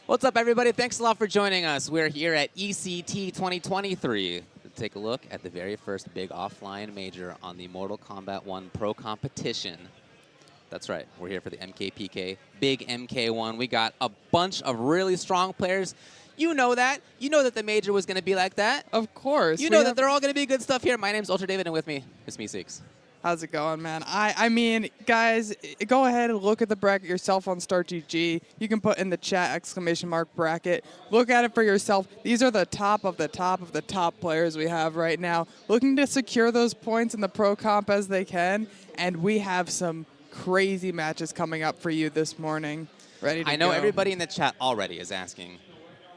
What's up, everybody? Thanks a lot for joining us. We're here at ECT 2023 to take a look at the very first big offline major on the Mortal Kombat 1 Pro Competition. That's right. We're here for the MKPK, big MK1. We got a bunch of really strong players. You know that. You know that the major was going to be like that. Of course. You know that they're all going to be good stuff here. My name's Ultra David, and with me is me, Seeks. How's it going, man? I mean, guys, go ahead and look at the bracket yourself on StartGG. You can put in the chat ! bracket. Look at it for yourself. These are the top of the top of the top players we have right now, looking to secure those points in the Pro Comp as they can. And we have some crazy matches coming up for you this morning. Ready to go. I know everybody in the chat already is asking,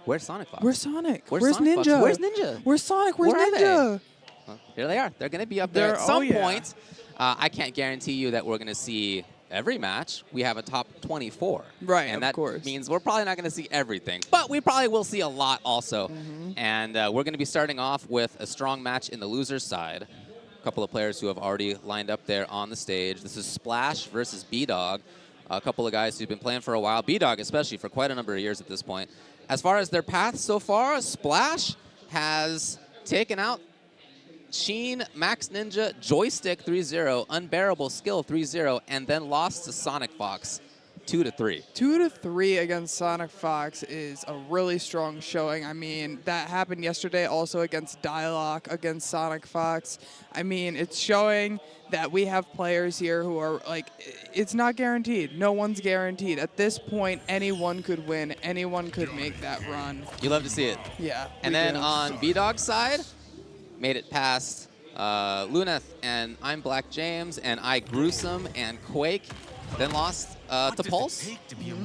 where's Sonic Fox? Where's Sonic? Where's Ninja? Fox? Where's Ninja? Where's Sonic? Where's Where Ninja? Well, here they are. They're going to be up there at some point. I can't guarantee you that we're going to see every match. We have a top 24. Right, and of course. that means we're probably not going to see everything. But we probably will see a lot also. And we're going to be starting off with a strong match in the loser's side. A couple of players who have already lined up there on the stage. This is Splash versus B-Dog. A couple of guys who've been playing for a while. B-Dog especially for quite a number of years at this point. As far as their path so far, Splash has taken out Sheen, Max Ninja, Joystick 3-0, Unbearable Skill 3-0, and then lost to Sonic Fox 2-3. 2-3 against Sonic Fox is a really strong showing. I mean, that happened yesterday also against Dialogue, against Sonic Fox. I mean, it's showing that we have players here who are like, it's not guaranteed. No one's guaranteed. At this point, anyone could win. Anyone could make that run. You love to see it. Yeah. And then on B-Dog's side, made it past Luneth and I'm Black James and I Gruesome and Quake. Then lost to Pulse.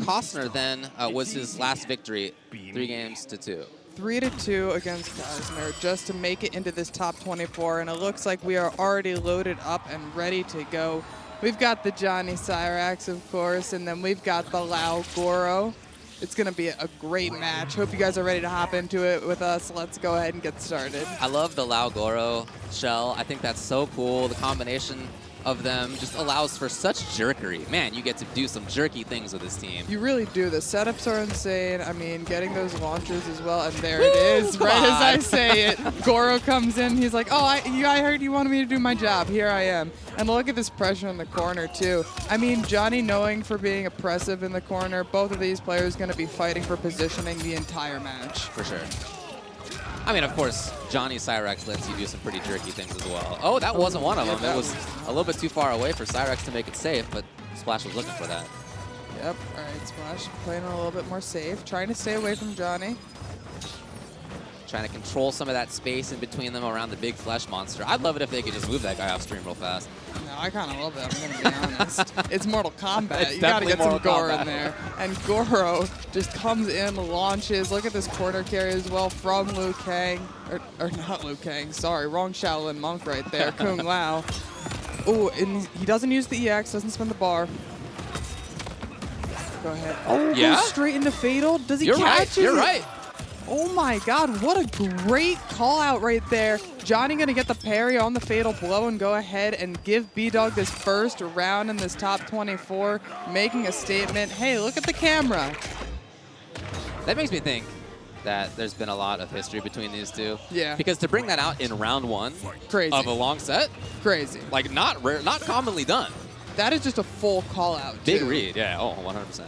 Costner then was his last victory, 3-2. 3-2 against Costner just to make it into this top 24. And it looks like we are already loaded up and ready to go. We've got the Johnny Cyrax, of course, and then we've got the Lao Goro. It's going to be a great match. Hope you guys are ready to hop into it with us. Let's go ahead and get started. I love the Lao Goro shell. I think that's so cool. The combination of them just allows for such jerkery. Man, you get to do some jerky things with this team. You really do. The setups are insane. I mean, getting those launchers as well. And there it is, right as I say it. Goro comes in. He's like, oh, I heard you wanted me to do my job. Here I am. And look at this pressure in the corner, too. I mean, Johnny knowing for being oppressive in the corner, both of these players going to be fighting for positioning the entire match. For sure. I mean, of course, Johnny Cyrax lets you do some pretty jerky things as well. Oh, that wasn't one of them. It was a little bit too far away for Cyrax to make it safe, but Splash was looking for that. Yep. All right, Splash playing a little bit more safe, trying to stay away from Johnny. Trying to control some of that space in between them around the big flesh monster. I'd love it if they could just move that guy off stream real fast. No, I kind of love it, I'm going to be honest. It's Mortal Kombat. You got to get some gore in there. And Goro just comes in, launches. Look at this corner carry as well from Liu Kang. Or not Liu Kang, sorry. Wrong Shaolin monk right there. Kung Lao. Oh, and he doesn't use the EX, doesn't spin the bar. Go ahead. Oh, yeah? Goes straight into Fatal. Does he catch it? You're right. Oh my god, what a great call out right there. Johnny gonna get the parry on the Fatal Blow and go ahead and give B-Dog this first round in this top 24, making a statement. Hey, look at the camera. That makes me think that there's been a lot of history between these two. Yeah. Because to bring that out in round one Crazy. of a long set, Crazy. like not rare, not commonly done. That is just a full call out, Big too. read, yeah, oh, 100%.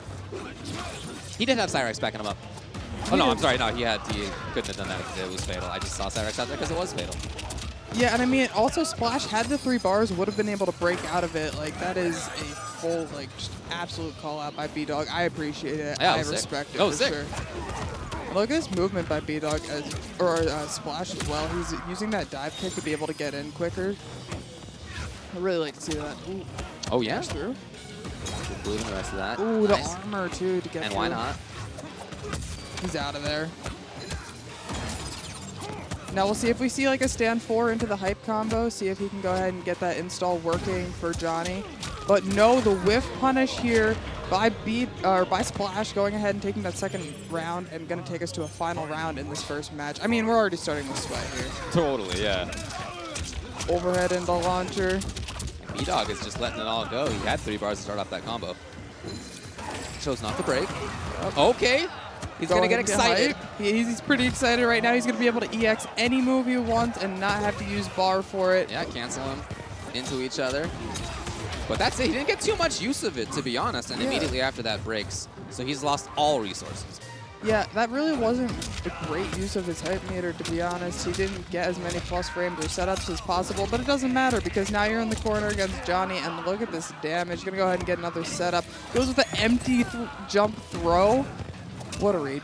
He did have Cyrax backing him up. Oh, no, I'm sorry. No, he couldn't have done that if it was Fatal. I just saw Cyrax out there because it was Fatal. Yeah, and I mean, also Splash had the 3 bars, would have been able to break out of it. Like, that is a full, like, just absolute call out by B-Dog. I appreciate it. Yeah, I respect it for sure. Look at this movement by B-Dog, or Splash as well. He's using that dive kick to be able to get in quicker. I really like to see that. Ooh. Oh, yeah? Through. Including the rest of that. Ooh, the nice. armor, too, to get And through. why not? He's out of there. Now we'll see if we see like a stand 4 into the hype combo, see if he can go ahead and get that install working for Johnny. But no, the whiff punish here by Splash going ahead and taking that second round and going to take us to a final round in this first match. I mean, we're already starting with sweat here. Totally, yeah. Overhead into launcher. B-Dog is just letting it all go. He had 3 bars to start off that combo. Chose not to break. Okay. He's going to get excited. He's pretty excited right now. He's going to be able to EX any move he wants and not have to use bar for it. Yeah, cancel him into each other. But that's it. He didn't get too much use of it, to be honest, and immediately after that breaks. So he's lost all resources. Yeah, that really wasn't a great use of his hype meter, to be honest. He didn't get as many plus frames or setups as possible, but it doesn't matter because now you're in the corner against Johnny, and look at this damage. Gonna go ahead and get another setup. Goes with the empty jump throw. What a read.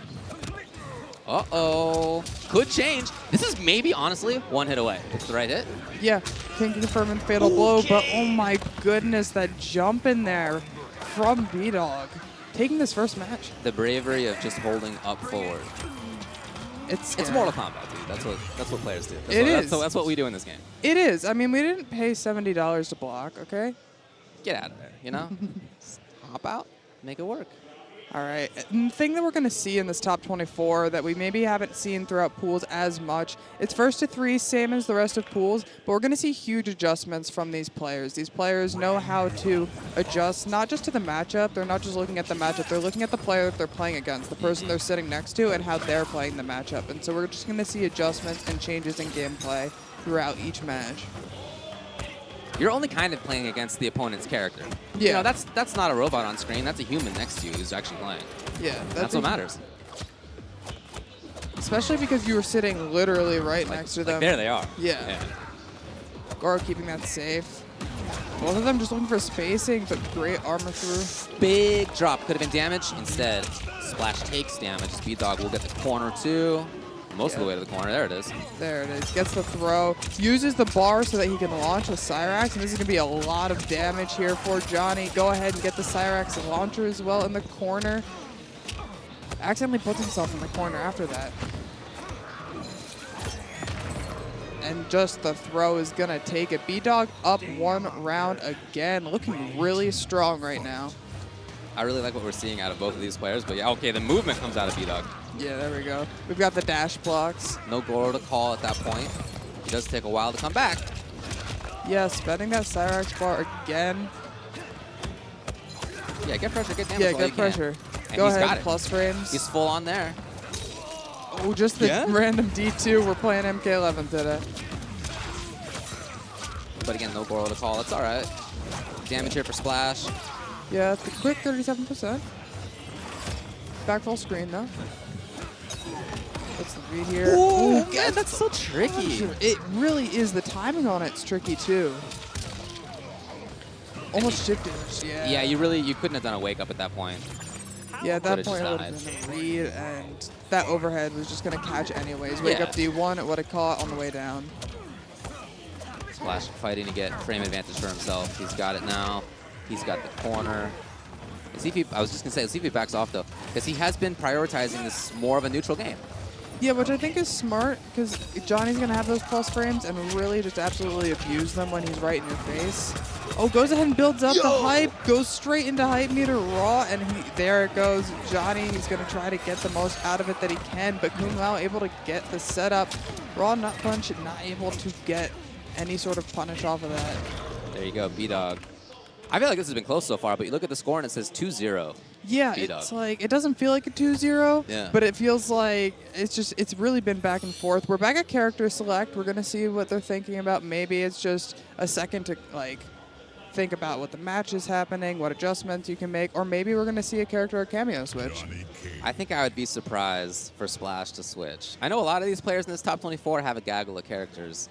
Uh-oh. Could change. This is maybe, honestly, one hit away. It's the right hit. Yeah, can confirm in fatal blow, but oh my goodness, that jump in there from B-Dog. Taking this first match. The bravery of just holding up forward. It's Mortal Kombat, dude. That's what players do. That's what we do in this game. It is. I mean, we didn't pay $70 to block, okay? Get out of there, you know? Just hop out, make it work. All right. And the thing that we're going to see in this top 24 that we maybe haven't seen throughout pools as much, it's first to three, same as the rest of pools, but we're going to see huge adjustments from these players. These players know how to adjust, not just to the matchup. They're not just looking at the matchup. They're looking at the player that they're playing against, the person they're sitting next to, and how they're playing the matchup. And so we're just going to see adjustments and changes in gameplay throughout each match. You're only kind of playing against the opponent's character. Yeah. You know, that's not a robot on screen. That's a human next to you who's actually playing. Yeah. That's what matters. Especially because you were sitting literally right next to them. There they are. Yeah. Goro keeping that safe. Both of them just looking for spacing, but great armor through. Big drop. Could have been damage. Instead, Splash takes damage. Speed-Dog will get the corner, too. Most of the way to the corner. There it is. There it is. Gets the throw. Uses the bar so that he can launch a Cyrax. And this is going to be a lot of damage here for Johnny. Go ahead and get the Cyrax launcher as well in the corner. Accidentally puts himself in the corner after that. And just the throw is going to take it. B-Dog up one round again. Looking really strong right now. I really like what we're seeing out of both of these players. But yeah, okay, the movement comes out of B-Dog. Yeah, there we go. We've got the dash blocks. No Goro to call at that point. He does take a while to come back. Yeah, spending that Cyrax bar again. Yeah, get pressure, get damage. Yeah, get pressure. Go ahead, plus frames. He's full on there. Oh, just the random D2. We're playing MK11 today. But again, no Goro to call. That's all right. Damage here for Splash. Yeah, it's a quick 37%. Back full screen, though. What's the read here? Ooh, yeah, that's so tricky. It really is. The timing on it's tricky, too. Almost shifted. Yeah. Yeah, you couldn't have done a wake up at that point. Yeah, at that point it would have been a read, and that overhead was just going to catch anyways. Wake up D1, it would have caught on the way down. Splash fighting to get frame advantage for himself. He's got it now. He's got the corner. I was just going to say, let's see if he backs off, though, because he has been prioritizing this more of a neutral game. Yeah, which I think is smart, because Johnny's going to have those plus frames and really just absolutely abuse them when he's right in your face. Oh, goes ahead and builds up the hype, goes straight into hype meter raw, and there it goes. Johnny is going to try to get the most out of it that he can, but Kung Lao able to get the setup. Raw nut punch, not able to get any sort of punish off of that. There you go, B-Dog. I feel like this has been close so far, but you look at the score and it says 2-0. Yeah, it's like, it doesn't feel like a 2-0, but it feels like it's really been back and forth. We're back at character select. We're going to see what they're thinking about. Maybe it's just a second to, like, think about what the match is happening, what adjustments you can make, or maybe we're going to see a character or cameo switch. I think I would be surprised for Splash to switch. I know a lot of these players in this top 24 have a gaggle of characters.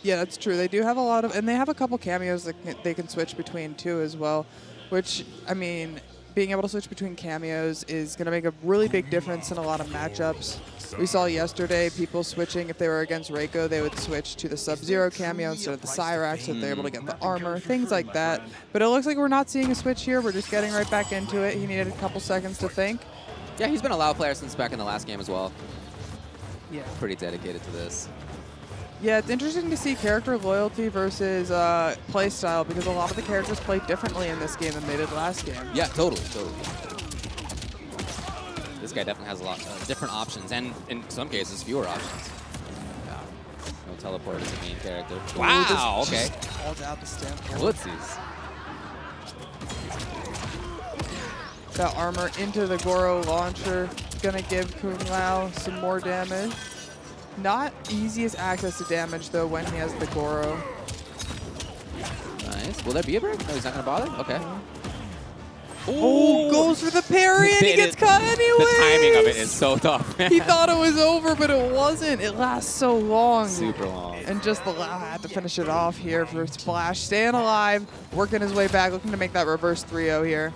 Yeah, that's true. They do have a lot of, and they have a couple cameos that they can switch between too as well, which, I mean, being able to switch between cameos is going to make a really big difference in a lot of matchups. We saw yesterday people switching, if they were against Reiko, they would switch to the Sub-Zero cameo instead of the Cyrax so they're able to get the armor, things like that. But it looks like we're not seeing a switch here. We're just getting right back into it. He needed a couple seconds to think. Yeah, he's been a loud player since back in the last game as well. Yeah. Pretty dedicated to this. Yeah, it's interesting to see character loyalty versus play style because a lot of the characters play differently in this game than they did last game. Yeah, totally. This guy definitely has a lot of different options, and in some cases, fewer options. Yeah. No teleport as a main character. Wow, okay. Calls out the stamp. Whoopsies. That armor into the Goro launcher. gonna give Kung Lao some more damage. Not easiest access to damage though when he has the Goro. Nice. Will there be a break? No, he's not gonna bother? Okay. Oh, goes for the parry and he gets caught anyway. The timing of it is so tough. He thought it was over, but it wasn't. It lasts so long. Super long. And just the Lao had to finish it off here for Splash. Staying alive, working his way back, looking to make that reverse 3-0 here.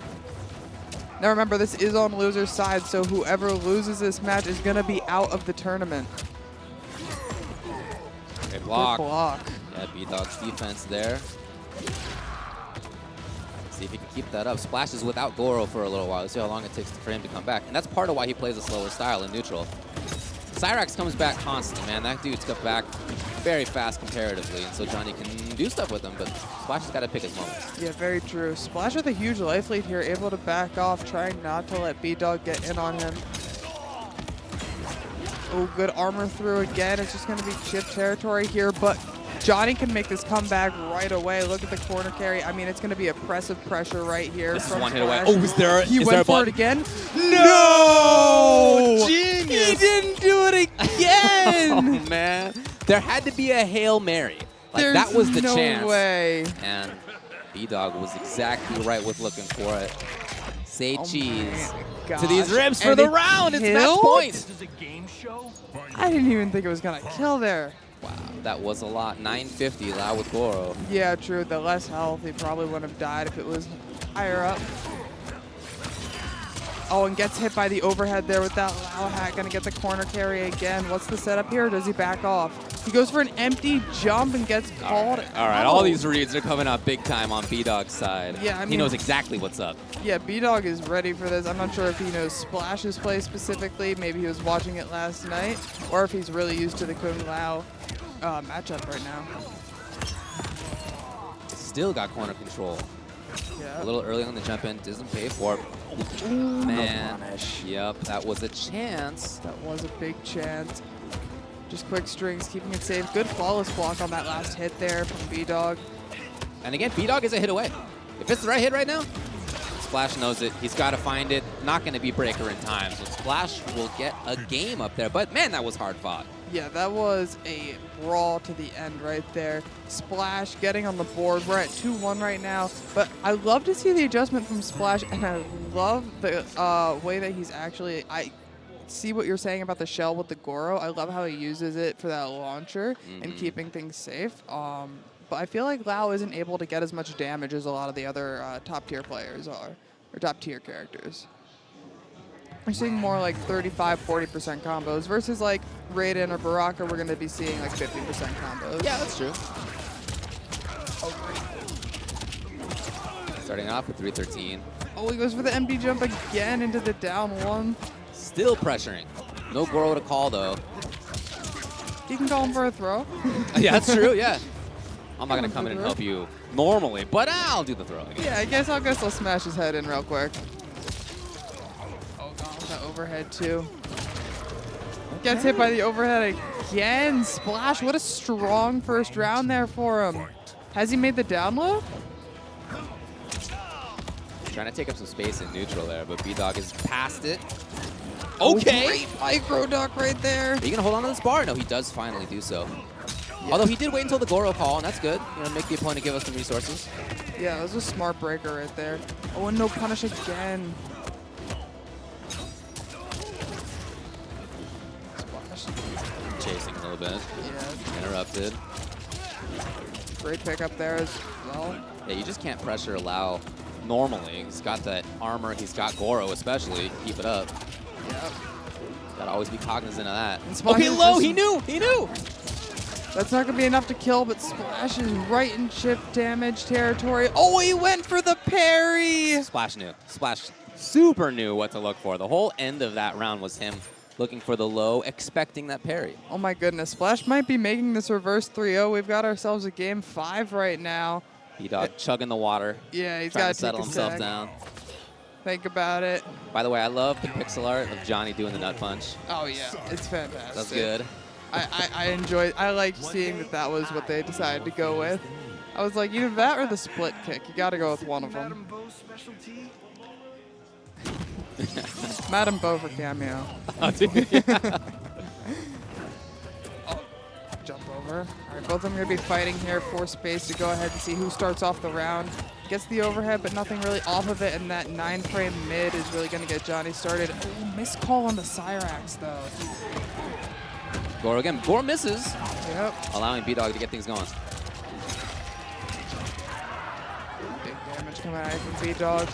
Now remember, this is on loser's side, so whoever loses this match is going to be out of the tournament. Great block. Good block. Yeah, B-Dog's defense there. See if he can keep that up. Splash is without Goro for a little while. Let's see how long it takes for him to come back. And that's part of why he plays a slower style in neutral. Cyrax comes back constantly, man. That dude's got back very fast comparatively, and so Johnny can do stuff with him, but Splash has got to pick his moments. Yeah, very true. Splash with a huge life lead here, able to back off, trying not to let B-Dog get in on him. Oh, good armor through again. It's just going to be chip territory here, but Johnny can make this comeback right away. Look at the corner carry. I mean, it's going to be oppressive pressure right here. This is from one hit Splash. away. Oh, is there a He went for it again. No! Genius! He didn't do it again! Oh, man. There had to be a Hail Mary. Like, There's that was the no chance. way. And B-Dog was exactly right with looking for it. Say cheese to these ribs for And the it round. It's match killed? point. This is a game show? I didn't even think it was going to kill there. Wow, that was a lot. 950 Lao with Goro. Yeah, true. The less health, he probably wouldn't have died if it was higher up. Oh, and gets hit by the overhead there with that Lao hat. Gonna get the corner carry again. What's the setup here? Or does he back off? He goes for an empty jump and gets called. All right. out. All these reads are coming up big time on B-Dog's side. Yeah, I he mean- knows exactly what's up. Yeah, B-Dog is ready for this. I'm not sure if he knows Splash's play specifically. Maybe he was watching it last night. Or if he's really used to the Kung Lao matchup right now. Still got corner control. Yeah. A little early on the jump in, doesn't pay for it. Ooh, Man, no punish. yep, that was a chance. That was a big chance. Just quick strings, keeping it safe. Good flawless block on that last hit there from B-Dog. And again, B-Dog is a hit away. If it's the right hit right now, Splash knows it. He's got to find it. Not going to be breaker in time, so Splash will get a game up there. But man, that was hard fought. Yeah, that was a brawl to the end right there. Splash getting on the board. We're at 2-1 right now. But I love to see the adjustment from Splash, and I love the way that he's actually... I see what you're saying about the shell with the Goro. I love how he uses it for that launcher and keeping things safe. But I feel like Lao isn't able to get as much damage as a lot of the other top-tier players are, or top-tier characters. We're seeing more like 35-40% combos versus like Raiden or Baraka, we're going to be seeing like 50% combos. Yeah, that's true. Starting off with 313. Oh, he goes for the empty jump again into the down one. Still pressuring. No Goro to call, though. You can call him for a throw. Yeah, that's true, yeah. I'm not going to come in and help you normally, but I'll do the throw again. Yeah, I guess I'll smash his head in real quick. Oh, gone with that overhead too. Gets hit by the overhead again. Splash, what a strong first round there for him. Has he made the down low? Trying to take up some space in neutral there, but B-Dog is past it. Oh, Okay. great micro duck right there. Are you going to hold on to this bar? No, he does finally do so. Yeah. Although he did wait until the Goro call, and that's good. You know, make the opponent give us some resources. Yeah, it was a smart breaker right there. Oh, and no punish again. Splash. Chasing a little bit. Yeah, Interrupted. great pickup there as well. Yeah, you just can't pressure Lao normally. He's got that armor. He's got Goro, especially. Keep it up. Yep. Gotta always be cognizant of that. And Splash Okay, is low. just- He knew. He knew. That's not going to be enough to kill, but Splash is right in chip damage territory. Oh, he went for the parry. Splash knew. Splash super knew what to look for. The whole end of that round was him looking for the low, expecting that parry. Oh, my goodness. Splash might be making this reverse 3-0. We've got ourselves a game 5 right now. B-Dog chugging the water. Yeah, he's Trying got to settle himself sec. down. Think about it. By the way, I love the pixel art of Johnny doing the nut punch. Oh, yeah. It's fantastic. That's good. I liked seeing that was what they decided to go with. I was like, either that or the split kick. You got to go with one of them. Madam Bover cameo. Oh, Jump over. All right, both of them are going to be fighting here for space to go ahead and see who starts off the round. Gets the overhead, but nothing really off of it, and that 9-frame mid is really going to get Johnny started. Oh, missed call on the Cyrax, though. Goro again. Goro misses, Yep. allowing B-Dog to get things going. Big damage coming out from B-Dog.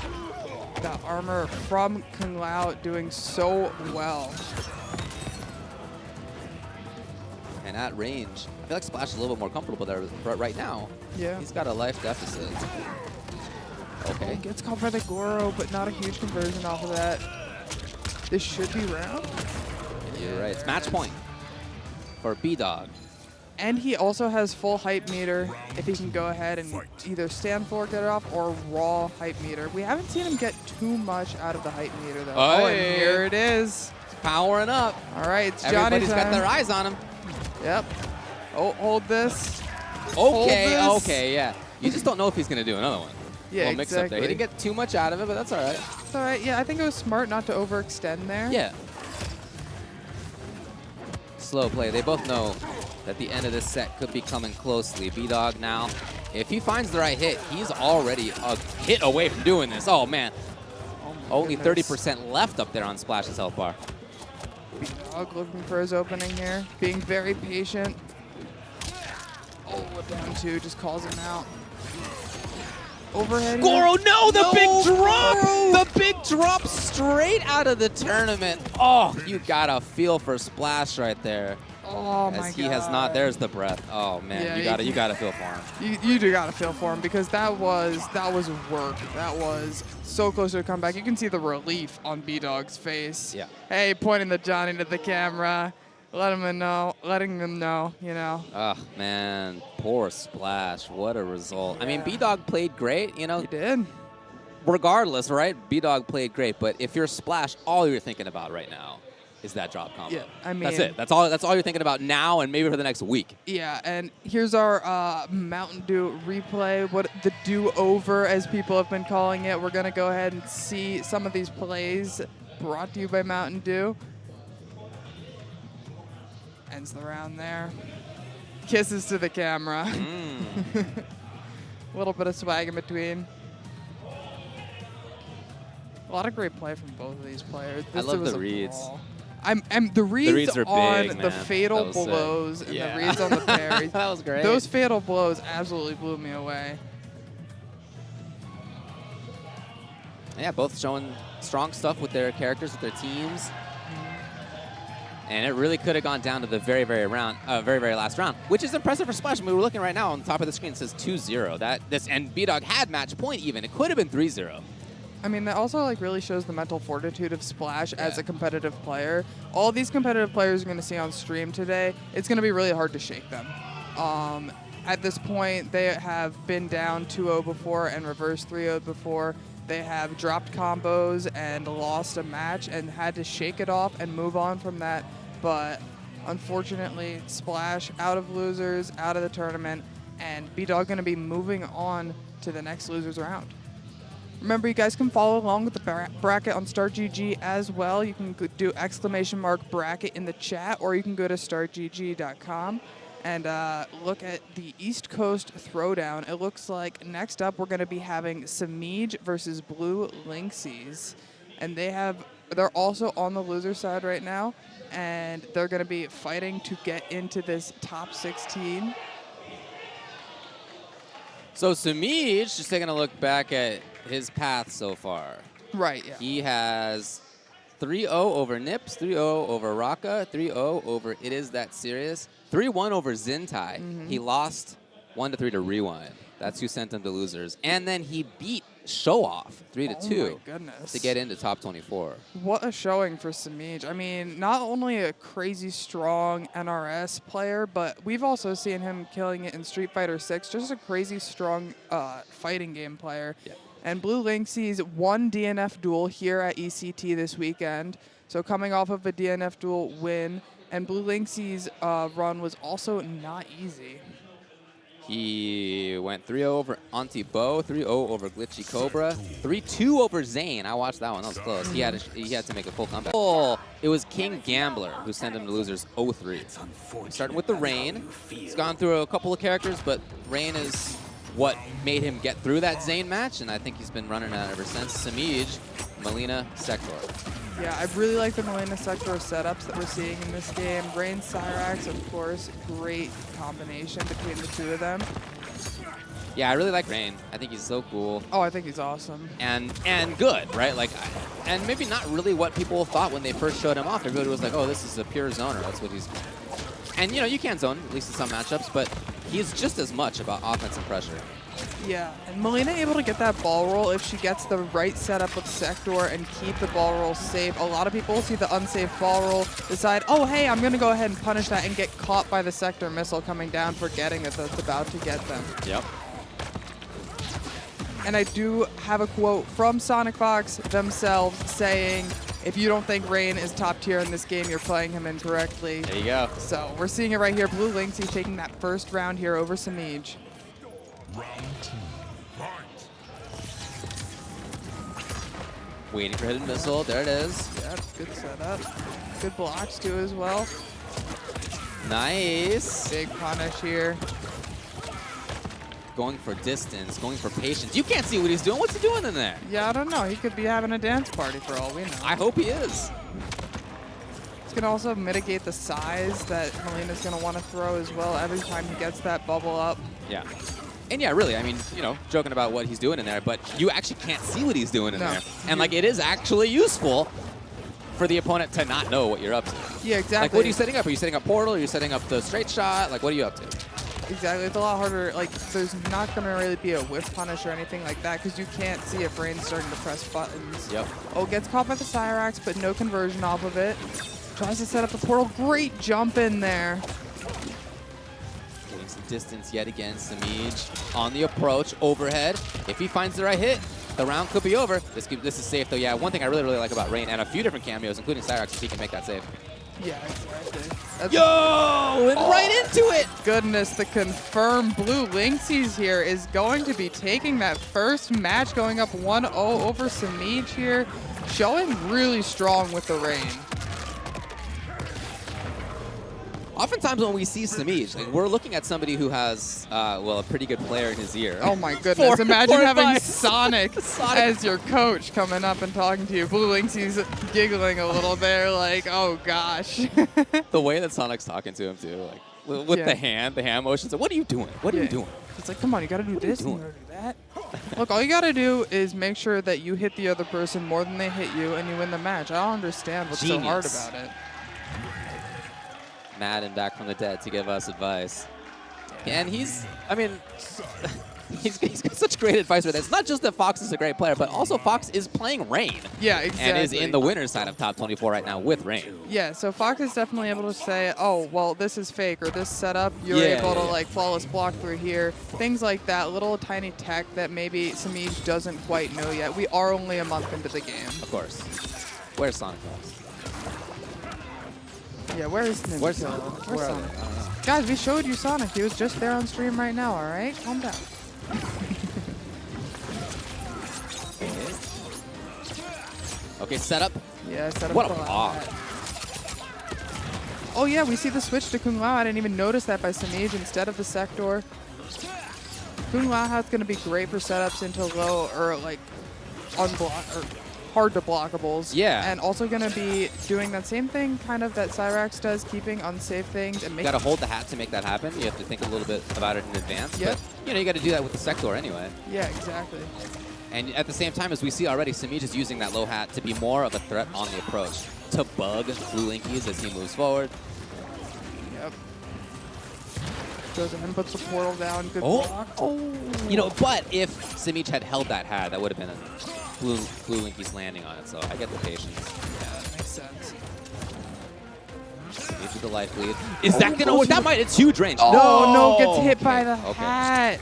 That armor from Kung Lao doing so well. And at range, I feel like Splash is a little bit more comfortable there, but right now, Yeah. he's got a life deficit. Okay. Gets called for the Goro, but not a huge conversion off of that. This should be round. You're right. It's match point for B-Dog. And he also has full hype meter if he can go ahead and either stand for, get it off, or raw hype meter. We haven't seen him get too much out of the hype meter, though. Oh, and here it is. It's powering up. All right, it's Johnny Everybody's got time. their eyes on him. Yep. Oh, hold this. Okay, Hold this. okay, yeah. You just don't know if he's going to do another one. Yeah, Little mix up there. exactly. He didn't get too much out of it, but that's all right. It's all right. Yeah, I think it was smart not to overextend there. Yeah. Slow play. They both know that the end of this set could be coming closely. B-Dog now, if he finds the right hit, he's already a hit away from doing this. Oh, man. Only 30% left up there on Splash's health bar. B-Dog looking for his opening here, being very patient. Oh, down two, just calls him out. Overhead. Goro, no, the big drop! Goro. The big drop straight out of the tournament. Oh, you got a feel for Splash right there. Oh my god. As he has not, there's the breath. Oh man, Yeah, you gotta feel for him. You do gotta feel for him because that was work. That was so close to a comeback. You can see the relief on B-Dog's face. Yeah. Hey, pointing the Johnny to the camera, letting them know, you know. Oh man, poor Splash. What a result. I mean, B-Dog played great, you know. He did. Regardless, right? B-Dog played great, but if you're Splash, all you're thinking about right now is that drop combo. Yeah, I mean, that's it. That's all you're thinking about now and maybe for the next week. Yeah, and here's our Mountain Dew replay, what the do-over as people have been calling it. We're gonna go ahead and see some of these plays brought to you by Mountain Dew. Ends the round there. Kisses to the camera. A little bit of swag in between. A lot of great play from both of these players. I love the reads. The reads are on big, the man. fatal That was sick. blows and Yeah. the reads on the parries. That was great. Those fatal blows absolutely blew me away. Yeah, both showing strong stuff with their characters, with their teams. And it really could have gone down to the very, very last round, which is impressive for Splash. I mean, we're looking right now on the top of the screen. It says 2-0. And B-Dog had match point even. It could have been 3-0. I mean, that also really shows the mental fortitude of Splash as a competitive player. All these competitive players you're going to see on stream today, it's going to be really hard to shake them. At this point, they have been down 2-0 before and reverse 3-0 before. They have dropped combos and lost a match and had to shake it off and move on from that. But unfortunately, Splash out of losers, out of the tournament, and B-Dog going to be moving on to the next losers round. Remember, you guys can follow along with the bracket on StartGG as well. You can do !bracket in the chat, or you can go to startgg.com and look at the East Coast Throwdown. It looks like next up we're going to be having Samij versus Blue Lynxies. And they're also on the loser side right now, and they're going to be fighting to get into this top 16. So Samij, just taking a look back at his path so far. Right, yeah. He has 3-0 over Nips, 3-0 over Raka, 3-0 over It Is That Serious, 3-1 over Zintai. He lost 1-3 to Rewind. That's who sent him to losers. And then he beat Show Off 3-2 Oh my goodness. to get into top 24. What a showing for Samij. I mean, not only a crazy strong NRS player, but we've also seen him killing it in Street Fighter 6. Just a crazy strong fighting game player. Yeah. And Blue Lynxies won DNF duel here at ECT this weekend. So coming off of a DNF duel win, and Blue Lynxies' run was also not easy. He went 3-0 over Auntie Bo, 3-0 over Glitchy Cobra, 3-2 over Zane. I watched that one. That was close. He had to make a full comeback. Oh, it was King Gambler who sent him to losers 0-3. Starting with the Rain. He's gone through a couple of characters, but Rain is what made him get through that Zane match, and I think he's been running that ever since. Samij, Melina, Sector. Yeah, I really like the Melina Sector setups that we're seeing in this game. Rain Cyrax, of course, great combination between the two of them. Yeah, I really like Rain. I think he's so cool. Oh, I think he's awesome. And good, right? Like, and maybe not really what people thought when they first showed him off. Everybody was like, oh, this is a pure zoner. That's what he's... And, you know, you can zone, at least in some matchups, but he's just as much about offense and pressure. Yeah, and Melina able to get that ball roll if she gets the right setup with Sector and keep the ball roll safe. A lot of people see the unsafe ball roll, decide, oh, hey, I'm going to go ahead and punish that, and get caught by the Sector missile coming down, forgetting that that's about to get them. Yep. And I do have a quote from Sonic Fox themselves saying, if you don't think Rain is top tier in this game, you're playing him incorrectly. There you go. So we're seeing it right here. Blue Lynx, he's taking that first round here over Samij. Round 2, fight. Waiting for hidden missile. There it is. Yeah, good setup. Good blocks too as well. Nice. Big punish here. Going for distance, going for patience. You can't see what he's doing. What's he doing in there? Yeah, I don't know. He could be having a dance party for all we know. I hope he is. It's going to also mitigate the size that Melina's going to want to throw as well every time he gets that bubble up. Yeah. And yeah, really, I mean, you know, joking about what he's doing in there, but you actually can't see what he's doing in there. And, like, it is actually useful for the opponent to not know what you're up to. Yeah, exactly. Like, what are you setting up? Are you setting up Portal? Are you setting up the straight shot? Like, what are you up to? Exactly. It's a lot harder. Like, there's not going to really be a whiff punish or anything like that because you can't see if Rain's starting to press buttons. Yep. Oh, gets caught by the Cyrax, but no conversion off of it. Tries to set up the portal. Great jump in there. Getting some distance yet again. Samij on the approach, overhead. If he finds the right hit, the round could be over. This is safe, though. Yeah, one thing I really, really like about Rain, and a few different cameos, including Cyrax, if he can make that save. Yeah, exactly. That's Yo! And right into it! Goodness, the confirmed Blue Lynxies here is going to be taking that first match, going up 1-0 over Samij here, showing really strong with the Rain. Oftentimes when we see Samij, like, we're looking at somebody who has, well, a pretty good player in his ear. Oh my goodness, imagine having advice. Sonic as your coach coming up and talking to you. Blue Lynxie's giggling a little there like, oh gosh. The way that Sonic's talking to him too, like with the hand motions. Like, what are you doing? What are you doing? It's like, come on, you gotta do this and you gotta do that. Look, all you gotta do is make sure that you hit the other person more than they hit you and you win the match. I don't understand what's so hard about it. Madden back from the dead to give us advice. And he's, I mean, he's got such great advice for this. It's not just that Fox is a great player, but also Fox is playing Rain. Yeah, exactly. And is in the winner's side of top 24 right now with Rain. Yeah, so Fox is definitely able to say, oh, well, this is fake, or this setup, you're able to, like, flawless block through here. Things like that, little tiny tech that maybe Samij doesn't quite know yet. We are only a month into the game. Of course. Where's Sonic Fox? Yeah, where is Ninja? Where's Sonic? Where's Sonic? Guys, we showed you Sonic. He was just there on stream right now, all right? Calm down. Okay, setup. Yeah, set up. What a block. Oh, yeah, we see the switch to Kung Lao. I didn't even notice that by Samij instead of the Sector. Kung Lao is going to be great for setups into low or, like, unblock or hard to blockables. Yeah. And also going to be doing that same thing kind of that Cyrax does, keeping unsafe things and You making... got to hold the hat to make that happen. You have to think a little bit about it in advance. Yep. But, you know, you got to do that with the Sector anyway. Yeah, exactly. And at the same time, as we see already, Samij is using that low hat to be more of a threat on the approach, to bug Blue Linkies as he moves forward. Yep. Goes ahead and puts the portal down. Good Oh. block. Oh. You know, but if Samij had held that hat, that would have been a Blue Linkies landing on it, so I get the patience. Yeah, that makes sense. Samij with the life lead. Is that going to work? That might, it's huge range. Oh, no, gets hit by the Okay. hat.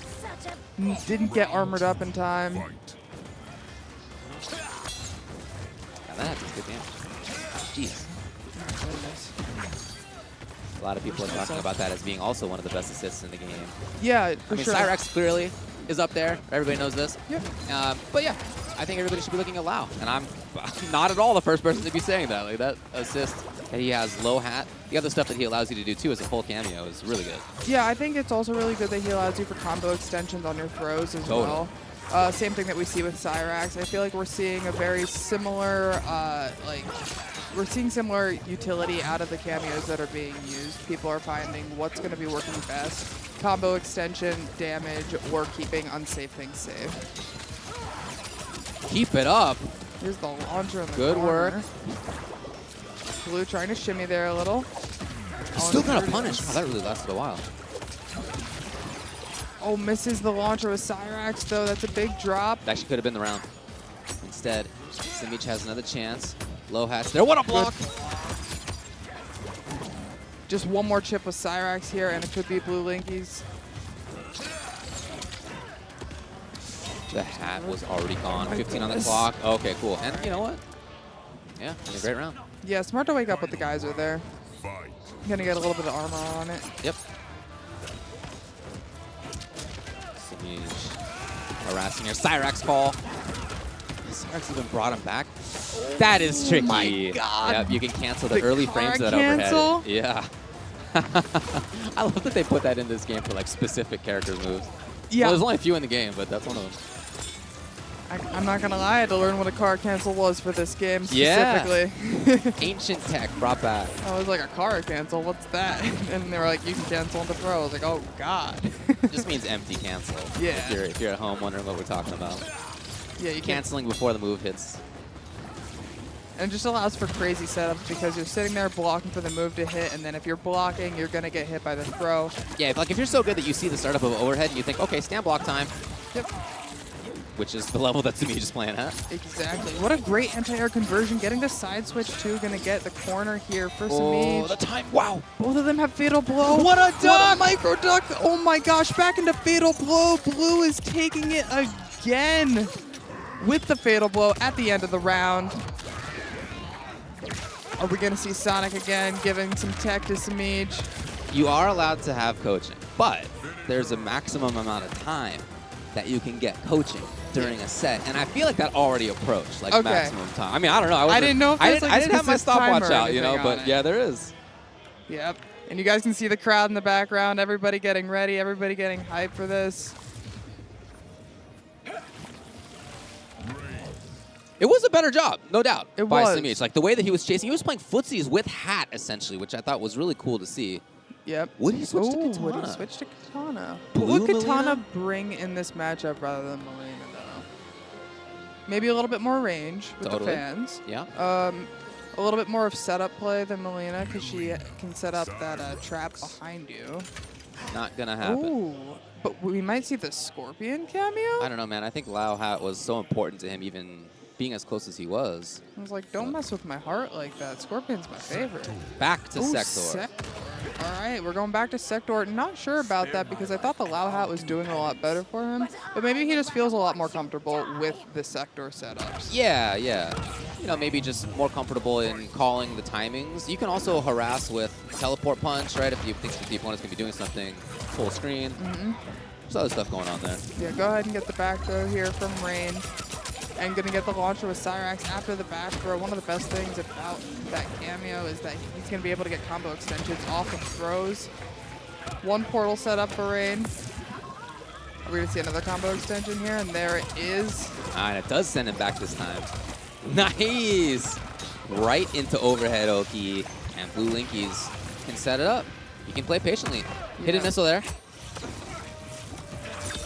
Didn't get armored up in time. Yeah, that has good damage. Jeez. A lot of people are talking about that as being also one of the best assists in the game. Yeah, I for mean, sure. Cyrax clearly is up there. Everybody knows this. Yep. But yeah, I think everybody should be looking at Lau. And I'm not at all the first person to be saying that. Like, that assist that he has low hat, the other stuff that he allows you to do too as a full cameo is really good. Yeah, I think it's also really good that he allows you for combo extensions on your throws as well. Same thing that we see with Cyrax. I feel like we're seeing a very similar, we're seeing similar utility out of the cameos that are being used. People are finding what's going to be working best. Combo extension, damage, or keeping unsafe things safe. Keep it up. Here's the launcher in the Good corner. work. Blue trying to shimmy there a little. Still gonna punish. Wow, that really lasted a while. Oh, misses the launcher with Cyrax, though. That's a big drop. That actually could have been the round. Instead, Simic has another chance. Low hat's there. What a block! Just one more chip with Cyrax here, and it could be Blue Linkies. The hat was already gone. 15 on the clock. Okay, cool. And you know what? Yeah, a great round. Yeah, smart to wake up with the geyser there. Fight. Gonna get a little bit of armor on it. Yep. Simic harassing your Cyrax call. Cyrax even brought him back. That is tricky. Oh my God. Yep, you can cancel the The early car frames of that cancel? overhead. Yeah. I love that they put that in this game for like specific character moves. Yeah. Well, there's only a few in the game, but that's one of them. I'm not gonna lie, I had to learn what a car cancel was for this game Yeah. specifically. Ancient tech brought back. I was like, a car cancel? What's that? And they were like, you can cancel on the throw. I was like, oh God. It just means empty cancel. Yeah. If you're at home wondering what we're talking about. Yeah, you can't. Canceling before the move hits. And it just allows for crazy setups because you're sitting there blocking for the move to hit, and then if you're blocking, you're gonna get hit by the throw. Yeah, like if you're so good that you see the startup of overhead and you think, okay, stand block time. Yep. Which is the level that Simi just playing at. Exactly. What a great anti-air conversion. Getting the side switch too, gonna get the corner here for Oh, Simi. the time. Wow. Both of them have fatal blow. What a duck! What a micro duck! Oh my gosh, back into fatal blow. Blue is taking it again with the fatal blow at the end of the round. Are we gonna see Sonic again giving some tech to Simic? You are allowed to have coaching, but there's a maximum amount of time that you can get coaching during a set, and I feel like that already approached like Okay. maximum time. I mean, I don't know. I didn't know if I there's, didn't, like, I a didn't have my specific stopwatch timer or out, you know, anything on but it. yeah, there is. Yep. And you guys can see the crowd in the background. Everybody getting ready. Everybody getting hyped for this. It was a better job, no doubt, It by was. Simic. Like the way that he was chasing, he was playing footsies with hat essentially, which I thought was really cool to see. Yep. Would he switch to Ooh, Katana? Would he switch to Katana? Blue What would Katana Melina? bring in this matchup rather than Melina, though? Maybe a little bit more range with Totally. the fans. Yeah. A little bit more of setup play than Melina because she can set up that trap behind you. Not gonna happen. Ooh, but we might see the Scorpion cameo? I don't know, man. I think Lau Hat was so important to him, even being as close as he was. I was like, don't mess with my heart like that. Scorpion's my favorite. Back to Ooh, Sector. All right, we're going back to Sector. Not sure about that because I thought the Lau Hat was doing a lot better for him, but maybe he just feels a lot more comfortable with the Sector setups. Yeah, yeah. You know, maybe just more comfortable in calling the timings. You can also harass with teleport punch, right? If you think that the opponent's gonna be doing something full screen. There's other stuff going on there. Yeah, go ahead and get the back throw here from Rain. And gonna get the launcher with Cyrax after the back throw. One of the best things about that cameo is that he's gonna be able to get combo extensions off of throws. One portal set up for Rain. We're gonna see another combo extension here, and there it is. And it does send him back this time. Nice! Right into overhead Oki, and Blue Linkies can set it up. You can play patiently. Hit a Yeah. missile there.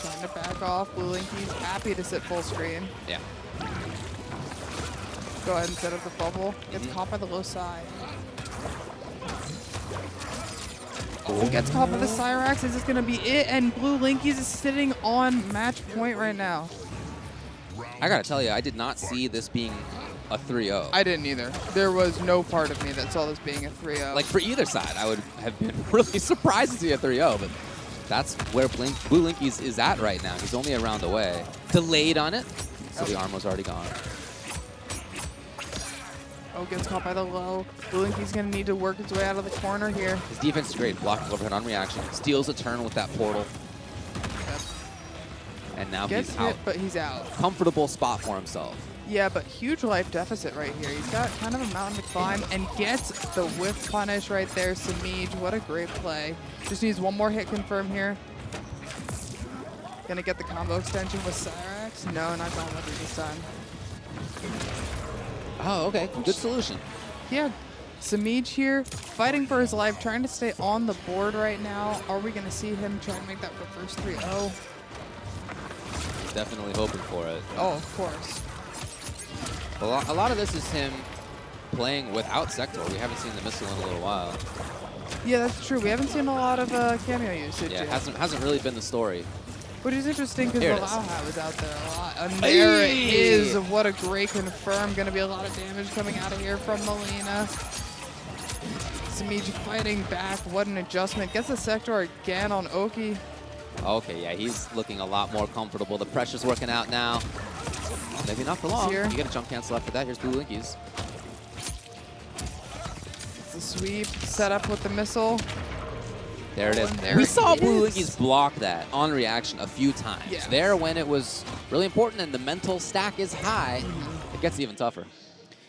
Trying to back off. Blue Linkies happy to sit full screen. Yeah. Go ahead and set up the bubble. Gets caught by the low side. Oh, gets caught by the Cyrax. Is this gonna be it? And Blue Linkies is sitting on match point right now. I gotta tell you, I did not see this being a 3-0. I didn't either. There was no part of me that saw this being a 3-0. Like for either side, I would have been really surprised to see a 3-0, but that's where Blue Linkies is at right now. He's only a round away. Delayed on it, so the armor's already gone. Oh, gets caught by the low. Bluinky's going to need to work his way out of the corner here. His defense is great. Blocking overhead on reaction. Steals a turn with that portal. Yep. And now Gets he's hit, out. but he's out. Comfortable spot for himself. Yeah, but huge life deficit right here. He's got kind of a mountain to climb and gets the whiff punish right there. Samij, what a great play. Just needs one more hit confirm here. Gonna get the combo extension with Cyrax. No, not going with it this time. Oh, okay. Good solution. Yeah, Samij here, fighting for his life, trying to stay on the board right now. Are we gonna see him try to make that reverse 3-0? Definitely hoping for it. Oh, of course. A lot of this is him playing without Sector. We haven't seen the missile in a little while. Yeah, that's true. We haven't seen a lot of cameo usage Yeah, yet. hasn't really been the story. Which is interesting because Here it the is. Lauhat was out there a lot. And there it Hey! is. What a great confirm. Going to be a lot of damage coming out of here from Melina. Samij fighting back. What an adjustment. Gets the Sector again on Oki. Okay, yeah, he's looking a lot more comfortable. The pressure's working out now. Maybe not for long. Here. You get a jump cancel after that. Here's Bluinky's. It's a sweep. Set up with the missile. There it Oh, is. and there We it saw is. Bluinky's block that on reaction a few times. Yeah. There when it was really important and the mental stack is high, Mm-hmm. it gets even tougher.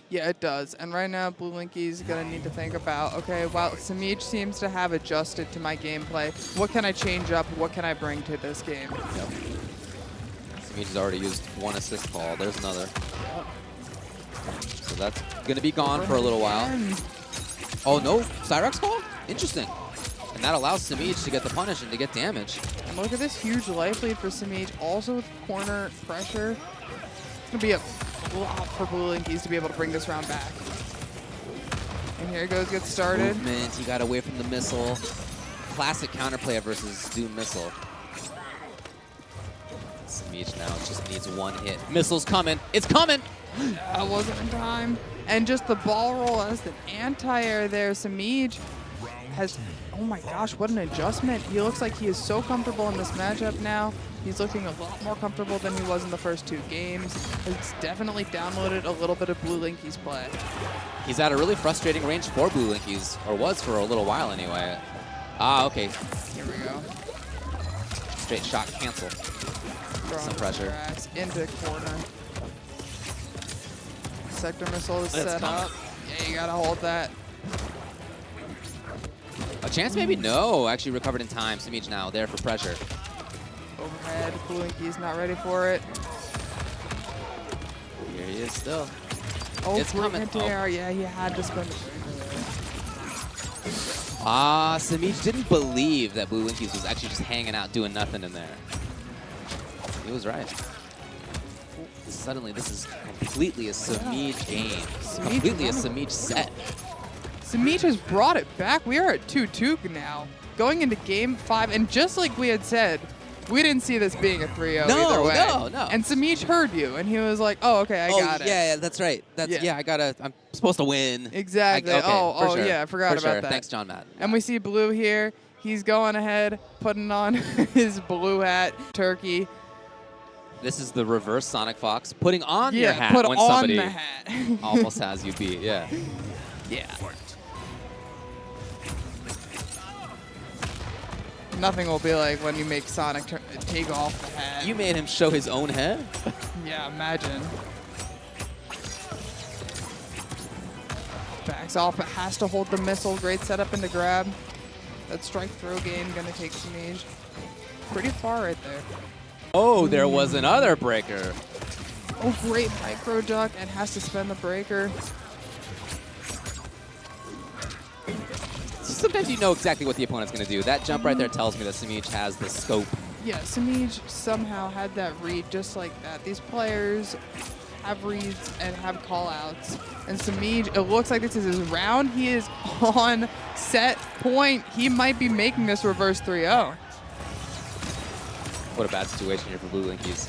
Yeah, it does. And right now, Bluinky's going to need to think about, okay, while Samij seems to have adjusted to my gameplay, what can I change up? What can I bring to this game? Samij has already used one assist call. There's another. So that's going to be gone for a little while. Again. Oh, no. Cyrax call? Interesting. And that allows Samij to get the punish and to get damage. And look at this huge life lead for Samij, also with corner pressure. It's going to be a lot for Bluinky's to be able to bring this round back. And here he goes, gets started. Movement. He got away from the missile. Classic counterplay versus Doom missile. Samij now just needs one hit. Missile's coming. It's coming! That wasn't in time. And just the ball roll as the anti-air there. Samij has, oh my gosh, what an adjustment. He looks like he is so comfortable in this matchup now. He's looking a lot more comfortable than he was in the first two games. He's definitely downloaded a little bit of Bluinky's play. He's at a really frustrating range for Bluinky's, or was for a little while anyway. Ah, okay. Here we go. Straight shot cancel. Throwing Some pressure. tracks into corner. Sector missile is It's set coming. up. Yeah, you gotta hold that. A chance maybe? No, actually recovered in time. Samij now there for pressure. Overhead, Bluinky's not ready for it. Here he is still. Oh, It's coming. anti-air. Yeah, he had to spend the breaker there. Ah, Samij didn't believe that Bluinky's was actually just hanging out doing nothing in there. He was right. Suddenly, this is completely a Samij game. Completely a Samij set. Samij has brought it back. We are at 2-2 now. Going into game 5, and just like we had said, we didn't see this being a 3-0 No, either way. no. And Samij heard you, and he was like, oh, okay, I got it. Yeah, that's right. Yeah. I'm supposed to win. Exactly. Okay, for oh, sure. yeah, I forgot For about sure. that. Thanks, John Matt. And we see Blue here. He's going ahead, putting on his blue hat, turkey. This is the reverse Sonic Fox, putting on your Yeah, hat put when on somebody the hat. almost has you beat. Yeah. Yeah. Nothing will be like when you make Sonic take off the hat. You made him show his own head? Yeah, imagine. Backs off, but has to hold the missile. Great setup into grab. That strike throw game gonna take Samij pretty far right there. Oh, there was another breaker. Oh, great micro duck, and has to spend the breaker. Sometimes you know exactly what the opponent's going to do. That jump right there tells me that Samij has the scope. Yeah, Samij somehow had that read just like that. These players have reads and have call-outs. And Samij, it looks like this is his round. He is on set point. He might be making this reverse 3-0. What a bad situation here for Bluinky's.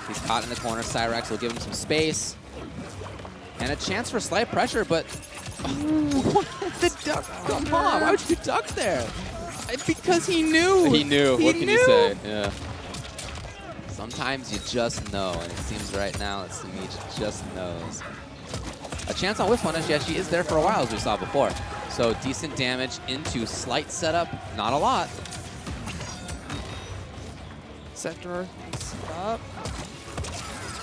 He's caught in the corner. Cyrax will give him some space. And a chance for slight pressure, but... The duck. Come on, why would you duck there? Because he knew. He knew. He What can knew. you say? Yeah. Sometimes you just know, and it seems right now that Samij just knows. a chance on whiff punish. Yeah, she is there for a while, as we saw before. So decent damage into slight setup, not a lot. Sector is up.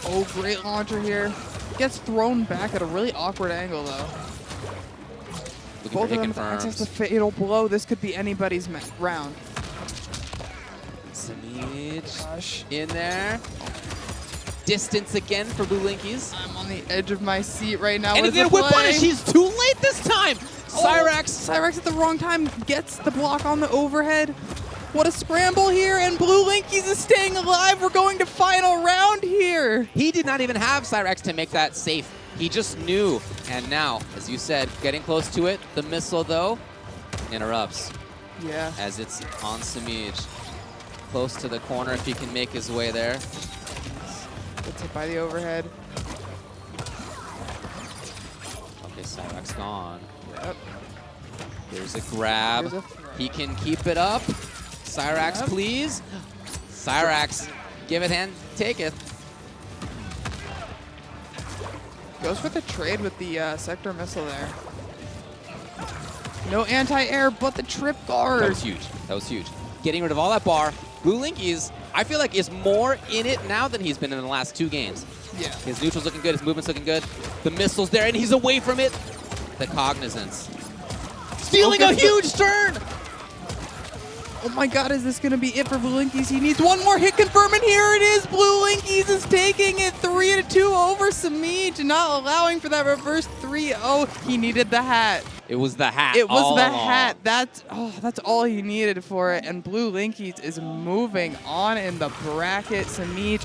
Oh, great launcher here. Gets thrown back at a really awkward angle, though. Looking Both for of hit them with access to confirms. fatal blow. This could be anybody's round. Samij Gosh. in there. Distance again for Blue Linkies. I'm on the edge of my seat right now. And What is again, the whip play? punish. He's too late this time. Cyrax. Cyrax at the wrong time gets the block on the overhead. What a scramble here, and Blue Linkies is staying alive. We're going to final round here. He did not even have Cyrax to make that safe. He just knew. And now, as you said, getting close to it. The missile, though, interrupts Yeah. as it's on Samij. Close to the corner if he can make his way there. Gets hit by the overhead. Okay, Cyrax gone. Yep. Here's a grab. Here's a throw. He can keep it up. Cyrax, Yep. please. Cyrax, give it hand, take it. Goes for the trade with the sector missile there. No anti-air, but the trip guard. That was huge. That was huge. Getting rid of all that bar. Blue Linkies, I feel like, is more in it now than he's been in the last 2 games. Yeah. His neutral's looking good. His movement's looking good. The missile's there, and he's away from it. The cognizance. Stealing a huge turn! Oh my god, is this going to be it for Blue Linkies? He needs one more hit confirm, and here it is. Blue Linkies is taking it 3-2 over Samij, not allowing for that reverse 3-0. He needed the hat. It was the hat. It was all the along. hat. That's all he needed for it. And Blue Linkies is moving on in the bracket. Samij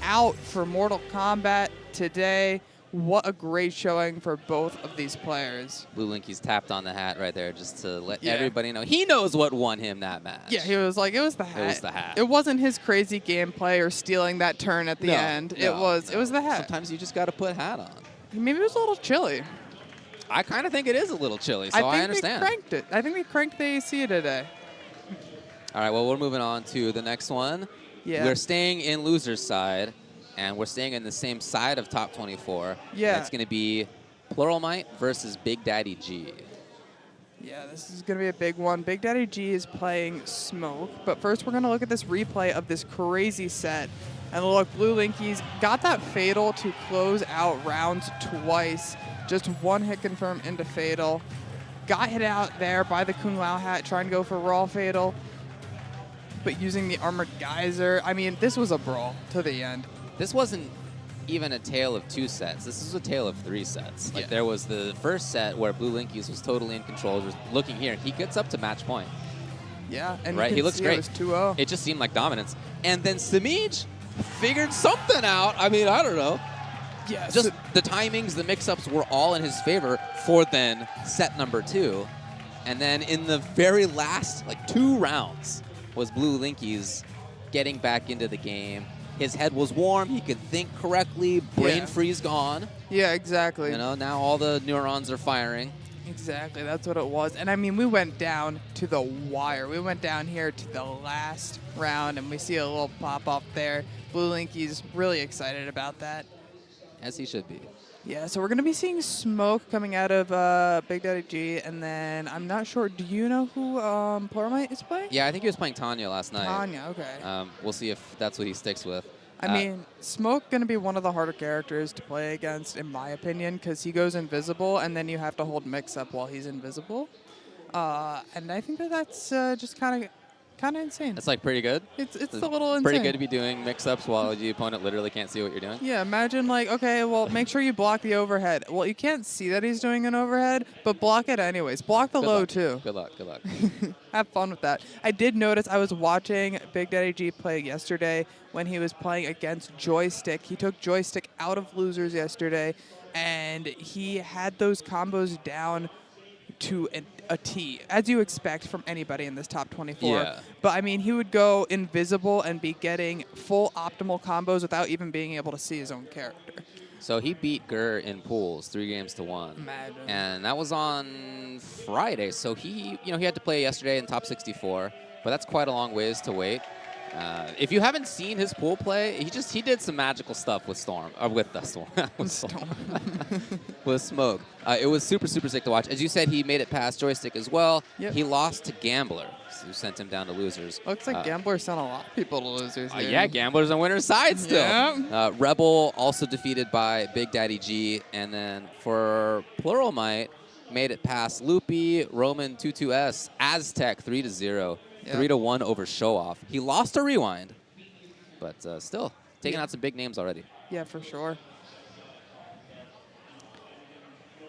out for Mortal Kombat today. What a great showing for both of these players. Blue Linkies tapped on the hat right there just to let Yeah. everybody know. He knows what won him that match. Yeah, he was like, it was the hat. It was the hat. It wasn't his crazy gameplay or stealing that turn at the No, end. no, It was the hat. Sometimes you just got to put hat on. Maybe it was a little chilly. I kind of think it is a little chilly, so I think understand. they cranked it. I think they cranked the AC today. All right, well, we're moving on to the next one. Yeah. We're staying in loser's side, and we're staying in the same side of top 24. Yeah. And it's going to be Pluralmite versus Big Daddy G. Yeah, this is going to be a big one. Big Daddy G is playing Smoke, but first we're going to look at this replay of this crazy set. And look, Blue Linkies got that fatal to close out rounds twice. Just one hit confirm into fatal. Got hit out there by the Kung Lao hat trying to go for raw fatal, but using the armored geyser. I mean, this was a brawl to the end. This wasn't even a tale of 2 sets. This is a tale of 3 sets. Like, Yeah. there was the first set where Blue Linkies was totally in control. Just looking here, he gets up to match point. Yeah, and Right, you he can looks see great. It was 2-0. It just seemed like dominance. And then Samij figured something out. I mean, I don't know. Yeah, Just so- the timings, the mix-ups were all in his favor for then set number 2. And then in the very last, 2 rounds, was Blue Linkies getting back into the game. His head was warm. He could think correctly. Brain Yeah. freeze gone. yeah, exactly. You know, now all the neurons are firing. Exactly, that's what it was. And I mean, we went down to the wire. We went down here to the last round, and we see a little pop up there. Blue Linkies really excited about that. As he should be. Yeah, so we're going to be seeing smoke coming out of Big Daddy G, and then I'm not sure. Do you know who Pluralmite is playing? Yeah, I think he was playing Tanya last night. Tanya, okay. We'll see if that's what he sticks with. I mean, Smoke going to be one of the harder characters to play against, in my opinion, because he goes invisible, and then you have to hold mix-up while he's invisible. And I think that's just kind of insane. It's pretty good. It's a little insane. Pretty good to be doing mix-ups while the opponent literally can't see what you're doing. Yeah, imagine okay, well, make sure you block the overhead. Well, you can't see that he's doing an overhead, but block it anyways. Block the Good low, luck. too. Good luck. Good luck. Have fun with that. I did notice I was watching Big Daddy G play yesterday when he was playing against Joystick. He took Joystick out of losers yesterday, and he had those combos down to a T, as you expect from anybody in this top 24. Yeah. But I mean, he would go invisible and be getting full optimal combos without even being able to see his own character. So he beat Gur in pools 3-1. Imagine. And that was on Friday. So he had to play yesterday in top 64, but that's quite a long ways to wait. If you haven't seen his pool play, he did some magical stuff with Storm, or with the Storm, with Storm, with Smoke. It was super sick to watch. As you said, he made it past Joystick as well. Yep. He lost to Gambler, who sent him down to losers. Looks like Gambler sent a lot of people to losers here. Yeah, Gambler's on winner's side still. Yeah. Rebel also defeated by Big Daddy G, and then for Pluralmite, made it past Loopy, Roman 22S, Aztec 3-0. Yep. 3-1 over Show Off. He lost a rewind, but still taking out some big names already. Yeah, for sure.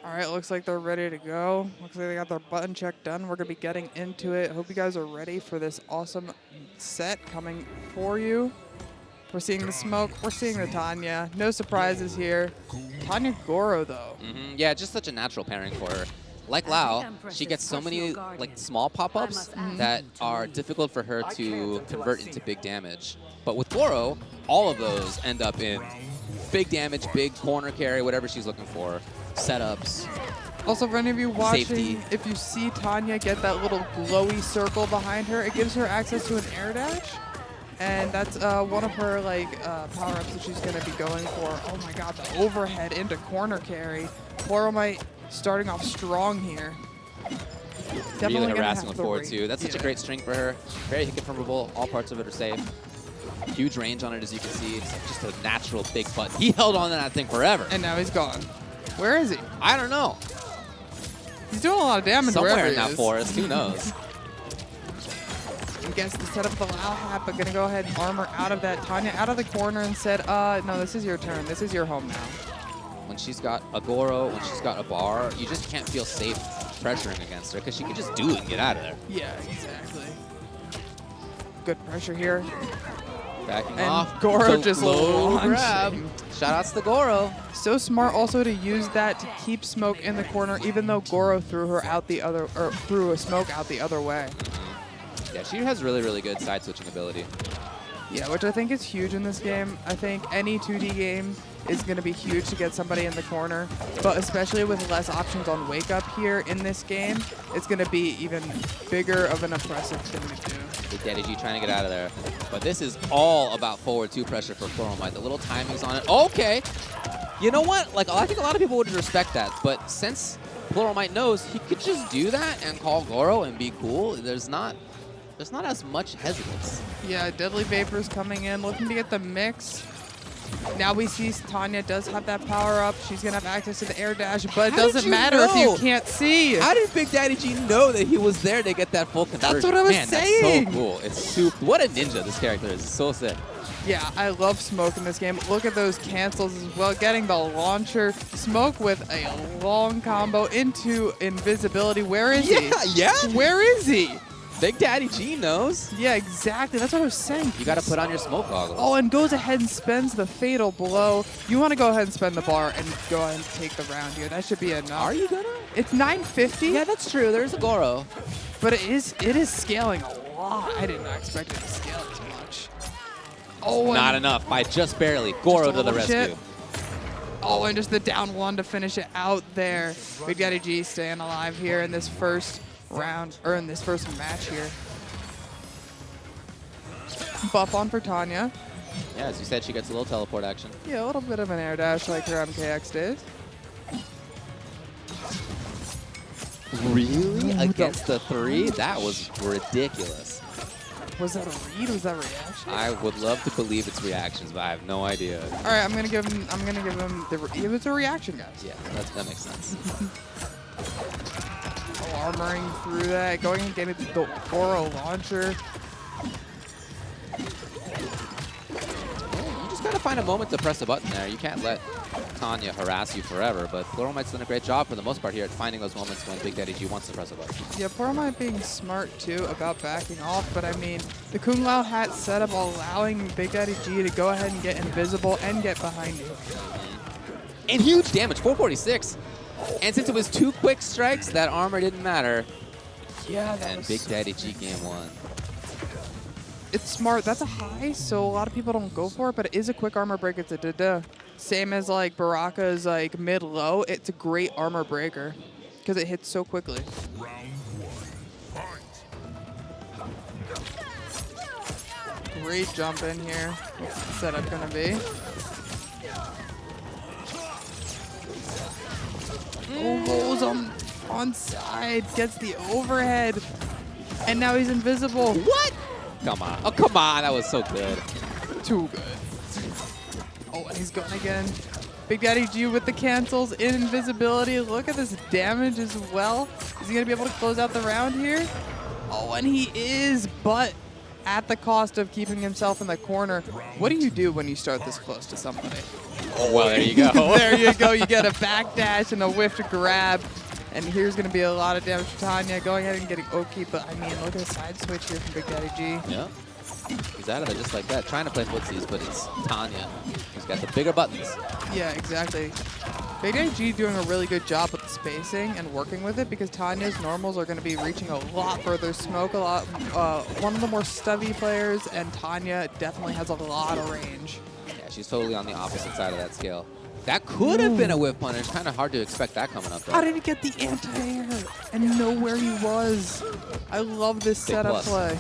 All right, looks like they're ready to go. Looks like they got their button check done. We're going to be getting into it. Hope you guys are ready for this awesome set coming for you. We're seeing the Smoke. We're seeing the Tanya. No surprises here. Tanya Goro, though. Yeah, just such a natural pairing for her. Like Lau, she gets so many like small pop-ups that are difficult for her to convert into big damage. But with Goro, all of those end up in big damage, big corner carry, whatever she's looking for, setups. Also, for any of you watching, Safety. if you see Tanya get that little glowy circle behind her, it gives her access to an air dash. And that's one of her power-ups that she's going to be going for. Oh my god, the overhead into corner carry. Pluralmite starting off strong here. Definitely Really gonna harassing have with forward to two. That's such a great string for her. Very hit confirmable. All parts of it are safe. Huge range on it, as you can see. It's just a natural big butt. He held on to that thing forever. And now he's gone. Where is he? I don't know. He's doing a lot of damage Somewhere wherever in that he is. forest. Who knows? I guess the setup of the Lao hat, but gonna go ahead and armor out of that. Tanya out of the corner and said, no, this is your turn. This is your home now. When she's got a Goro, when she's got a bar, you just can't feel safe pressuring against her because she can just do it and get out of there. Yeah, exactly. Good pressure here. Backing And off. Goro The just low launching. grab. Shoutouts to Goro. So smart also to use that to keep Smoke in the corner, even though Goro threw her out the other, or threw a Smoke out the other way. Yeah, she has really good side switching ability. Yeah, which I think is huge in this game. I think any 2D game is going to be huge to get somebody in the corner, but especially with less options on Wake Up here in this game, it's going to be even bigger of an impressive thing to do. Big Daddy G trying to get out of there. But this is all about forward two pressure for Pluralmite. The little timings on it. Okay. You know what? Like, I think a lot of people would respect that, but since Pluralmite knows he could just do that and call Goro and be cool, there's not as much hesitance. Yeah, Deadly Vapor's coming in, looking to get the mix. Now we see Tanya does have that power up. She's going to have access to the air dash, but it How did doesn't you matter if you know? can't see. How did Big Daddy G know that he was there to get that full conversion? That's what I was Man, saying. That's so cool. It's super. What a ninja this character is. It's so sick. Yeah, I love Smoke in this game. Look at those cancels as well. Getting the launcher. Smoke with a long combo into invisibility. Where is he? Yeah. Where is he? Big Daddy G knows. Yeah, exactly. That's what I was saying. You got to put on your smoke goggles. Oh, and goes ahead and spends the fatal blow. You want to go ahead and spend the bar and go ahead and take the round here. That should be enough. Are you gonna? It's 950. Yeah, that's true. There's a Goro. But it is scaling a lot. I did not expect it to scale as much. Oh, Not enough by just barely. Goro Just a to the little rescue. shit. Oh, and just the down one to finish it out there. Big Daddy G staying alive here in this first round, or in this first match here. Buff on for Tanya. Yeah, as you said, she gets a little teleport action. Yeah, a little bit of an air dash like her MKX days. Really? Against the 3? That was ridiculous. Was that a read? Was that a reaction? I would love to believe it's reactions, but I have no idea. All right, I'm gonna give him it was a reaction, guys. Yeah, that makes sense. Oh, armoring through that, going and getting the Goro launcher. You just gotta find a moment to press a button there. You can't let Tanya harass you forever, but Pluralmite's done a great job for the most part here at finding those moments when Big Daddy G wants to press a button. Yeah, Pluralmite being smart too about backing off, but I mean, the Kung Lao hat setup allowing Big Daddy G to go ahead and get invisible and get behind you. And huge damage, 446. And since it was 2 quick strikes, that armor didn't matter. Yeah, And Big Daddy G game 1. It's smart. That's a high, so a lot of people don't go for it, but it is a quick armor break. It's a da-da. Same as like Baraka's like mid-low. It's a great armor breaker because it hits so quickly. Round 1, fight. Great jump in here. What's the setup gonna be? Oh, goes on side, gets the overhead, and now he's invisible. What? Come on. Oh, come on. That was so good. Too good. Oh, and he's gone again. Big Daddy G with the cancels in invisibility. Look at this damage as well. Is he going to be able to close out the round here? Oh, and he is, but at the cost of keeping himself in the corner. What do you do when you start this close to somebody? Oh, well, there you go. There you go. You get a backdash and a whiff to grab. And here's going to be a lot of damage for Tanya. Going ahead and getting Oki, but I mean, look at the side switch here from Big Daddy G. Yeah. He's out of there just like that, trying to play footsies, but it's Tanya who's got the bigger buttons. Yeah, exactly. Big Daddy G doing a really good job with the spacing and working with it because Tanya's normals are going to be reaching a lot further. Smoke one of the more stubby players, and Tanya definitely has a lot of range. Yeah, she's totally on the opposite side of that scale. That could have been a whiff punish. Kind of hard to expect that coming up, though. How did he get the anti-air and know where he was? I love this Big setup plus. play.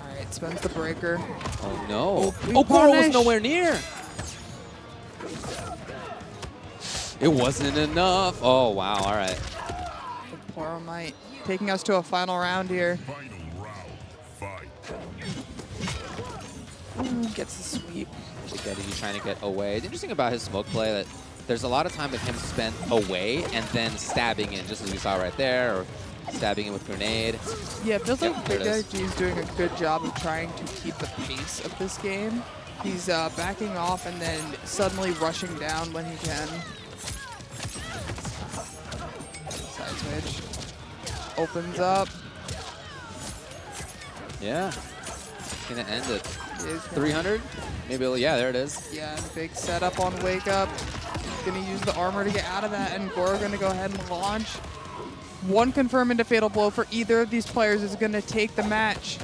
All right, spends the breaker. Oh, no. big Oh, Goro was punish. nowhere near. It wasn't enough. Oh, wow. All right. Poor Might taking us to a final round here. Final round. Fight. Ooh, gets the sweep. Big Daddy G trying to get away. It's interesting about his smoke play that there's a lot of time with him spent away and then stabbing in, just as we saw right there, or stabbing in with grenade. Yeah, it feels Yep, like there Big it Daddy is. G is doing a good job of trying to keep the pace of this game. He's backing off and then suddenly rushing down when he can. Side switch. Opens up. Yeah. Gonna end it. Is 300? Maybe, yeah, there it is. Yeah, and big setup on Wake Up. Gonna use the armor to get out of that, and Goro gonna go ahead and launch. One confirm into Fatal Blow for either of these players is gonna take the match.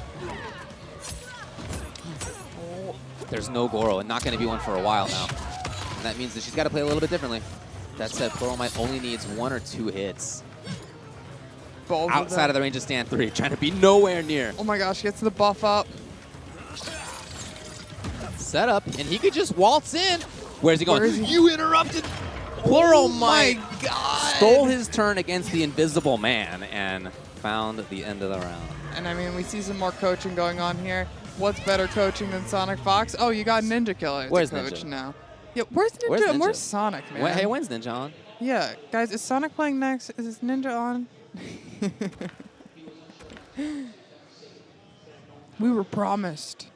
There's no Goro, and not going to be one for a while now. And that means that she's got to play a little bit differently. That said, Plural Might only needs 1 or 2 hits. Both Outside of the range of stand 3, trying to be nowhere near. Oh my gosh, gets the buff up. Setup, and he could just waltz in. Where's he going? Where is he? You interrupted. Plural Might Oh my God. stole his turn against the Invisible Man and found the end of the round. And I mean, we see some more coaching going on here. What's better coaching than Sonic Fox? Oh, you got Ninja Killer Where's to coach Ninja? now. Yeah, where's Ninja? Where's And Ninja? where's Sonic, man? Hey, when's Ninja on? Yeah, guys, is Sonic playing next? Is Ninja on? We were promised.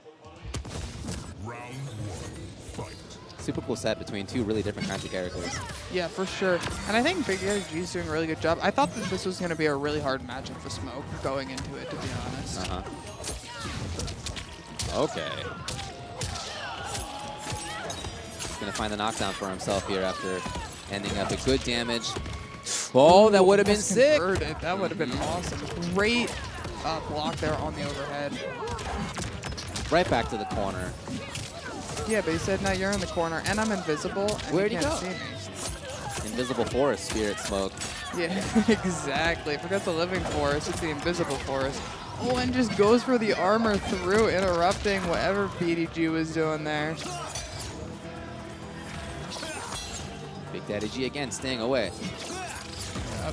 Round 1. Fight. Super cool set between 2 really different kinds of characters. Yeah, for sure. And I think Big Daddy G's doing a really good job. I thought that this was going to be a really hard matchup for Smoke going into it, to be honest. Uh-huh. Okay. He's going to find the knockdown for himself here after ending up at good damage. Oh, that would have been Almost sick. converted. That would have been awesome. Great block there on the overhead. Right back to the corner. Yeah, but he said, no, you're in the corner, and I'm invisible, and Where'd you he can't go? see me. Invisible Forest, Spirit Smoke. Yeah, exactly. Forget the living forest, it's the invisible forest. Oh, and just goes for the armor through, interrupting whatever BDG was doing there. Big Daddy G again, staying away.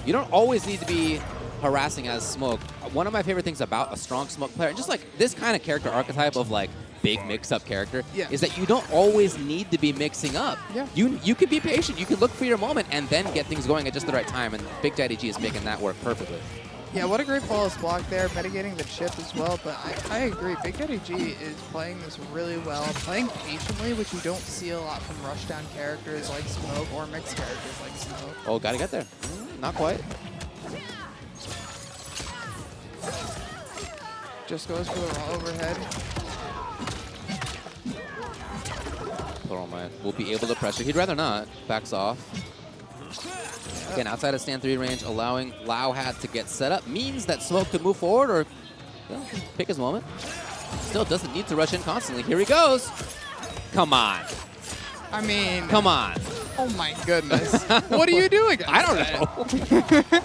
You don't always need to be harassing as Smoke. One of my favorite things about a strong Smoke player, and just like this kind of character archetype of like big mix-up character, Yeah. is that you don't always need to be mixing up. Yeah. You can be patient. You can look for your moment and then get things going at just the right time. And Big Daddy G is making that work perfectly. Yeah, what a great flawless block there, mitigating the chip as well, but I agree. Big Daddy G is playing this really well, playing patiently, which you don't see a lot from rushdown characters like Smoke or mixed characters like Smoke. Oh, gotta get there. Not quite. Just goes for the raw overhead. Plural Might will be able to pressure. He'd rather not. Backs off. Again, outside of stand 3 range, allowing Lao Hat to get set up means that Smoke could move forward or pick his moment. Still doesn't need to rush in constantly. Here he goes. Come on. I mean, Come on. oh my goodness. What do you do against I don't that? know.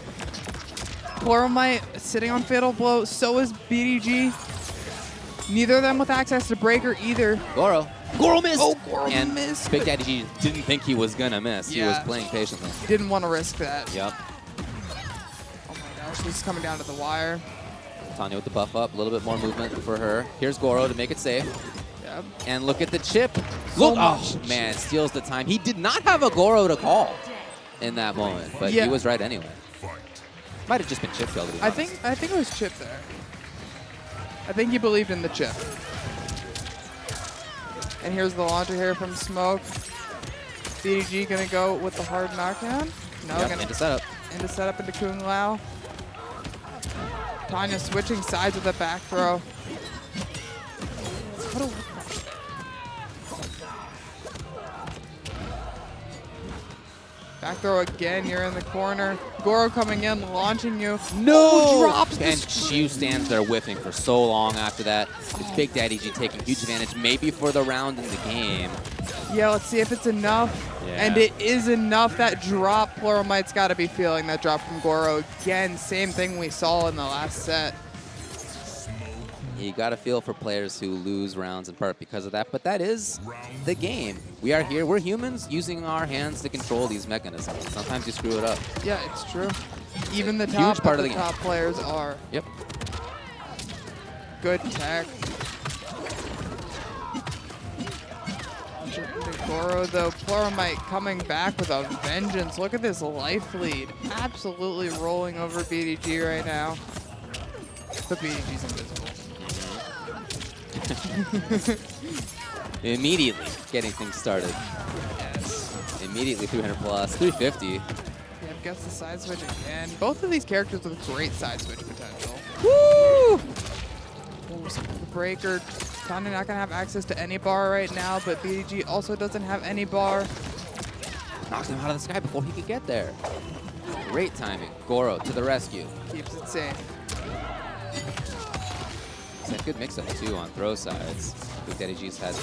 Plural Might sitting on Fatal Blow, so is BDG. Neither of them with access to breaker either. Goro. Goro missed! Oh, Goro and missed. Big Daddy G didn't think he was gonna miss. He was Yeah. playing patiently. Didn't want to risk that. Yep. Oh my gosh, this is coming down to the wire. Tanya with the buff up. A little bit more movement for her. Here's Goro to make it safe. Yep. And look at the chip. So Look, much. oh man, steals the time. He did not have a Goro to call in that moment, but Yeah. he was right anyway. Fight. Might have just been chip kill, to be I honest. think it was chip there. I think he believed in the chip. And here's the launcher here from Smoke. BDG gonna go with the hard knockdown. No, Yep, gonna into setup. into setup into Kung Lao. Tanya switching sides with a back throw. What a back throw again, you're in the corner. Goro coming in, launching you. No! Drops the And screen. Shu stands there whiffing for so long after that. With Big Daddy G taking huge advantage, maybe for the round in the game. Yeah, let's see if it's enough. Yeah. And it is enough. That drop, Pluralmight's got to be feeling that drop from Goro. Again, same thing we saw in the last set. You got to feel for players who lose rounds in part because of that, but that is the game. We are here, we're humans using our hands to control these mechanisms. Sometimes you screw it up. Yeah, it's true. Even the Huge top part of the the game. top players are. Yep. Good tech. Goro, though, Pluralmight coming back with a vengeance. Look at this life lead. Absolutely rolling over BDG right now. But BDG's invisible. Immediately getting things started. Yes. Immediately 300 plus, 350. Yeah, gets the side switch again. Both of these characters with great side switch potential. Woo! The breaker. Tanya not gonna have access to any bar right now, but BDG also doesn't have any bar. Knocks him out of the sky before he could get there. Great timing. Goro to the rescue. Keeps it safe. It's a good mix-up, too, on throw sides. Big Daddy G's had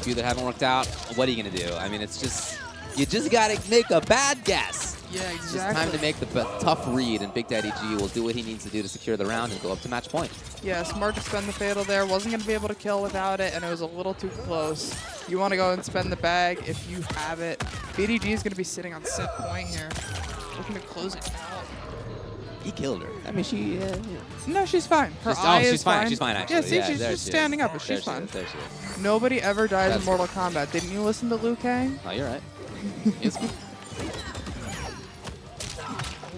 two that haven't worked out. What are you going to do? I mean, it's just, you just got to make a bad guess. Yeah, It's exactly. just time to make the tough read, and Big Daddy G will do what he needs to do to secure the round and go up to match point. Yeah, smart to spend the fatal there. Wasn't going to be able to kill without it, and it was a little too close. You want to go and spend the bag if you have it. BDG is going to be sitting on set point here. Looking to close it out. He killed her. I mean, she... No, she's fine. Her She's- eye oh, is she's fine. She's fine, actually. Yeah, see, Yeah, she's there just she is. standing up, but There she's she fine. is, there she is. Nobody ever dies That's in Mortal Kombat. Didn't you listen to Liu Kang? Oh, you're right. Yes.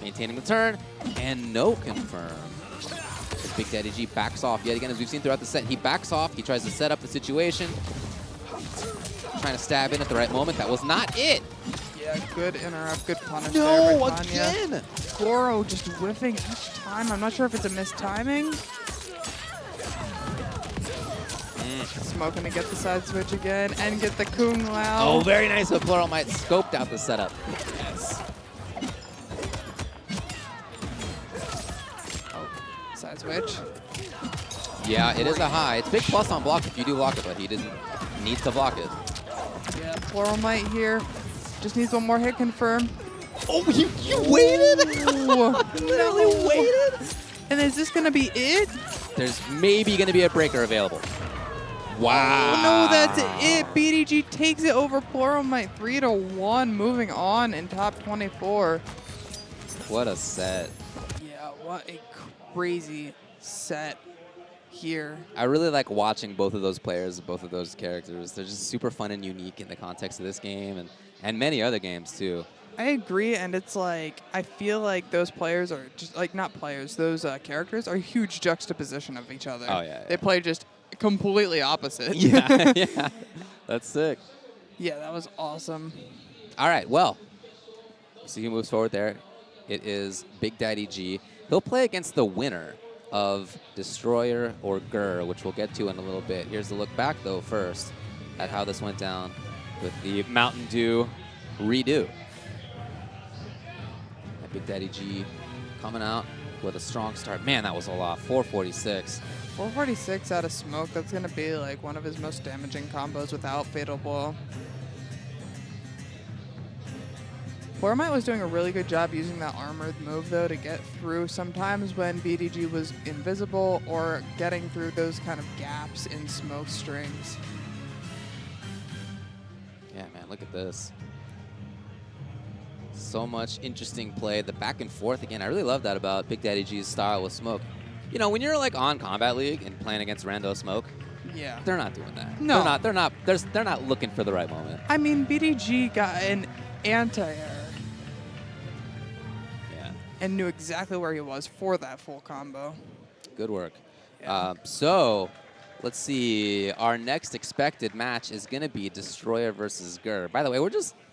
Maintaining the turn, and no confirm. As Big Daddy G backs off yet again, as we've seen throughout the set. He backs off, he tries to set up the situation. Trying to stab in at the right moment. That was not it. Yeah, good interrupt, good punish there No, by Tanya. again. Goro just whiffing each time. I'm not sure if it's a missed timing. Smoking to get the side switch again and get the Kung Lao. Oh, very nice, but Pluralmight scoped out the setup. Yes. Side switch. Yeah, it is a high. It's big plus on block if you do block it, but he didn't need to block it. Yeah, Pluralmight here. Just needs one more hit confirm. Oh, you waited? Ooh, Literally waited? And is this going to be it? There's maybe going to be a breaker available. Wow. Oh, no, that's it. BDG takes it over Pluralmight 3-1, moving on in top 24. What a set. Yeah, what a crazy set here. I really like watching both of those players, both of those characters. They're just super fun and unique in the context of this game and many other games too. I agree, and it's like, I feel like those players are just, like, not players, those characters are a huge juxtaposition of each other. Oh, yeah, They yeah. play just completely opposite. Yeah, yeah. That's sick. Yeah, that was awesome. All right, well, see who moves forward there. It is Big Daddy G. He'll play against the winner of Destroyer or Gur, which we'll get to in a little bit. Here's a look back, though, first at how this went down with the Mountain Dew redo. And Big Daddy G coming out with a strong start. Man, that was a lot. 446. 446 out of smoke. That's going to be like one of his most damaging combos without Fatal Blow. Fortnite was doing a really good job using that armored move, though, to get through sometimes when BDG was invisible or getting through those kind of gaps in smoke strings. Yeah, man, look at this. So much interesting play. The back and forth again. I really love that about Big Daddy G's style with smoke. You know, when you're like on Combat League and playing against rando smoke, Yeah. they're not doing that. No. They're not looking for the right moment. I mean, BDG got an anti-air Yeah. and knew exactly where he was for that full combo. Good work. Yeah. So, let's see. Our next expected match is going to be Destroyer versus Gur. By the way,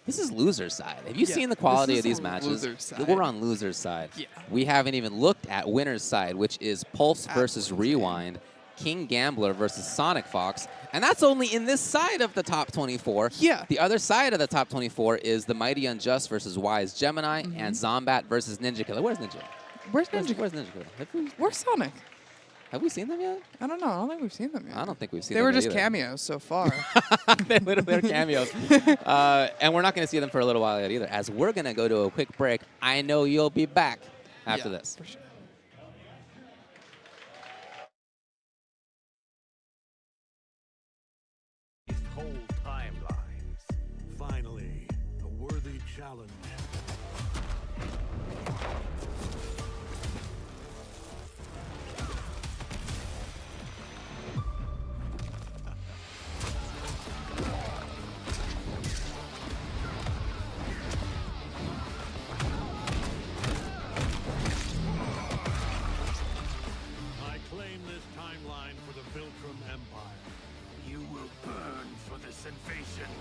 this is loser side. Have you Yeah, seen the quality this of these is matches? loser side. We're on loser's side. Yeah. We haven't even looked at winner's side, which is Pulse versus Absolutely. Rewind, King Gambler versus Sonic Fox. And that's only in this side of the top 24. Yeah. The other side of the top 24 is the Mighty Unjust versus Wise Gemini and Zombat versus Ninja Killer. Where's Ninja? Where's Ninja? Where's Ninja Killer? Where's Sonic? Have we seen them yet? I don't know. I don't think we've seen them yet. I don't think we've seen They them were yet just either. cameos so far. They literally are cameos. And we're not going to see them for a little while yet either, as we're going to go to a quick break. I know you'll be back after Yeah, this. for sure. Whole timelines. Finally, a worthy challenge. I claim this timeline for the Viltrum Empire. You will burn for this invasion.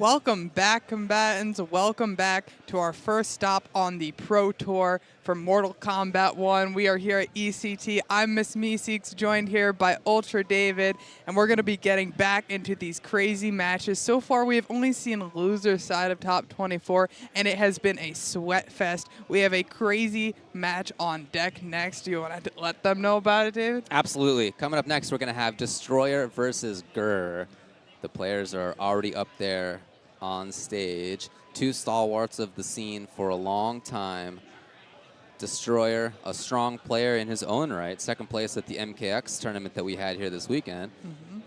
Welcome back, combatants. Welcome back to our first stop on the Pro Tour for Mortal Kombat 1. We are here at ECT. I'm Miss Meeseeks, joined here by Ultra David, and we're going to be getting back into these crazy matches. So far, we have only seen loser side of top 24, and it has been a sweat fest. We have a crazy match on deck next. Do you want to let them know about it, David? Absolutely. Coming up next, we're going to have Destroyer versus Grr. The players are already up there on stage. Two stalwarts of the scene for a long time. Destroyer, a strong player in his own right, second place at the MKX tournament that we had here this weekend,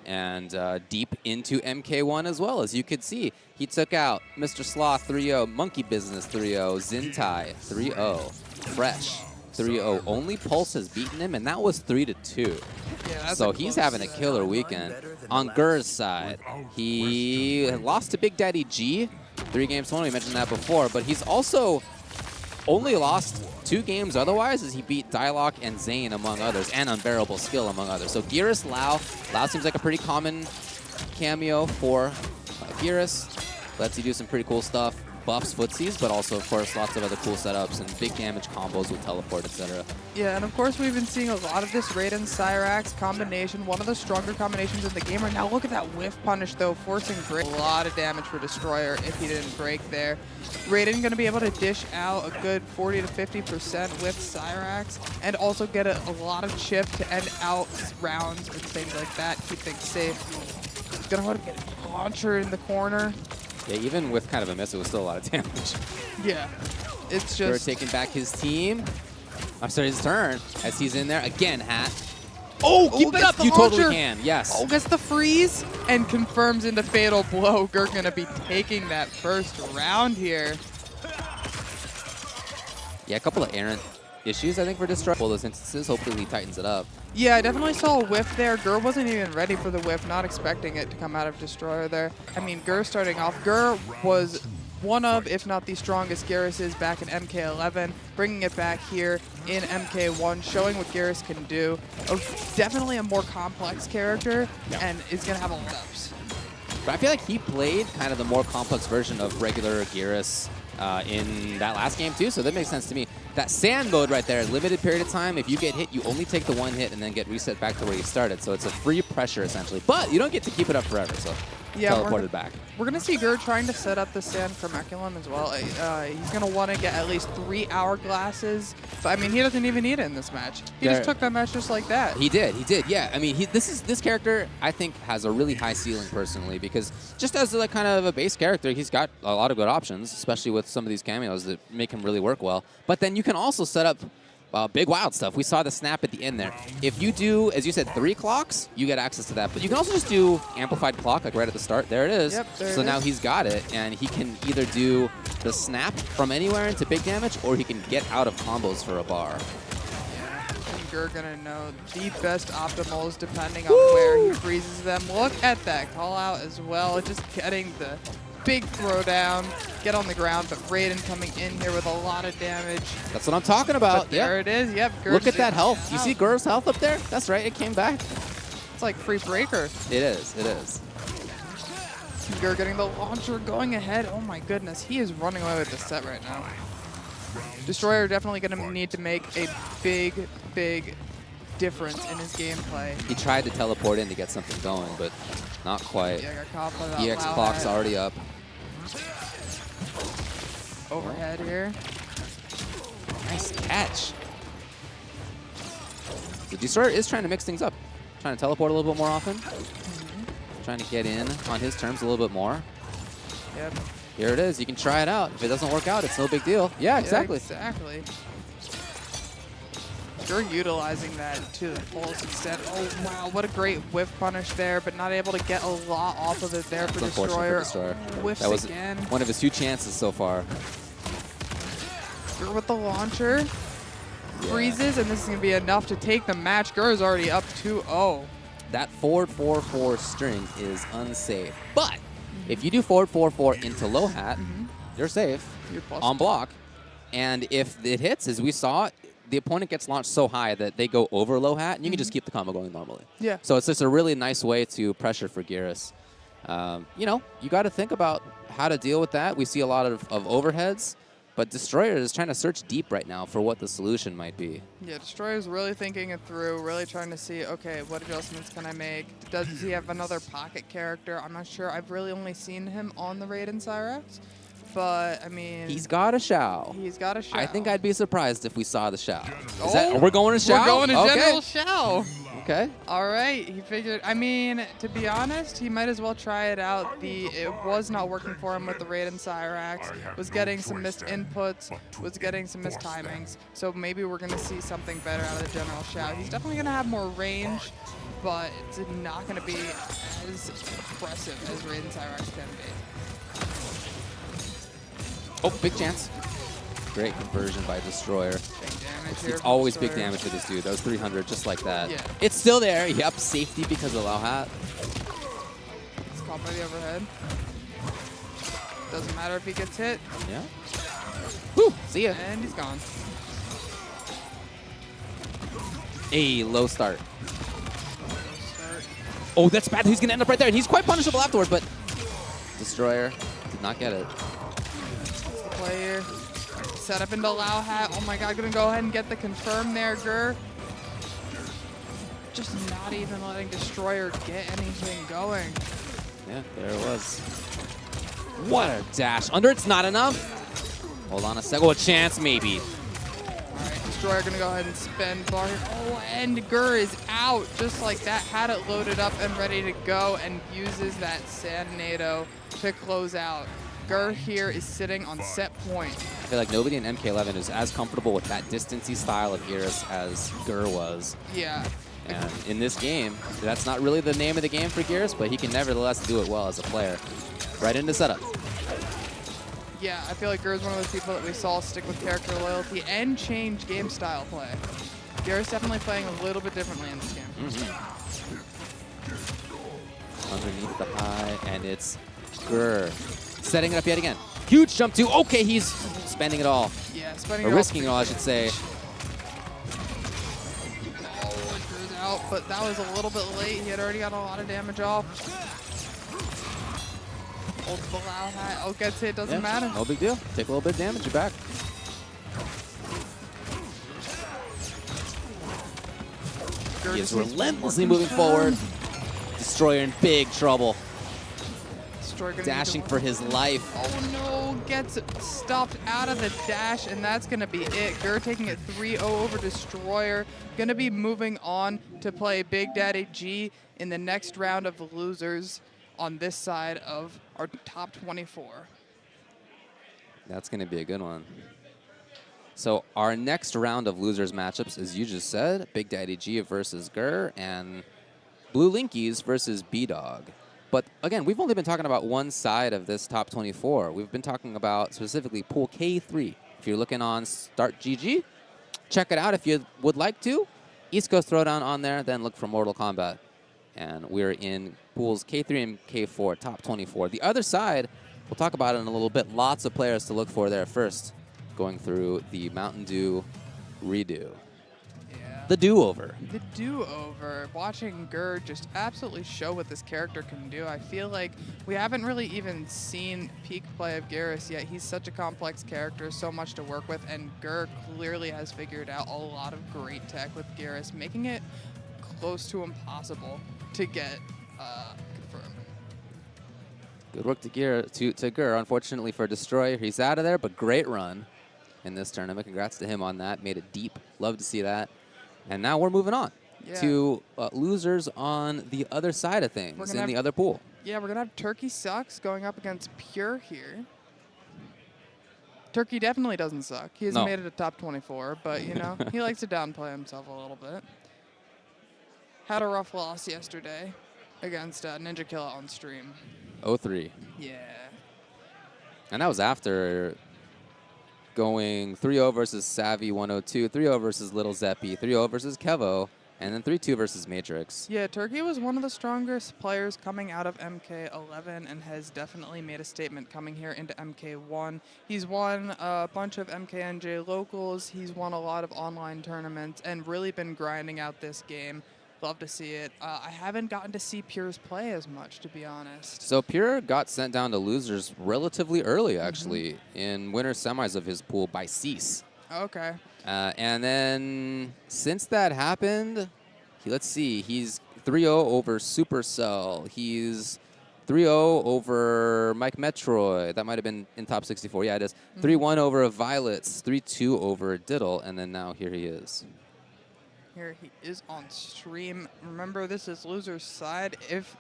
and deep into MK1 as well. As you could see, he took out Mr. Sloth 3-0, Monkey Business 3-0, Zintai 3-0, Fresh 3-0. Only Pulse has beaten him, and that was 3-2. Yeah, so he's having a killer weekend. On Grr's side, he lost to Big Daddy G, 3 games to 1. We mentioned that before, but he's also only lost 2 games otherwise, as he beat Dialogue and Zane, among others, and Unbearable Skill, among others. So Gearus Lau. Lau seems like a pretty common cameo for Gearus. Lets you do some pretty cool stuff. Buffs footsies, but also, of course, lots of other cool setups and big damage combos with teleport, etc. Yeah, and of course, we've been seeing a lot of this Raiden Cyrax combination, one of the stronger combinations in the game right now. Look at that whiff punish, though, forcing break. A lot of damage for Destroyer if he didn't break there. Raiden going to be able to dish out a good 40 to 50% with Cyrax, and also get a lot of chip to end out rounds and things like that, keep things safe. He's going to want to get a launcher in the corner. Yeah, even with kind of a miss, it was still a lot of damage. Yeah, it's Grr just... taking back his team. I'm sorry, his turn, as he's in there. Again, Hat. Oh, keep it up! You totally can, yes. Oh, gets the freeze and confirms into Fatal Blow. Grr gonna be taking that first round here. Yeah, a couple of errant issues, I think, for Destroyer. Well, those instances, hopefully he tightens it up. Yeah, I definitely saw a whiff there. Grr wasn't even ready for the whiff, not expecting it to come out of Destroyer there. I mean, Grr starting off, Grr was one of, if not the strongest Gearuses back in MK11, bringing it back here in MK1, showing what Gearus can do. Definitely a more complex character, and is going to have a lot of ups. But I feel like he played kind of the more complex version of regular Gearus in that last game too, so that makes sense to me. That sand mode right there, limited period of time. If you get hit, you only take the 1 hit and then get reset back to where you started. So it's a free pressure essentially, but you don't get to keep it up forever. So yeah, teleported back. We're gonna see Grr trying to set up the sand curriculum as well. He's gonna want to get at least 3 hourglasses. But I mean, he doesn't even need it in this match. He just took that match just like that. He did. Yeah. I mean, this character I think has a really high ceiling personally, because just as like kind of a base character, he's got a lot of good options, especially with some of these cameos that make him really work well. But then you can also set up big wild stuff. We saw the snap at the end there. If you do, as you said, 3 clocks, you get access to that. But you can also just do amplified clock, like right at the start. There it is. Yep, there so it now is. he's got it, and he can either do the snap from anywhere into big damage, or he can get out of combos for a bar. And Grr gonna know the best optimals depending on where he freezes them. Look at that call out as well. Just getting the big throwdown, get on the ground, but Raiden coming in here with a lot of damage. That's what I'm talking about. But there it is. Yep. Look at that health. You see Grr's health up there? That's right. It came back. It's like free breaker. It is. It is. Grr getting the launcher going ahead. Oh my goodness. He is running away with the set right now. Destroyer definitely going to need to make a big, big difference in his gameplay. He tried to teleport in to get something going, but not quite. Yeah, got caught by that EX loud clock's head. already up. Overhead here. Nice catch. The Destroyer is trying to mix things up. Trying to teleport a little bit more often. Trying to get in on his terms a little bit more. Yep. Here it is. You can try it out. If it doesn't work out, it's no big deal. Yeah, exactly. Yeah, exactly. You're utilizing that to the fullest extent. Oh, wow. What a great whiff punish there, but not able to get a lot off of it there for It's unfortunate Destroyer. for Destroyer. Whiffs That was again. one of his 2 chances so far. Grr with the launcher. Yeah. Freezes, and this is going to be enough to take the match. Grr is already up 2-0. That forward 4-4 string is unsafe. But if you do forward 4-4 into low hat, you're safe You're plus on block. And if it hits, as we saw, the opponent gets launched so high that they go over low hat, and you can just keep the combo going normally. Yeah. So it's just a really nice way to pressure for Gearus. You know, you got to think about how to deal with that. We see a lot of overheads, but Destroyer is trying to search deep right now for what the solution might be. Yeah, Destroyer's really thinking it through, really trying to see, okay, what adjustments can I make? Does he have another pocket character? I'm not sure. I've really only seen him on the Raiden Cyrax, but I mean... He's got a Shao. He's got a Shao. I think I'd be surprised if we saw the Shao. Oh, We're going to Shao? We're going to Okay. General Shao. Okay. All right, he figured, I mean, to be honest, he might as well try it out. It was not working for him with the Raiden Cyrax, was getting some missed inputs, was getting some missed timings, so maybe we're going to see something better out of the General Shao. He's definitely going to have more range, but it's not going to be as impressive as Raiden Cyrax can be. Oh, big chance. Great conversion by Destroyer. Big damage here It's from always big Destroyer. damage for this dude. That was 300, just like that. Yeah. It's still there. Yep, safety because of Lao Hat. It's caught by the overhead. Doesn't matter if he gets hit, Yeah. Whew, see ya. and he's gone. A low start. Start. Oh, that's bad. He's going to end up right there, and he's quite punishable afterward, but Destroyer did not get it. Player set up into Lao Hat. Oh my god, gonna go ahead and get the confirm there, Gur. Just not even letting Destroyer get anything going. Yeah, there it was. What a dash. Under it's not enough. Hold on a sec. Oh, a chance maybe. Alright, Destroyer gonna go ahead and spend bar here. Oh, and Gur is out just like that. Had it loaded up and ready to go and uses that Sandnado to close out. Gur here is sitting on set point. I feel like nobody in MK11 is as comfortable with that distancey style of Geras as Gur was. Yeah. And in this game, that's not really the name of the game for Geras, but he can nevertheless do it well as a player. Right into setup. Yeah, I feel like Gur is one of those people that we saw stick with character loyalty and change game style play. Gur is definitely playing a little bit differently in this game. Underneath the high, and it's Gur. Setting it up yet again. Huge jump too. Okay, he's spending it all. Yeah, spending Or it all. risking it all, I should say. Oh, Gur's out, but that was a little bit late. He had already got a lot of damage off. Holds the Lao Hat. Oh, gets hit, doesn't matter. No big deal. Take a little bit of damage, you're back. Gur He is just needs relentlessly more moving confirm. forward. Destroyer in big trouble. Destroyer gonna need Dashing to- for his life. Oh no, gets stopped out of the dash, and that's gonna be it. Gur taking it 3-0 over Destroyer. Gonna be moving on to play Big Daddy G in the next round of losers on this side of our top 24. That's going to be a good one. So our next round of losers matchups, as you just said, Big Daddy G versus Gur and Blue Linkies versus B-Dog. But again, we've only been talking about one side of this top 24. We've been talking about specifically Pool K3. If you're looking on Start GG, check it out if you would like to. East Coast Throwdown on there, then look for Mortal Kombat. And we're in pools K3 and K4, top 24. The other side, we'll talk about it in a little bit. Lots of players to look for there first, going through the Mountain Dew redo. Yeah. The do-over. The do-over. Watching Gur just absolutely show what this character can do. I feel like we haven't really even seen peak play of Geras yet. He's such a complex character, so much to work with, and Gur clearly has figured out a lot of great tech with Geras, making it close to impossible to get confirmed. Good work to Gur. Unfortunately for Destroyer, he's out of there, but great run in this tournament. Congrats to him on that. Made it deep. Love to see that. And now we're moving on to losers on the other side of things in the other pool. Yeah, we're going to have Turkey Sucks going up against Pure here. Turkey definitely doesn't suck. He hasn't made it to top 24, but, you know, he likes to downplay himself a little bit. Had a rough loss yesterday against Ninja Killa on stream. 0-3. Yeah. And that was after going 3-0 versus Savvy 102, 3-0 versus Little Zeppy, 3-0 versus Kevo, and then 3-2 versus Matrix. Yeah, Turkey was one of the strongest players coming out of MK11 and has definitely made a statement coming here into MK1. He's won a bunch of MKNJ locals. He's won a lot of online tournaments and really been grinding out this game love to see it. I haven't gotten to see Pure's play as much, to be honest. So Pure got sent down to losers relatively early, actually, in winner semis of his pool by Cease. Okay. And then since that happened, let's see, he's 3-0 over Supercell. He's 3-0 over Mike Metroid. That might have been in top 64. Yeah, it is. 3-1 over Violets. 3-2 over Diddle. And then now here he is. Here he is on stream. Remember, this is loser's side. If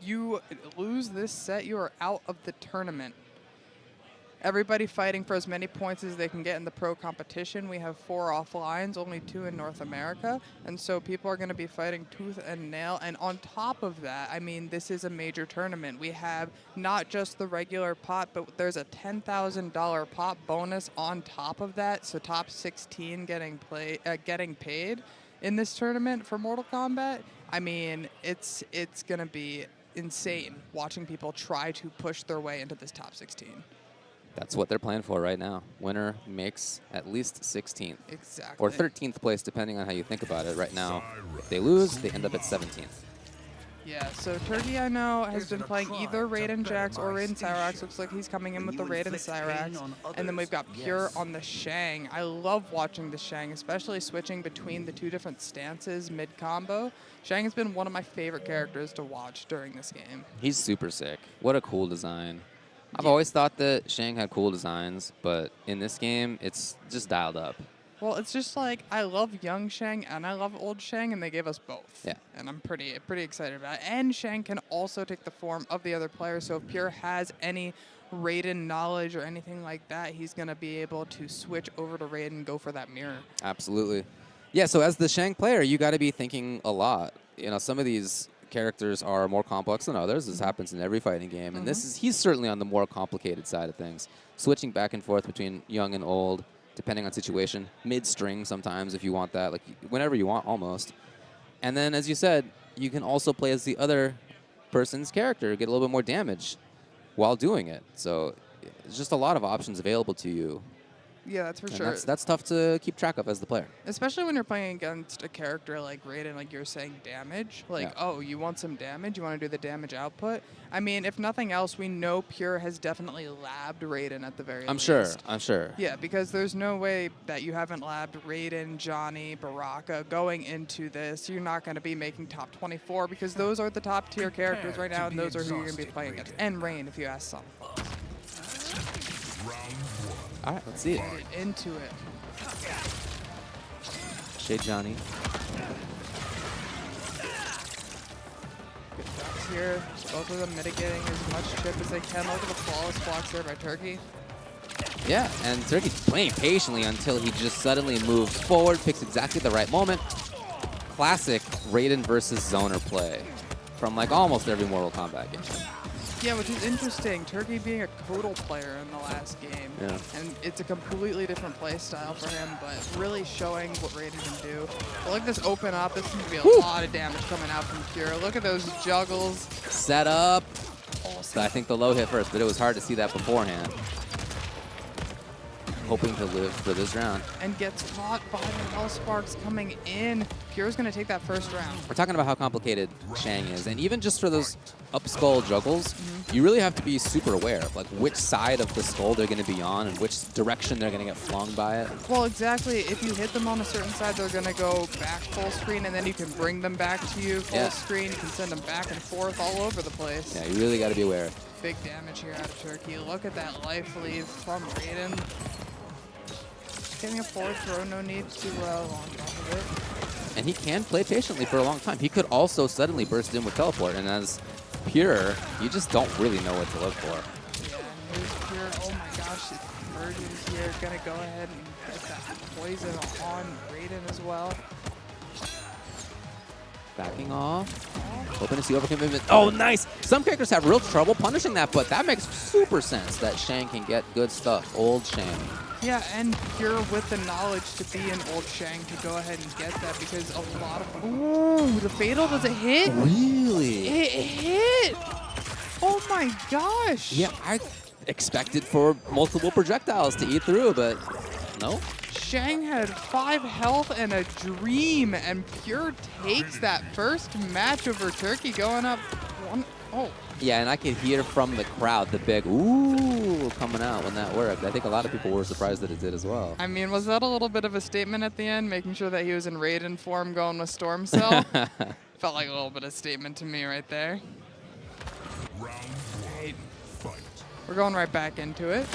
you lose this set, you are out of the tournament. Everybody fighting for as many points as they can get in the pro competition. We have 4 offlines, only 2 in North America. And so people are going to be fighting tooth and nail. And on top of that, I mean, this is a major tournament. We have not just the regular pot, but there's a $10,000 pot bonus on top of that. So top 16 getting paid in this tournament for Mortal Kombat. I mean, it's going to be insane watching people try to push their way into this top 16. That's what they're playing for right now. Winner makes at least 16th. Exactly. Or 13th place, depending on how you think about it. Right now, if they lose, they end up at 17th. Yeah, so Turkey, I know, has been playing either Raiden Jax or Raiden Cyrax. Looks like he's coming in with the Raiden Cyrax. And then we've got Pure on the Shang. I love watching the Shang, especially switching between the 2 different stances mid-combo. Shang has been one of my favorite characters to watch during this game. He's super sick. What a cool design. I've always thought that Shang had cool designs, but in this game, it's just dialed up. Well, it's just like, I love young Shang and I love old Shang, and they gave us both. Yeah. And I'm pretty excited about it. And Shang can also take the form of the other players, so if Pure has any Raiden knowledge or anything like that, he's going to be able to switch over to Raiden and go for that mirror. Absolutely. Yeah, so as the Shang player, you got to be thinking a lot. You know, some of these characters are more complex than others. This happens in every fighting game, and he's certainly on the more complicated side of things. Switching back and forth between young and old, depending on situation, mid-string sometimes if you want that, like whenever you want almost. And then, as you said, you can also play as the other person's character, get a little bit more damage while doing it. So there's just a lot of options available to you. Yeah, that's for And sure. that's tough to keep track of as the player. Especially when you're playing against a character like Raiden, like you're saying damage. Like, oh, you want some damage? You want to do the damage output? I mean, if nothing else, we know Pure has definitely labbed Raiden at the very least. I'm sure. Yeah, because there's no way that you haven't labbed Raiden, Johnny, Baraka going into this. You're not going to be making top 24 because those are the top tier characters right now, and those are who you're going to be playing against. And Rain, if you ask some. All right, let's see it. Get into it. Shade Johnny. Good drops here. Both of them mitigating as much chip as they can. Look at the flawless blocks there by Turkey. Yeah, and Turkey's playing patiently until he just suddenly moves forward, picks exactly the right moment. Classic Raiden versus Zoner play from like almost every Mortal Kombat game. Yeah, which is interesting. Turkey being a Kotal player in the last game. Yeah. And it's a completely different play style for him, but really showing what Raiden can do. But look at this open up. This seems to be a lot of damage coming out from Pure. Look at those juggles. Set up. So I think the low hit first, but it was hard to see that beforehand. Hoping to live for this round. And gets caught by the Hell Sparks coming in. Pure's going to take that first round. We're talking about how complicated Shang is, and even just for those up skull juggles, you really have to be super aware of like which side of the skull they're going to be on and which direction they're going to get flung by it. Well, exactly. If you hit them on a certain side, they're going to go back full screen, and then you can bring them back to you full screen. You can send them back and forth all over the place. Yeah, you really got to be aware. Big damage here out of Turkey. Look at that life leave from Raiden. Getting a forward throw, no need to launch off of it. And he can play patiently for a long time. He could also suddenly burst in with teleport, and as Pure, you just don't really know what to look for. Yeah, and here's Pure. Oh my gosh, Virgin's here. Gonna go ahead and get that poison on Raiden as well. Backing off. Hoping to see overcommitment. Oh, nice! Some characters have real trouble punishing that, but that makes super sense that Shang can get good stuff. Old Shang. Yeah, and Pure with the knowledge to be an old Shang to go ahead and get that because a lot of... Ooh, the fatal, does it hit? Really? It hit! Oh my gosh! Yeah, I expected for multiple projectiles to eat through, but no. Shang had 5 health and a dream, and Pure takes that first match over Turkey, going up 1. Oh. Yeah, and I could hear from the crowd the big ooh coming out when that worked. I think a lot of people were surprised that it did as well. I mean, was that a little bit of a statement at the end, making sure that he was in Raiden form going with Storm Cell? Felt like a little bit of statement to me right there. Round 1. Right. Fight. We're going right back into it.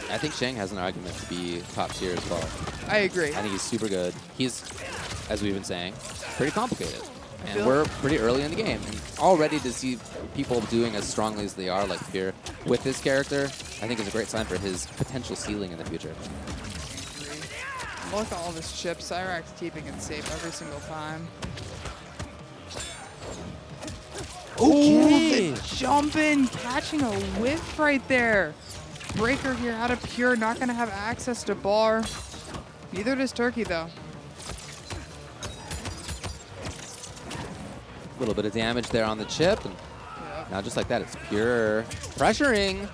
I think Shang has an argument to be top tier as well. I agree. I think he's super good. He's, as we've been saying, pretty complicated. And feel- we're pretty early in the game. And already to see people doing as strongly as they are, like Fear, with this character, I think is a great sign for his potential ceiling in the future. Look at all this chip. Cyrax keeping it safe every single time. Okay. Oh, the jump in, catching a whiff right there. Breaker here out of Pure, not going to have access to bar. Neither does Turkey, though. A little bit of damage there on the chip. And Yep. now just like that, it's Pure pressuring.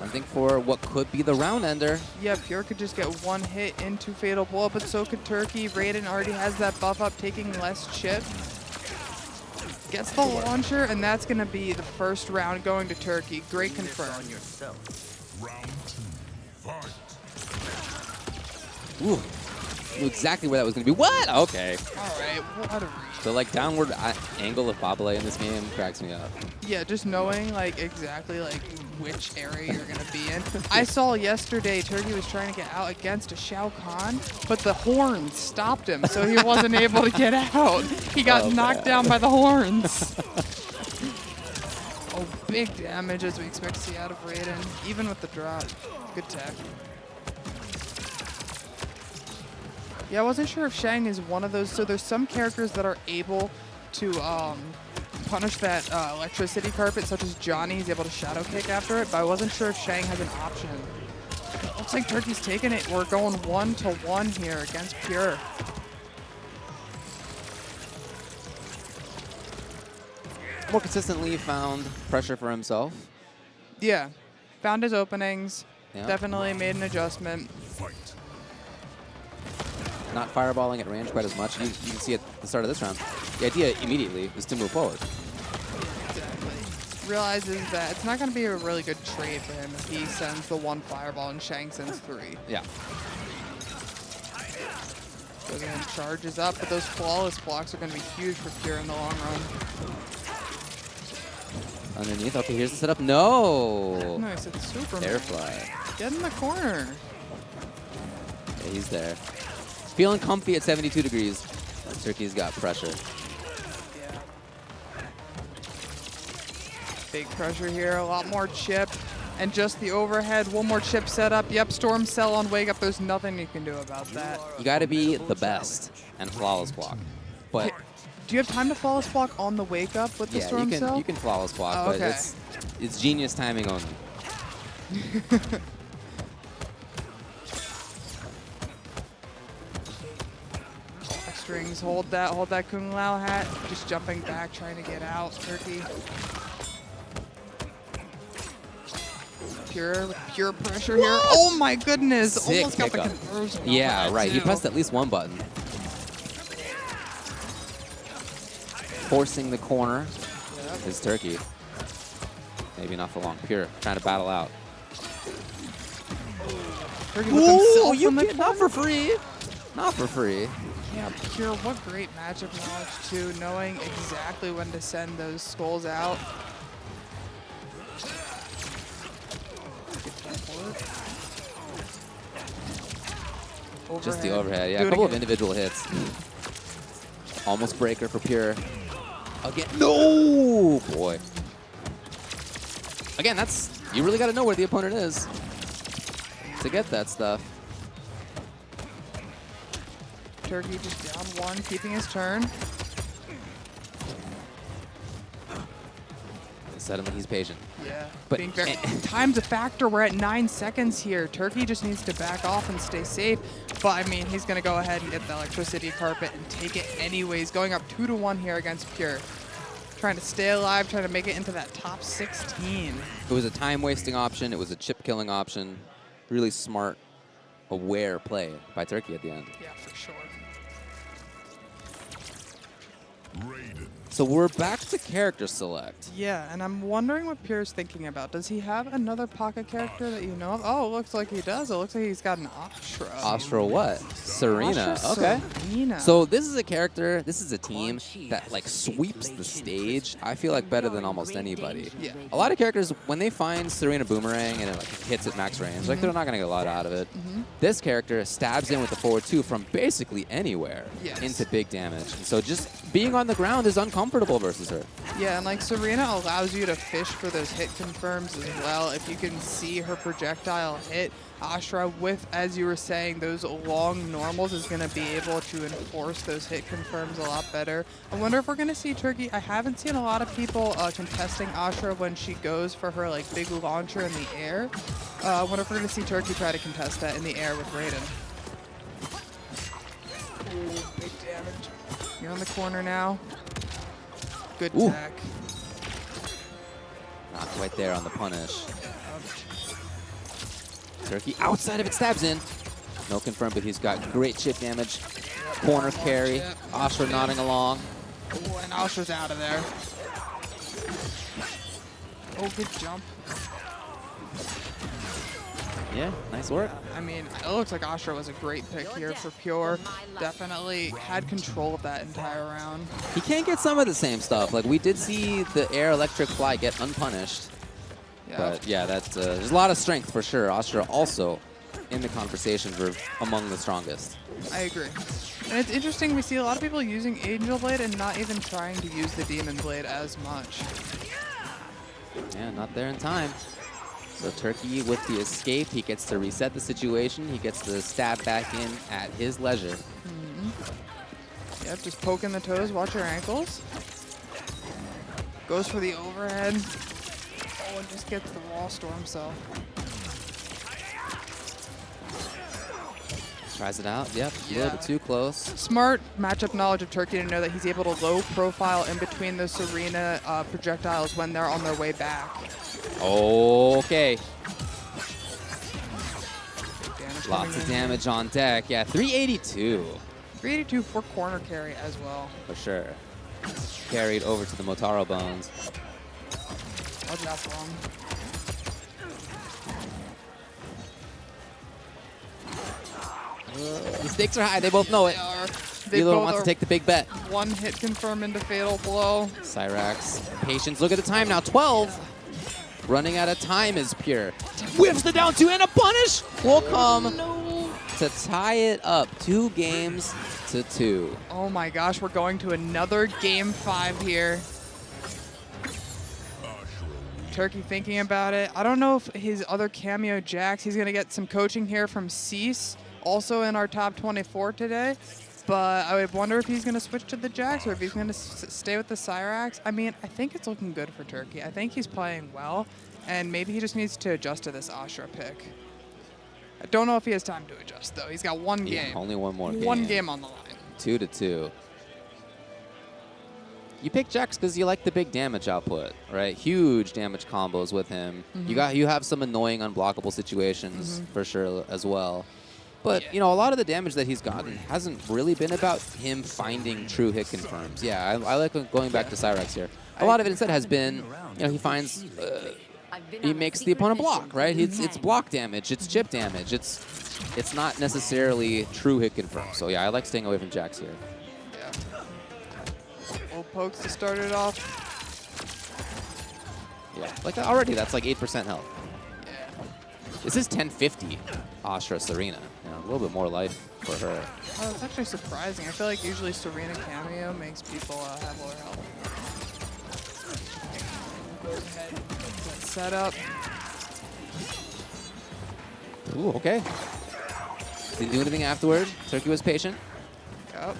Hunting for what could be the round ender. Yeah, Pure could just get one hit into Fatal Blow, but so could Turkey. Raiden already has that buff up, taking less chip. Gets the launcher, and that's going to be the first round going to Turkey. Great confirm. Round 2. Fight. Ooh, knew exactly where that was going to be. What? Okay. All right, what a read. The like downward angle of Babale in this game cracks me up. Yeah, just knowing like exactly like which area you're gonna be in. I saw yesterday Turkey was trying to get out against a Shao Kahn, but the horns stopped him, so he wasn't able to get out. He got knocked down by the horns. Oh, big damage as we expect to see out of Raiden, even with the drop. Good tech. Yeah, I wasn't sure if Shang is one of those. So there's some characters that are able to punish that electricity carpet, such as Johnny is able to shadow kick after it, but I wasn't sure if Shang has an option. Looks like Turkey's taking it. We're going 1-1 here against Pure. More consistently found pressure for himself. Yeah, found his openings. Yeah. Definitely made an adjustment. Fight. Not fireballing at range quite as much. You can see at the start of this round, the idea immediately is to move forward. Exactly. Realizes that it's not going to be a really good trade for him if he sends the 1 fireball and Shang sends 3. Yeah. Goes in and charges up, but those flawless blocks are going to be huge for Pure in the long run. Underneath. Okay, here's the setup. No. Nice, it's Superman. Airfly. Get in the corner. Yeah, he's there. Feeling comfy at 72 degrees. Turkey's got pressure. Yeah. Big pressure here, a lot more chip. And just the overhead, 1 more chip setup. Yep, Storm Cell on Wake Up. There's nothing you can do about that. You got to be the best and flawless block. But Do you have time to flawless block on the Wake Up with the yeah, Storm Cell? you can flawless block, Oh, but okay. it's genius timing only. Strings, hold that Kung Lao hat. Just jumping back, trying to get out. Turkey. Pure pressure here. Oh my goodness! Sick Almost got the pickup. conversion. off Yeah, of that right. He too. pressed at least 1 button. Forcing the corner Yep. is Turkey. Maybe not for long. Pure trying to battle out. Turkey with himself you in the get not for free. Not for free. Yeah, Pure, what great matchup knowledge too, knowing exactly when to send those skulls out. Just the overhead. Yeah, Do a it couple of again. individual hits. Almost breaker for Pure. Again. No! Boy. Again, you really got to know where the opponent is to get that stuff. Turkey just down 1, keeping his turn. Suddenly he's patient. Yeah, But- being very, time's a factor. We're at 9 seconds here. Turkey just needs to back off and stay safe. But I mean, he's gonna go ahead and get the electricity carpet and take it anyways. Going up 2-1 here against Pure. trying to stay alive, trying to make it into that top 16. It was a time-wasting option. It was a chip-killing option. Really smart, aware play by Turkey at the end. Yeah, for sure. Raiden. So we're back to character select. Yeah, and I'm wondering what Pierre's thinking about. Does he have another pocket character that you know of? Oh, it looks like he does. It looks like he's got an Astra. Astra what? Serena. Astra Okay. Serena. So this is a character, this is a team that like sweeps the stage, I feel like better than almost anybody. Yeah. A lot of characters, when they find Serena Boomerang and it like hits at max range, like they're not gonna get a lot out of it. This character stabs in with the forward 2 from basically anywhere Yes. into big damage. And so just being on the ground is uncomfortable versus her. Yeah, and like Serena allows you to fish for those hit confirms as well. If you can see her projectile hit, Astra with, as you were saying, those long normals is going to be able to enforce those hit confirms a lot better. I wonder if we're going to see Turkey. I haven't seen a lot of people contesting Astra when she goes for her like big launcher in the air. I wonder if we're going to see Turkey try to contest that in the air with Raiden. Ooh, big damage. You're on the corner now. Good Ooh. attack. Not quite there on the punish. Turkey outside of it stabs in. No confirm, but he's got great chip damage. Corner carry. Astra nodding along. Oh, and Astra's out of there. Oh, good jump. Yeah, nice work. I mean, it looks like Astra was a great pick here for Pure. Definitely had control of that entire round. He can get some of the same stuff. Like we did see the air electric fly get unpunished. Yeah. But yeah, that's there's a lot of strength for sure. Astra also in the conversation for among the strongest. I agree. And it's interesting, we see a lot of people using Angel Blade and not even trying to use the Demon Blade as much. Yeah, not there in time. So Turkey with the escape, he gets to reset the situation. He gets to stab back in at his leisure. Yep, just poking the toes, watch your ankles. Goes for the overhead. Oh, and just gets the wall storm cell. Tries it out. Yep, a little bit too close. Smart matchup knowledge of Turkey to know that he's able to low profile in between the Serena projectiles when they're on their way back. Okay. Damage Lots coming of in. damage on deck. Yeah, 382 382 for corner carry as well. for sure. Carried over to the Motaro Bones. Oh, that's wrong. The stakes are high. They both know it. They Neither both wants are to take the big bet. one hit confirm into fatal blow. Cyrax, patience. Look at the time now. 12. Running out of time is Pure. Whiffs the down 2 and a punish will come to tie it up. 2 games to 2. Oh my gosh, we're going to another game 5 here. Turkey thinking about it. I don't know if his other cameo Jax, he's going to get some coaching here from Cease, also in our top 24 today. But I would wonder if he's going to switch to the Jax or if he's going to stay with the Cyrax. I mean, I think it's looking good for Turkey. I think he's playing well, and maybe he just needs to adjust to this Astra pick. I don't know if he has time to adjust, though. He's got one game. Yeah, only one more game. One game on the line. 2 to 2. You pick Jax because you like the big damage output, right? Huge damage combos with him. You have some annoying unblockable situations for sure as well. But, you know, a lot of the damage that he's gotten hasn't really been about him finding true hit confirms. Yeah, I like going back to Cyrax here. A lot of it instead has been, you know, he finds, he makes the opponent block, right? It's block damage, it's chip damage. It's not necessarily true hit confirm. So, yeah, I like staying away from Jax here. Yeah. Old pokes to start it off. Yeah, like already that's like 8% health. Yeah. This is 1050 Astra Serena. You know, a little bit more life for her. Oh, it's actually surprising. I feel like usually Serena cameo makes people have lower health. Goes ahead, get set up. Ooh, okay. Didn't do anything afterward. Turkey was patient. Yep.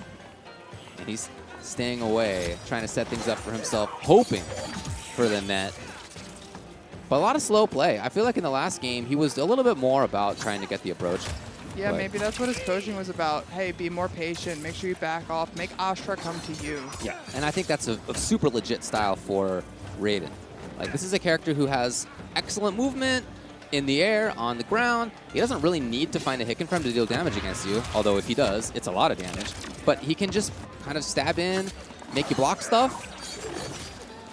And he's staying away, trying to set things up for himself, hoping for the net. But a lot of slow play. I feel like in the last game, he was a little bit more about trying to get the approach. Yeah, But- maybe that's what his coaching was about. Hey, be more patient. Make sure you back off. Make Astra come to you. Yeah, and I think that's a super legit style for Raiden. Like, this is a character who has excellent movement in the air, on the ground. He doesn't really need to find a hit confirm to deal damage against you, although if he does, it's a lot of damage. But he can just kind of stab in, make you block stuff,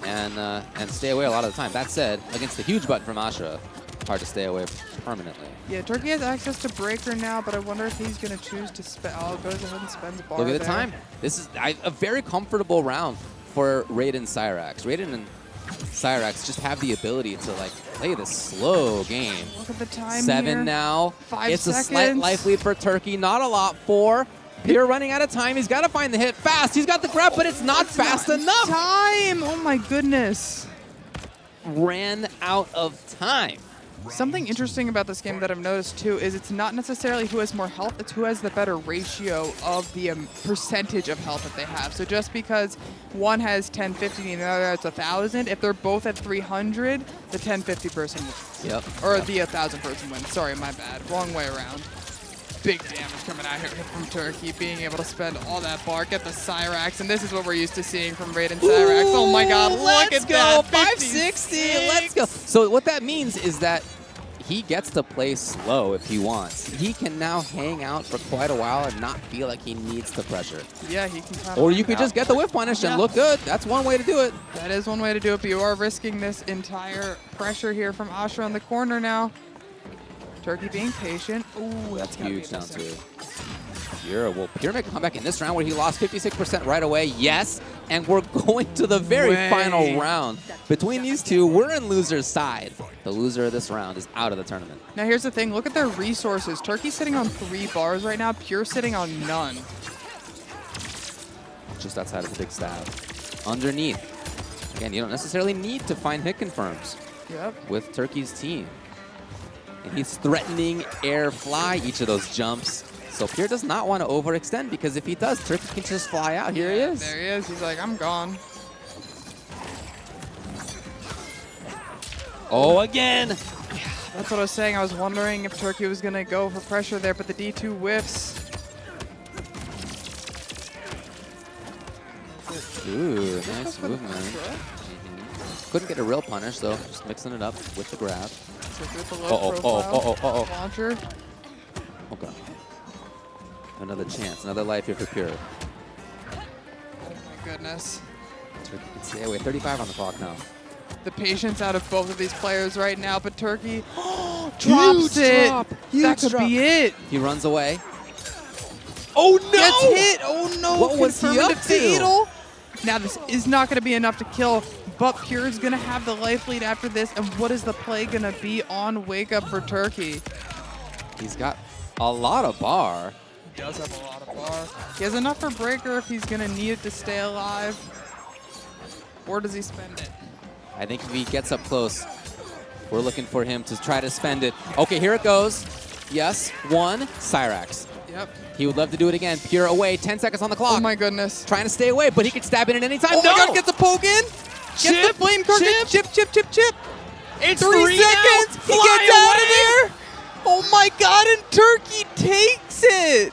and stay away a lot of the time. That said, against the huge button from Astra, hard to stay away permanently. Yeah, Turkey has access to Breaker now, but I wonder if he's going to choose to spend. Oh, goes ahead and spends a bar. Look at the there. time. This is a very comfortable round for Raiden Cyrax. Raiden and Cyrax just have the ability to like play this slow game. Look at the time 7 here. now. 5 it's seconds. a slight life lead for Turkey. Not a lot. 4. Pierre running out of time. He's got to find the hit fast. He's got the grab, but it's not fast enough. Time! Oh my goodness. Ran out of time. Something interesting about this game that I've noticed too is it's not necessarily who has more health, it's who has the better ratio of the percentage of health that they have. So just because one has 1050 and the other has 1000, if they're both at 300, the 1050 person wins. Yep. Or the 1000 person wins. Sorry, my bad. Wrong way around. Big damage coming out here from Turkey, being able to spend all that bar, get the Cyrax, and this is what we're used to seeing from Raiden Cyrax. Oh my god, look at that. 560. Let's go. So what that means is that he gets to play slow if he wants. He can now hang out for quite a while and not feel like he needs to pressure. Yeah, he can kind of. Or you could just get the whiff punish and look good. That's one way to do it. That is one way to do it, but you are risking this entire pressure here from Astra in the corner now. Turkey being patient. Ooh, that's gotta Huge be a down miss. two. Pierre, will Pierre make a comeback in this round where he lost 56% right away? Yes. And we're going to the very final round. Between these two, we're in loser's side. The loser of this round is out of the tournament. Now here's the thing, look at their resources. Turkey's sitting on 3 bars right now, Pure sitting on none. Just outside of the big stab. Underneath. Again, you don't necessarily need to find hit confirms Yep. with Turkey's team. And he's threatening air fly each of those jumps. So Pierre does not want to overextend because if he does, Turkey can just fly out. Here he is. There he is, he's like, I'm gone. Oh, again. That's what I was saying, I was wondering if Turkey was gonna go for pressure there, but the D2 whiffs. Ooh, nice movement. Couldn't get a real punish, though. Just mixing it up with the grab. Turkey with the low profile launcher. Okay. Another chance, another life here for Pure. Oh my goodness. Turkey can stay away. 35 on the clock now. The patience out of both of these players right now, but Turkey drops it. That could be it. He runs away. Oh no! Gets hit. Oh no! What was he Confirmed up to? fatal. Now this is not going to be enough to kill, but Pure is going to have the life lead after this. And what is the play going to be on Wake Up for Turkey? He's got a lot of bar. He does have a lot of bar. He has enough for Breaker if he's going to need it to stay alive. Or does he spend it? I think if he gets up close, we're looking for him to try to spend it. Okay, here it goes. Yes, 1, Cyrax. Yep. He would love to do it again. Pure away, 10 seconds on the clock. Oh my goodness. Trying to stay away, but he can stab in at any time. Oh no! my god, gets a poke in. Chip, Gets the flame card. chip. Chip. It's 3 3 seconds. now. He Fly gets out away. of there. Oh my god, and Turkey takes it.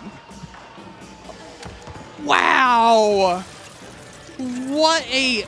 Wow. What a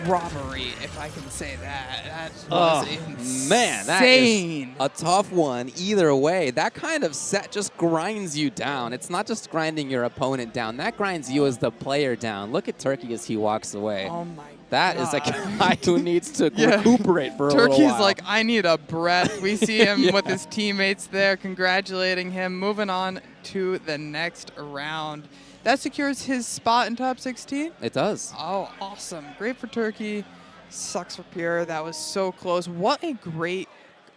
robbery, if I can say that. That was insane. Man, that is a tough one either way. That kind of set just grinds you down. It's not just grinding your opponent down. That grinds you as the player down. Look at Turkey as he walks away. Oh my That is a guy who needs to Yeah. recuperate for a little Turkey's while. like, I need a breath. We see him Yeah. with his teammates there, congratulating him. Moving on to the next round. That secures his spot in top 16. It does. Oh, awesome. Great for Turkey. Sucks for Pure. That was so close. What a great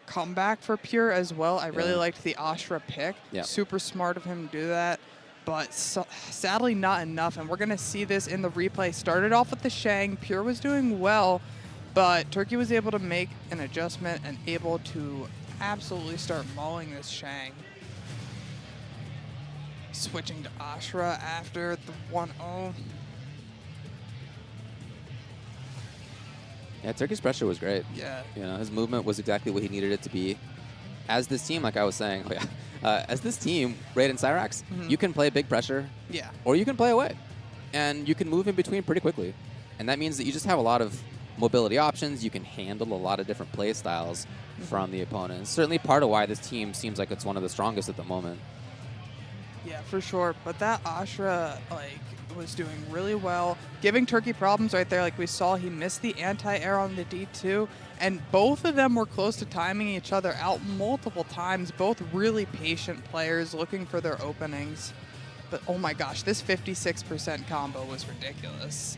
comeback for Pure as well. I really liked the Astra pick. Yeah. Super smart of him to do that. But sadly not enough. And we're going to see this in the replay. Started off with the Shang. Pure was doing well, but Turkey was able to make an adjustment and able to absolutely start mauling this Shang. Switching to Astra after the 1-0. Yeah, Turkey's pressure was great. Yeah. You know, his movement was exactly what he needed it to be. As this team, like I was saying, as this team, Raid and Cyrax, you can play big pressure, Yeah. or you can play away. And you can move in between pretty quickly. And that means that you just have a lot of mobility options. You can handle a lot of different play styles from the opponent. It's certainly part of why this team seems like it's one of the strongest at the moment. Yeah, for sure. But that Ashra, like, was doing really well, giving Turkey problems right there. Like we saw, he missed the anti-air on the D2, and both of them were close to timing each other out multiple times. Both really patient players looking for their openings. But oh my gosh, this 56% combo was ridiculous.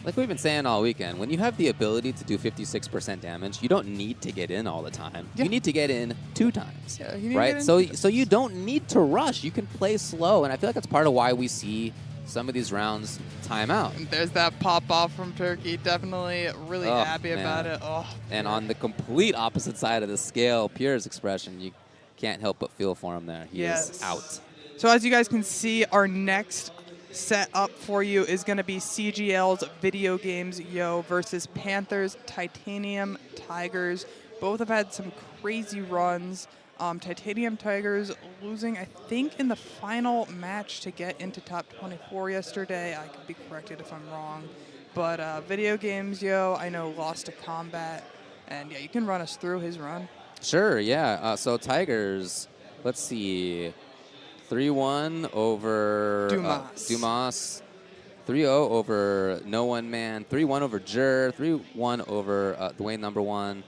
Like we've been saying all weekend, when you have the ability to do 56% damage, you don't need to get in all the time. Yeah. You need to get in 2 times, Yeah, you need to right? get in So 2 times. so you don't need to rush. You can play slow, and I feel like that's part of why we see some of these rounds time out. And there's that pop off from Turkey. Definitely really Oh, happy about man. it. Oh, And on the complete opposite side of the scale, Pierre's expression, you can't help but feel for him there. He is Yes. out. So as you guys can see, our next set up for you is going to be CGL's Video Games Yo versus Panthers Titanium Tigers. Both have had some crazy runs. Titanium Tigers losing, I think, in the final match to get into top 24 yesterday. I could be corrected if I'm wrong. But Video Games Yo, I know, lost to Kombat. And yeah, you can run us through his run. Sure, yeah. So Tigers, let's see, 3-1 over Dumas. Dumas, 3-0 over No One Man, 3-1 over Jur, 3-1 over Dwayne number 1.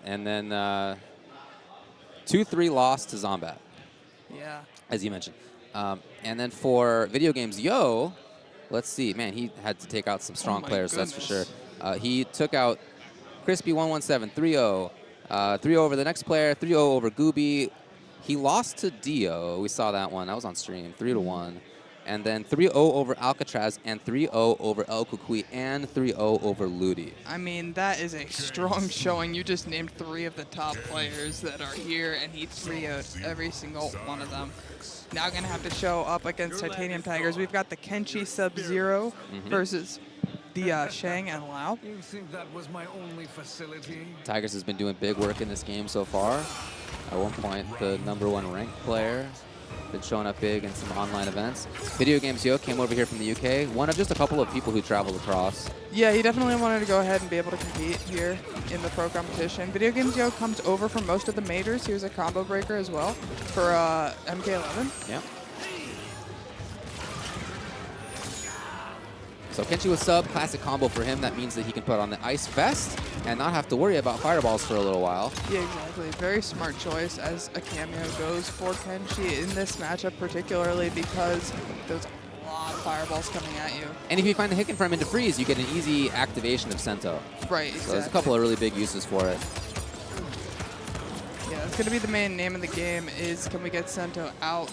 And then 2-3 loss to Zombat, Yeah. as you mentioned. And then for Video Games Yo, let's see. Man, he had to take out some strong my players, that's for sure. goodness. He took out Crispy117, 3-0. 3-0 over the next player, 3-0 over Gooby. He lost to Dio. We saw that one. That was on stream, 3-1. And then 3-0 over Alcatraz, and 3-0 over El Kukui, and 3-0 over Ludi. I mean, that is a strong showing. You just named 3 of the top players that are here, and he 3-0'd every single one of them. Now going to have to show up against Titanium Tigers. We've got the Kenshi Sub-Zero versus the Shang and Lao. You think that was my only facility? Tigers has been doing big work in this game so far. At one point, the #1 ranked player. Been showing up big in some online events. Video Games Yo came over here from the UK. One of just a couple of people who traveled across. Yeah, he definitely wanted to go ahead and be able to compete here in the pro competition. Video Games Yo comes over for most of the majors. He was a combo breaker as well for MK11. Yeah. So Kenshi with sub, classic combo for him. That means that he can put on the Ice Vest and not have to worry about fireballs for a little while. Yeah, exactly. Very smart choice as a cameo goes for Kenshi in this matchup, particularly because there's a lot of fireballs coming at you. And if you find the hit confirm into freeze, you get an easy activation of Sento. Right, So exactly. there's a couple of really big uses for it. Yeah, that's going to be the main name of the game is can we get Sento out?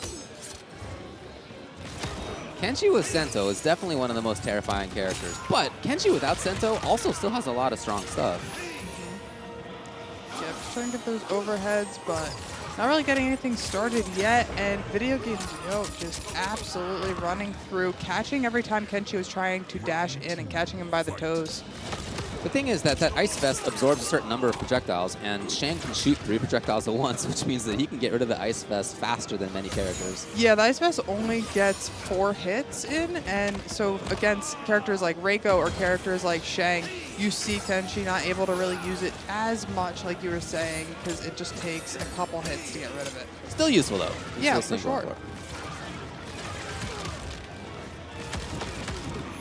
Kenshi with Sento is definitely one of the most terrifying characters. But Kenshi without Sento also still has a lot of strong stuff. Yeah, just trying to get those overheads, but not really getting anything started yet. And Video Games Yo just absolutely running through, catching every time Kenshi was trying to dash in and catching him by the toes. The thing is that Ice Vest absorbs a certain number of projectiles, and Shang can shoot 3 projectiles at once, which means that he can get rid of the Ice Vest faster than many characters. Yeah, the Ice Vest only gets 4 hits in, and so against characters like Reiko or characters like Shang, you see Kenshi not able to really use it as much, like you were saying, because it just takes a couple hits to get rid of it. Still useful, though. Yeah, Still for going sure.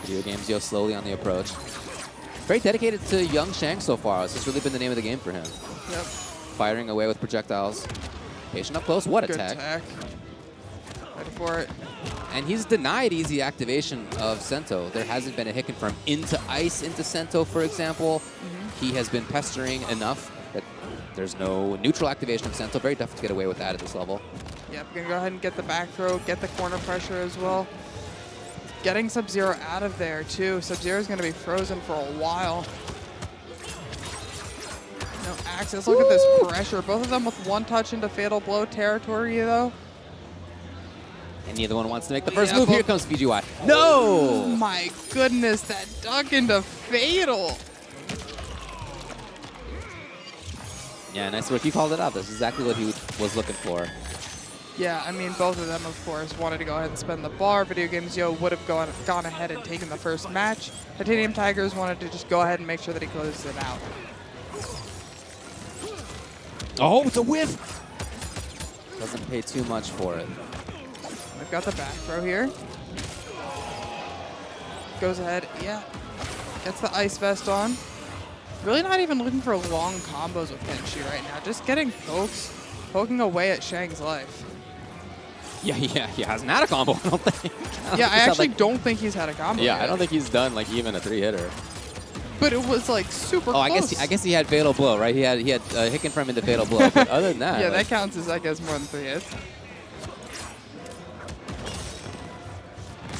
Video Games Yo slowly on the approach. Very dedicated to young Shang so far. This has really been the name of the game for him. Yep. Firing away with projectiles. Patient up close. What Good attack. attack. Ready for it. And he's denied easy activation of Sento. There hasn't been a hit confirm into Ice into Sento, for example. He has been pestering enough that there's no neutral activation of Sento. Very tough to get away with that at this level. Yep, we're going to go ahead and get the back throw, get the corner pressure as well. Getting Sub-Zero out of there, too. Sub-Zero is going to be frozen for a while. No access. Look at this pressure. Both of them with 1 touch into Fatal Blow territory, though. And neither one wants to make the first Yeah, move. Here both- comes VGY. Oh No! my goodness, that duck into Fatal. Yeah, nice work. You called it out. That's exactly what he was looking for. Yeah, I mean, both of them, of course, wanted to go ahead and spend the bar. Video Games Yo would have gone ahead and taken the first match. Titanium Tigers wanted to just go ahead and make sure that he closes it out. Oh, it's a whiff. Doesn't pay too much for it. We've got the back throw here. Goes ahead, yeah. Gets the ice vest on. Really not even looking for long combos with Kenshi right now. Just getting pokes, poking away at Shang's life. Yeah, he hasn't had a combo, I don't think. Yeah, I actually don't think he's had a combo Yeah, yet. I don't think he's done like even a 3-hitter. But it was like super Oh, close. I guess he had Fatal Blow, right? He had Hicken from into Fatal Blow. But other than that, Yeah, like, that counts as, I guess, more than 3 hits.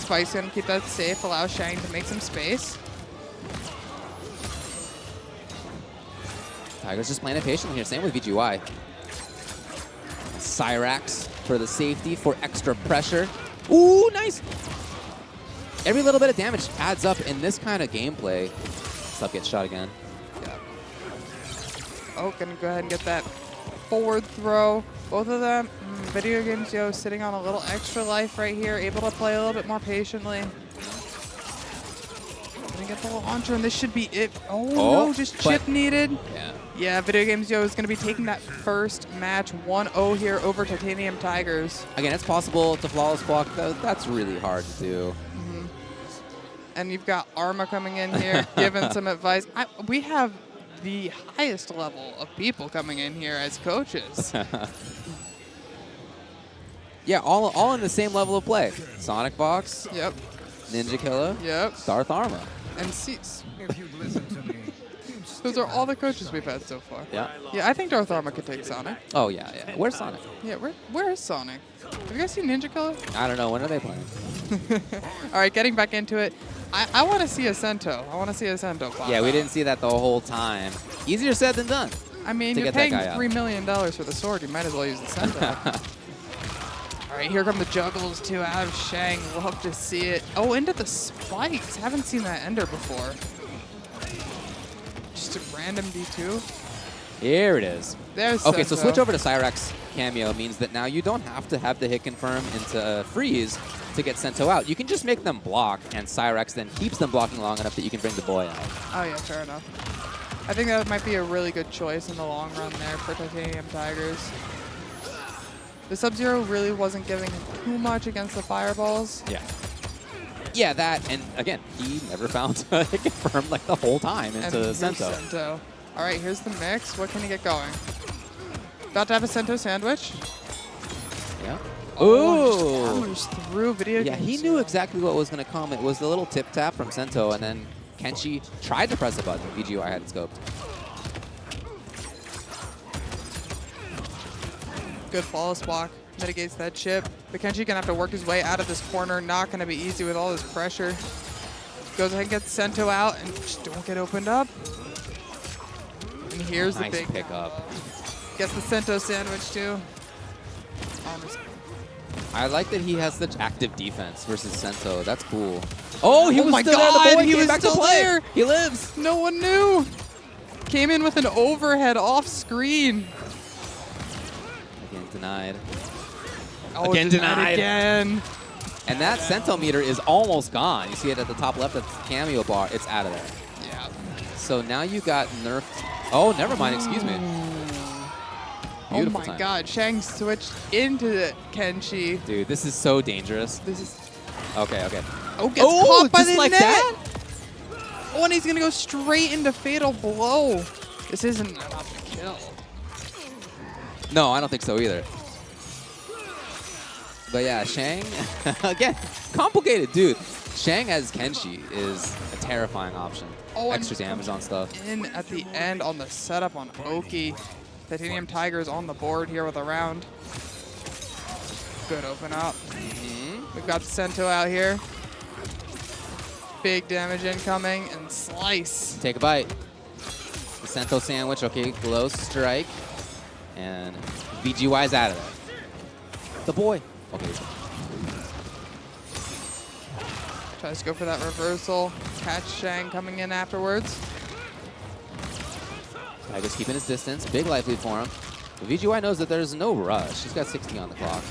Spice gonna keep that safe, allow Shang to make some space. Tiger's just playing it patiently here. Same with VGY. Cyrax for the safety, for extra pressure. Ooh, nice! Every little bit of damage adds up in this kind of gameplay. Sub gets shot again. Yeah. Oh, gonna go ahead and get that forward throw. Both of them, Video Games Yo sitting on a little extra life right here, able to play a little bit more patiently. Gonna get the launcher, and this should be it. Oh no, just chip needed. Yeah. Yeah, Video Games Yo is going to be taking that first match 1-0 here over Titanium Tigers. Again, it's possible to flawless block. That's really hard to do. And you've got Arma coming in here, giving some advice. We have the highest level of people coming in here as coaches. Yeah, all in the same level of play. Sonic Box, Yep, Ninja Killer, yep. Darth Arma. And Cease. If you'd listen to me, Those are all the coaches we've had so far. Yeah. Yeah, I think Darth Arma could take Sonic. Oh, yeah. Where's Sonic? Yeah, where is Sonic? Have you guys seen Ninja Killer? I don't know. When are they playing? All right, getting back into it. I want to see a Sento. I want to see a Sento pop Yeah, we out. didn't see that the whole time. Easier said than done. I mean, to you're get that paying guy out. $3 million for the sword. You might as well use the Sento. All right, here come the juggles, too, out of Shang. Love to see it. Oh, into the spikes. Haven't seen that ender before. Just a random D2. Here it is. There's Okay, so Sento. switch over to Cyrax cameo means that now you don't have to have the hit confirm into freeze to get Sento out. You can just make them block, and Cyrax then keeps them blocking long enough that you can bring the boy out. Oh, yeah, fair enough. I think that might be a really good choice in the long run there for Titanium Tigers. The Sub-Zero really wasn't giving him too much against the fireballs. Yeah. Yeah, that, and again, he never found a hit confirm like the whole time into here's Sento. Sento. All right, here's the mix. What can he get going? About to have a Sento sandwich. Yeah. Oh, Ooh. just through video Yeah, games. he knew exactly what was going to come. It was the little tip tap from Sento, and then Kenshi tried to press the button. VGY had it scoped. Good flawless block. Mitigates that chip. But Kenshi gonna have to work his way out of this corner. Not gonna be easy with all this pressure. Goes ahead and gets Sento out and just don't get opened up. And here's Nice the big pickup. Gets the Sento sandwich too. I like that he has such active defense versus Sento. That's cool. Oh, he Oh was my still there. God, The boy he came was back to still play. there. He lives. No one knew. Came in with an overhead off screen. Again denied. Oh, Again denied. Again. And that Sento meter is almost gone. You see it at the top left of the cameo bar. It's out of there. Yeah. So now you got nerfed. Oh, never mind. Excuse me. Oh Beautiful my time. God, Shang switched into the Kenshi. Dude, this is so dangerous. This is Okay. oh, gets Oh, caught by just the like net. that? Oh, and he's gonna go straight into fatal blow. This isn't enough to kill. No, I don't think so either. But yeah, Shang, again, complicated, dude. Shang as Kenshi is a terrifying option. Oh, and extra damage on stuff. In at the end on the setup on Oki. Titanium Tigers on the board here with a round. Good open up. We've got Sento out here. Big damage incoming and slice. Take a bite. The Sento sandwich, okay, glow strike. And VGY's out of there. The boy. Okay. Tries to go for that reversal. Catch Shang coming in afterwards. Tiger's keeping his distance. Big life lead for him. But VGY knows that there's no rush. He's got 60 on the clock.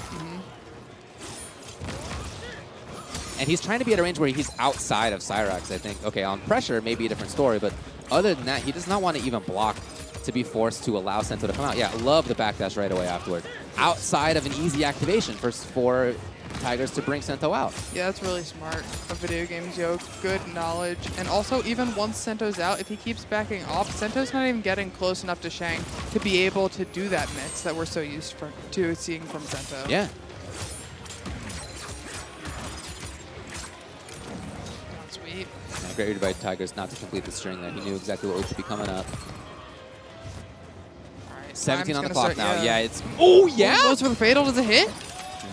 And he's trying to be at a range where he's outside of Cyrax, I think. Okay, on pressure, maybe a different story, but other than that, he does not want to even block to be forced to allow Sento to come out. Yeah, love the backdash right away afterward. Outside of an easy activation for Tigers to bring Sento out. Yeah, that's really smart of Video Games Yo. Good knowledge. And also, even once Sento's out, if he keeps backing off, Sento's not even getting close enough to Shang to be able to do that mix that we're so used to seeing from Sento. Yeah. Sweet. Yeah, great read by Tigers not to complete the string there. He knew exactly what would be coming up. All right, 17 on the time's clock gonna start, now. Yeah, it's... Oh, yeah! Goes for the fatal. Does it hit?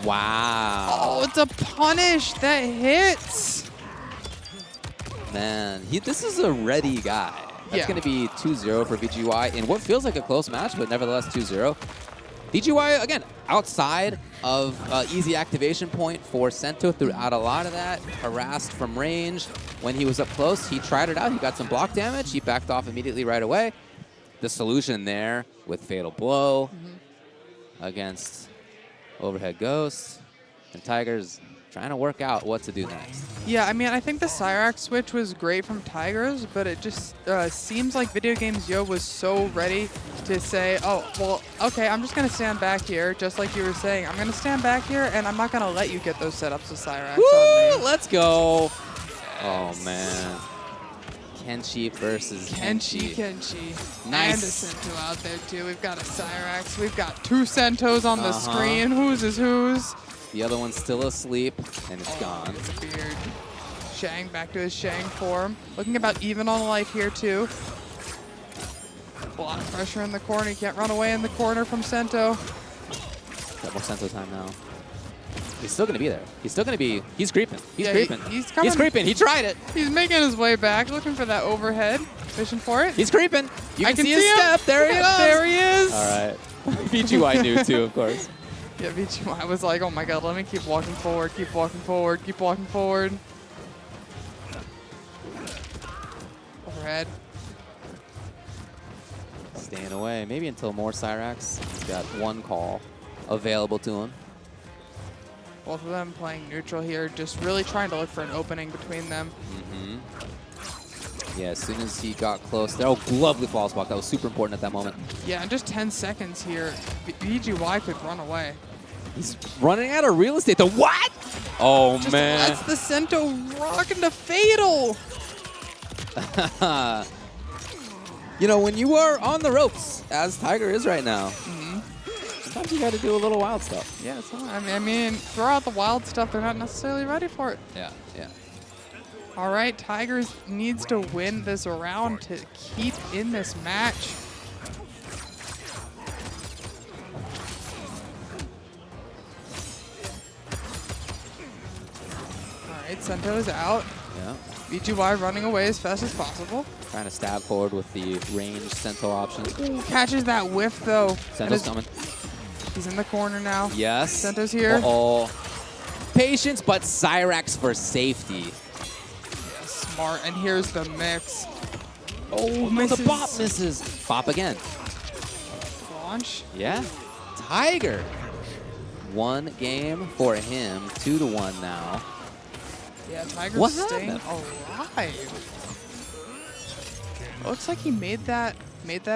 Wow. Oh, it's a punish that hits. Man, this is a ready guy. That's Yeah. going to be 2-0 for VGY in what feels like a close match, but nevertheless 2-0. VGY, again, outside of easy activation point for Sento throughout a lot of that. Harassed from range. When he was up close, he tried it out. He got some block damage. He backed off immediately right away. The solution there with Fatal Blow against Overhead Ghost. And Tigers trying to work out what to do next. Yeah, I mean, I think the Cyrax switch was great from Tigers, but it just seems like Video Games Yo was so ready to say, oh, well, okay, I'm just going to stand back here, just like you were saying. I'm going to stand back here, and I'm not going to let you get those setups with Cyrax Woo, on me. let's go. Oh, man. Kenshi versus Kenshi. Kenshi. Nice. And a Sento out there, too. We've got a Cyrax. We've got two Sentos on the screen. Whose is whose? The other one's still asleep, and it's gone. Disappeared. Shang back to his Shang form. Looking about even on life here, too. A lot of pressure in the corner. He can't run away in the corner from Sento. Got more Sento time now. He's still going to be there. He's still going to be... He's creeping. He's Yeah, creeping. he's coming. He's creeping. He tried it. He's making his way back, looking for that overhead. Fishing for it. He's creeping. You I can see his him. step. There he is. There he is. All right. VGY knew, too, of course. Yeah, VGY was like, oh my god, let me keep walking forward, keep walking forward, keep walking forward. Overhead. Staying away. Maybe until more Cyrax. He's got one call available to him. Both of them playing neutral here, just really trying to look for an opening between them. Yeah, as soon as he got close there. Oh, lovely false block. That was super important at that moment. Yeah, in just 10 seconds here, VGY could run away. He's running out of real estate. The what? Oh, Just man. lets the Sento rock into Fatal. You know, when you are on the ropes, as Tiger is right now, sometimes you got to do a little wild stuff. Yeah, so, I mean, throw out the wild stuff. They're not necessarily ready for it. Yeah, yeah. All right, Tigers needs to win this round to keep in this match. All right, Sento is out. Yeah. VGY running away as fast as possible. Trying to stab forward with the ranged Sento options. Ooh, catches that whiff, though. Sento's coming. He's in the corner now. Yes. Sento's here. Uh-oh. Patience, but Cyrax for safety. Smart, and here's the mix. Oh, misses. the bop misses. Bop again. Launch. Yeah. Tiger. One game for him. 2-1 now. Yeah, Tiger's What staying happened? alive. Looks like he made that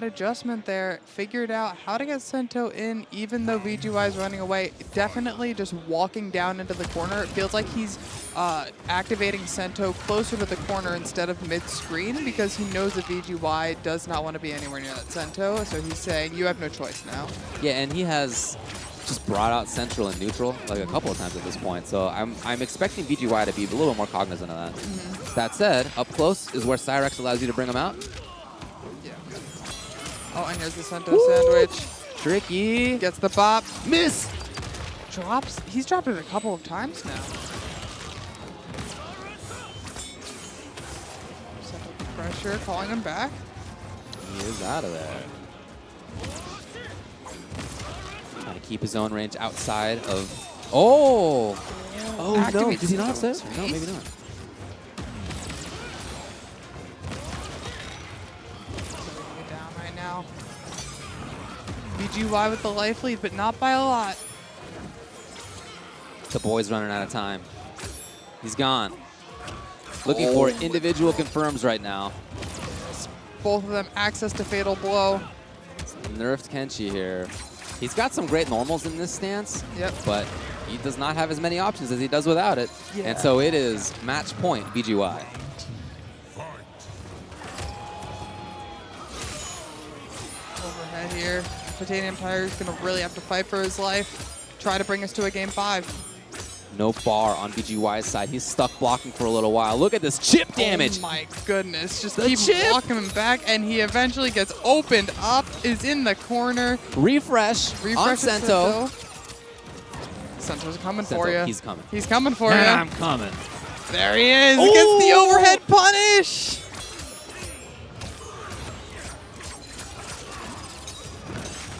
adjustment there, figured out how to get Sento in even though VGY is running away. Definitely just walking down into the corner. It feels like he's activating Sento closer to the corner instead of mid-screen because he knows that VGY does not want to be anywhere near that Sento, so he's saying, you have no choice now. Yeah, and he has just brought out central and neutral like a couple of times at this point. So I'm expecting VGY to be a little bit more cognizant of that. That said, up close is where Cyrax allows you to bring him out. Yeah. Oh, and here's the Sento sandwich. Tricky. Gets the bop. Miss. Drops. He's dropped it a couple of times now. Sento with pressure, calling him back. He is out of there. Trying to keep his own range outside of... Oh! Oh, no. Activate Did he not have Sento's save? No, maybe not. Down right now. BGY with the life lead, but not by a lot. The boy's running out of time. He's gone. Looking for individual confirms right now. Both of them access to Fatal Blow. Nerfed Kenshi here. He's got some great normals in this stance, Yep. but he does not have as many options as he does without it. Yeah. And so it is match point BGY. Overhead here. Titanium Tiger's going to really have to fight for his life. Try to bring us to a game 5. No bar on BGY's side. He's stuck blocking for a little while. Look at this chip damage. Oh my goodness. Just The keep chip. blocking him back, and he eventually gets opened up, is in the corner. Refresh on Refreshes Sento. Sento's coming Sento, for you. he's coming. He's coming for And you. I'm coming. There he is. Oh! Gets the overhead punish.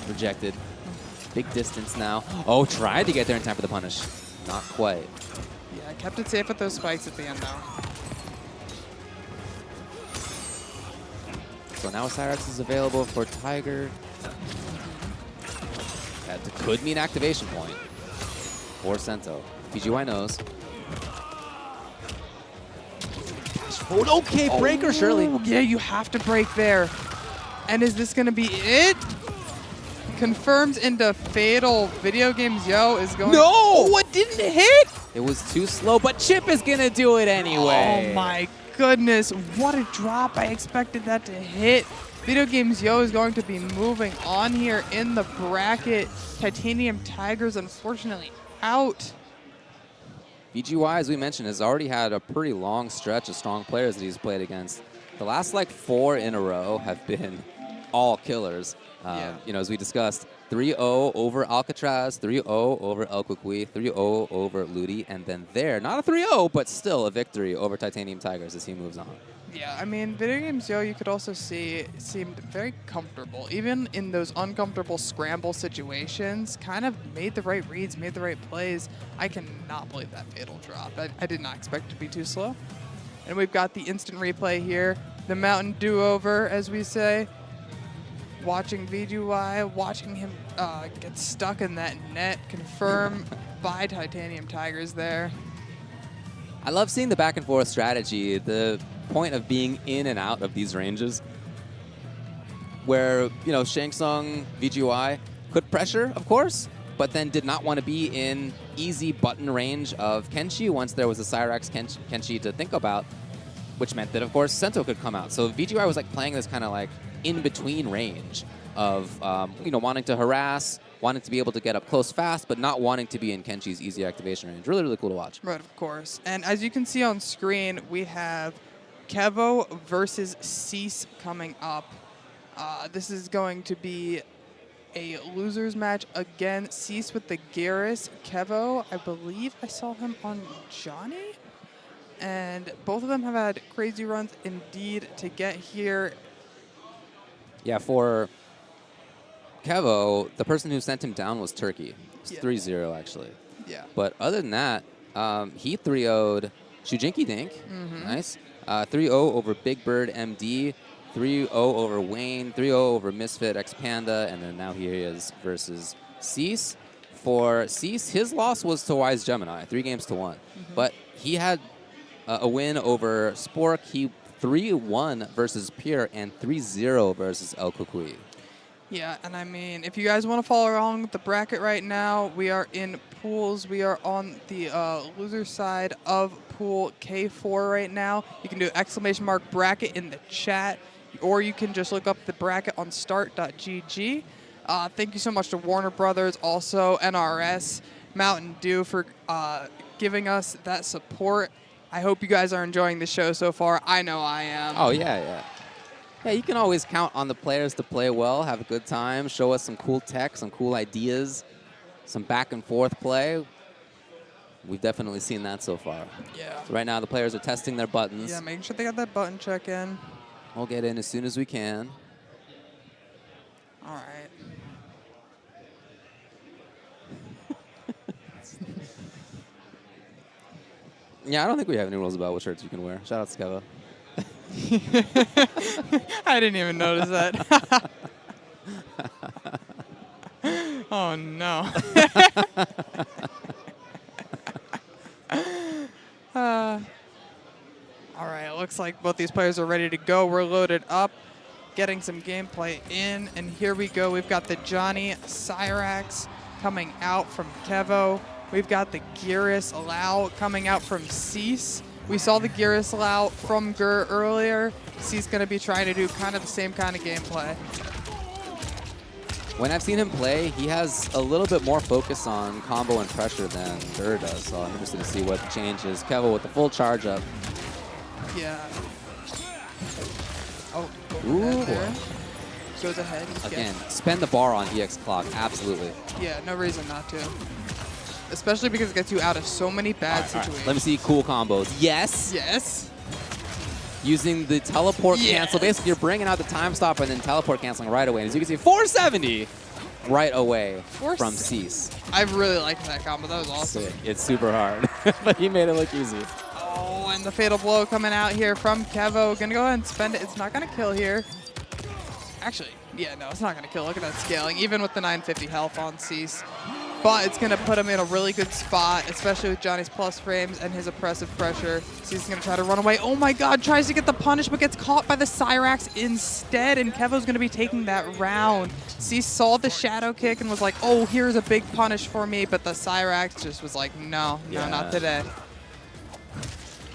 Rejected. Big distance now. Oh, tried to get there in time for the punish. Not quite. Yeah, I kept it safe with those spikes at the end, though. So now Cyrex is available for Tiger. That could mean activation point for Sento. BGY knows. Okay, breaker, surely. Yeah, you have to break there. And is this going to be it? Confirms into Fatal. Video Games Yo is going... No! Oh, it didn't hit? It was too slow, but Chip is going to do it anyway. Oh my goodness, what a drop. I expected that to hit. Video Games Yo is going to be moving on here in the bracket. Titanium Tigers, unfortunately, out. BGY, as we mentioned, has already had a pretty long stretch of strong players that he's played against. The last, like, 4 in a row have been all killers. Yeah. You know, as we discussed, 3-0 over Alcatraz, 3-0 over El Cucuy, 3-0 over Ludi, and then there, not a 3-0, but still a victory over Titanium Tigers as he moves on. Yeah, I mean, Video Games Yo, you could also see, seemed very comfortable. Even in those uncomfortable scramble situations, kind of made the right reads, made the right plays. I cannot believe that Fatal drop. I did not expect it to be too slow. And we've got the instant replay here. The Mountain do-over, as we say. Watching VGY, watching him get stuck in that net, confirmed by Titanium Tigers there. I love seeing the back and forth strategy, the point of being in and out of these ranges where, you know, Shang Tsung, VGY could pressure, of course, but then did not want to be in easy button range of Kenshi once there was a Cyrex Kenshi to think about, which meant that, of course, Sento could come out. So VGY was like playing this kind of like in-between range of, you know, wanting to harass, wanting to be able to get up close fast, but not wanting to be in Kenshi's easy activation range. Really, really cool to watch. Right, of course. And as you can see on screen, we have Kevo versus Cease coming up. This is going to be a losers match again. Cease with the Garrus. Kevo, I believe I saw him on Johnny. And both of them have had crazy runs indeed to get here. Yeah, for Kevo, the person who sent him down was Turkey. It's Yeah. 3-0, actually. Yeah. But other than that, he 3-0'd Shujinki Dink. Nice. 3-0 over Big Bird MD. 3-0 over Wayne. 3-0 over Misfit X Panda. And then now here he is versus Cease. For Cease, his loss was to Wise Gemini, 3-1. But he had a win over Spork. He 3-1 versus Pierre and 3-0 versus El Cucuy. Yeah, and I mean, if you guys want to follow along with the bracket right now, we are in pools. We are on the loser side of pool K4 right now. You can do ! bracket in the chat, or you can just look up the bracket on start.gg. Thank you so much to Warner Brothers, also NRS, Mountain Dew for giving us that support. I hope you guys are enjoying the show so far. I know I am. Oh, yeah. Yeah, you can always count on the players to play well, have a good time, show us some cool tech, some cool ideas, some back and forth play. We've definitely seen that so far. Yeah. So right now the players are testing their buttons. Yeah, making sure they got that button check in. We'll get in as soon as we can. All right. Yeah, I don't think we have any rules about what shirts you can wear. Shout out to Kevo. I didn't even notice that. Oh, no. All right, it looks like both these players are ready to go. We're loaded up, getting some gameplay in, and here we go. We've got the Johnny Cyrax coming out from Kevo. We've got the Gearus Lau coming out from Cease. We saw the Gearus Lau from Gur earlier. Cease going to be trying to do kind of the same kind of gameplay. When I've seen him play, he has a little bit more focus on combo and pressure than Gur does, so I'm interested to see what the change is. Kevo with the full charge up. Yeah. Oh, Ooh. there. Goes ahead. Again, spend the bar on EX Clock, absolutely. Yeah, no reason not to. Especially because it gets you out of so many bad situations. Let me see cool combos. Yes. Yes. Using the teleport cancel. Basically, you're bringing out the time stop and then teleport canceling right away. And as you can see, 470 right away from Cease. I really liked that combo. That was awesome. Sick. It's super hard, but he made it look easy. Oh, and the fatal blow coming out here from Kevo. Gonna go ahead and spend it. It's not gonna kill here. Actually, yeah, no, it's not gonna kill. Look at that scaling, even with the 950 health on Cease. But it's gonna put him in a really good spot, especially with Johnny's plus frames and his oppressive pressure. Cease is gonna try to run away. Oh my God, tries to get the punish, but gets caught by the Cyrax instead, and Kevo's gonna be taking that round. Cease saw the shadow kick and was like, oh, here's a big punish for me, but the Cyrax just was like, no, not today.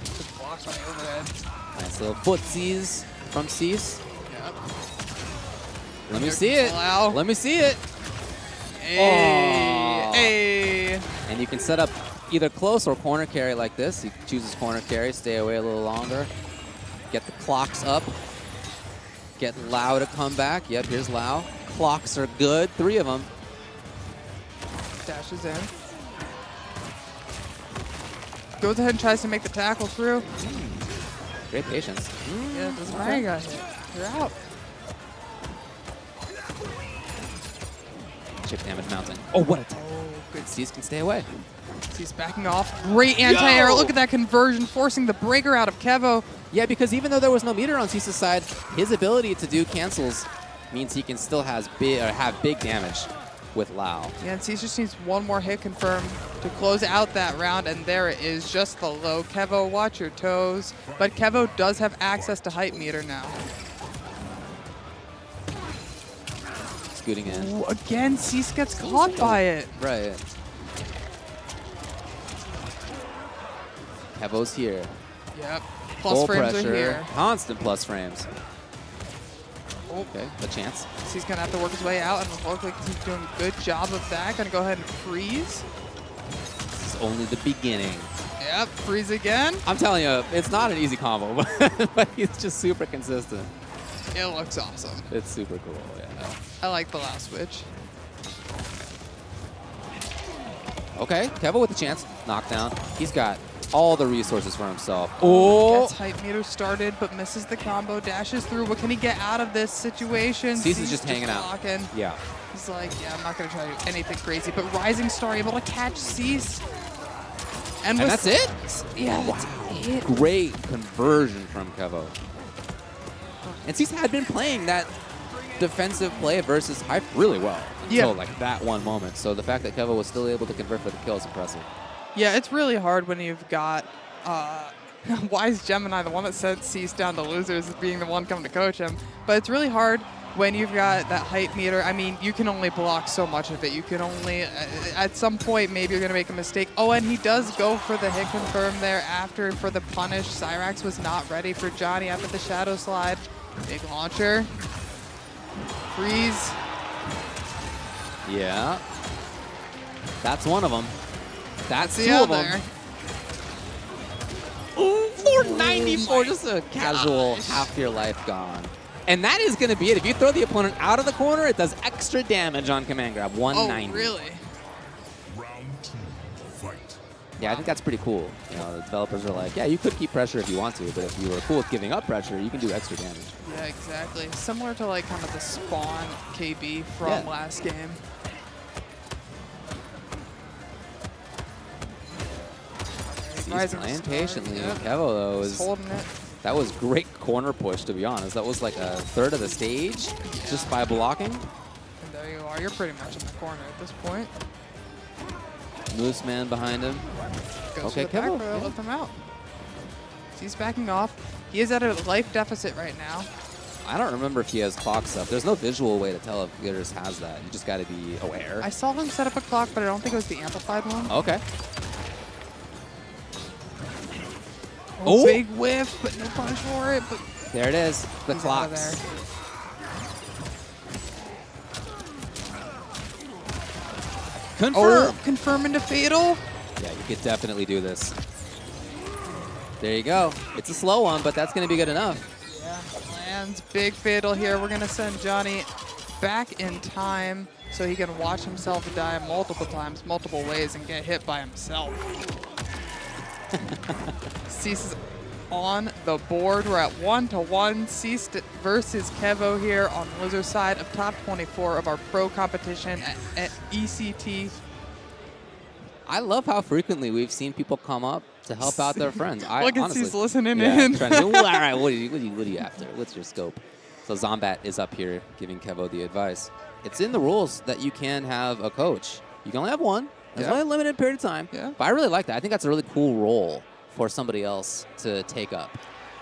Just blocks on the overhead. Nice little footsies from Cease. Yep. Let me see it. Allow. Let me see it. Hey, Oh. hey. And you can set up either close or corner carry like this. He chooses corner carry, stay away a little longer. Get the clocks up. Get Lau to come back. Yep, here's Lau. Clocks are good, 3 of them. Dashes in. Goes ahead and tries to make the tackle through. Great patience. Yeah, doesn't matter. You got hit. You're out. Chip damage mounting. Oh, what a tech. Oh, good. Cease can stay away. He's backing off. Great anti-air. Look at that conversion, forcing the breaker out of Kevo. Yeah, because even though there was no meter on Cease's side, his ability to do cancels means he can still have big damage with Lau. Yeah, and Cease just needs one more hit confirmed to close out that round, and there it is, just the low. Kevo, watch your toes. But Kevo does have access to hype meter now. Scooting in. Ooh, again, Cease gets caught by it. Right. Kevo's here. Yep. Plus Full frames pressure. are here. Constant plus frames. Okay, a chance. He's going to have to work his way out, and it looks like he's doing a good job of that. Going to go ahead and freeze. This is only the beginning. Yep, freeze again. I'm telling you, it's not an easy combo, but he's just super consistent. It looks awesome. It's super cool, yeah. I like the last switch. Okay, Kevo with a chance. Knockdown. He's got all the resources for himself. Oh! Gets hype meter started, but misses the combo. Dashes through. What can he get out of this situation? Cease is just hanging out. Blocking. Yeah. He's like, yeah, I'm not going to try to do anything crazy. But Rising Star able to catch Cease. And that's it? Yeah, that's it. Great conversion from Kevo. And Cease had been playing that defensive play versus Hype really well until like that one moment. So the fact that Kevo was still able to convert for the kill is impressive. Yeah, it's really hard when you've got Wise Gemini, the one that sent Cease down to losers, as being the one coming to coach him. But it's really hard when you've got that hype meter. I mean, you can only block so much of it. You can only, at some point, maybe you're going to make a mistake. Oh, and he does go for the hit confirm there after for the punish. Cyrax was not ready for Johnny after the shadow slide. Big launcher. Freeze. Yeah. That's one of them. That's the 2 of other. them. Ooh, 494, just a casual half your life gone. And that is going to be it. If you throw the opponent out of the corner, it does extra damage on command grab, 190. Oh, really? Round 2, fight. Yeah, I think that's pretty cool. You know, the developers are like, yeah, you could keep pressure if you want to, but if you were cool with giving up pressure, you can do extra damage. Yeah, exactly. Similar to like kind of the Spawn KB from last game. He's playing patiently. Kevo, though, He's holding it. that was great corner push, to be honest. That was like a third of the stage just by blocking. And there you are. you're pretty much in the corner at this point. Moose man behind him. Goes Okay, for the back Kevo, throw, yeah. left him out. He's backing off. He is at a life deficit right now. I don't remember if he has clocks up. There's no visual way to tell if Gitters has that. You just got to be aware. I saw him set up a clock, but I don't think it was the amplified one. Okay. Oh, Oh! big whiff, but no punish for it. But There it is. The he's out of clocks. there. Confirm. Oh, confirm into fatal. Yeah, you could definitely do this. There you go. It's a slow one, but that's going to be good enough. Yeah, lands big fatal here. We're going to send Johnny back in time so he can watch himself die multiple times, multiple ways, and get hit by himself. Cease is on the board. We're at 1-1. Cease versus Kevo here on the loser side of top 24 of our pro competition at ECT. I love how frequently we've seen people come up to help out their friends. Look at honestly, Cease listening yeah, in. trying to, all right, what are you after? What's your scope? So Zombat is up here giving Kevo the advice. It's in the rules that you can have a coach. You can only have one. There's Yeah. only a limited period of time. Yeah. But I really like that. I think that's a really cool role for somebody else to take up.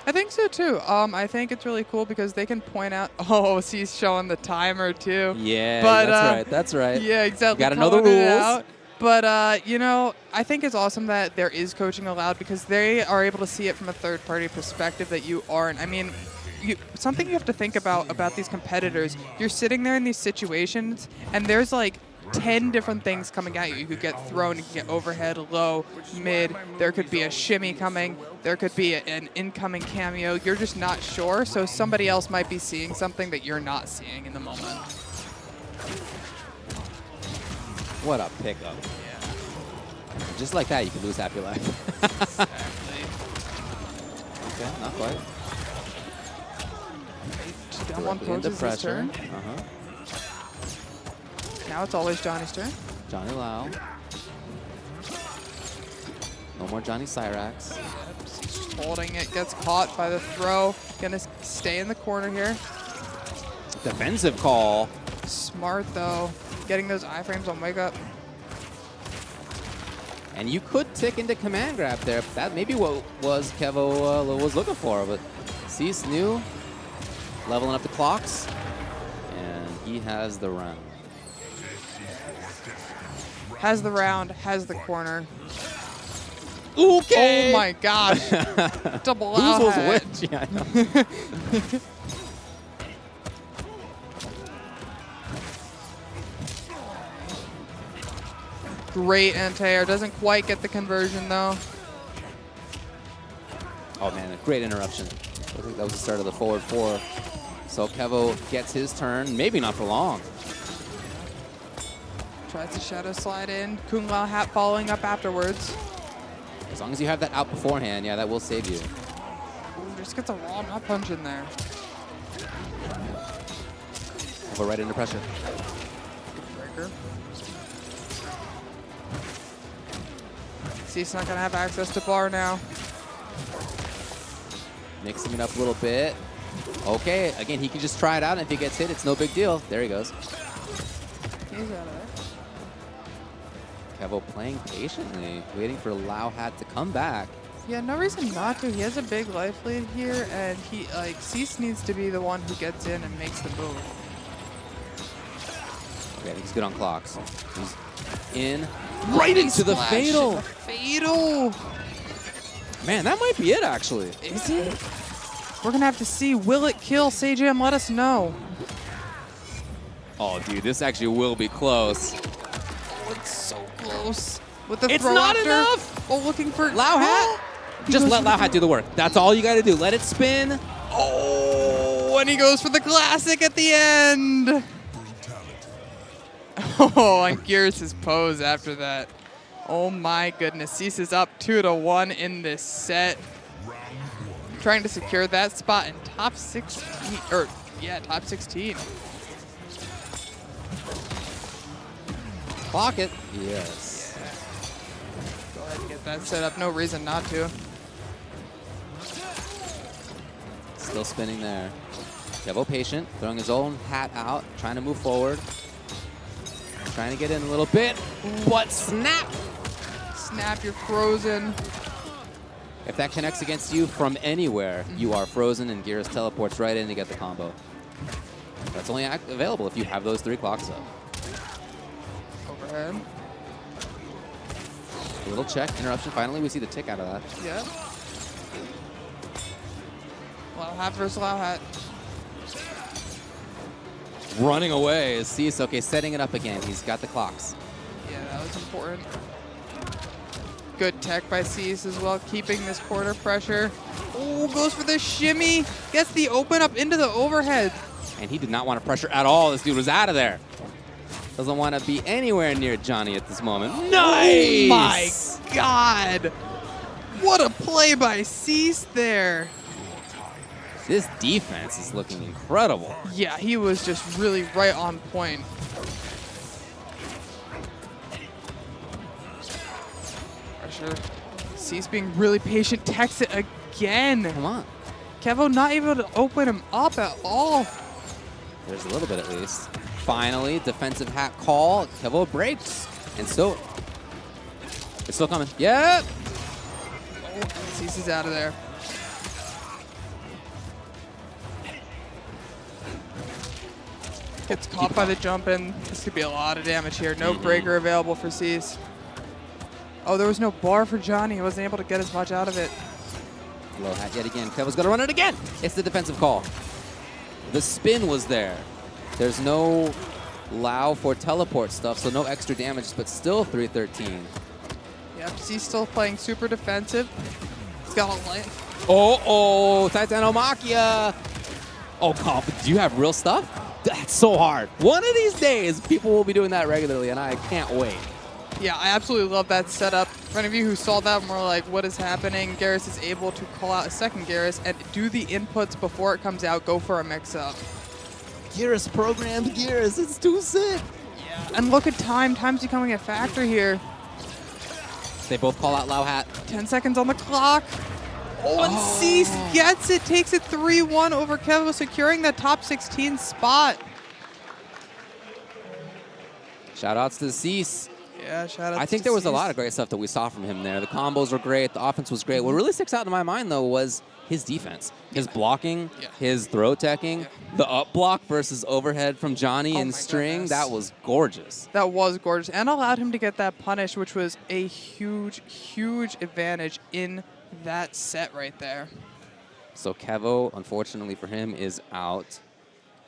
I think so too. I think it's really cool because they can point out. Oh, Cease showing the timer too. Yeah, But, that's right. That's right. Yeah, exactly. Gotta know the calling it rules. out. But, you know, I think it's awesome that there is coaching allowed because they are able to see it from a third-party perspective that you aren't. I mean, something you have to think about these competitors, you're sitting there in these situations, and there's like 10 different things coming at you. You could get thrown, you could get overhead, low, mid. There could be a shimmy coming. There could be an incoming cameo. You're just not sure, so somebody else might be seeing something that you're not seeing in the moment. What a pickup. Just like that, you can lose half your life. Okay, not quite. Down one Directly into poses his turn. Uh-huh. Now it's always Johnny's turn. Johnny Lau. No more Johnny Cyrax. Just holding it, gets caught by the throw. Gonna stay in the corner here. Defensive call. Smart though, getting those iframes on wake up. And you could tick into command grab there. That may be what was Kevo was looking for, but Cease knew. Leveling up the clocks. And he has the round. Has the round, has the corner. Okay. Oh my gosh. Double Whose out was hat. which? Yeah, I know. Great anti-air, doesn't quite get the conversion though. Oh man, a great interruption. I think that was the start of the forward four. So Kevo gets his turn, maybe not for long. Tries to shadow slide in. Kung Lao hat following up afterwards. As long as you have that out beforehand, yeah, that will save you. Ooh, just gets a raw nut punch in there. Go right into pressure. Breaker. Cease not gonna have access to bar now. Mixing it up a little bit. Okay, again, he can just try it out, and if he gets hit, it's no big deal. There he goes. He's out of there. Kevo playing patiently, waiting for Lao Hat to come back. Yeah, no reason not to. He has a big life lead here, and he Cease needs to be the one who gets in and makes the move. Okay, I think he's good on clocks. He's in right into the Splash. fatal. Fatal. Man, that might be it, actually. Is it? We're gonna have to see. Will it kill? Sajam, let us know. Oh, dude, this actually will be close. Oh, it's so close. With the It's throw not after. enough! Oh, looking for Lao Hat? He Just goes let for Lao the- Hat do the work. That's all you got to do. Let it spin. Oh, and he goes for the classic at the end. Oh, and Gears' pose after that. Oh my goodness, Cease is up 2-1 in this set. Trying to secure that spot in top 16, or yeah, top 16. Clock it. Yes. Go ahead and get that set up. No reason not to. Still spinning there. Kevo patient, throwing his own hat out, trying to move forward. trying to get in a little bit, but snap! Snap, you're frozen. If that connects against you from anywhere, you are frozen, and Geras teleports right in to get the combo. That's only available if you have those 3 clocks up. Overhead. A little check, interruption. Finally, we see the tick out of that. Yeah. Low hat versus low hat. Running away is Cease. Okay, setting it up again. He's got the clocks. Yeah, that was important. Good tech by Cease as well, keeping this quarter pressure. Oh, goes for the shimmy. Gets the open up into the overhead. And he did not want to pressure at all. This dude was out of there. Doesn't want to be anywhere near Johnny at this moment. Nice! Oh my God. What a play by Cease there. This defense is looking incredible. Yeah, he was just really right on point. Pressure. Cease being really patient, techs it again. Come on. Kevo not able to open him up at all. There's a little bit at least. Finally, defensive hat call. Kevo breaks. And so, it's still coming. Yep. Oh, and Cease is out of there. Gets caught by the jump in. This could be a lot of damage here. No breaker available for Cease. Oh, there was no bar for Johnny. He wasn't able to get as much out of it. Low hat yet again. Kevo's gonna run it again. It's the defensive call. The spin was there. There's no allow for teleport stuff, so no extra damage, but still 313. Yep, Cease still playing super defensive. He's got a life. Oh, Titanomakia. Oh, Comp, do you have real stuff? That's so hard. One of these days, people will be doing that regularly, and I can't wait. Yeah, I absolutely love that setup. For any of you who saw that and were like, what is happening? Geras is able to call out a second Geras and do the inputs before it comes out, go for a mix-up. Geras programmed Geras. It's too sick. Yeah. And look at time. Time's becoming a factor here. They both call out Lao Hat. 10 seconds on the clock. Oh, and Cease gets it. Takes it 3-1 over Kevo, securing the top 16 spot. Shout-outs to Cease. Yeah, shout out. I think there was a lot of great stuff that we saw from him there. The combos were great. The offense was great. What really sticks out in my mind, though, was his defense. His blocking, his throw teching, the up block versus overhead from Johnny in string. Goodness. That was gorgeous. That was gorgeous. And allowed him to get that punish, which was a huge, huge advantage in that set right there. So Kevo, unfortunately for him, is out.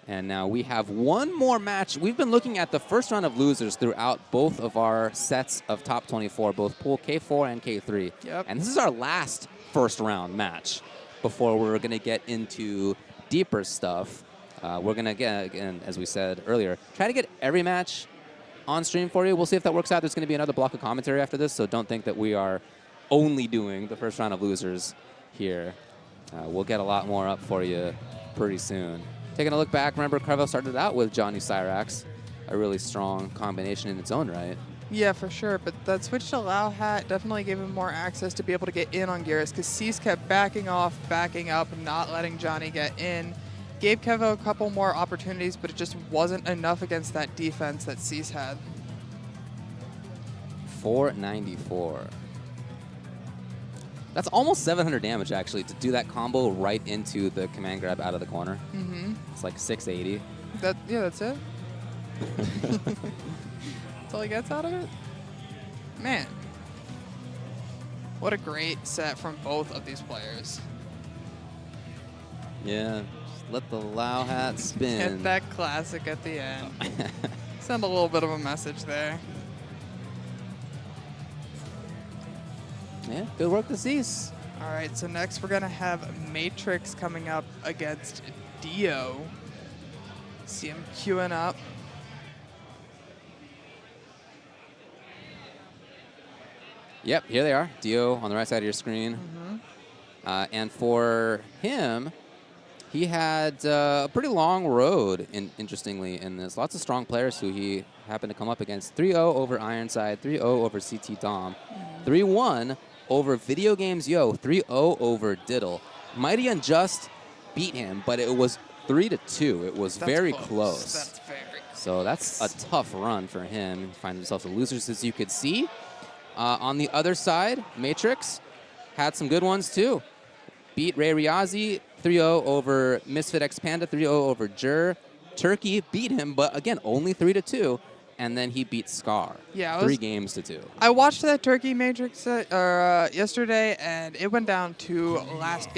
And now we have one more match. We've been looking at the first round of losers throughout both of our sets of top 24, both pool K4 and K3. Yep. And this is our last first round match before we're going to get into deeper stuff. We're going to, again, as we said earlier, try to get every match on stream for you. We'll see if that works out. There's going to be another block of commentary after this, so don't think that we are only doing the first round of losers here. We'll get a lot more up for you pretty soon. Taking a look back, remember Kevo started out with Johnny Cyrax, a really strong combination in its own right. Yeah, for sure. But that switch to Lao Hat definitely gave him more access to be able to get in on Geras, because Cease kept backing off, backing up, not letting Johnny get in. Gave Kevo a couple more opportunities, but it just wasn't enough against that defense that Cease had. 494. That's almost 700 damage, actually, to do that combo right into the command grab out of the corner. Mm-hmm. It's like 680. Yeah, that's it. That's all he gets out of it? Man. What a great set from both of these players. Yeah, just let the Lao Hat spin. Hit that classic at the end. Send a little bit of a message there. Yeah, good work to Cease. All right, so next we're going to have Matrix coming up against Dio. See him queuing up. Yep, here they are. Dio on the right side of your screen. And for him, he had a pretty long road, interestingly, in this. Lots of strong players who he happened to come up against. 3-0 over Ironside, 3-0 over CT Dom, 3-1 over Video Games Yo, 3-0 over Diddle. Mighty Unjust beat him, but it was 3-2. It was very close. That's very So that's a tough run for him. He finds himself the losers, as you could see. On the other side, Matrix had some good ones too. Beat Ray Riazi 3-0 over Misfit X Panda, 3-0 over Jur. Turkey beat him, but again, only 3-2. And then he beat Scar. Yeah, 3 games to 2. I watched that Turkey Matrix yesterday, and it went down to last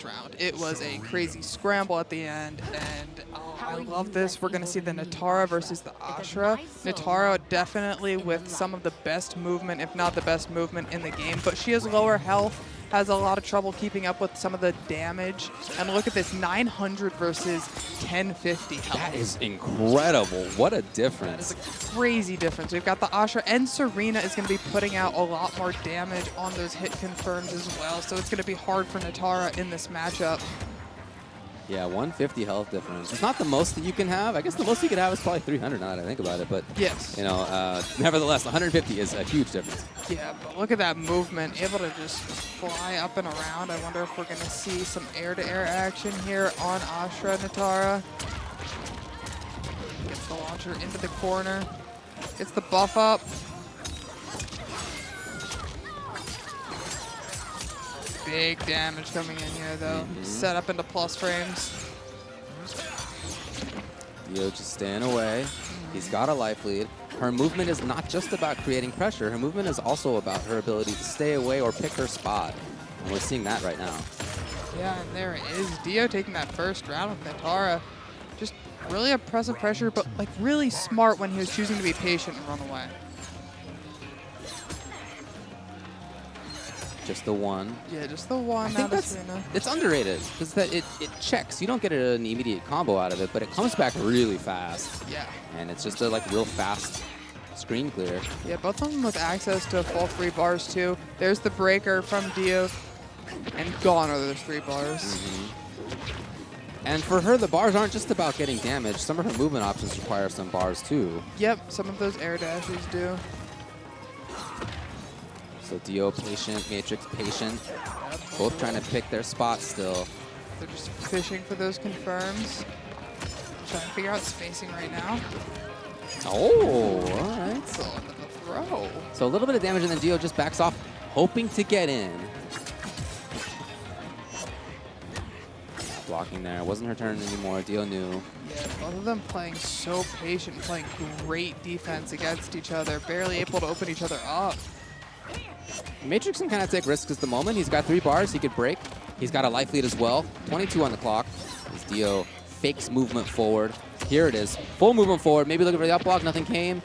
round. It was a crazy scramble at the end, and I love this. We're going to see the Natara versus the Ashra. Natara definitely with some of the best movement, if not the best movement in the game, but she has lower health, has a lot of trouble keeping up with some of the damage. And look at this, 900 versus 1050 health. That is incredible. What a difference. That is a crazy difference. We've got the Ashra, and Serena is going to be putting out a lot more damage on those hit confirms as well. So it's going to be hard for Natara in this matchup. Yeah, 150 health difference. It's not the most that you can have. I guess the most you could have is probably 300 now that I think about it. But yes, you know, nevertheless, 150 is a huge difference. Yeah, but look at that movement, able to just fly up and around. I wonder if we're going to see some air-to-air action here on Ashra Natara. Gets the launcher into the corner. Gets the buff up. Big damage coming in here, though. Set up into plus frames. Dio just staying away. He's got a life lead. Her movement is not just about creating pressure. Her movement is also about her ability to stay away or pick her spot. And we're seeing that right now. Yeah, and there it is. Dio taking that first round with Natara. Just really oppressive pressure, but like really smart when he was choosing to be patient and run away. Just the one. Yeah, just the one. I think it's underrated because it checks. You don't get an immediate combo out of it, but it comes back really fast. Yeah. And it's just a like real fast screen clear. Yeah, both of them with access to full 3 bars too. There's the breaker from Dio, and gone are those 3 bars. And for her, the bars aren't just about getting damage. Some of her movement options require some bars too. Yep, some of those air dashes do. So Dio patient, Matrix patient. Both trying to pick their spots still. They're just fishing for those confirms. Trying to figure out spacing right now. Oh, all right. So into the throw. So a little bit of damage and then Dio just backs off, hoping to get in. Blocking there. Wasn't her turn anymore. Dio knew. Yeah, both of them playing so patient, playing great defense against each other, barely able to open each other up. Matrix can kind of take risks at the moment. He's got 3 bars he could break. He's got a life lead as well. 22 on the clock. As Dio fakes movement forward. Here it is. Full movement forward. Maybe looking for the up block. Nothing came.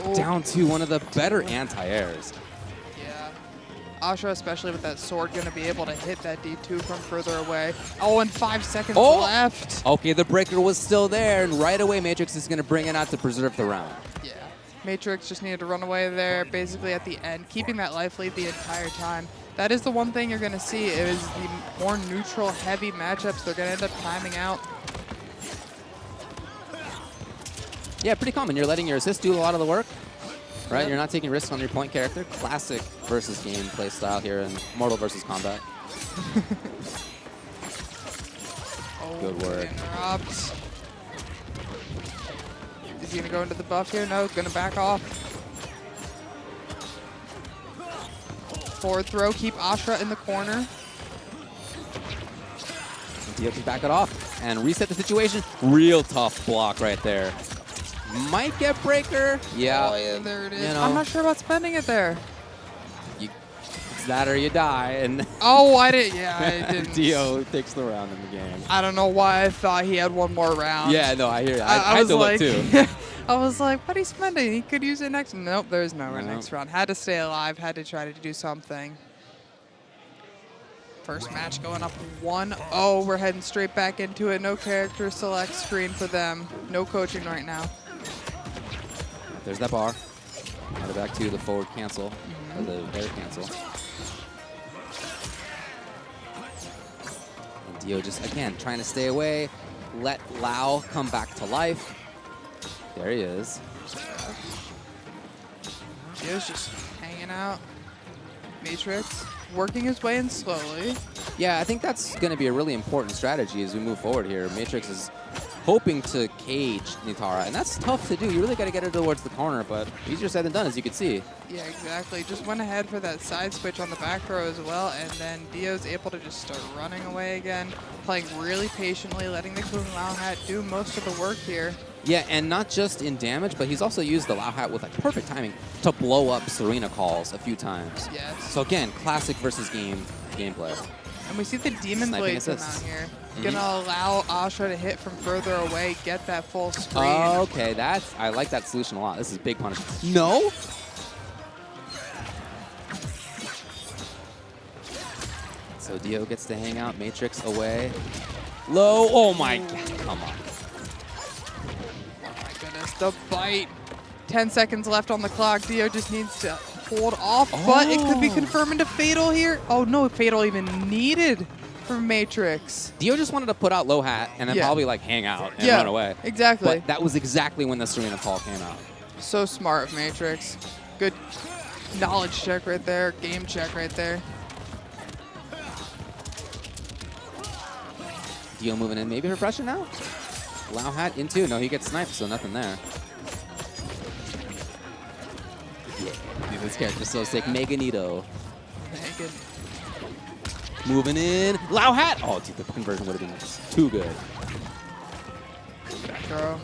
Oh. Down to one of the better anti-airs. Yeah. Ashra, especially with that sword, going to be able to hit that D2 from further away. Oh, and 5 seconds left. Okay, the breaker was still there, and right away Matrix is going to bring it out to preserve the round. Yeah. Matrix just needed to run away there, basically at the end, keeping that life lead the entire time. That is the one thing you're going to see is the more neutral, heavy matchups. They're going to end up timing out. Yeah, pretty common. You're letting your assist do a lot of the work, right? Yep. You're not taking risks on your point character. Classic versus game play style here in Mortal versus Kombat. Good work. Interrupt. Is he going to go into the buff here? No, he's going to back off. Forward throw, keep Ashra in the corner. Dio can back it off and reset the situation. Real tough block right there. Might get breaker. Yeah. Oh, yeah, there it is. You know, I'm not sure about spending it there. It's that or you die. And oh, I didn't. Dio takes the round in the game. I don't know why I thought he had one more round. Yeah, no, I hear you. I had to look too. I was like, what are you spending? He could use it next. Nope, there's no next round. Had to stay alive, had to try to do something. First match going up 1-0. We're heading straight back into it. No character select screen for them. No coaching right now. There's that bar. Headed back to the forward cancel, or the air cancel. And Dio just, again, trying to stay away. Let Lau come back to life. There he is. Dio's just hanging out. Matrix working his way in slowly. Yeah, I think that's going to be a really important strategy as we move forward here. Matrix is hoping to cage Nitara, and that's tough to do. You really got to get her towards the corner, but easier said than done, as you can see. Yeah, exactly. Just went ahead for that side switch on the back throw as well, and then Dio's able to just start running away again, playing really patiently, letting the Kung Lao Hat do most of the work here. Yeah, and not just in damage, but he's also used the Lao Hat with like perfect timing to blow up Serena calls a few times. Yes. So again, classic versus gameplay. And we see the Demon Sniping Blade come out assists. here. Gonna allow Asha to hit from further away, get that full screen. Okay, I like that solution a lot. This is big punish. No? So Dio gets to hang out, Matrix away. Low, oh my god, come on. Oh my goodness, the bite. 10 seconds left on the clock. Dio just needs to hold off, but it could be confirmed into Fatal here. Oh no, Fatal even needed for Matrix. Dio just wanted to put out low hat and then probably like hang out and run away. Exactly. But that was exactly when the Serena call came out. So smart of Matrix. Good knowledge check right there, game check right there. Dio moving in, maybe her pressure now? Lao hat into, no, he gets sniped, so nothing there. Yeah, dude, this character's so sick. Meganito. Megan. Moving in, Lao hat! Oh, dude, the conversion would have been too good. Back throw.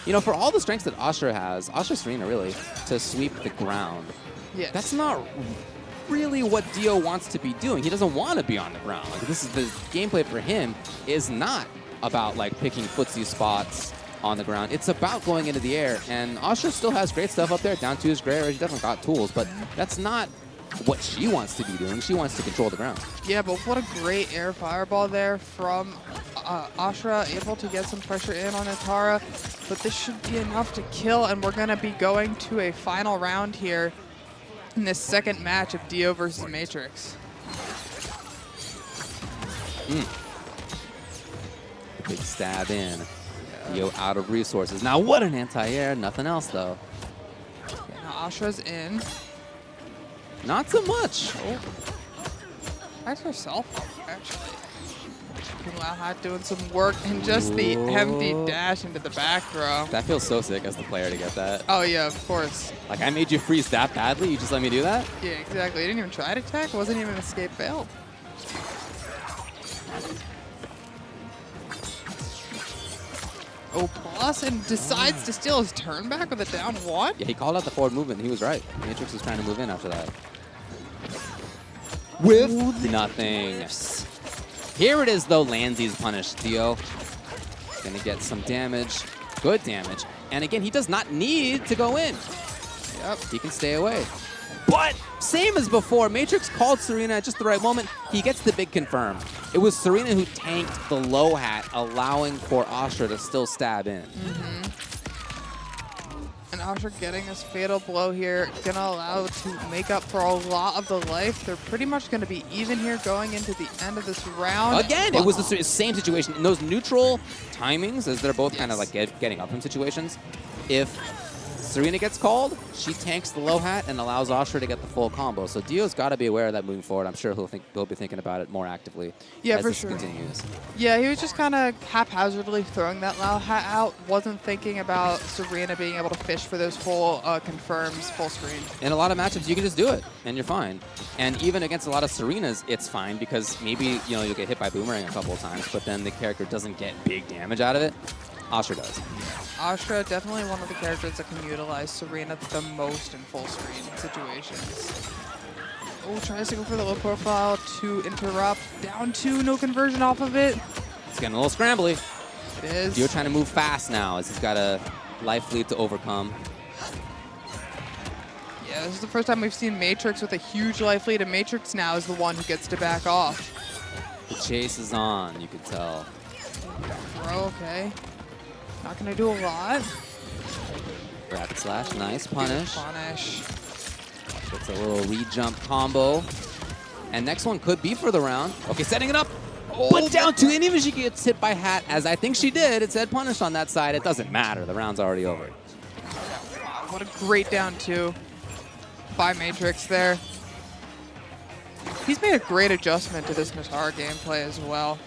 You know, for all the strengths that Asher has, Asher Serena really, to sweep the ground, Yes. that's not really what Dio wants to be doing. He doesn't want to be on the ground. Like, this is the gameplay for him is not about like picking footsie spots on the ground. It's about going into the air. And Asher still has great stuff up there. Down two is great. She definitely got tools, but that's not what she wants to be doing. She wants to control the ground. Yeah, but what a great air fireball there from Ashra, able to get some pressure in on Nitara. But this should be enough to kill, and we're going to be going to a final round here in this second match of Dio versus Matrix. Big stab in. Dio out of resources. Now what an anti-air. Nothing else though. Yeah, now Ashra's in. Not so much. Oh. That's herself, actually. Lao Hat doing some work, and just the empty dash into the back throw. That feels so sick as the player to get that. Oh yeah, of course. Like, I made you freeze that badly, you just let me do that? Yeah, exactly. He didn't even try to attack. Wasn't even an escape failed. Oh, plus, and decides to steal his turn back with a down one? Yeah, he called out the forward movement, and he was right. Matrix was trying to move in after that. With nothing. Here it is, though. Lanzy's punished. Dio gonna get some damage. Good damage. And again, he does not need to go in. Yep, he can stay away. But same as before, Matrix called Serena at just the right moment. He gets the big confirm. It was Serena who tanked the low hat, allowing for Asher to still stab in. And Asher getting this fatal blow here, gonna allow to make up for a lot of the life. They're pretty much gonna be even here going into the end of this round. Again, it was the same situation. In those neutral timings, as they're both kind of like getting up from situations, if Serena gets called, she tanks the low hat and allows Asher to get the full combo. So Dio's got to be aware of that moving forward. I'm sure he'll be thinking about it more actively as this continues. Yeah, he was just kind of haphazardly throwing that Lao hat out. Wasn't thinking about Serena being able to fish for those full confirms, full screen. In a lot of matchups, you can just do it, and you're fine. And even against a lot of Serenas, it's fine because maybe you'll get hit by Boomerang a couple of times, but then the character doesn't get big damage out of it. Asher does. Asher, definitely one of the characters that can utilize Serena the most in full screen situations. Oh, tries to go for the low profile to interrupt. Down two, no conversion off of it. It's getting a little scrambly. It is. Dio trying to move fast now as he's got a life lead to overcome. Yeah, this is the first time we've seen Matrix with a huge life lead, and Matrix now is the one who gets to back off. The chase is on, you can tell. Throw, okay. Not gonna do a lot. Rapid slash, nice punish. Punish. Gets a little re-jump combo. And next one could be for the round. Okay, setting it up. But down two, and even if she gets hit by hat, as I think she did, it said punish on that side. It doesn't matter, the round's already over. Wow, what a great down two by Matrix there. He's made a great adjustment to this Natara gameplay as well.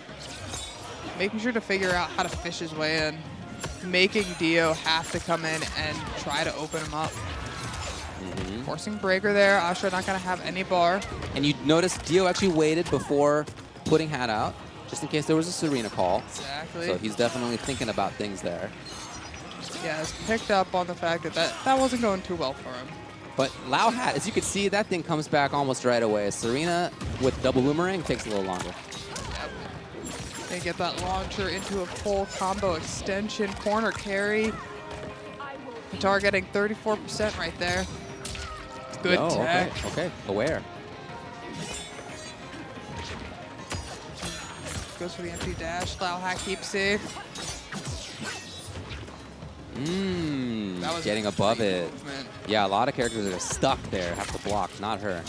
Making sure to figure out how to fish his way in. Making Dio have to come in and try to open him up. Forcing breaker there. Astra not going to have any bar. And you notice Dio actually waited before putting hat out, just in case there was a Serena call. Exactly. So he's definitely thinking about things there. Yeah, has picked up on the fact that that wasn't going too well for him. But Lao Hat, as you can see, that thing comes back almost right away. Serena with double boomerang takes a little longer. Yep. They get that launcher into a full combo extension, corner carry. Natara getting 34% right there. Good tech. Okay, aware. Goes for the empty dash. Lao Hat keeps safe. That was Getting above it. movement. Yeah, a lot of characters that are stuck there have to block, not her.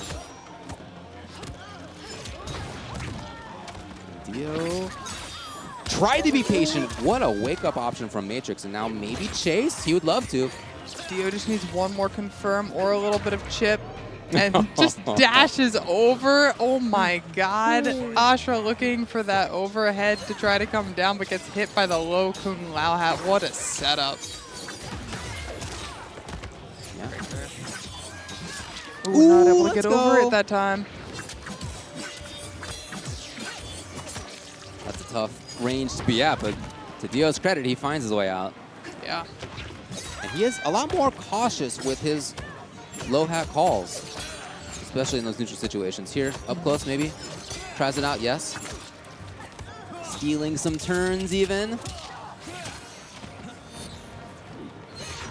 Dio tried to be patient. What a wake-up option from Matrix, and now maybe Chase? He would love to. Dio just needs one more confirm or a little bit of chip and just dashes over. Oh my God. Astra looking for that overhead to try to come down, but gets hit by the low Kung Lao Hat. What a setup. Yeah. Ooh, not able to let's get go. over it that time. That's a tough range to be at, but to Dio's credit, he finds his way out. Yeah. And he is a lot more cautious with his low hat calls, especially in those neutral situations. Here, up close maybe. Tries it out, yes. Stealing some turns even.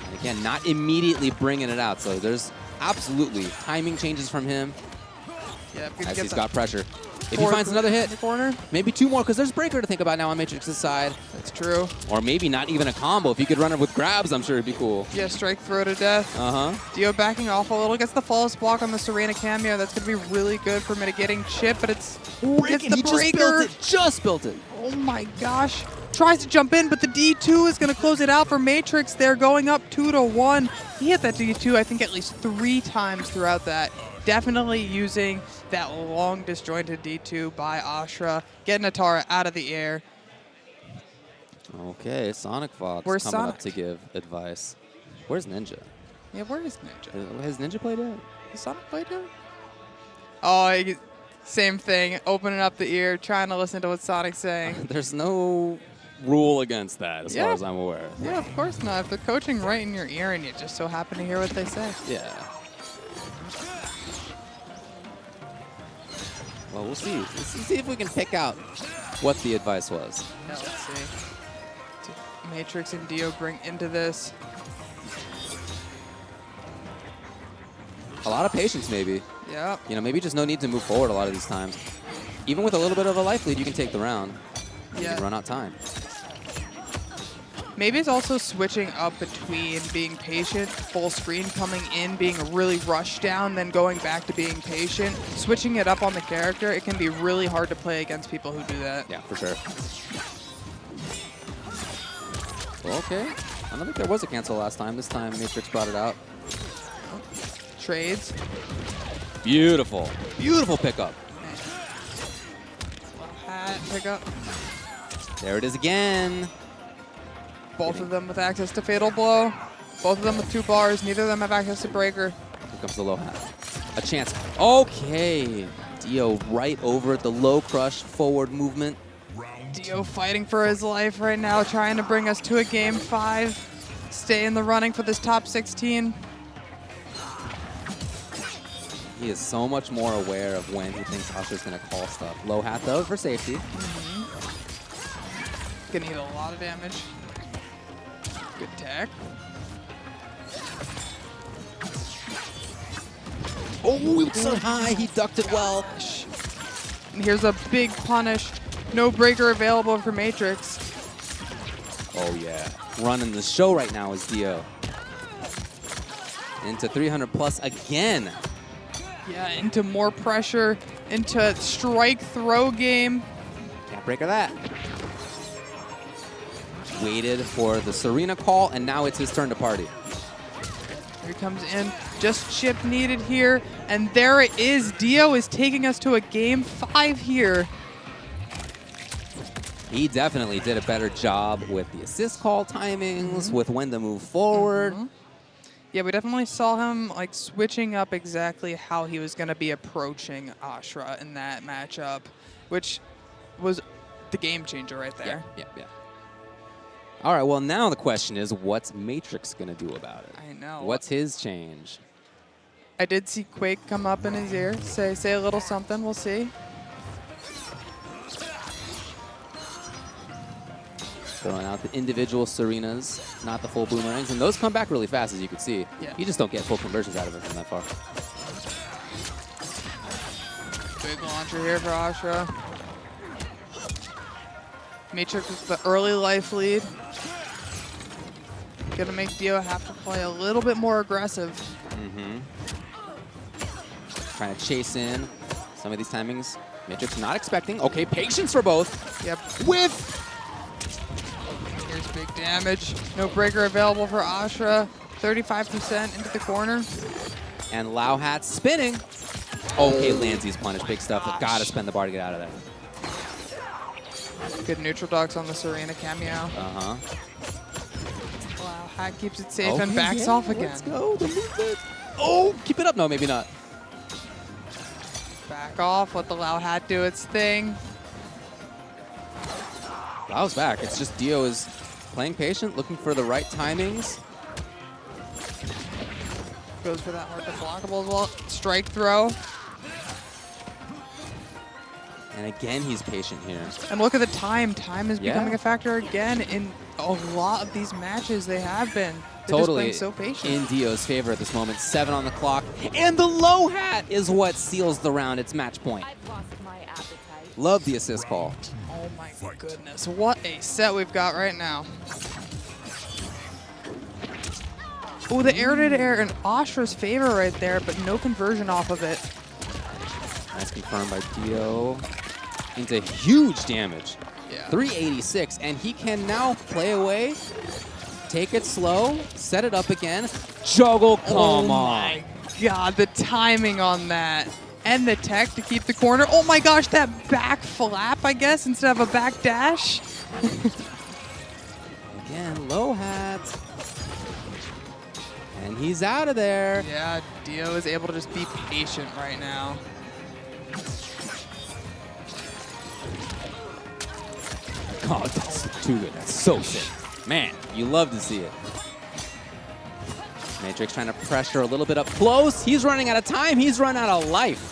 And again, not immediately bringing it out. So there's absolutely timing changes from him Yeah, as he's got pressure. If he finds another hit, in the corner. maybe two more, because there's breaker to think about now on Matrix's side. That's true. Or maybe not even a combo. If he could run it with grabs, I'm sure it'd be cool. Yeah, strike throw to death. Uh-huh. Dio backing off a little, gets the flawless block on the Serena cameo. That's going to be really good for mitigating chip, but it's gets the He breaker. just built it. Oh my gosh. Tries to jump in, but the D2 is going to close it out for Matrix. They're going up 2-1. He hit that D2, I think, at least 3 times throughout that. Definitely using that long disjointed D2 by Astra. Getting Natara out of the air. Okay, Sonic Fox Where's coming Sonic? up to give advice. Where's Ninja? Yeah, where is Ninja? Has Ninja played it? Is Sonic played it? Oh, same thing. Opening up the ear, trying to listen to what Sonic's saying. There's no rule against that, as far as I'm aware. Yeah, of course not. If they're coaching right in your ear and you just so happen to hear what they say. Yeah. Well, we'll see. Let's see if we can pick out what the advice was. Yeah, let's see. Matrix and Dio bring into this. A lot of patience, maybe. Yeah. You know, maybe just no need to move forward a lot of these times. Even with a little bit of a life lead, you can take the round. You Yeah. can run out time. Maybe it's also switching up between being patient, full screen coming in, being a really rush down, then going back to being patient. Switching it up on the character, it can be really hard to play against people who do that. Yeah, for sure. Well, okay. I don't think there was a cancel last time. This time, Matrix brought it out. Trades. Beautiful. Beautiful pickup. Hat, pick up. There it is again. Both of them with access to Fatal Blow. Both of them with 2 bars. Neither of them have access to Breaker. Here comes the low hat. A chance. Okay. Dio right over the low crush forward movement. Dio fighting for his life right now, trying to bring us to a game 5. Stay in the running for this top 16. He is so much more aware of when he thinks Asha's going to call stuff. Low hat, though, for safety. Gonna hit a lot of damage. Good tech. Oh, he was so high. He ducked it well. And here's a big punish. No breaker available for Matrix. Oh, yeah. Running the show right now is Dio. Into 300 plus again. Yeah, into more pressure, into strike throw game. Can't break her that. Waited for the Serena call, and now it's his turn to party. Here he comes in, Just chip needed here, and there it is. Dio is taking us to a game 5 here. He definitely did a better job with the assist call timings, with when to move forward. Yeah, we definitely saw him like switching up exactly how he was going to be approaching Ashra in that matchup, which was the game changer right there. Yeah. All right, well, now the question is, what's Matrix going to do about it? I know. What's his change? I did see Quake come up in his ear, say a little something. We'll see. Throwing out the individual Serenas, not the full boomerangs, and those come back really fast, as you can see. Yeah. You just don't get full conversions out of it from that far. Big launcher here for Ashra. Matrix with the early life lead. Gonna make Dio have to play a little bit more aggressive. Trying to chase in some of these timings. Matrix not expecting. Okay, patience for both. Yep. With Here's big damage. No breaker available for Ashra. 35% into the corner. and Lao Hat spinning. Okay, lands his punish. Big stuff. Gotta spend the bar to get out of there. Good neutral dogs on the Serena cameo. Uh-huh. Wow, Hat keeps it safe and backs off again. Let's go. The movement. Oh, keep it up. No, maybe not. Back off. Let the Lao Hat do its thing. Lao's back. It's just Dio is playing patient, looking for the right timings. Goes for that hard to blockable as well. Strike throw. And again, he's patient here. And look at the time. Time is becoming a factor again in a lot of these matches they have been. They're Totally just playing so patient. in Dio's favor at this moment. 7 on the clock. And the low hat is what seals the round. It's match point. I've lost my appetite. Love the assist call. Oh my goodness. What a set we've got right now. Oh, the air-to-air in Ashra's favor right there, but no conversion off of it. That's confirmed by Dio. Into huge damage. Yeah. 386, and he can now play away, take it slow, set it up again, juggle, come Oh on. my god, the timing on that. And the tech to keep the corner. Oh my gosh, that back flap, I guess, instead of a back dash. Again, low hat. And he's out of there. Yeah, Dio is able to just be patient right now. God, that's too good. That's so sick. Man, you love to see it. Matrix trying to pressure a little bit up close. He's running out of time. He's run out of life.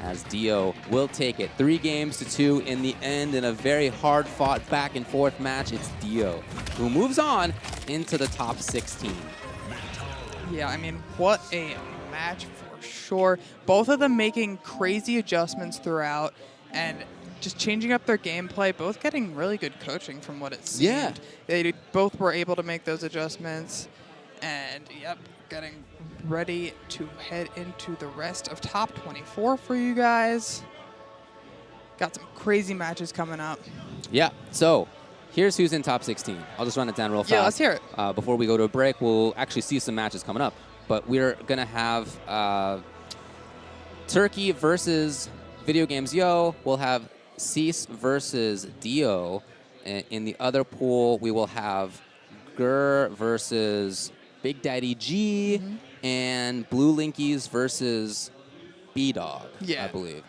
As Dio will take it 3-2 in the end in a very hard-fought back-and-forth match. It's Dio who moves on into the top 16. Yeah, I mean, what a match for sure. Both of them making crazy adjustments throughout and just changing up their gameplay, both getting really good coaching from what it seemed. Yeah. They both were able to make those adjustments. And, yep, getting ready to head into the rest of top 24 for you guys. Got some crazy matches coming up. Yeah, so here's who's in top 16. I'll just run it down real fast. Yeah, let's hear it. Before we go to a break, we'll actually see some matches coming up. But we're going to have Turkey versus Video Games Yo. We'll have Cease versus Dio. In the other pool, we will have Gur versus Big Daddy G and Blue Linkies versus B-Dog, I believe.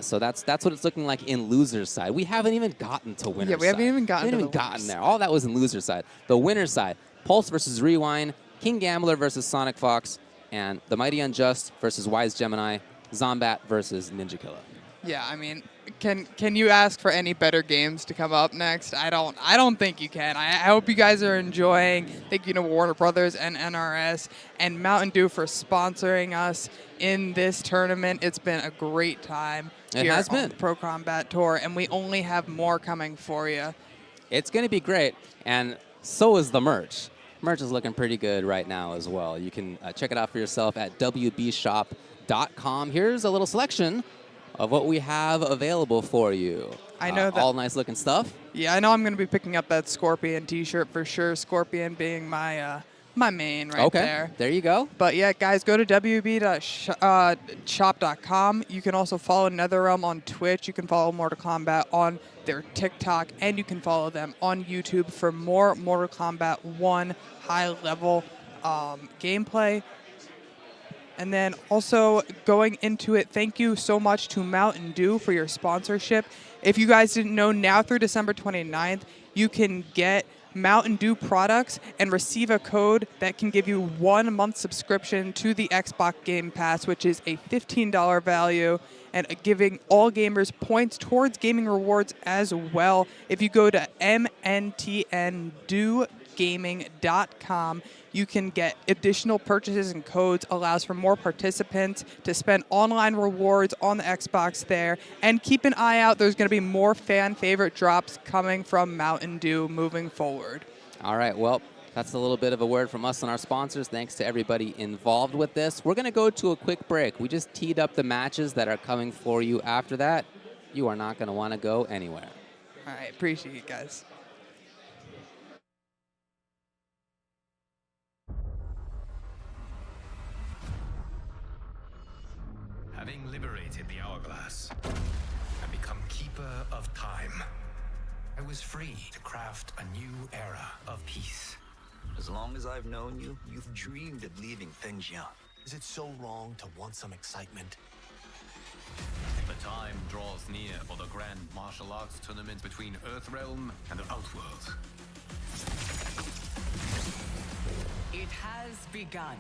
So that's what it's looking like in loser's side. We haven't even gotten to winner's side. Yeah, we haven't even gotten to the gotten winners. there. All that was in loser's side. The winner's side, Pulse versus Rewind, King Gambler versus Sonic Fox, and The Mighty Unjust versus Wise Gemini, Zombat versus Ninja Killa. Yeah, I mean, can you ask for any better games to come up next? I don't think you can. I hope you guys are enjoying. Thank you to Warner Brothers and NRS and Mountain Dew for sponsoring us in this tournament. It's been a great time here has on been. the Pro Combat Tour, and we only have more coming for you. It's going to be great, and so is the merch. Merch is looking pretty good right now as well. You can check it out for yourself at wbshop.com. Here's a little selection of what we have available for you. I know that. All nice looking stuff. Yeah, I know I'm going to be picking up that Scorpion t-shirt for sure. Scorpion being my my main right there. There you go. But yeah, guys, go to wb.shop.com. You can also follow NetherRealm on Twitch. You can follow Mortal Kombat on their TikTok, and you can follow them on YouTube for more Mortal Kombat 1 high-level gameplay. And then also going into it, thank you so much to Mountain Dew for your sponsorship. If you guys didn't know, now through December 29th, you can get Mountain Dew products and receive a code that can give you 1 month subscription to the Xbox Game Pass, which is a $15 value, and giving all gamers points towards gaming rewards as well. If you go to mntndewgaming.com, you can get additional purchases and codes, allows for more participants to spend online rewards on the Xbox there. And keep an eye out, there's going to be more fan favorite drops coming from Mountain Dew moving forward. All right, well, that's a little bit of a word from us and our sponsors. Thanks to everybody involved with this. We're going to go to a quick break. We just teed up the matches that are coming for you after that. You are not going to want to go anywhere. All right, appreciate it, guys. Having liberated the hourglass and become keeper of time, I was free to craft a new era of peace. As long as I've known you, you've dreamed of leaving things young. Is it so wrong to want some excitement? The time draws near for the grand martial arts tournament between Earthrealm and the Outworld. It has begun.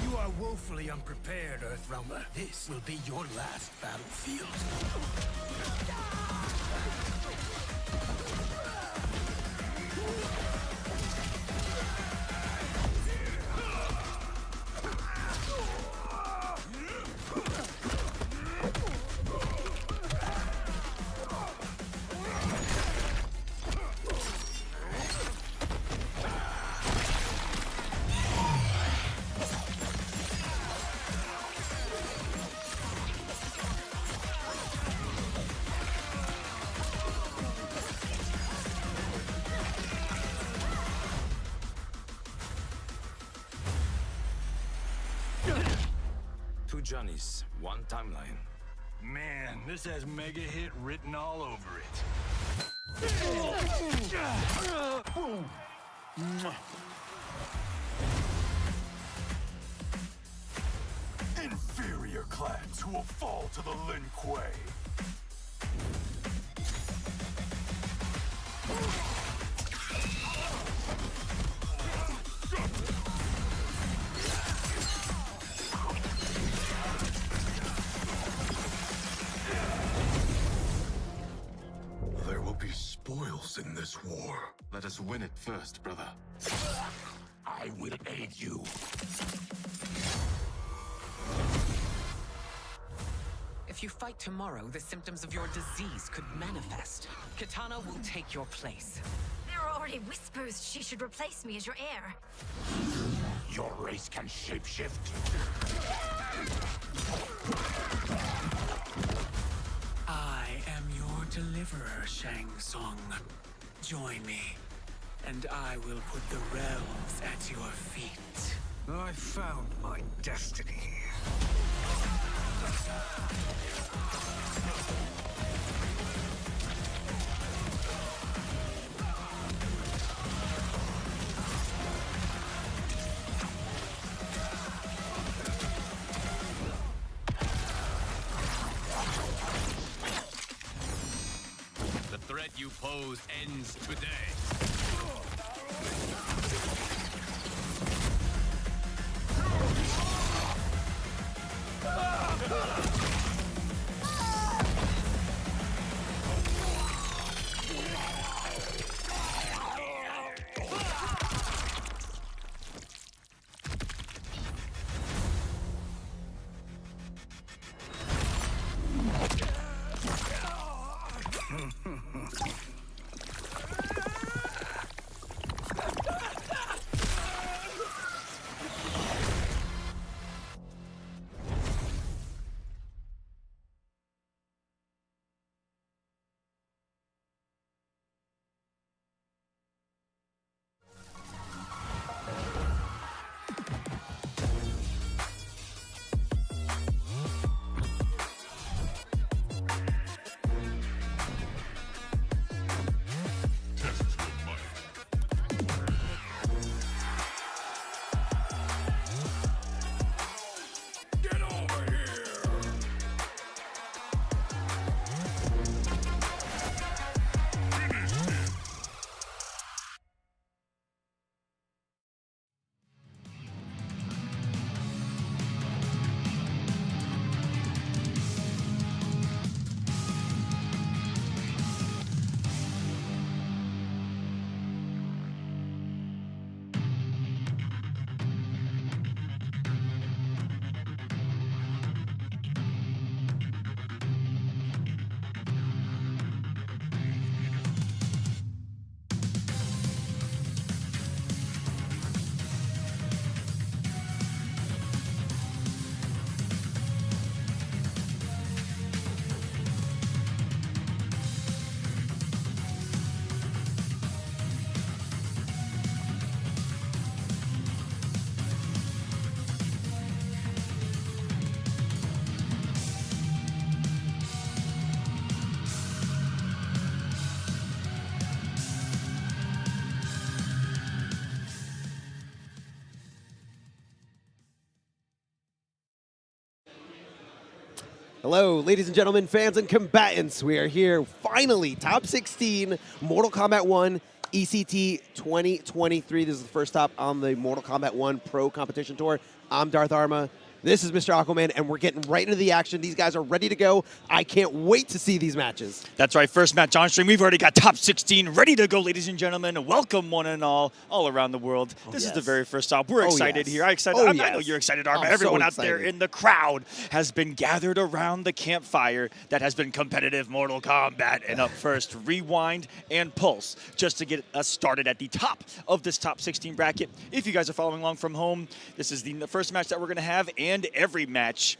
You are woefully unprepared, Earthrealmer. This will be your last battlefield. Two Johnnies, one timeline. Man, this has mega hit written all over it. Inferior clans who will fall to the Lin Kuei. There will be spoils in this war. Let us win it first, brother. I will aid you. If you fight tomorrow, the symptoms of your disease could manifest. Kitana will take your place. There are already whispers she should replace me as your heir. Your race can shapeshift. I am your deliverer, Shang Tsung. Join me, and I will put the realms at your feet. I found my destiny. The threat you pose ends today. Hello, ladies and gentlemen, fans and combatants. We are here, finally, top 16, Mortal Kombat 1, ECT 2023. This is the first stop on the Mortal Kombat 1 Pro Competition Tour. I'm Darth Arma. This is Mr. Aquaman, and we're getting right into the action. These guys are ready to go. I can't wait to see these matches. That's right, first match on stream. We've already got top 16 ready to go, ladies and gentlemen. Welcome, one and all around the world. This is the very first stop. We're excited here. I know you're excited, Arma. Everyone out there in the crowd has been gathered around the campfire that has been competitive Mortal Kombat. And up first, Rewind and Pulse, just to get us started at the top of this top 16 bracket. If you guys are following along from home, this is the first match that we're going to have, and every match,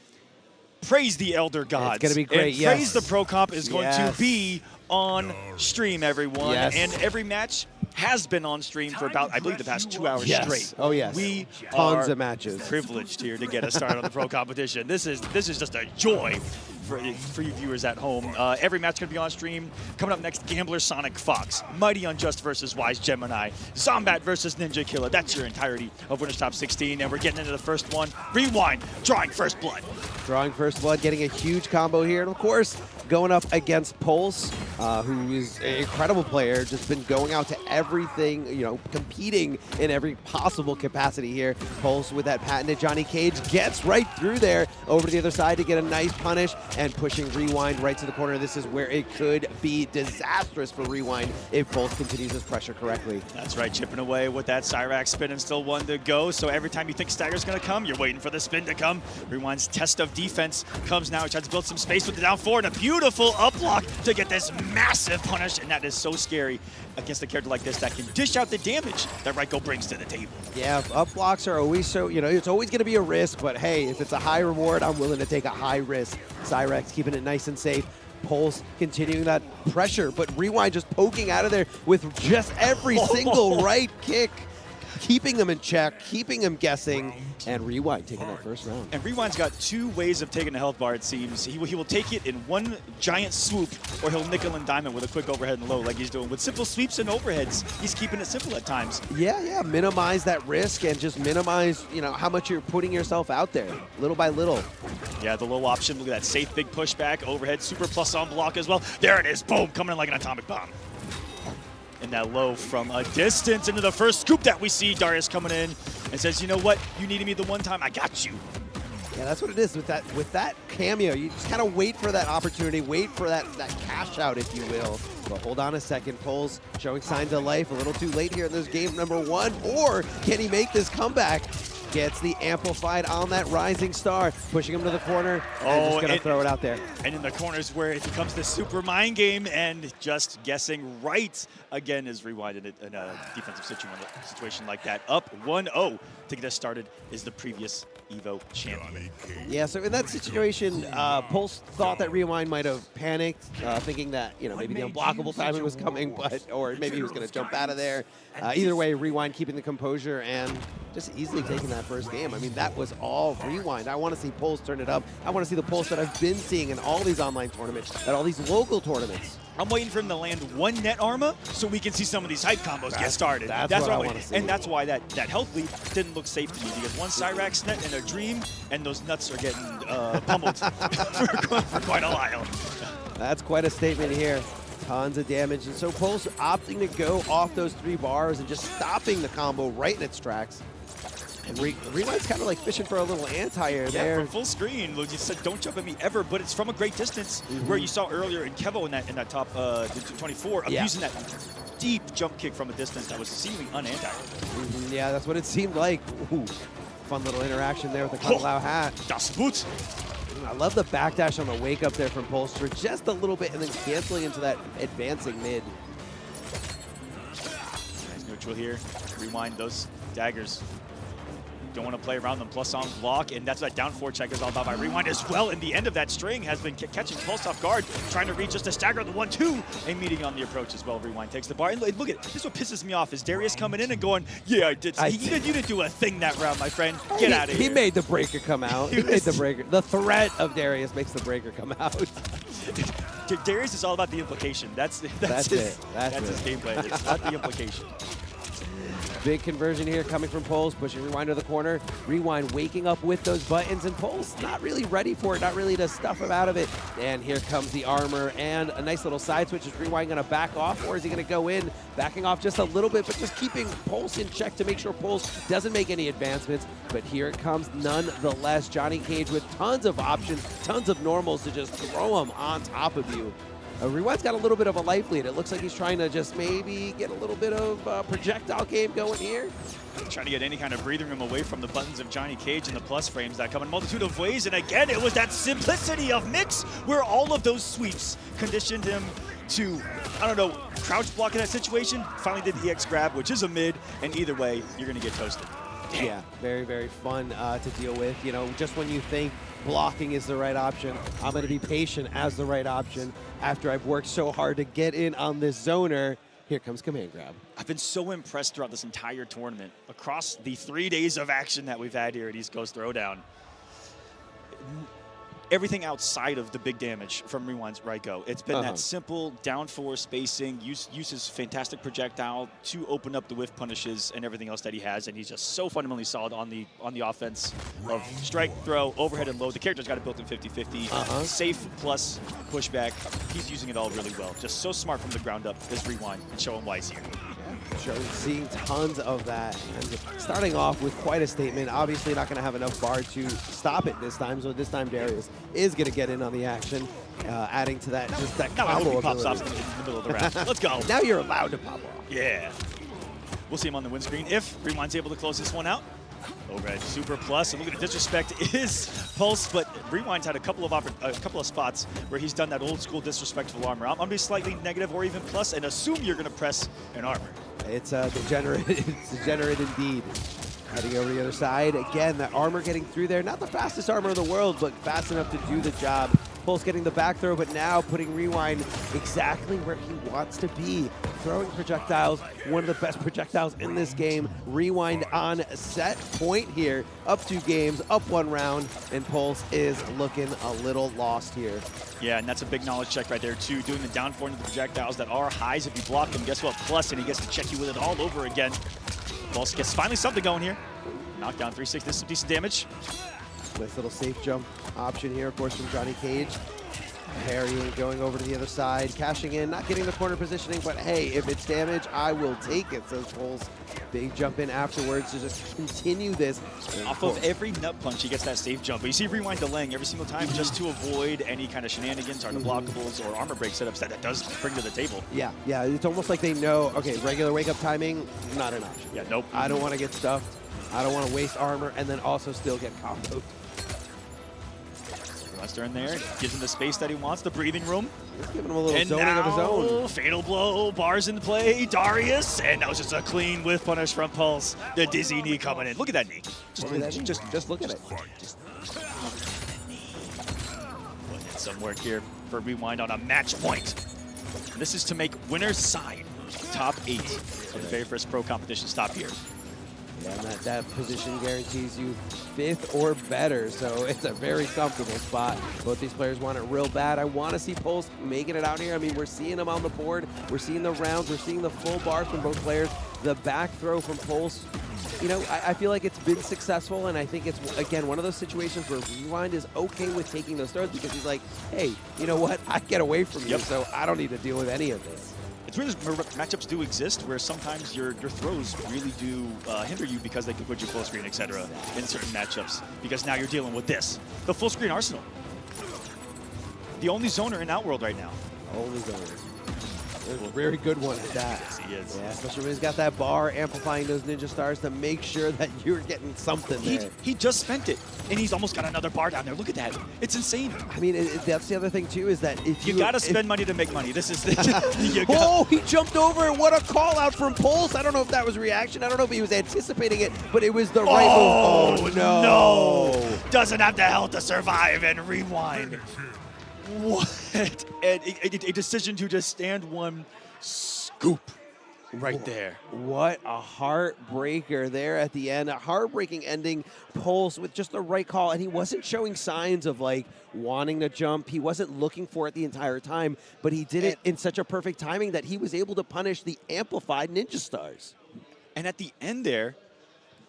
praise the Elder Gods. It's going to be great, and praise the Pro Comp is going to be on stream, everyone. Yes. And every match has been on stream for about, I believe, the past 2 hours straight. Oh, yes. We Tons are of matches. privileged here to get us started on the Pro Competition. This is just a joy for you viewers at home. Every match going to be on stream. Coming up next, Gambler Sonic Fox, Mighty Unjust versus Wise Gemini, Zombat versus Ninja Killer. That's your entirety of Winners Top 16, and we're getting into the first one. Rewind, drawing first blood. Drawing first blood, getting a huge combo here, and of course, going up against Pulse, who is an incredible player, just been going out to everything, you know, competing in every possible capacity here. Pulse with that patented Johnny Cage gets right through there over to the other side to get a nice punish, and pushing Rewind right to the corner. This is where it could be disastrous for Rewind if Pulse continues his pressure correctly. That's right, chipping away with that Cyrax spin and still one to go. So every time you think Stagger's going to come, you're waiting for the spin to come. Rewind's test of defense comes now. He tries to build some space with the down four and a beautiful up block to get this massive punish, and that is so scary against a character like this that can dish out the damage that Raiko brings to the table. Yeah, up blocks are always so, you know, it's always going to be a risk, but hey, if it's a high reward, I'm willing to take a high risk. Cyrax keeping it nice and safe. Pulse continuing that pressure, but Rewind just poking out of there with just every single right kick, keeping them in check, keeping them guessing, and Rewind taking that first round. And Rewind's got two ways of taking the health bar, it seems. He will take it in one giant swoop, or he'll nickel and dime it with a quick overhead and low like he's doing. With simple sweeps and overheads, he's keeping it simple at times. Yeah, minimize that risk and just minimize, you know, how much you're putting yourself out there, little by little. Yeah, the low option, look at that safe big pushback, overhead, super plus on block as well. There it is, boom, coming in like an atomic bomb. And that low from a distance into the first scoop that we see. Darius coming in and says, you know what, you needed me the one time, I got you. Yeah, that's what it is with that cameo. You just kind of wait for that opportunity, wait for that cash out, if you will. But hold on a second, Pulse showing signs of life. A little too late here in this game number one, or can he make this comeback? Gets the amplified on that rising star, pushing him to the corner, and just gonna throw it out there. And in the corners where it becomes the super mind game, and just guessing right again is Rewind in a defensive situation like that. Up 1-0 to get us started is the previous EVO champion. Yeah, so in that situation, Pulse thought that Rewind might have panicked, thinking that, you know, maybe the unblockable timing was coming, or maybe he was going to jump out of there. Either way, Rewind keeping the composure and just easily taking that first game. I mean, that was all Rewind. I want to see Pulse turn it up. I want to see the Pulse that I've been seeing in all these online tournaments, at all these local tournaments. I'm waiting for him to land one net Arma so we can see some of these hype combos get started. That's what I want to see. And that's why that health lead didn't look safe to me, because one Cyrax net and a Dream, and those nuts are getting pummeled for quite a while. That's quite a statement here. Tons of damage, and so Pulse opting to go off those 3 bars and just stopping the combo right in its tracks. And Rewind's kind of like fishing for a little anti-air there. Yeah, from full screen. You said, don't jump at me ever, but it's from a great distance, where you saw earlier in Kevo in that top 24 of using that deep jump kick from a distance that was seemingly unanti-air. Yeah, that's what it seemed like. Ooh, fun little interaction there with the Kung Lao hat. Das Boot. I love the backdash on the wake up there from Pulse for just a little bit and then canceling into that advancing mid. Nice neutral here. Rewind those daggers. Don't want to play around them, plus on block, and that's what that down 4 check is all about by Rewind as well. And the end of that string has been catching Pulse off guard, trying to reach just to stagger the 1-2, and meeting on the approach as well. Rewind takes the bar. And look at this, is what pisses me off, is Darius coming in and going, yeah, I did. You didn't do a thing that round, my friend. Get out of here. He made the breaker come out. He made the breaker. The threat of Darius makes the breaker come out. Darius is all about the implication. That's his gameplay. It's not the implication. Big conversion here coming from Pulse, pushing Rewind to the corner. Rewind waking up with those buttons, and Pulse not really ready for it, not really to stuff him out of it. And here comes the armor and a nice little side switch. Is Rewind going to back off, or is he going to go in, backing off just a little bit, but just keeping Pulse in check to make sure Pulse doesn't make any advancements. But here it comes nonetheless. Johnny Cage with tons of options, tons of normals to just throw him on top of you. Rewind's got a little bit of a life lead. It looks like he's trying to just maybe get a little bit of projectile game going here. Trying to get any kind of breathing room away from the buttons of Johnny Cage and the plus frames that come in a multitude of ways. And again, it was that simplicity of mix where all of those sweeps conditioned him to, I don't know, crouch block in that situation. Finally did the EX grab, which is a mid, and either way, you're going to get toasted. Damn. Yeah, very, very fun to deal with. You know, just when you think blocking is the right option, I'm going to be patient as the right option after I've worked so hard to get in on this zoner. Here comes command grab. I've been so impressed throughout this entire tournament, across the 3 days of action that we've had here at East Coast Throwdown. Everything outside of the big damage from Rewind's Raiko. It's been that simple down 4 spacing, uses fantastic projectile to open up the whiff punishes and everything else that he has, and he's just so fundamentally solid on the offense of strike, throw, overhead, and load. The character's got it built in 50-50. Safe plus pushback. He's using it all really well. Just so smart from the ground up, this Rewind, and showing why he's here. Seeing tons of that, and starting off with quite a statement. Obviously not going to have enough bar to stop it this time, so this time Darius is going to get in on the action, adding to that just that combo pop stops in the middle of the round. Let's go. Now you're allowed to pop off. Yeah. We'll see him on the windscreen if Rewind's able to close this one out. Overhead super plus, and look at the disrespect is Pulse, but Rewind's had a couple of spots where he's done that old school disrespectful armor. I'm gonna be slightly negative or even plus and assume you're gonna press an armor. It's degenerate. It's degenerate indeed. Heading over to the other side. Again, that armor getting through there. Not the fastest armor in the world, but fast enough to do the job. Pulse getting the back throw, but now putting Rewind exactly where he wants to be. Throwing projectiles, one of the best projectiles in this game. Rewind on set point here. Up 2 games, up 1 round, and Pulse is looking a little lost here. Yeah, and that's a big knowledge check right there, too. Doing the down 4 into the projectiles that are highs if you block them. Guess what? Plus, and he gets to check you with it all over again. Pulse gets finally something going here. Knockdown 3-6. This is some decent damage. Nice little safe jump option here, of course, from Johnny Cage. Parrying, going over to the other side, cashing in, not getting the corner positioning, but hey, if it's damage, I will take it, says Pulse. Big jump in afterwards to just continue this. Off of every nut punch, he gets that safe jump. But you see Rewind delaying every single time just to avoid any kind of shenanigans or blockables or armor break setups that it does bring to the table. Yeah, it's almost like they know, okay, regular wake-up timing, not an option. Yeah, nope. I don't want to get stuffed. I don't want to waste armor and then also still get comboed. Lester in there, gives him the space that he wants, the breathing room. He's giving him a little zoning of his own. Fatal blow, bars in play, Darius, and that was just a clean whiff punish from Pulse. The dizzy knee coming in. Look at that knee. Just look at it. Putting in some work here for Rewind on a match point. And this is to make winner's side top 8 for the very first pro competition stop here. Yeah, and that position guarantees you 5th or better, so it's a very comfortable spot. Both these players want it real bad. I want to see Pulse making it out here. I mean, we're seeing them on the board. We're seeing the rounds. We're seeing the full bar from both players. The back throw from Pulse, you know, I feel like it's been successful, and I think it's, again, one of those situations where Rewind is okay with taking those throws because he's like, hey, you know what? I get away from you, so I don't need to deal with any of this. It's weird matchups do exist where sometimes your throws really do hinder you because they can put you full screen, etc. in certain matchups. Because now you're dealing with this, the full screen arsenal. The only zoner in Outworld right now. Only zoner. A very good one at that. Yes, he is. Yeah, especially when he's got that bar amplifying those ninja stars to make sure that you're getting something there. He just spent it, and he's almost got another bar down there. Look at that. It's insane. I mean, that's the other thing, too, is that if you got to spend money to make money. This is oh, he jumped over it. What a call out from Pulse. I don't know if that was reaction. I don't know if he was anticipating it, but it was the right move. Oh, no. Doesn't have the health to survive and Rewind. What? And a decision to just stand one scoop right there. What a heartbreaker there at the end. A heartbreaking ending. Pulse with just the right call, and he wasn't showing signs of like wanting to jump. He wasn't looking for it the entire time, but he did it in such a perfect timing that he was able to punish the amplified ninja stars. And at the end there,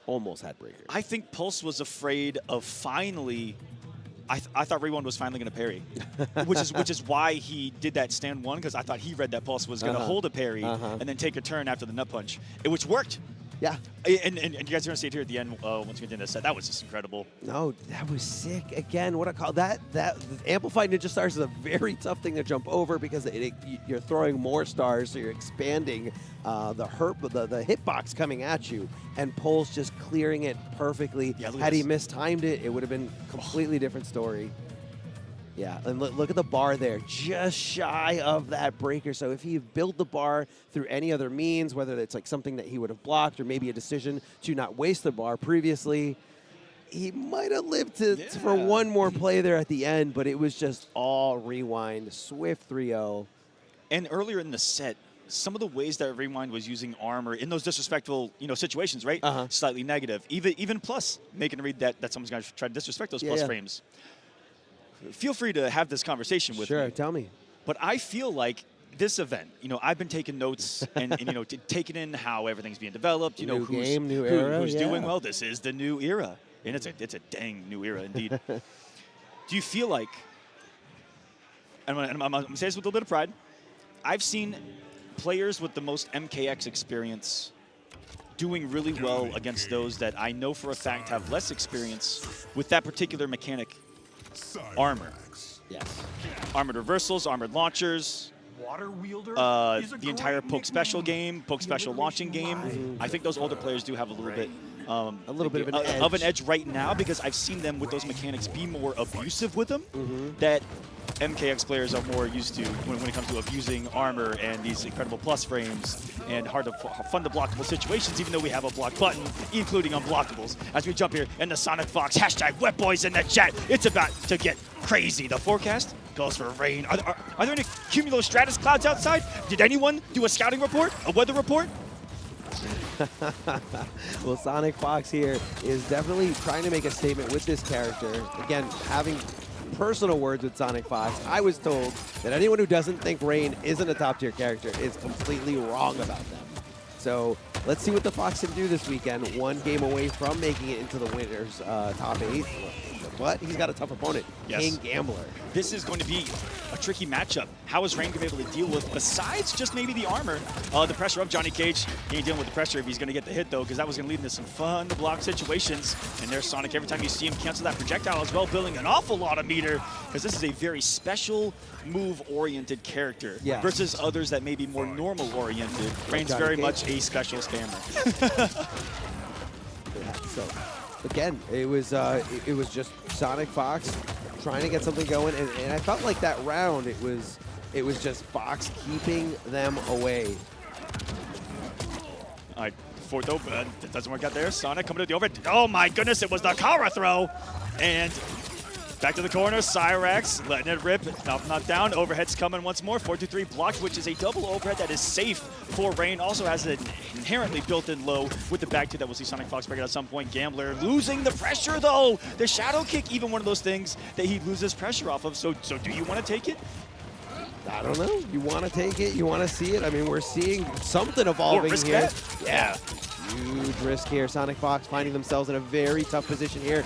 almost had breaker. I think Pulse was afraid of finally. I thought Ray 1 was finally going to parry, which is why he did that stand 1, because I thought he read that Pulse was going to hold a parry and then take a turn after the nut punch, which worked. Yeah. And you guys are going to see it here at the end once we get into the set. That was just incredible. No, that was sick. Again, what I call that Amplified Ninja Stars is a very tough thing to jump over because you're throwing more stars, so you're expanding the hitbox coming at you, and Pulse just clearing it perfectly. Yeah, had he mistimed it, it would have been a completely different story. Yeah, and look at the bar there, just shy of that breaker. So if he built the bar through any other means, whether it's like something that he would have blocked or maybe a decision to not waste the bar previously, he might have lived for one more play there at the end, but it was just all rewind, swift 3-0. And earlier in the set, some of the ways that Rewind was using armor in those disrespectful, situations, right? Slightly negative, even plus making a read that someone's going to try to disrespect those plus frames. Feel free to have this conversation with me. Sure, tell me. But I feel like this event, I've been taking notes and taking in how everything's being developed. New game, new era. Who's doing well? This is the new era, and it's a dang new era indeed. Do you feel like? And I'm going to say this with a little bit of pride. I've seen players with the most MKX experience doing really well against those that I know for a fact have less experience with that particular mechanic. Armor. Yes. Armored reversals, armored launchers, Water wielder the entire poke special game, poke special launching game. I think those older players do have a little bit of an edge right now because I've seen them with those mechanics be more abusive with them that MKX players are more used to when it comes to abusing armor and these incredible plus frames and fun to blockable situations, even though we have a block button, including unblockables. As we jump here in the Sonic Fox, #WetBoys in the chat. It's about to get crazy. The forecast calls for rain. Are there any cumulostratus clouds outside? Did anyone do a scouting report, a weather report? Well, Sonic Fox here is definitely trying to make a statement with this character. Again, having personal words with Sonic Fox, I was told that anyone who doesn't think Rain isn't a top-tier character is completely wrong about them. So let's see what the Fox can do this weekend. One game away from making it into the winners top 8. But he's got a tough opponent, King Gambler. This is going to be a tricky matchup. How is Rain going to be able to deal with, besides just maybe the armor, the pressure of Johnny Cage? He ain't dealing with the pressure if he's going to get the hit, though, because that was going to lead into some fun block situations. And there's Sonic. Every time you see him cancel that projectile as well, building an awful lot of meter, because this is a very special move-oriented character versus others that may be more normal-oriented. Rain's very much a special spammer. So again, it was just Sonic Fox trying to get something going, and I felt like that round it was just Fox keeping them away. All right, fourth open, it doesn't work out there. Sonic coming to the overhead. Oh my goodness, it was the Kara throw, and back to the corner. Cyrax letting it rip. Not down. Overhead's coming once more. 4-2-3 blocked, which is a double overhead that is safe for Rain. Also has an inherently built-in low with the back two that we'll see Sonic Fox break it at some point. Gambler losing the pressure, though. The shadow kick, even one of those things that he loses pressure off of. So do you want to take it? I don't know. You want to take it? You want to see it? I mean, we're seeing something evolving here. Bet? Yeah. Huge risk here. Sonic Fox finding themselves in a very tough position here.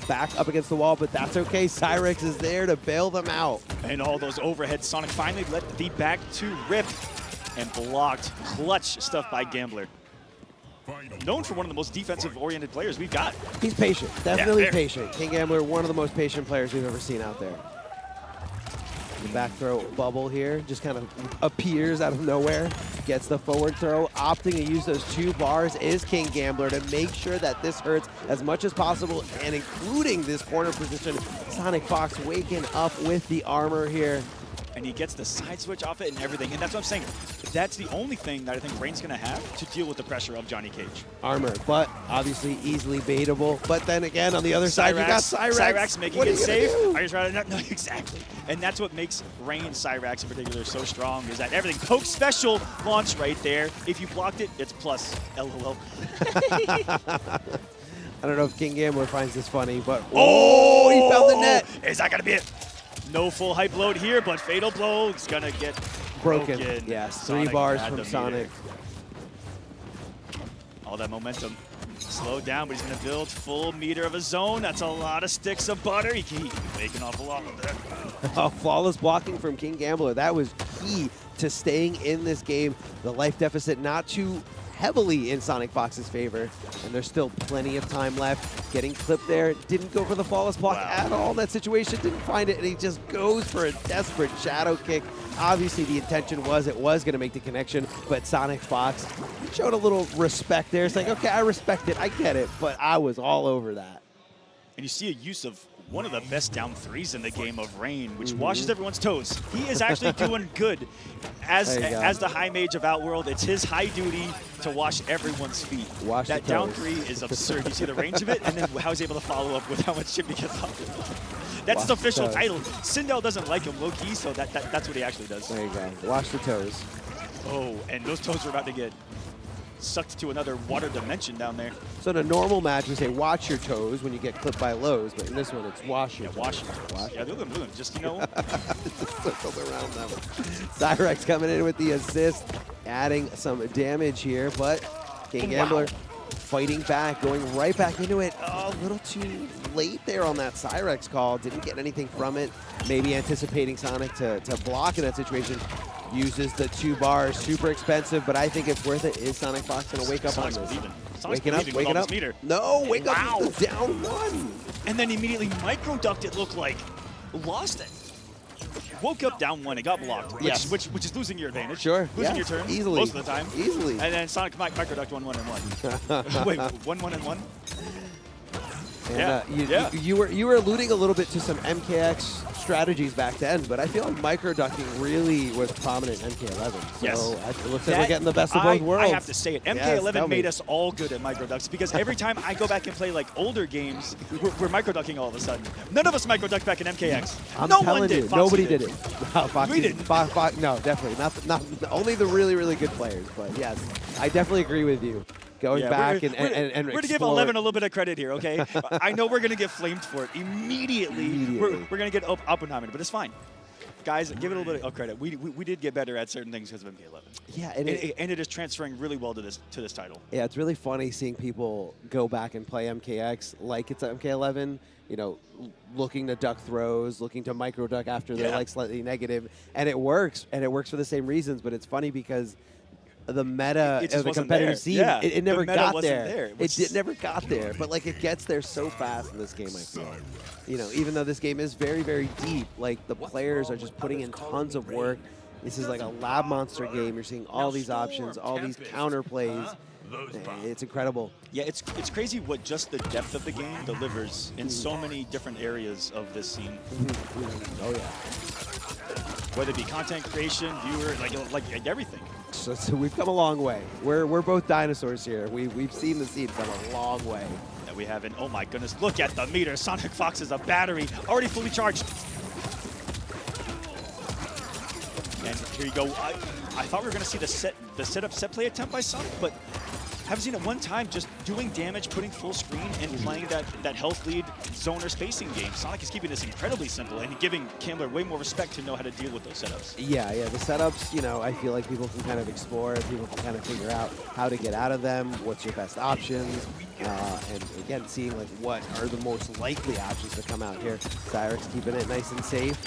Back up against the wall, but that's okay. Cyrex is there to bail them out. And all those overheads, Sonic finally let the back two rip and blocked. Clutch stuff by Gambler. Known for one of the most defensive-oriented players we've got. He's patient, definitely patient. King Gambler, one of the most patient players we've ever seen out there. The back throw bubble here just kind of appears out of nowhere. Gets the forward throw. Opting to use those 2 bars is King Gambler to make sure that this hurts as much as possible, and including this corner position. Sonic Fox waking up with the armor here. And he gets the side switch off it and everything. And that's what I'm saying. That's the only thing that I think Rain's going to have to deal with the pressure of Johnny Cage. Armor, but obviously easily baitable. But then again, on the other side, you got Cyrax. Cyrax making it safe. Are you trying to? No, exactly. And that's what makes Rain Cyrax in particular so strong, is that everything. Poke special launch right there. If you blocked it, it's plus. LOL. I don't know if King Gambler finds this funny, but oh, he found the net. Is that going to be it? No full hype load here, but Fatal Blow is going to get broken. Yes, 3 bars from Sonic. All that momentum. Slowed down, but he's going to build full meter of a zone. That's a lot of sticks of butter. He can make an awful lot of that. Flawless blocking from King Gambler. That was key to staying in this game. The life deficit not too heavily in Sonic Fox's favor, and there's still plenty of time left. Getting clipped there, didn't go for the flawless block at all in that situation, didn't find it, and he just goes for a desperate shadow kick. Obviously, the intention was it was going to make the connection, but Sonic Fox showed a little respect there. It's like, okay, I respect it, I get it, but I was all over that. And you see a use of one of the best down threes in the game of Rain, which washes everyone's toes. He is actually doing good. As the high mage of Outworld, it's his high duty to wash everyone's feet. That down three is absurd. You see the range of it, and then how he's able to follow up with how much chip he gets off. That's his official title. Sindel doesn't like him low-key, so that's what he actually does. There you go. Wash the toes. Oh, and those toes are about to get sucked to another water dimension down there. So in a normal match, we say watch your toes when you get clipped by lows, but in this one, it's wash your toes. Wash your toes. Yeah, they're doing just, you know. Just circled around them. Cyrex coming in with the assist, adding some damage here, but King Gambler fighting back, going right back into it. Oh, a little too late there on that Cyrex call. Didn't get anything from it. Maybe anticipating Sonic to block in that situation. Uses the 2 bars, super expensive, but I think it's worth it. Is Sonic Fox going to wake up on this? Waking up. No, wake up. It's the down 1. And then immediately micro-ducked, it looked like. Lost it. Woke up down 1, it got blocked, which is losing your advantage. Sure. Losing your turn. Easily. Most of the time. Easily. And then Sonic micro-ducked 1, 1, and 1. Wait, 1, 1, and 1? And, you were alluding a little bit to some MKX strategies back then, but I feel like micro-ducking really was prominent in MK11. So it looks like we're getting the best of both worlds. I have to say it. MK11 made us all good at micro-ducks because every time I go back and play like older games, we're micro-ducking all of a sudden. None of us micro-ducked back in MKX. No one did. Nobody did it. We didn't. No, definitely. Not only the really, really good players, but yes, I definitely agree with you. Going back and we're going to give 11 a little bit of credit here, okay? I know we're going to get flamed for it immediately. We're going to get Oppenheimer, but it's fine. Guys, give it a little bit of credit. We did get better at certain things because of MK11. Yeah, and it is transferring really well to this title. Yeah, it's really funny seeing people go back and play MKX like it's MK11. You know, looking to duck throws, looking to micro duck after they're like slightly negative, and it works for the same reasons. But it's funny because the meta of the competitive scene, it never got there. It never got there, but like it gets there so fast in this game, I feel. You know, even though this game is very, very deep, like the players are just putting in tons of work. This is like a lab monster game. You're seeing all these options, all these counter plays. It's incredible. Yeah, it's crazy what just the depth of the game delivers in so many different areas of this scene. Oh yeah. Whether it be content creation, viewer, like everything. So we've come a long way. We're both dinosaurs here. We've seen the scene come a long way. Yeah, we haven't. Oh my goodness! Look at the meter. Sonic Fox is a battery, already fully charged. And here you go. I thought we were going to see the setup set play attempt by Sonic, but haven't seen it one time. Just doing damage, putting full screen, and playing that health lead zoner spacing game. Sonic is keeping this incredibly simple and giving Gambler way more respect to know how to deal with those setups. Yeah, the setups, you know, I feel like people can kind of explore, people can kind of figure out how to get out of them, what's your best options, and again, seeing like what are the most likely options to come out here. Cyrex keeping it nice and safe.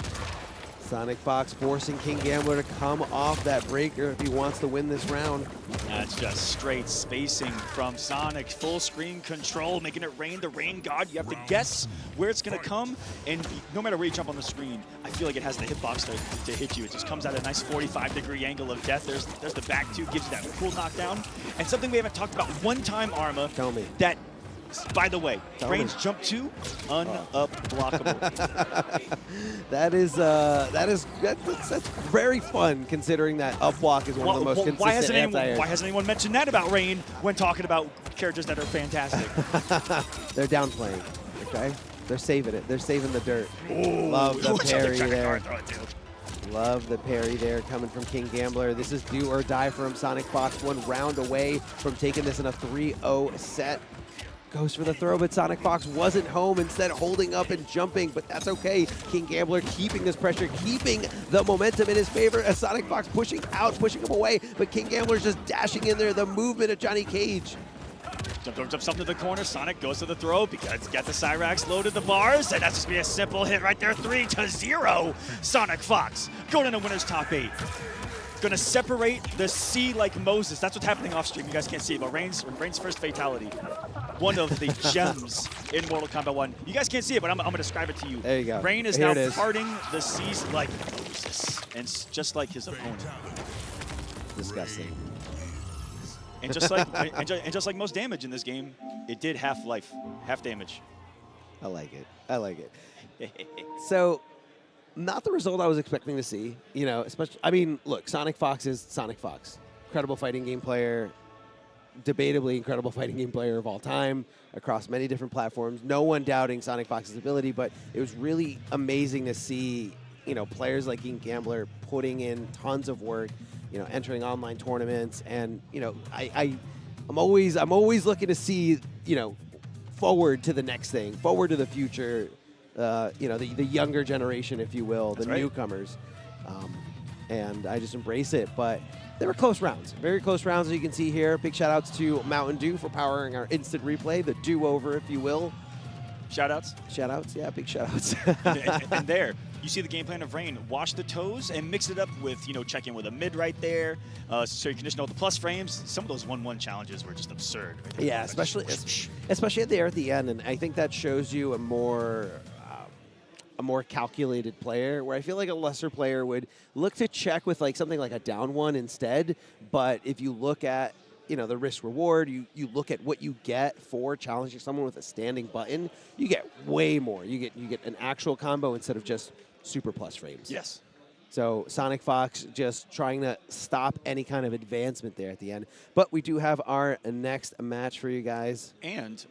Sonic Fox forcing King Gambler to come off that breaker if he wants to win this round. That's just straight spacing from Sonic. Full screen control, making it rain. The rain god, you have to guess where it's going to come. And no matter where you jump on the screen, I feel like it has the hitbox to hit you. It just comes at a nice 45-degree angle of death. There's the back two, gives you that cool knockdown. And something we haven't talked about one time, Arma. Tell me. That, by the way, range jump 2, unblockable. That's very fun considering that up block is one of the most consistent anti-airs. Why hasn't anyone mentioned that about Rain when talking about characters that are fantastic? They're downplaying, okay? They're saving it. They're saving the dirt. Ooh, love the parry there. Love the parry there coming from King Gambler. This is do or die for him. Sonic Fox 1 round away from taking this in a 3-0 set. Goes for the throw, but Sonic Fox wasn't home, instead holding up and jumping, but that's okay. King Gambler keeping this pressure, keeping the momentum in his favor as Sonic Fox pushing out, pushing him away, but King Gambler's just dashing in there, the movement of Johnny Cage. jumps up to the corner. Sonic goes to the throw because he's got the Cyrax loaded the bars, and that's just be a simple hit right there. 3-0. Sonic Fox going in the winner's top 8. Gonna separate the sea like Moses. That's what's happening off stream. You guys can't see it, but Rain's first fatality. One of the gems in Mortal Kombat 1. You guys can't see it, but I'm gonna describe it to you. There you go. Rain is now parting the seas like Moses, and just like his opponent. Disgusting. And just like and just like most damage in this game, it did half life, half damage. I like it. I like it. So, not the result I was expecting to see. You know, especially. I mean, look, Sonic Fox is Sonic Fox. Incredible fighting game player. Debatably incredible fighting game player of all time across many different platforms. No one doubting Sonic Fox's ability, but it was really amazing to see, you know, players like King Gambler putting in tons of work, you know, entering online tournaments, and you know, I'm always looking to see, you know, forward to the next thing, forward to the future, you know, the younger generation, if you will, the newcomers, and I just embrace it. But they were close rounds, very close rounds, as you can see here. Big shout outs to Mountain Dew for powering our instant replay, the do-over, if you will. Shout outs? Shout outs, yeah, big shout outs. and there, you see the game plan of Rain. Wash the toes and mix it up with, you know, check in with a mid right there. So you can just know the plus frames. Some of those 1-1 challenges were just absurd. Right there. Yeah, especially there at the end. And I think that shows you a more calculated player, where I feel like a lesser player would look to check with like something like a down one instead. But if you look at, you know, the risk reward, you look at what you get for challenging someone with a standing button, you get way more. You get an actual combo instead of just super plus frames. Yes. So Sonic Fox just trying to stop any kind of advancement there at the end. But we do have our next match for you guys. And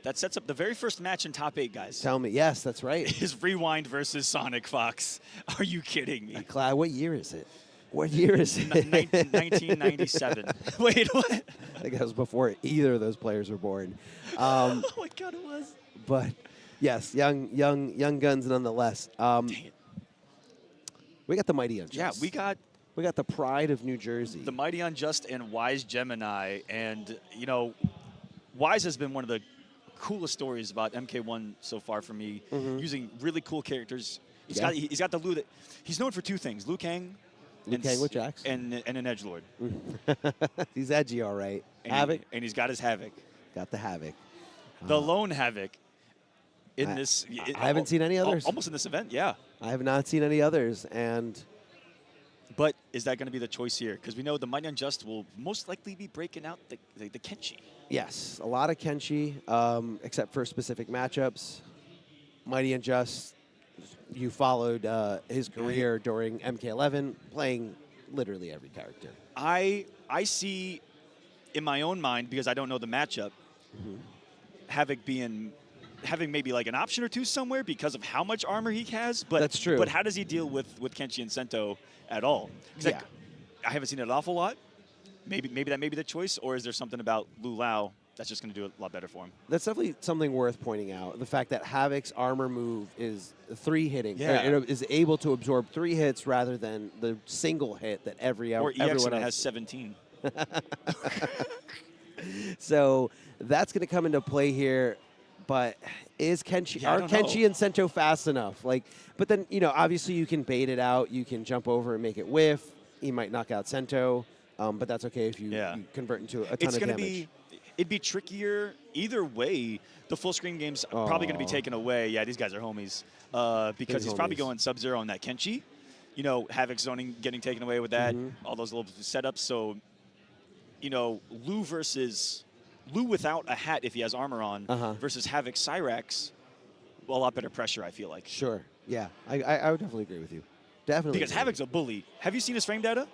that sets up the very first match in top 8, guys. Tell me. Yes, that's right. Is Rewind versus Sonic Fox. Are you kidding me? Clyde, what year is it? What year is it? 1997. Wait, what? I think that was before either of those players were born. Oh my God, it was. But yes, young guns nonetheless. Dang it. We got the Mighty Unjust. Yeah, we got the pride of New Jersey. The Mighty Unjust and Wise Gemini, and you know, Wise has been one of the coolest stories about MK1 so far for me. Using really cool characters. He's got the Liu that he's known for 2 things: Liu Kang. Liu Kang with Jax. And an edgelord. He's edgy, all right. And Havoc. And he's got his Havoc. Got the Havoc. The lone Havoc in this. I haven't seen any others. Almost in this event, yeah. I have not seen any others. But is that going to be the choice here? Because we know the Mighty Unjust will most likely be breaking out the Kenshi. Yes, a lot of Kenshi, except for specific matchups. Mighty Unjust, you followed his career during MK11, playing literally every character. I see, in my own mind, because I don't know the matchup, Havoc having maybe like an option or 2 somewhere because of how much armor he has. But that's true. But how does he deal with Kenshi and Sento at all? Yeah. I haven't seen it an awful lot. Maybe that may be the choice, or is there something about Lu Lao that's just going to do a lot better for him? That's definitely something worth pointing out. The fact that Havoc's armor move is 3 hitting. Yeah. It is able to absorb 3 hits rather than the single hit that everyone else has 17. So that's going to come into play here. But is Kenshi, are Kenshi and Sento fast enough? Like, but then, you know, obviously you can bait it out. You can jump over and make it whiff. He might knock out Sento, but that's okay if you convert into a ton of damage. It'd be trickier either way. The full screen game's probably going to be taken away. Yeah, these guys are homies because he's probably going Sub-Zero on that Kenshi. You know, Havoc zoning getting taken away with that. All those little setups. So, you know, Liu without a hat if he has armor on versus Havoc Cyrax, a lot better pressure, I feel like. Sure. Yeah, I would definitely agree with you. Definitely. Because Havoc's a bully. Have you seen his frame data?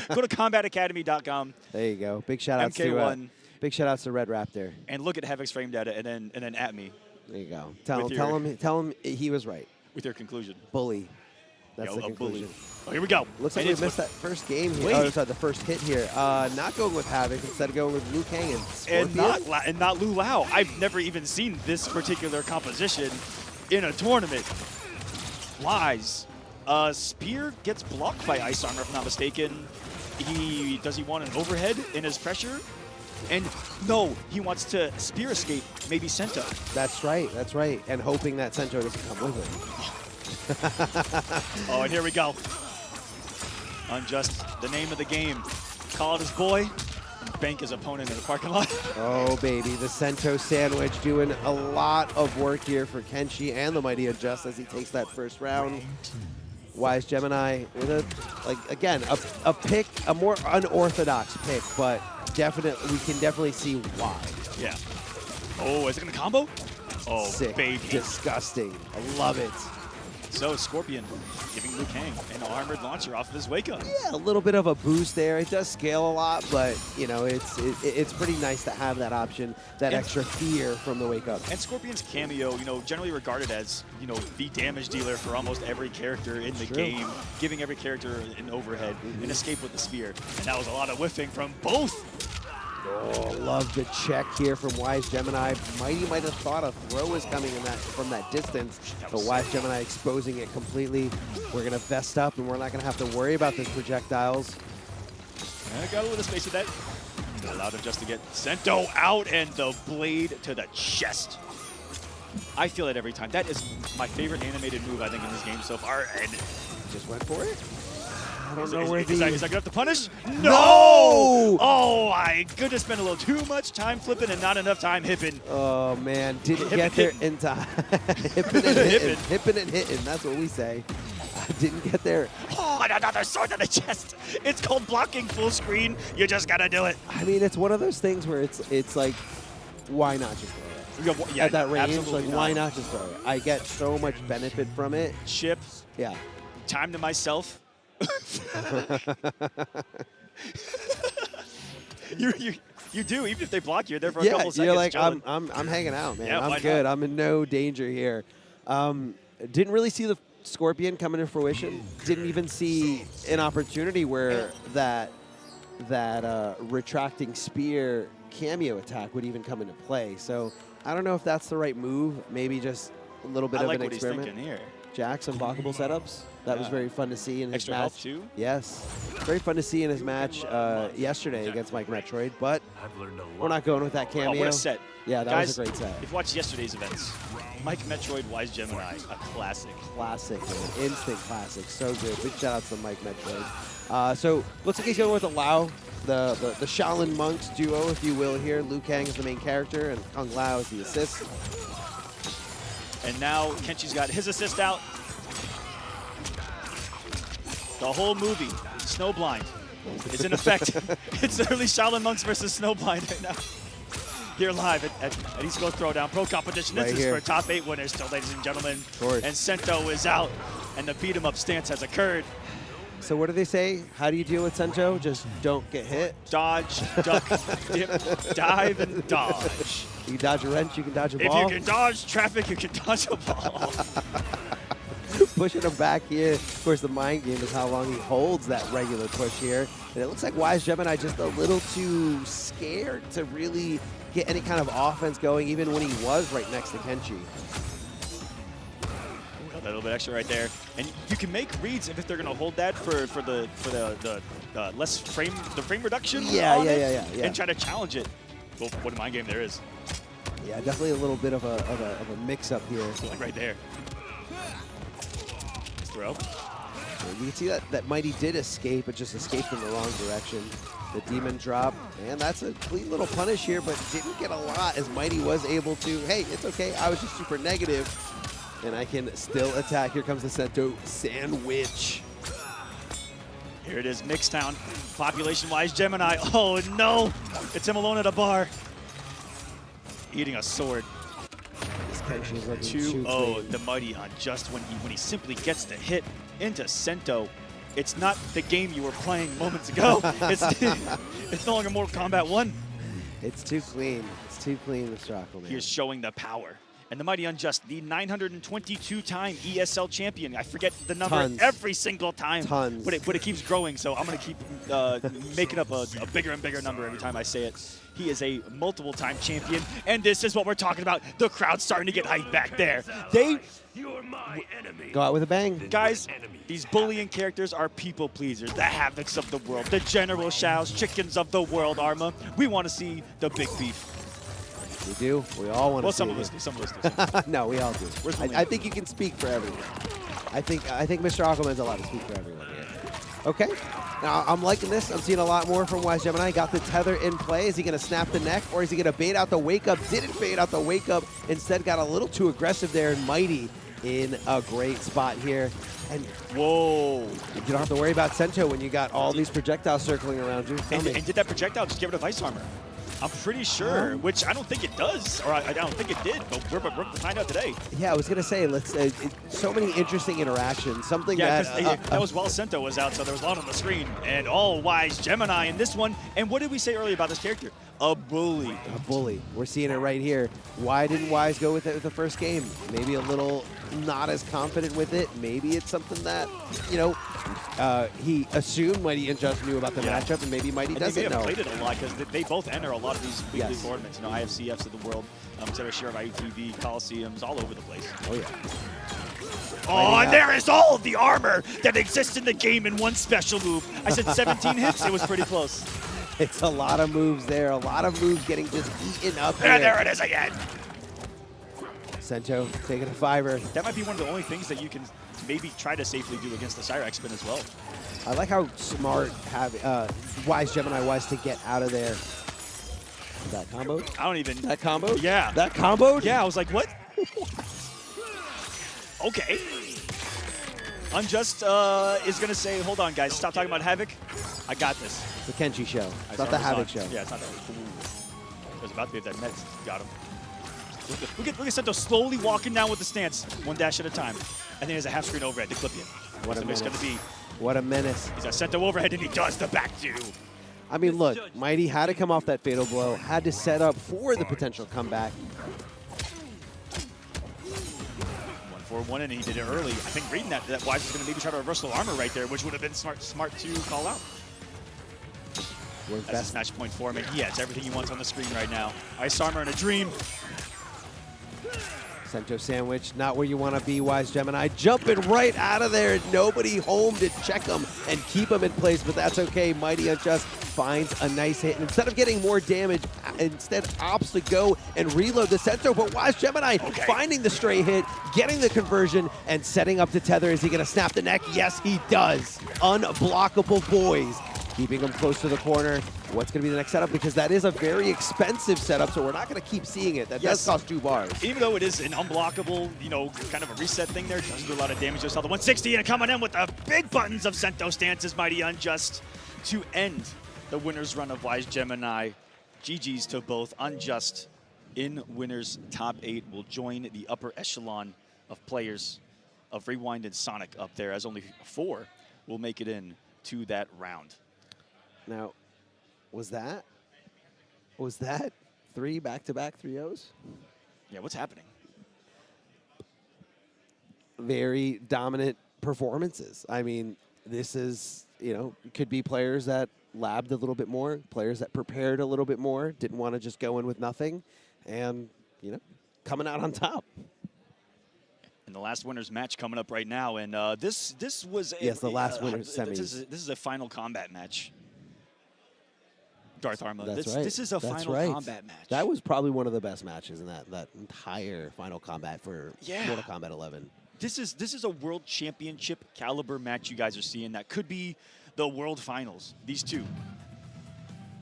Go to combatacademy.com. There you go. Big shout outs MK1. Big shout outs to Red Raptor. And look at Havoc's frame data and then at me. There you go. Tell him he was right. With your conclusion. Bully. That's the conclusion. Bully. Oh, here we go. Looks like we missed that first game here. Oh, sorry, the first hit here. Not going with Havoc, instead of going with Liu Kang and Scorpion. And not Lu Lao. I've never even seen this particular composition in a tournament. Wise. Spear gets blocked by Ice Armor, if I'm not mistaken. Does he want an overhead in his pressure? And no, he wants to spear escape maybe Sento. That's right. And hoping that Sento doesn't come with him. Oh, and here we go. Unjust, the name of the game. Call it his boy and bank his opponent in the parking lot. Oh, baby, the Sento sandwich doing a lot of work here for Kenshi and the Mighty Unjust as he takes that first round. Wise Gemini with a pick, a more unorthodox pick, but definitely we can definitely see why. Yeah. Oh, is it gonna combo? Oh, sick, baby. Disgusting. I love it. So Scorpion giving Liu Kang an armored launcher off of his wake up. Yeah, a little bit of a boost there. It does scale a lot, but you know, it's pretty nice to have that option, that extra fear from the wake up. And Scorpion's cameo, you know, generally regarded as, you know, the damage dealer for almost every character in the game, giving every character an overhead, an escape with the spear. And that was a lot of whiffing from both. Oh, love the check here from Wise Gemini. Mighty might have thought a throw was coming in from that distance, but Wise Gemini exposing it completely. We're going to vest up, and we're not going to have to worry about those projectiles. I got a little space with that. Allowed him just to get Sento out, and the blade to the chest. I feel it every time. That is my favorite animated move, I think, in this game so far. And just went for it. I don't know where is that good enough to punish? No! Oh my goodness, spent a little too much time flipping and not enough time hipping. Oh man, didn't get there in time. Hipping and hitting. Hipping and hitting, that's what we say. Didn't get there. Oh, and another sword to the chest. It's called blocking full screen. You just gotta do it. I mean, it's one of those things where it's like, why not just throw it? Yeah, at that range, absolutely like, why not just throw it? I get so much benefit from it. Chip. Yeah. Time to myself. you do, even if they block you, you're there for a couple seconds. You're like, I'm hanging out, man. Yeah, I'm good. I'm in no danger here. Didn't really see the Scorpion coming to fruition. Didn't even see an opportunity where that retracting spear cameo attack would even come into play. So I don't know if that's the right move. Maybe just a little bit of an experiment. He's thinking here. Jack's unblockable setups. That was very fun to see in his Extra match. health too? Yes. Very fun to see in his match yesterday against Mike Metroid, but we're not going with that cameo. Oh, what a set. Yeah, that was a great set. If you watched yesterday's events, Mike Metroid, Wise Gemini, a classic. Classic, man. Instant classic. So good. Big shout out to Mike Metroid. So looks like he's going with the Lao, the Shaolin monks duo, if you will, here. Liu Kang is the main character, and Kung Lao is the assist. And now Kenshi's got his assist out. The whole movie, Snowblind, is in effect. It's literally Shaolin Monks versus Snowblind right now. Here live at East Coast Throwdown Pro Competition. This is for top 8 winners still, ladies and gentlemen. And Sento is out, and the beat-em-up stance has occurred. So what do they say? How do you deal with Sento? Just don't get hit? Dodge, duck, dip, dive, and dodge. You can dodge a wrench, you can dodge a ball. If you can dodge traffic, you can dodge a ball. Pushing him back here. Of course, the mind game is how long he holds that regular push here. And it looks like Wise Gemini just a little too scared to really get any kind of offense going, even when he was right next to Kenshi. A little bit extra right there, and you can make reads if they're going to hold that for the less frame reduction. Yeah. And try to challenge it. Well, what a mind game there is. Yeah, definitely a little bit of a mix up here. Like right there. Nice throw. You can see that Mighty did escape, but just escaped in the wrong direction. The demon drop, and that's a clean little punish here, but didn't get a lot as Mighty was able to. Hey, it's okay. I was just super negative. And I can still attack. Here comes the Sento sandwich. Here it is, Mixtown. Population-wise, Gemini. Oh, no. It's him alone at a bar. Eating a sword. This Kenshi is looking 2-0, the Mighty Unjust when he simply gets the hit into Sento. It's not the game you were playing moments ago. It's no longer Mortal Kombat 1. It's too clean. It's too clean, Mr. Aquaman. He is showing the power And the Mighty Unjust, the 922-time ESL champion. I forget the number Tons. every single time. Tons. But it keeps growing, so I'm going to keep making up a bigger and bigger number every time I say it. He is a multiple-time champion, and this is what we're talking about. The crowd's starting to get hyped back there. You're my enemy. Go out with a bang. Guys, these bullying characters are people pleasers, the Havocs of the world, the General Shao's, chickens of the world, Arma. We want to see the big beef. We do. We all want to see some it. of us do. Some of us do. No, we all do. I think you can speak for everyone. I think Mr. Aquaman's allowed to speak for everyone here. Okay. Now, I'm liking this. I'm seeing a lot more from Wise Gemini. Got the tether in play. Is he going to snap the neck, or is he going to bait out the wake-up? Didn't bait out the wake-up. Instead, got a little too aggressive there, and Mighty in a great spot here. And whoa. You don't have to worry about Sento when you got all these projectiles circling around you. And did that projectile just get rid of Ice Armor? I'm pretty sure, which I don't think it does, or I don't think it did, but we're going to find out today. Yeah, I was going to say, so many interesting interactions. Something that was while Sento was out, so there was a lot on the screen. And all Wise Gemini in this one. And what did we say earlier about this character? A bully. A bully. We're seeing it right here. Why didn't Wise go with it with the first game? Maybe a little not as confident with it. Maybe it's something that, he assumed Mighty Unjust knew about the matchup, and maybe Mighty doesn't know. They may have played it a lot because they both enter a lot of these weekly tournaments. IFCFs of the world, Center Share of IUTV, Coliseums, all over the place. Oh, yeah. Oh, and there is all of the armor that exists in the game in one special move. I said 17 hits. It was pretty close. It's a lot of moves there. A lot of moves getting just eaten up. And there it is again. Sento taking a fiver. That might be one of the only things that you can maybe try to safely do against the Cyrax spin as well. I like how smart Wise Gemini was to get out of there. That combo? I don't even. That combo? Yeah. That combo? Yeah, I was like, what? Okay. Unjust is going to say, hold on, guys. Stop talking about Havoc. I got this. It's the Kenshi show. It's not the Havoc show. Yeah, it's not that. It was about to be that net. Got him. Look at Sento slowly walking down with the stance, one dash at a time. And then there's a half screen overhead to clip you. What a menace. Going to be. What a menace. He's a Sento overhead, and he does the back two. I mean, look, Mighty had to come off that fatal blow, had to set up for the potential comeback. 1-4-1, and he did it early. I think reading that Wise is going to maybe try to reversal armor right there, which would have been smart to call out. That's a match point for him, and he has everything he wants on the screen right now. Ice armor in a dream. Sento sandwich, not where you want to be, Wise Gemini. Jumping right out of there, and nobody home to check him and keep him in place, but that's okay. Mighty Unjust finds a nice hit, and instead of getting more damage, instead opts to go and reload the Sento, but Wise Gemini finding the stray hit, getting the conversion, and setting up the tether. Is he going to snap the neck? Yes, he does. Unblockable boys. Keeping him close to the corner. What's going to be the next setup? Because that is a very expensive setup, so we're not going to keep seeing it. That does cost 2 bars. Even though it is an unblockable, kind of a reset thing there, doesn't do a lot of damage. Just saw the 160 and coming in with the big buttons of Sento stances, Mighty Unjust, to end the winner's run of Wise Gemini. GG's to both. Unjust in winners top 8 will join the upper echelon of players of Rewind and Sonic up there, as only 4 will make it in to that round. Now, was that 3 back-to-back 3-0s? Yeah, what's happening? Very dominant performances. I mean, this is, could be players that labbed a little bit more, players that prepared a little bit more, didn't want to just go in with nothing, and, coming out on top. And the last winner's match coming up right now, and this was the last winner's semis. This is a final combat match. Darth Arma. That's right. This is a That's final right. combat match. That was probably one of the best matches in that entire final combat for Mortal Kombat 11. This is a world championship caliber match you guys are seeing. That could be the world finals. These two.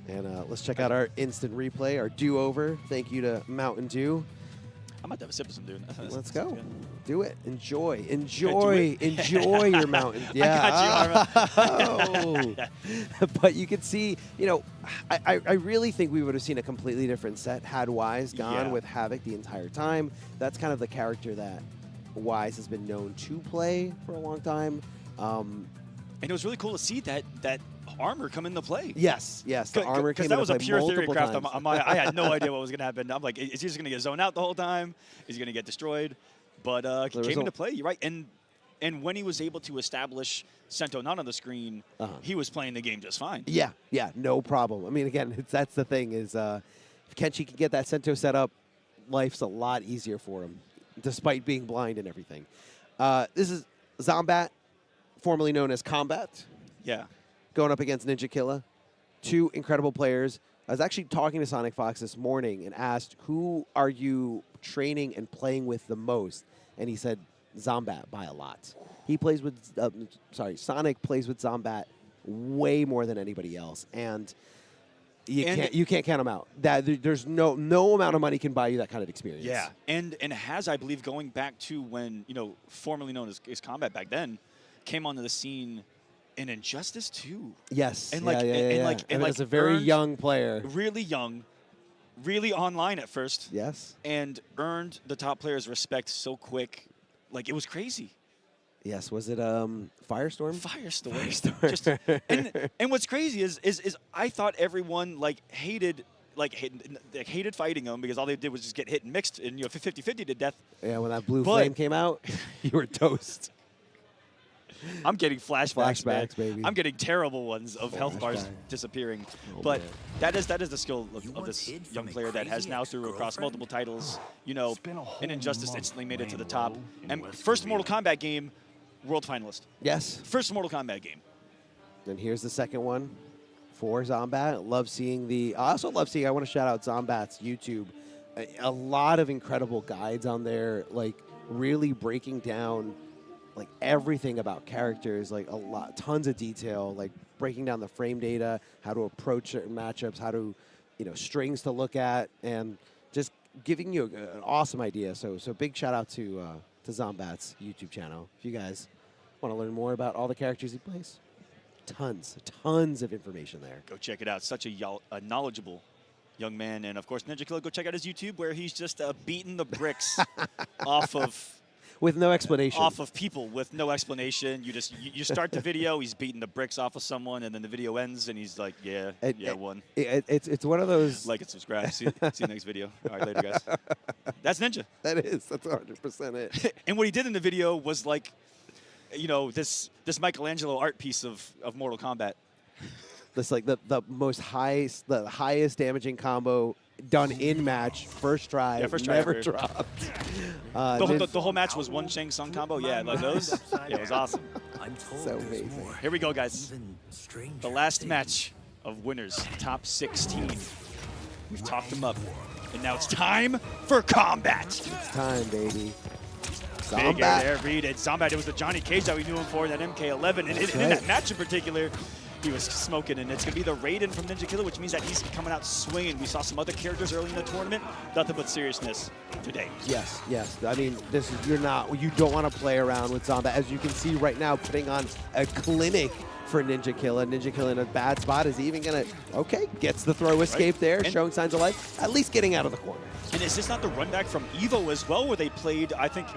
And let's check out our instant replay, our do-over. Thank you to Mountain Dew. I'm about to have a sip of some, dude. Let's go. Do it. Enjoy your Mountain. Yeah. I got you, Arma. But you can see, I really think we would have seen a completely different set had Wise gone with Havoc the entire time. That's kind of the character that Wise has been known to play for a long time. And it was really cool to see that armor come into play. Yes, yes, the armor came into play. Because that was a pure theory craft. times. I had no idea what was going to happen. I'm like, is he just going to get zoned out the whole time? Is he going to get destroyed? But he came into play, you're right. And when he was able to establish Sento not on the screen, he was playing the game just fine. Yeah, yeah, no problem. I mean, again, that's the thing is if Kenshi can get that Sento set up, life's a lot easier for him, despite being blind and everything. This is Zombat, formerly known as Kombat. Yeah. Going up against Ninja Killa. Two incredible players. I was actually talking to Sonic Fox this morning and asked, who are you training and playing with the most? And he said, Zombat by a lot. He plays with, Sonic plays with Zombat way more than anybody else. And you can't count him out. There's no amount of money can buy you that kind of experience. Yeah, and has, I believe, going back to when, formerly known as Kombat back then, came onto the scene in Injustice 2. Yes. And as a very young player. Really young, really online at first. Yes. And earned the top player's respect so quick. Like, it was crazy. Yes, was it Firestorm? Firestorm. And what's crazy is I thought everyone hated fighting him because all they did was just get hit and mixed and 50-50 to death. Yeah, when that blue flame came out, you were toast. I'm getting flashbacks, man. Baby. I'm getting terrible ones of health bars disappearing. But that is the skill of this young player that has now through across multiple titles, in Injustice instantly made it to the top. And first Mortal Kombat game, world finalist. Yes. First Mortal Kombat game. And here's the second one for Zombat. I also love seeing, I want to shout out Zombat's YouTube. A lot of incredible guides on there, really breaking down everything about characters, tons of detail, breaking down the frame data, how to approach certain matchups, how to, strings to look at, and just giving you an awesome idea. So big shout out to Zombat's YouTube channel. If you guys want to learn more about all the characters he plays, tons of information there. Go check it out. Such a knowledgeable young man. And of course, Ninja Killa, go check out his YouTube where he's just beating the bricks off of... With no explanation. Off of people with no explanation. You start the video, he's beating the bricks off of someone, and then the video ends, and he's like, won. It's one of those... Like and subscribe. See you next video. All right, later, guys. That's Ninja. That's 100% it. And what he did in the video was this Michelangelo art piece of Mortal Kombat. That's the highest damaging combo done in match, first try, never dropped. The whole match was one Shang Tsung combo. Yeah, like those. Yeah, it was awesome. So amazing. Here we go, guys. The last match of winners, top 16. We've talked them up, and now it's time for combat. It's time, baby. Big air read. Zombat, it was the Johnny Cage that we knew him for, that MK11, and in that match in particular, he was smoking, and it's going to be the Raiden from Ninja Killa, which means that he's coming out swinging. We saw some other characters early in the tournament. Nothing but seriousness today. Yes. I mean, you don't want to play around with Zombat. As you can see right now, putting on a clinic for Ninja Killa. Ninja Killa in a bad spot. Is he even going to, gets the throw escape there, showing signs of life, at least getting out of the corner. And is this not the run back from EVO as well, where they played, I think,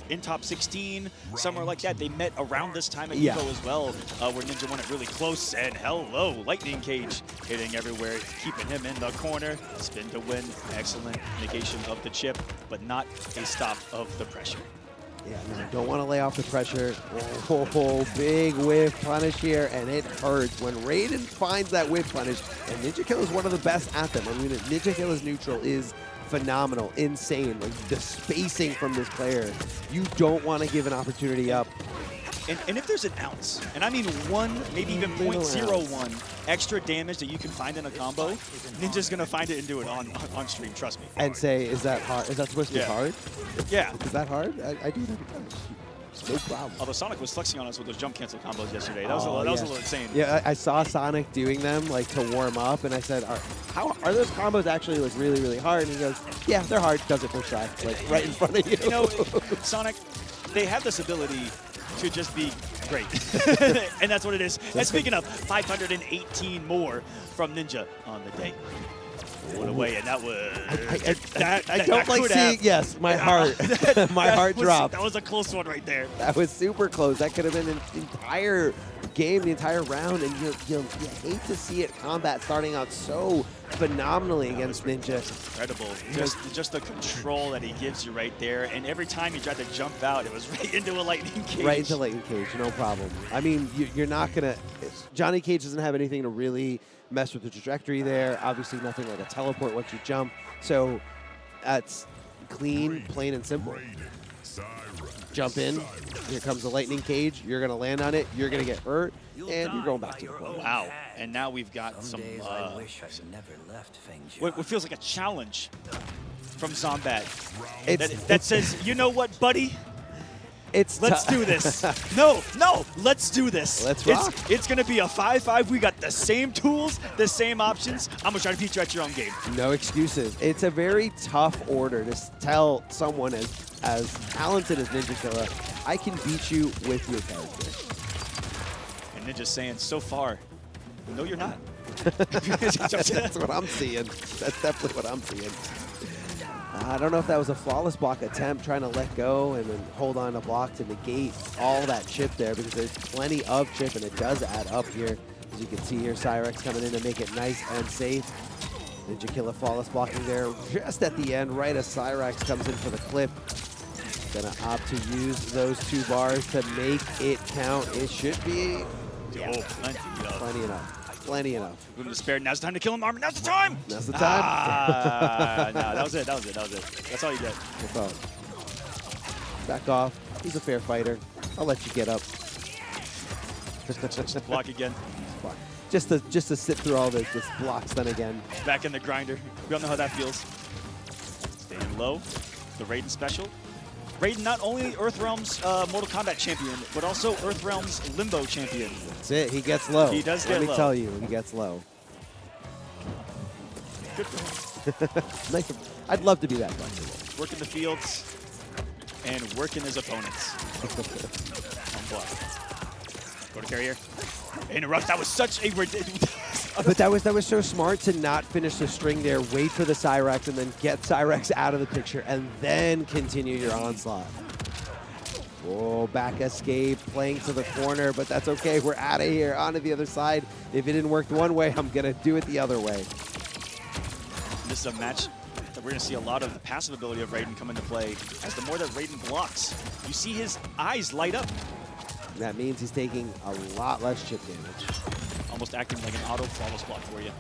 in top 16, somewhere like that? They met around this time at EVO as well, where Ninja won it really close. And hello, Lightning Cage hitting everywhere, keeping him in the corner. Spin to win. Excellent negation of the chip, but not a stop of the pressure. Yeah, no, don't want to lay off the pressure. Oh, big whiff punish here, and it hurts. When Raiden finds that whiff punish, and Ninja Killa is one of the best at them. I mean, Ninja Killa's neutral is phenomenal, insane. The spacing from this player, you don't want to give an opportunity up. And if there's an ounce, and I mean one, maybe even 0.01 extra damage that you can find in a combo, Ninja's going to find it and do it on stream, trust me. And say, is that hard? Is that supposed to be hard? Yeah. Is that hard? I do that every time. No problem. Although Sonic was flexing on us with those jump cancel combos yesterday. That was a little insane. Yeah, I saw Sonic doing them to warm up, and I said, are those combos actually really, really hard? And he goes, yeah, they're hard. Does it first try, right in front of you. Sonic, they have this ability to just be great. And that's what it is. And speaking of, 518 more from Ninja on the day. Went away, and that was. I don't like seeing. Yes, my heart, my heart dropped. That was a close one right there. That was super close. That could have been an entire game, the entire round, and you hate to see it. Kombat starting out so phenomenally against Ninja. Incredible. Just the control that he gives you right there, and every time he tried to jump out, it was right into a lightning cage. Right into lightning cage, no problem. I mean, you're not gonna. Johnny Cage doesn't have anything to really mess with the trajectory there. Obviously, nothing like a teleport once you jump. So that's clean, plain and simple. Jump in. Here comes the lightning cage. You're gonna land on it. You're gonna get hurt, and you're going back to the corner. Wow. And now we've got some. What feels like a challenge from Zombat. That says, you know what, buddy? Let's do this. No, let's do this. Let's rock. It's going to be a 5-5. We got the same tools, the same options. I'm going to try to beat you at your own game. No excuses. It's a very tough order to tell someone as talented as Ninja Killa, I can beat you with your character. And Ninja's saying, so far, no, you're not. That's what I'm seeing. That's definitely what I'm seeing. I don't know if that was a flawless block attempt, trying to let go and then hold on to block to negate all that chip there, because there's plenty of chip and it does add up here. As you can see here, Cyrex coming in to make it nice and safe. Ninja Killa flawless blocking there just at the end, right as Cyrex comes in for the clip. Gonna opt to use those 2 bars to make it count. It should be plenty enough. Plenty enough. Room to spare. Now's the time to kill him, Armor. Now's the time. Now's the time. No, that was it. That's all you get. That's all. Back off. He's a fair fighter. I'll let you get up. Block again. Just to sit through all this blocks then again. Back in the grinder. We all know how that feels. Staying low. The Raiden special. Raiden, not only Earthrealm's Mortal Kombat champion, but also Earthrealm's Limbo champion. That's it. He gets low. He does get low. Let me tell you, he gets low. Good for him. Nice. I'd love to be that flexible. Working the fields and working his opponents. On block. Go to carrier. Interrupt. That was such a But that was so smart to not finish the string there, wait for the Cyrex, and then get Cyrex out of the picture, and then continue your onslaught. Oh, back escape, playing to the corner, but that's okay. We're out of here, onto the other side. If it didn't work one way, I'm going to do it the other way. This is a match that we're going to see a lot of the passive ability of Raiden come into play, as the more that Raiden blocks, you see his eyes light up. That means he's taking a lot less chip damage. Almost acting like an auto flawless block for you.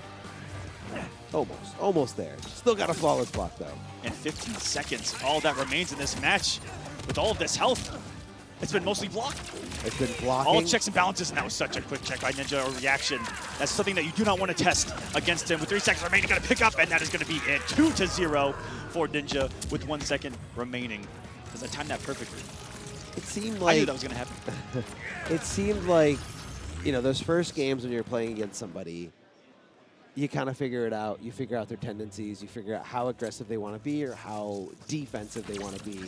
Almost there. Still got a flawless block though. And 15 seconds, all that remains in this match. With all of this health, it's been mostly blocked. It's been blocking. All checks and balances, and that was such a quick check by Ninja, or reaction. That's something that you do not want to test against him. With 3 seconds remaining, going to pick up, and that is going to be it. 2-0 for Ninja with 1 second remaining. Because I timed that perfectly. It seemed like... I knew that was going to happen. It seemed like, you know, those first games when you're playing against somebody, you kind of figure it out. You figure out their tendencies. You figure out how aggressive they want to be or how defensive they want to be.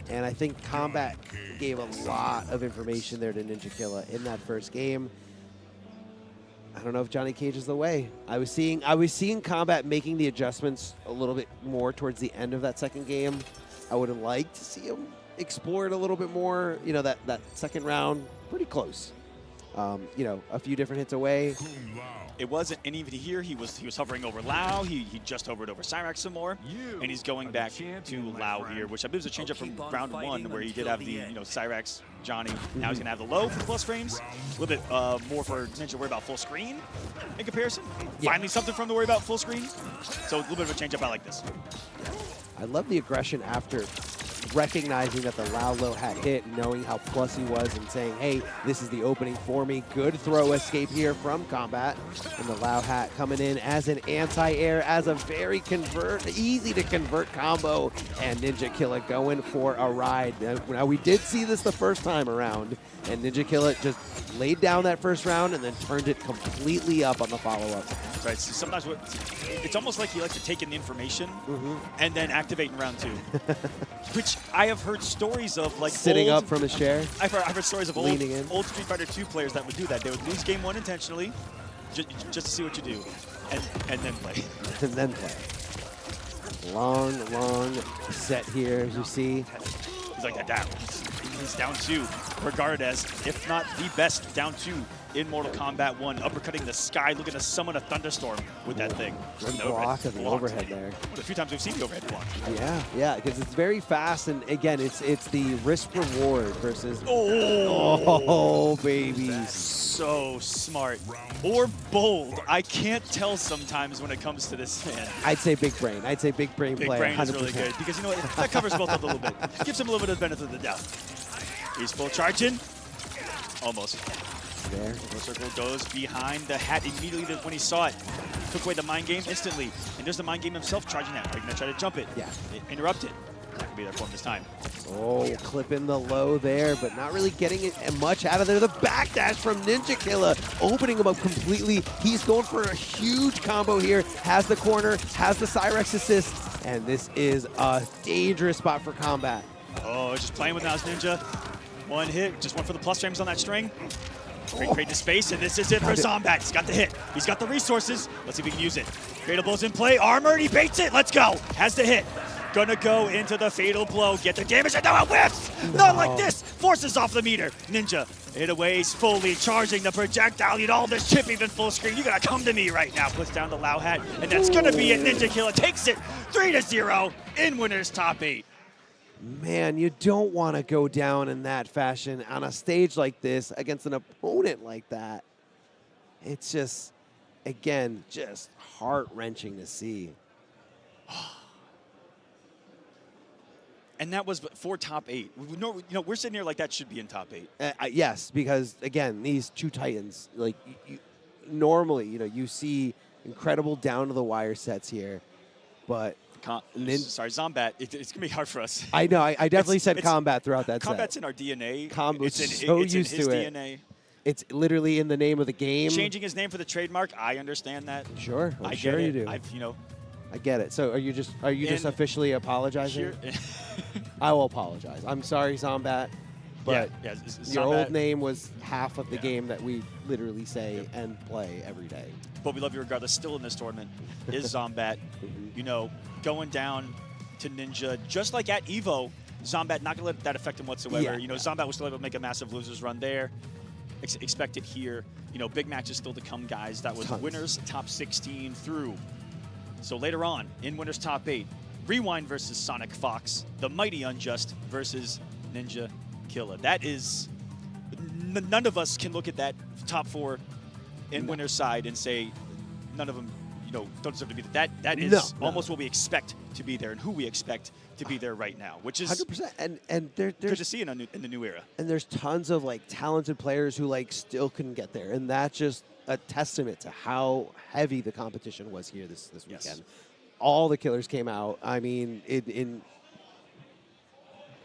And I think Kombat gave a lot of information there to Ninja Killa in that first game. I don't know if Johnny Cage is the way. I was seeing Kombat making the adjustments a little bit more towards the end of that second game. I would have liked to see him explore it a little bit more. You know, that second round, pretty close. You know, a few different hits away. It wasn't any of it here. He was hovering over Lau. He just hovered over Cyrex some more, and he's going back to Lau here, which I believe is a change up from round 1, where he did have the Cyrex, Johnny. Now he's gonna have the low for the plus frames. A little bit more for Ninja to worry about full screen in comparison. Yeah. Finally, something from to worry about full screen. So a little bit of a change up. I like this. I love the aggression after recognizing that the Lau low had hit, knowing how plus he was, and saying, hey, this is the opening for me. Good throw escape here from Kombat. And the Lau hat coming in as an anti-air, as a very easy to convert combo. And Ninja Killa going for a ride. Now, we did see this the first time around, and Ninja Killa just laid down that first round and then turned it completely up on the follow-up. Right, so sometimes it's almost like he likes to take in the information and then activate in round 2. Which I have heard stories of, like sitting up from his chair. I've heard stories of leaning in. Old Street Fighter 2 players that would do that. They would lose game 1 intentionally, just to see what you do. and then play. And then play. Long set here, as you see. He's like that down. He's down 2, regarded as, if not the best, down 2 in Mortal Kombat 1, uppercutting the sky, looking to summon a thunderstorm with that thing. Good block of the overhead there. A few times we've seen the overhead block. Yeah, because it's very fast, and again, it's the risk reward versus. Oh, baby. So smart or bold. I can't tell sometimes when it comes to this man. I'd say big brain. I'd say big brain Big play. brain 100%. is really good because you know what? That covers both up a little bit. Gives him a little bit of benefit of the doubt. He's full charging. Almost. There. Full circle goes behind the hat immediately when he saw it. Took away the mind game instantly. And there's the mind game himself charging that. Are you going to try to jump it? Yeah. Interrupt it. Not going to be there for him this time. Oh, clipping the low there, but not really getting it much out of there. The backdash from Ninja Killa, opening him up completely. He's going for a huge combo here. Has the corner, has the Cyrex assist, and this is a dangerous spot for Kombat. Oh, just playing with Nas Ninja. One hit, just went for the plus frames on that string. Create the space, and this is it for Zombat. He's got the hit. He's got the resources. Let's see if we can use it. Fatal Blow's in play. Armored, he baits it. Let's go. Has the hit. Gonna go into the Fatal Blow. Get the damage, and now it whiffs. Not like this. Forces off the meter. Ninja hit away. He's fully charging the projectile. You need all this chip even full screen. You gotta come to me right now. Puts down the Lao hat, and that's gonna be it. Ninja Killa takes it 3-0 in winners top 8. Man, you don't want to go down in that fashion on a stage like this against an opponent like that. It's just, again, just heart-wrenching to see. And that was for top 8. We're sitting here like that should be in top 8. Yes, because, again, these two titans, like, normally, you see incredible down-to-the-wire sets here, but... Sorry, Zombat. It's going to be hard for us. I know. I definitely said Kombat throughout that set. Combat's in our DNA. Kombat's it's so in used his to it. DNA. It's literally in the name of the game. Changing his name for the trademark, I understand that. Sure, I sure get you it. do. I get it. So are you just officially apologizing? Sure. I will apologize. I'm sorry, Zombat. But yeah, your old name was half of the game that we literally say and play every day. But we love you regardless. Still in this tournament is Zombat. Going down to Ninja, just like at Evo, Zombat not gonna let that affect him whatsoever. Yeah. Zombat was still able to make a massive losers run there. Expect it here. Big matches still to come, guys. That was winners top 16 through. So later on in winners top 8, Rewind versus Sonic Fox, the Mighty Unjust versus Ninja Killa. That is, none of us can look at that top 4 in winners side and say none of them don't deserve to be there. That is almost what we expect to be there and who we expect to be there right now, which is 100%. And there's good to see in the new era. And there's tons of talented players who still couldn't get there, and that's just a testament to how heavy the competition was here this weekend. Yes. All the killers came out. I mean,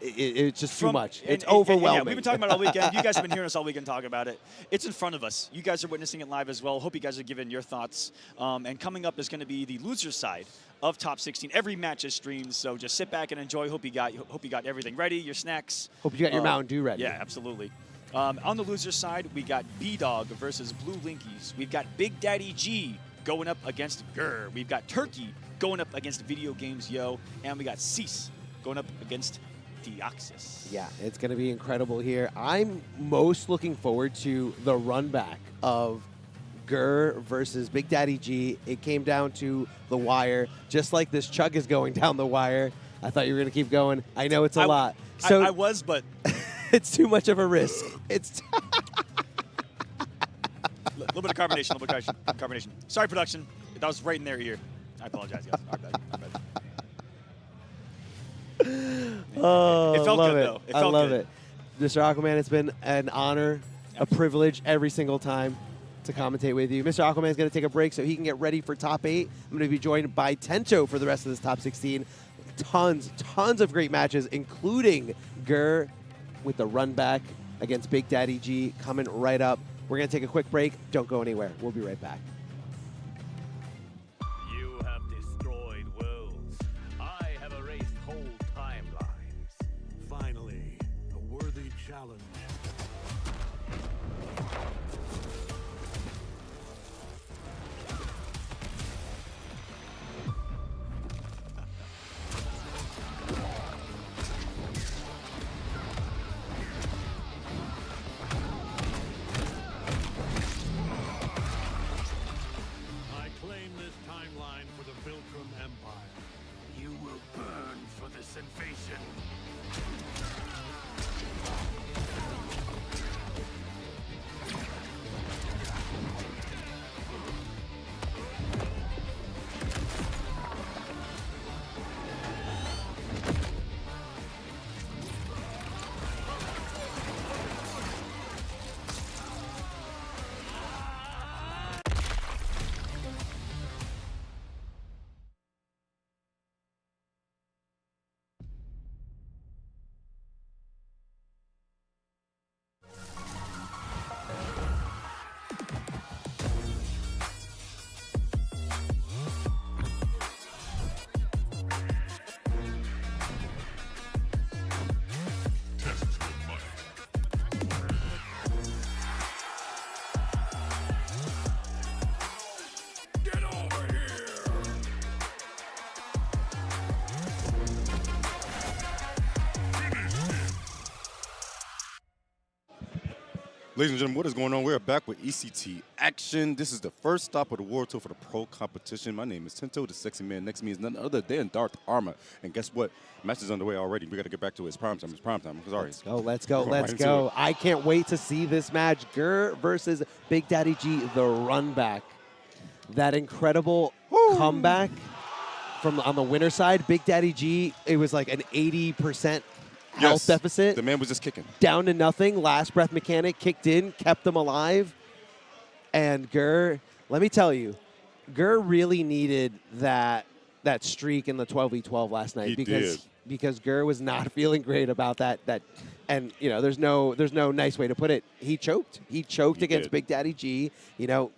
it's just too much. It's overwhelming. Yeah, we've been talking about it all weekend. You guys have been hearing us all weekend talk about it. It's in front of us. You guys are witnessing it live as well. Hope you guys are giving your thoughts. And coming up is going to be the loser side of top 16. Every match is streamed, so just sit back and enjoy. Hope you got everything ready, your snacks. Hope you got your Mountain Dew ready. Yeah, absolutely. On the loser side, we got B-Dog versus Blue Linkies. We've got Big Daddy G going up against Grr. We've got Turkey going up against Video Games Yo. And we got Cease going up against Deoxys. Yeah, it's going to be incredible here. I'm most looking forward to the run back of Grr versus Big Daddy G. It came down to the wire, just like this chug is going down the wire. I thought you were going to keep going. I know it's a lot. So I was, but it's too much of a risk. It's a little bit of carbonation. Sorry, production. That was right in their ear. I apologize, guys. Our bad. Oh, it felt love good, it. though. It I felt love good. it. Mr. Aquaman, it's been an honor, a privilege every single time to commentate with you. Mr. Aquaman is going to take a break so he can get ready for top 8. I'm going to be joined by Tento for the rest of this top 16. Tons of great matches, including Grr with the run back against Big Daddy G coming right up. We're going to take a quick break. Don't go anywhere. We'll be right back. You have destroyed worlds. I have erased whole timelines. Finally, a worthy challenge. salvation. Ladies and gentlemen, what is going on? We're back with ECT action. This is the first stop of the World Tour for the pro competition. My name is Tinto, the sexy man. Next to me is none other than Darth Armor. And guess what? Match is underway already. We got to get back to it. It's prime time. It's prime time. Sorry. Let's go. I can't wait to see this match. Gur versus Big Daddy G, the run back. That incredible comeback from on the winner side. Big Daddy G, it was like an 80% health deficit. The man was just kicking. Down to nothing. Last breath mechanic kicked in, kept them alive. And Gur, let me tell you, Gur really needed that streak in the 12v12 last night because Gur was not feeling great about that. And you know, there's no nice way to put it. He choked. He against Big Daddy G. You know,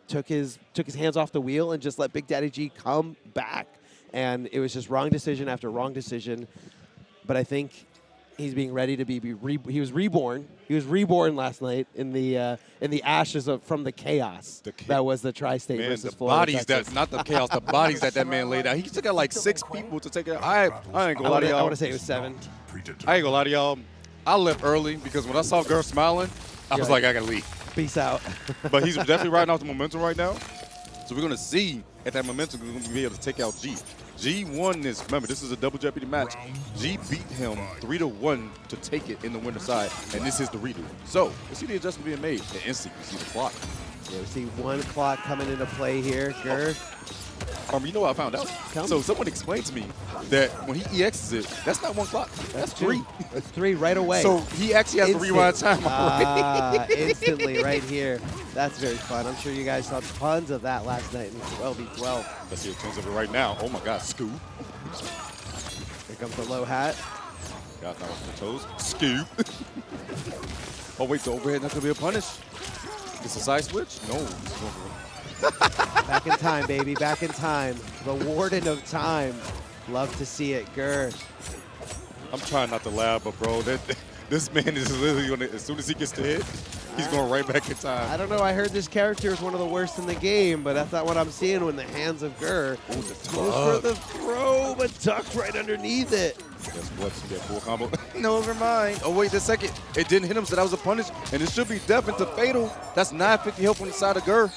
took his hands off the wheel and just let Big Daddy G come back. And it was just wrong decision after wrong decision. But I think he's being ready to be he was reborn. He was reborn last night in the ashes from the chaos that was the Tri-State versus Florida. Bodies not the chaos, the bodies that man laid out. He took out like 6 people to take it out. I ain't gonna lie to y'all. I want to say it was 7. I ain't gonna lie to y'all. I left early because when I saw Gur smiling, I was like, I gotta leave. Peace out. But he's definitely riding off the momentum right now. So we're gonna see if that momentum is gonna be able to take out G. G won this. Remember, this is a double jeopardy match. G beat him 3-1 to take it in the winner's side, and this is the redo. So let's see the adjustment being made. And instantly, you see the clock. Yeah, we see 1 clock coming into play here. Gur. You know what I found out? So someone explained to me that when he EXs it, that's not 1 clock. That's 3. That's 3 right away. So he actually has to rewind time already. Instantly right here. That's very fun. I'm sure you guys saw tons of that last night in 12v12. Let's see a chance of it right now. Oh my God, scoop. Here comes the low hat. Got that off the toes. Scoop. Oh wait, the overhead not gonna be a punish. It's a side switch? No. Back in time, baby. Back in time. The warden of time. Love to see it, Gur. I'm trying not to laugh, but bro, this man is literally gonna, as soon as he gets to hit, he's going right back in time. I don't know. I heard this character is one of the worst in the game, but that's not what I'm seeing in the hands of Gur. Goes for the throw, but ducked right underneath it. Guess what? You get full combo. No, never mind. Oh, wait a second. It didn't hit him, so that was a punish, and it should be death into fatal. That's 950 health on the side of Gur.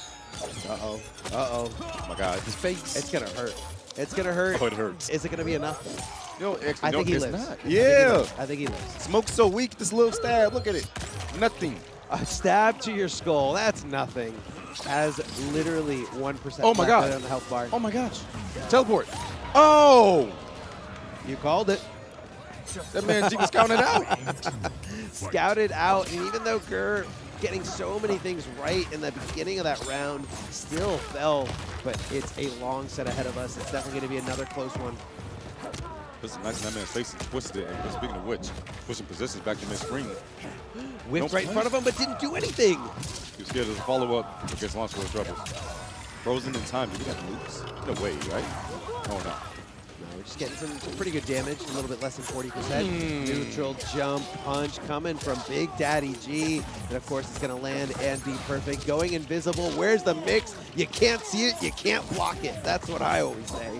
Uh-oh. Uh-oh. Oh, my God. His face. It's going to hurt. It's going to hurt. Oh, it hurts. Is it going to be enough? No, actually, I think he lives. Not. Yeah. I think he lives. Smoke's so weak, this little stab. Look at it. Nothing. A stab to your skull. That's nothing. Has literally 1% oh my God. on the health bar. Oh, my gosh. Teleport. Oh! You called it. That man G was counted out. Scouted out, and even though Gur getting so many things right in the beginning of that round, still fell, but it's a long set ahead of us. It's definitely going to be another close one. This is nice in that man's face and twisted, and speaking of which, pushing positions back to mid-screen. Whipped right in front of him, but didn't do anything. He was scared of the follow-up against launch for troubles. Frozen in time, you got loops? No way, right? Oh, no. We're just getting some pretty good damage, a little bit less than 40%. Neutral jump punch coming from Big Daddy G. And of course, it's going to land and be perfect. Going invisible. Where's the mix? You can't see it. You can't block it. That's what I always say.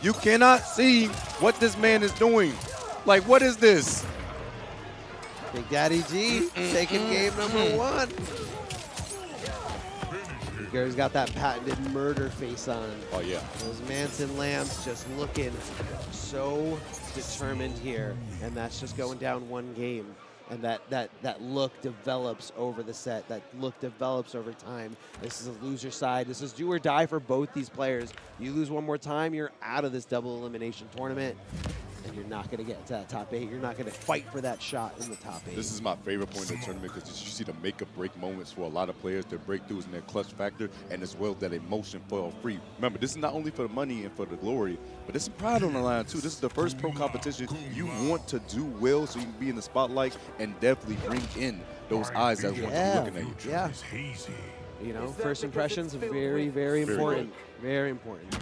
You cannot see what this man is doing. Like, what is this? Big Daddy G taking game number 1. Gur's got that patented murder face on. Oh, yeah. Those Manson lamps just looking so determined here, and that's just going down one game. And that look develops over the set. That look develops over time. This is a loser side. This is do or die for both these players. You lose one more time, you're out of this double elimination tournament. And you're not going to get to that top 8. You're not going to fight for that shot in the top 8. This is my favorite point of the tournament because you see the make-or-break moments for a lot of players, their breakthroughs and their clutch factor, and as well that emotion fell free. Remember, this is not only for the money and for the glory, but there's some pride on the line, too. This is the first pro competition. You want to do well so you can be in the spotlight and definitely bring in those eyes that want to be looking at you. Yeah. You know, first impressions are very, very important. Very important.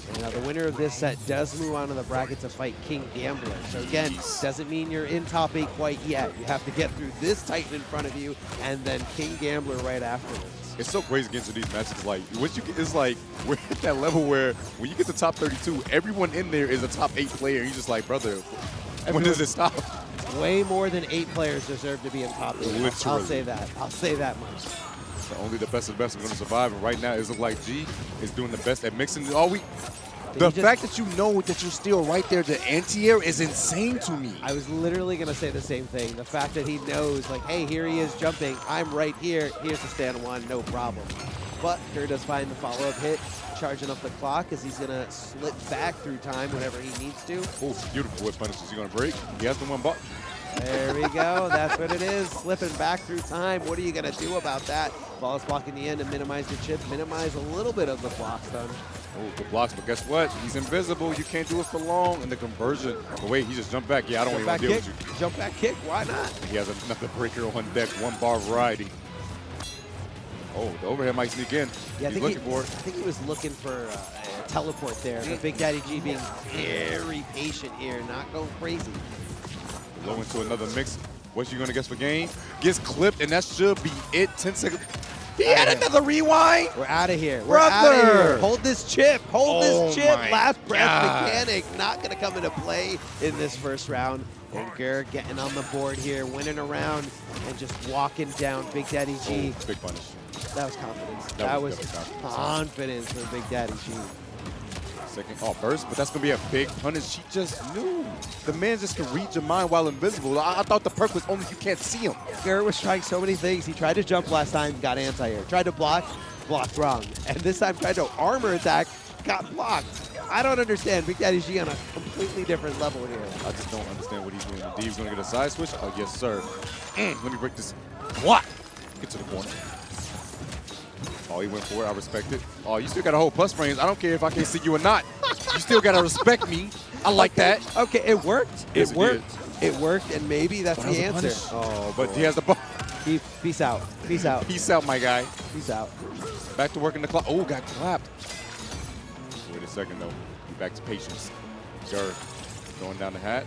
And now the winner of this set does move on to the bracket to fight King Gambler. So again, doesn't mean you're in top 8 quite yet. You have to get through this Titan in front of you and then King Gambler right afterwards. It's so crazy getting to these matches. Like, it's like we're at that level where when you get to top 32, everyone in there is a top 8 player. You're just like, brother, when does it stop? Way more than 8 players deserve to be in top 8. Literally. I'll say that. I'll say that much. So only the best of the best are going to survive. And right now, it looks like G is doing the best at mixing all week. The fact that you know that you're still right there, the anti-air is insane to me. I was literally going to say the same thing. The fact that he knows, like, hey, here he is jumping. I'm right here. Here's the stand one, no problem. But Gur does find the follow-up hit, charging up the clock as he's going to slip back through time whenever he needs to. Oh, beautiful. What punish is he going to break? He has the one bar. There we go. That's what it is. Slipping back through time. What are you going to do about that? Ball's block in the end to minimize the chip, minimize a little bit of the block stun. Oh, the blocks, but guess what? He's invisible. You can't do it for long. And the conversion. But wait, he just jumped back. Yeah, I don't even want to deal with you. Jump back kick. Why not? He has another breaker on deck. One bar variety. Oh, the overhead might sneak in. Yeah, He's looking for it. I think he was looking for a teleport there. But Big Daddy G being very patient here, not going crazy. Low into another mix. What's you going to guess for game? Gets clipped, and that should be it. 10 seconds. He had another rewind. We're out of here. We're out of here. Hold this chip. Hold this chip. Last breath mechanic not going to come into play in this first round. And Gur getting on the board here, winning around and just walking down Big Daddy G. Oh, big punish. That was confidence. That was confidence for Big Daddy G. Second, burst, but that's going to be a big punish. She just knew. The man just can read your mind while invisible. I thought the perk was only you can't see him. Gur was trying so many things. He tried to jump last time, got anti-air. Tried to block, blocked wrong. And this time tried to armor attack, got blocked. I don't understand. Big Daddy G on a completely different level here. I just don't understand what he's doing. Dee's going to get a side switch. Oh, yes, sir. Let me break this. What? Get to the corner. Oh, he went for it. I respect it. Oh, you still got a whole plus frames. I don't care if I can't see you or not. You still got to respect me. I like that. Okay, it worked. Yes, it worked. It worked, and maybe that's the answer. Oh, but he has the ball. Peace out. Peace out. Peace out, my guy. Peace out. Back to working the clock. Oh, got clapped. Wait a second, though. Back to patience. Gur going down the hat.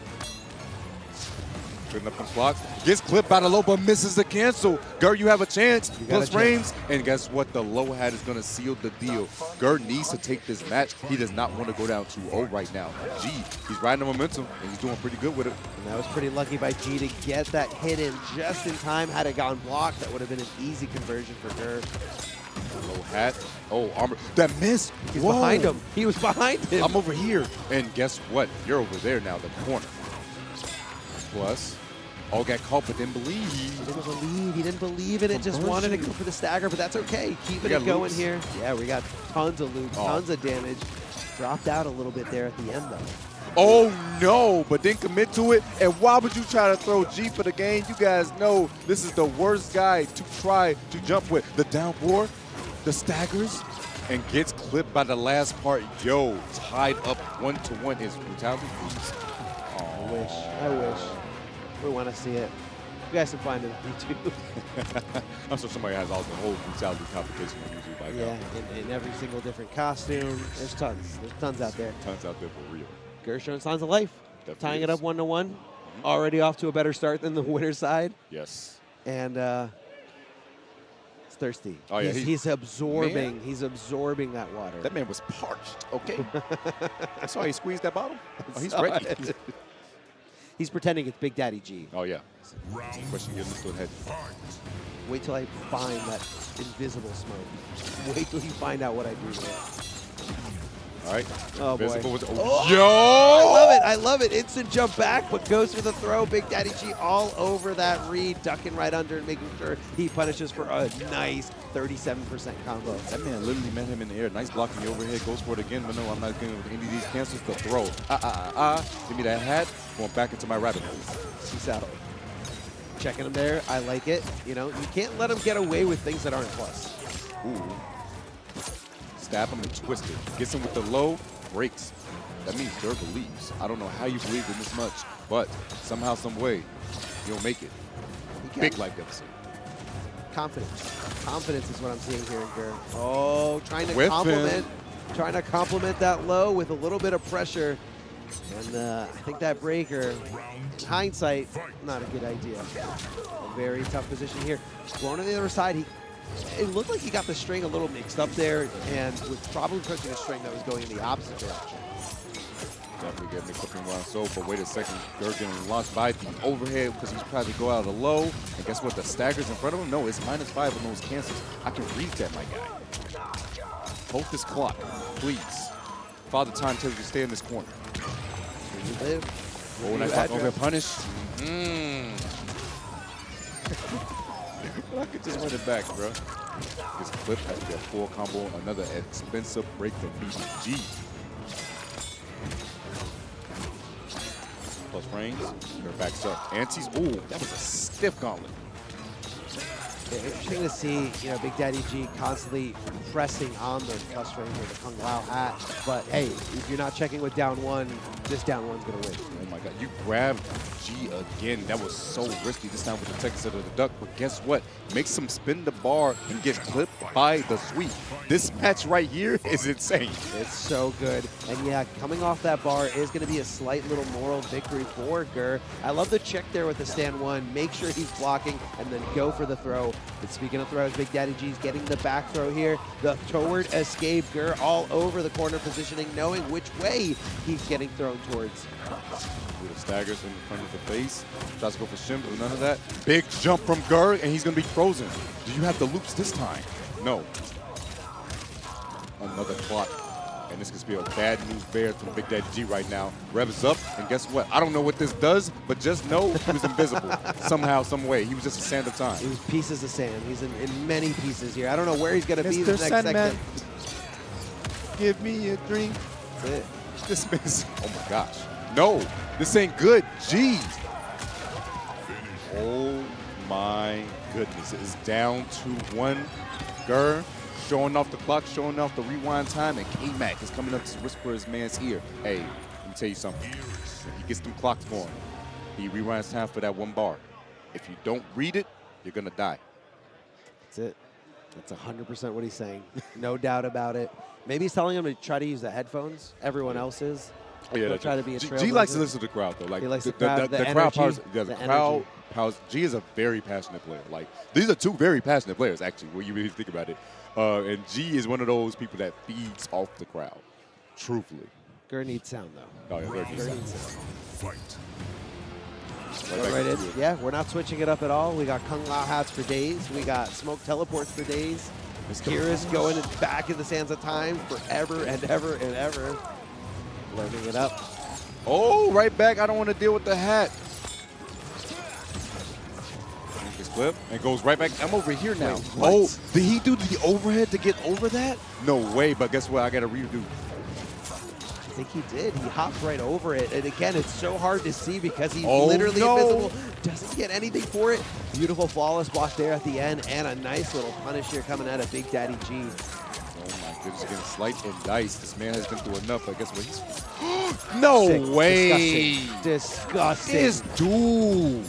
Putting up some blocks. Gets clipped by the low, but misses the cancel. Gur, you have a chance. Plus frames. And guess what? The low hat is going to seal the deal. Gur needs to take this match. He does not want to go down 2-0 right now. G, he's riding the momentum, and he's doing pretty good with it. And that was pretty lucky by G to get that hit in just in time. Had it gone blocked, that would have been an easy conversion for Gur. Low hat. Oh, armor. That miss. He's behind him. He was behind him. I'm over here. And guess what? You're over there now, the corner. Plus, all got caught but didn't believe. He didn't believe. He didn't believe in it. Just wanted to go for the stagger, but that's okay. Keeping it going here. Yeah, we got tons of loot, tons of damage. Dropped out a little bit there at the end, though. Oh, no, but didn't commit to it. And why would you try to throw G for the game? You guys know this is the worst guy to try to jump with. The downboard, the staggers, and gets clipped by the last part. Yo, tied up 1-1 is brutality. I wish. We want to see it. You guys can find it on YouTube. I'm sure somebody has all the whole brutality competition on YouTube by now. Yeah, in every single different costume. There's tons. There's tons out there. Tons out there for real. Gur showing signs of life. Definitely tying is. it up 1-1. Already off to a better start than the winner's side. Yes. And it's thirsty. Oh, yeah, he's absorbing. Man. He's absorbing that water. That man was parched. Okay. I saw he squeezed that bottle. Oh, he's ready. He's pretending it's Big Daddy G. Oh, yeah. Question getting to the head. Wait till I find that invisible smoke. Wait till you find out what I do there. All right. Oh, boy. Yo! I love it. Instant jump back, but goes for the throw. Big Daddy G all over that read, ducking right under and making sure he punishes for a nice 37% combo. That man literally met him in the air. Nice blocking the overhead. Goes for it again, but no, I'm not getting with any of these cancels. The throw. Give me that hat. Going back into my rabbit hole. Peace out. Checking him there. I like it. You know, you can't let him get away with things that aren't plus. Ooh. Stab him and twist it. Gets him with the low, breaks. That means Dur believes. I don't know how you believe in this much, but somehow, some way, you'll make it. Big life deficit. Confidence. Confidence is what I'm seeing here in Gur. Oh, trying to compliment that low with a little bit of pressure. And I think that breaker, in hindsight, not a good idea. A very tough position here. Going on the other side, it looked like he got the string a little mixed up there and was probably pushing a string that was going in the opposite direction. Definitely get mixed up in one. So, but wait a second, Gur getting launched by the overhead because he's trying to go out of the low. And guess what? The staggers in front of him? No, it's -5 on those cancels. I can read that, my guy. Hold this clock, please. Father Time tells you to stay in this corner. You live. Oh, nice block over punish. I could just run it back, bro. This clip has to be a full combo. Another expensive break from BDG. Plus frames. Gur backs up. Antes. Ooh, that was a stiff gauntlet. Yeah, interesting to see, you know, Big Daddy G constantly pressing on those plus frames with the Kung Lao hat. But hey, if you're not checking with down one, this down one's gonna win. Oh my God, you grabbed G again. That was so risky this time with the tech set of the duck. But guess what? Makes him spin the bar and get clipped by the sweep. This match right here is insane. It's so good. And yeah, coming off that bar is gonna be a slight little moral victory for Gur. I love the check there with the stand one. Make sure he's blocking and then go for the throw. But speaking of throws, Big Daddy G's getting the back throw here. The toward escape, Gur all over the corner positioning, knowing which way he's getting thrown towards. Little staggers in front of the face. Tries to go for shim, but none of that. Big jump from Gur, and he's going to be frozen. Do you have the loops this time? No. Another clock. And this could be a bad news bear from Big Daddy G right now. Revs up, and guess what? I don't know what this does, but just know he was invisible. Somehow, some way. He was just a sand of time. He was pieces of sand. He's in many pieces here. I don't know where he's going to be the next segment. Give me a drink. That's it. This man's, oh my gosh. No, this ain't good. Jeez. Oh my goodness. It is down to 1. Gur showing off the clock, showing off the rewind time, and K-Mac is coming up to whisper his man's ear. Hey, let me tell you something. When he gets them clocks going, he rewinds time for that 1 bar. If you don't read it, you're going to die. That's it. That's 100% what he's saying. No doubt about it. Maybe he's telling him to try to use the headphones. Everyone else is. Oh, yeah, try to be a G likes to listen to the crowd, though. Like, he likes the crowd, the crowd powers. Yeah, the crowd powers. G is a very passionate player. Like, these are 2 very passionate players, actually, when you really think about it. And G is one of those people that feeds off the crowd, truthfully. Gur needs sound, though. Oh, yeah, Gur needs sound. Fight. Right in. Yeah, we're not switching it up at all. We got Kung Lao hats for days. We got smoke teleports for days. Kira's going back in the sands of time forever and ever and ever. Loading it up. Oh, right back. I don't want to deal with the hat. This clip and goes right back. I'm over here now. Wait, oh, did he do the overhead to get over that? No way, but guess what? I got to redo. I think he did. He hopped right over it. And again, it's so hard to see because he's literally invisible. Doesn't get anything for it. Beautiful flawless block there at the end. And a nice little punish here coming out of Big Daddy G. Oh my goodness, getting sliced and diced. This man has been through enough. I guess what he's. No way. Disgusting. This dude.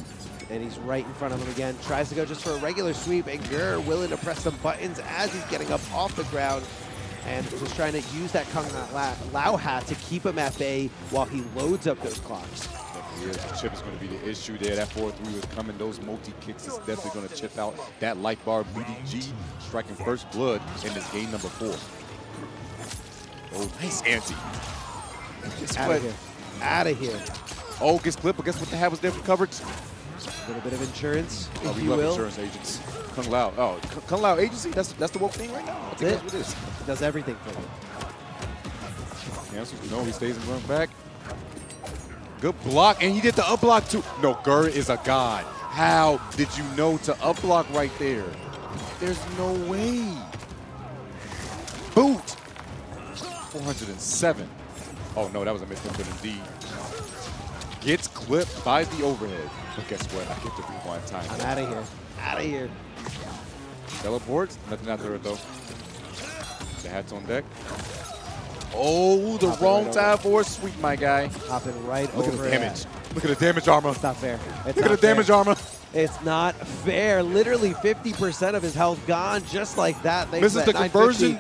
And he's right in front of him again. Tries to go just for a regular sweep. And Gur willing to press some buttons as he's getting up off the ground. And just trying to use that Kung Lao hat to keep him at bay while he loads up those clocks. The chip is going to be the issue there. That 4-3 was coming. Those multi-kicks is definitely going to chip out that light bar. BDG striking first blood in this game number 4. Oh, nice ante. Out of here. Out of here. Oh, gets clipped, but guess what the hat was there for coverage? A little bit of insurance, if we you love will. insurance agents. Kung Lao. Oh, Kung Lao agency? That's the woke thing right now? I think that's what it is. It does everything for you. Cancels. No, he stays and runs back. Good block, and he did the up block too. No, Gur is a god. How did you know to up block right there? There's no way. Boot. 407. Oh no, that was a misinput indeed. Gets clipped by the overhead. But guess what? I get the rewind time. I'm out of here. Out of here. Teleports. Nothing out there though. The hat's on deck. Oh, the wrong time for a sweep, my guy. Hopping right Look over at the damage. Look at the damage armor. It's not fair. Look at the damage armor. It's not fair. Literally 50% of his health gone just like that. Misses the conversion.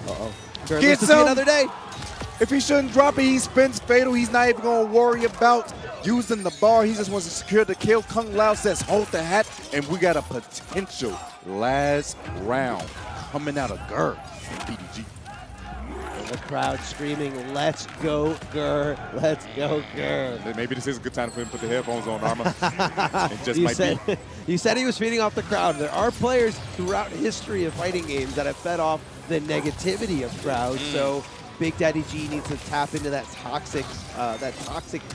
Uh-oh. Gets him. Another day. If he shouldn't drop it, he spins fatal. He's not even going to worry about using the bar. He just wants to secure the kill. Kung Lao says, hold the hat, and we got a potential last round coming out of Gur and BDG. The crowd screaming, let's go, Gur. Let's go, Gur. Maybe this is a good time for him to put the headphones on, Arma. It just might be. You said he was feeding off the crowd. There are players throughout history of fighting games that have fed off the negativity of crowds. So Big Daddy G needs to tap into that toxic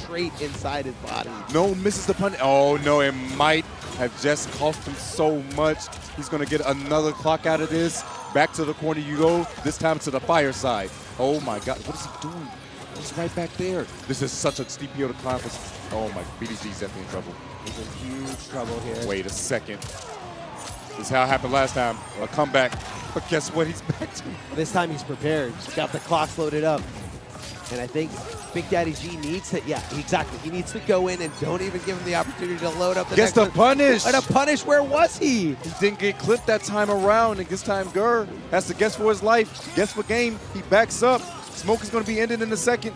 trait inside his body. No, misses the pun. Oh, no, it might have just cost him so much. He's going to get another clock out of this. Back to the corner you go, this time to the fireside. Oh, my God. What is he doing? He's right back there. This is such a steep hill to climb. Oh, my. BDG's definitely in trouble. He's in huge trouble here. Wait a second. This is how it happened last time. A comeback. But guess what? He's back to. This time he's prepared. He's got the clocks loaded up. And I think Big Daddy G needs to, yeah, exactly. He needs to go in and don't even give him the opportunity to load up the Gets next the punish. And a punish, where was he? He didn't get clipped that time around, and this time Gur has to guess for his life. Guess for game. He backs up. Smoke is going to be ended in a second.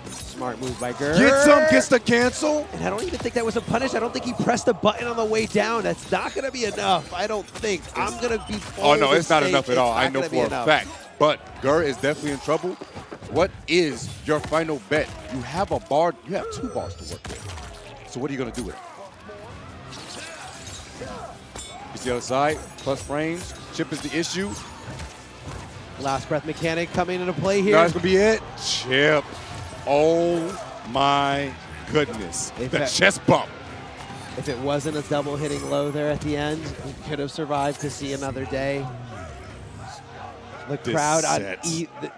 Smart move by Gur. Gets him, gets the cancel. And I don't even think that was a punish. I don't think he pressed the button on the way down. That's not going to be enough. I don't think. I'm going to be Oh, no, it's not enough at all. I know for a fact. But Gur is definitely in trouble. What is your final bet? You have a bar. You have 2 bars to work with. So what are you going to do with it? You see the other side, plus frames. Chip is the issue. Last breath mechanic coming into play here. That's going to be it. Chip. Oh, my goodness. The chest bump. If it wasn't a double hitting low there at the end, we could have survived to see another day. The crowd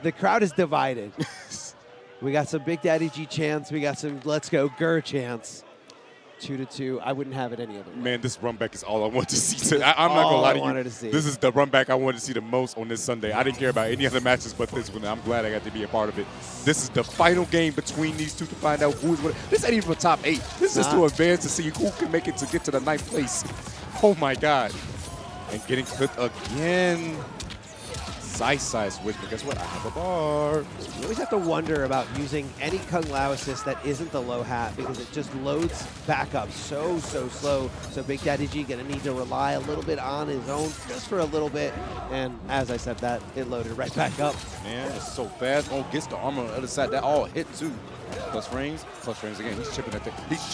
the crowd is divided. We got some Big Daddy G chants. We got some Let's Go Gur chants. 2-2. I wouldn't have it any other way. Man, this run back is all I want to see. I'm not going to lie to you. wanted to see. This is the run back I wanted to see the most on this Sunday. I didn't care about any other matches but this one. I'm glad I got to be a part of it. This is the final game between these two to find out who's winning. This ain't even a top 8. This is just to advance to see who can make it to get to the 9th place. Oh, my God. And getting clipped again. Side switch, but guess what? I have a bar. You always have to wonder about using any Kung Lao assist that isn't the low hat because it just loads back up so slow. So Big Daddy G gonna need to rely a little bit on his own just for a little bit. And as I said, that it loaded right back up. Man, it's so fast. Oh, gets the armor on the other side. That all hit too. Plus frames again. He's chipping that thing. He's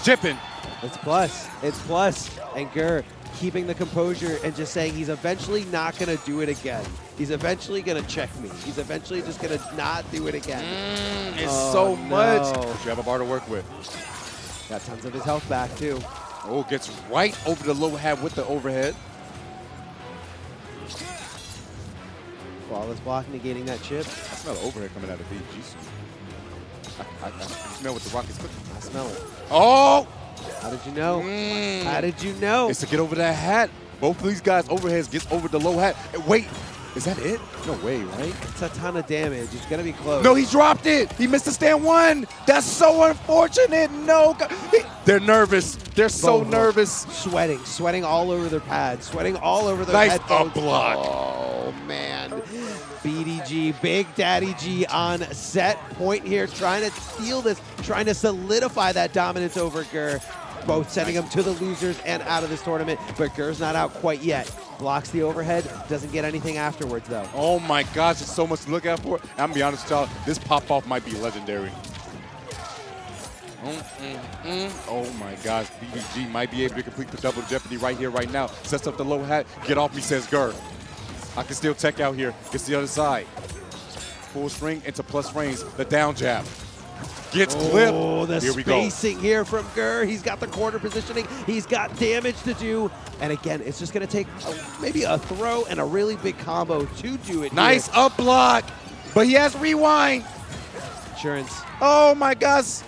chipping. It's plus. And Gur keeping the composure and just saying he's eventually not going to do it again. He's eventually going to check me. He's eventually just going to not do it again. It's so much. You have a bar to work with. Got tons of his health back, too. Oh, gets right over the low hat with the overhead. Flawless block, negating that chip. I smell the overhead coming out of BG. I smell what the Rockets cooking. I smell it. Oh! How did you know? How did you know? It's to get over that hat. Both of these guys' overheads gets over the low hat. Wait, is that it? No way, right? It's a ton of damage. It's going to be close. No, he dropped it. He missed the stand 1. That's so unfortunate. No. They're nervous. They're so nervous. Sweating all over their pads. Sweating all over their nice headphones. Up block. Oh, man. BDG, Big Daddy G on set point here, trying to steal this, trying to solidify that dominance over Gur. Both sending him to the losers and out of this tournament, but Gur's not out quite yet. Blocks the overhead, doesn't get anything afterwards, though. Oh, my gosh, there's so much to look out for. I'm going to be honest with y'all, this pop-off might be legendary. Oh my gosh, BDG might be able to complete the double jeopardy right here, right now. Sets up the low hat. Get off me, says Gur. I can still tech out here. Gets the other side. Full string into plus range. The down jab. Gets clipped. Oh, the here we go. spacing here from Gur. He's got the corner positioning. He's got damage to do. And again, it's just going to take maybe a throw and a really big combo to do it. Nice up block, but he has rewind. Insurance. Oh my gosh.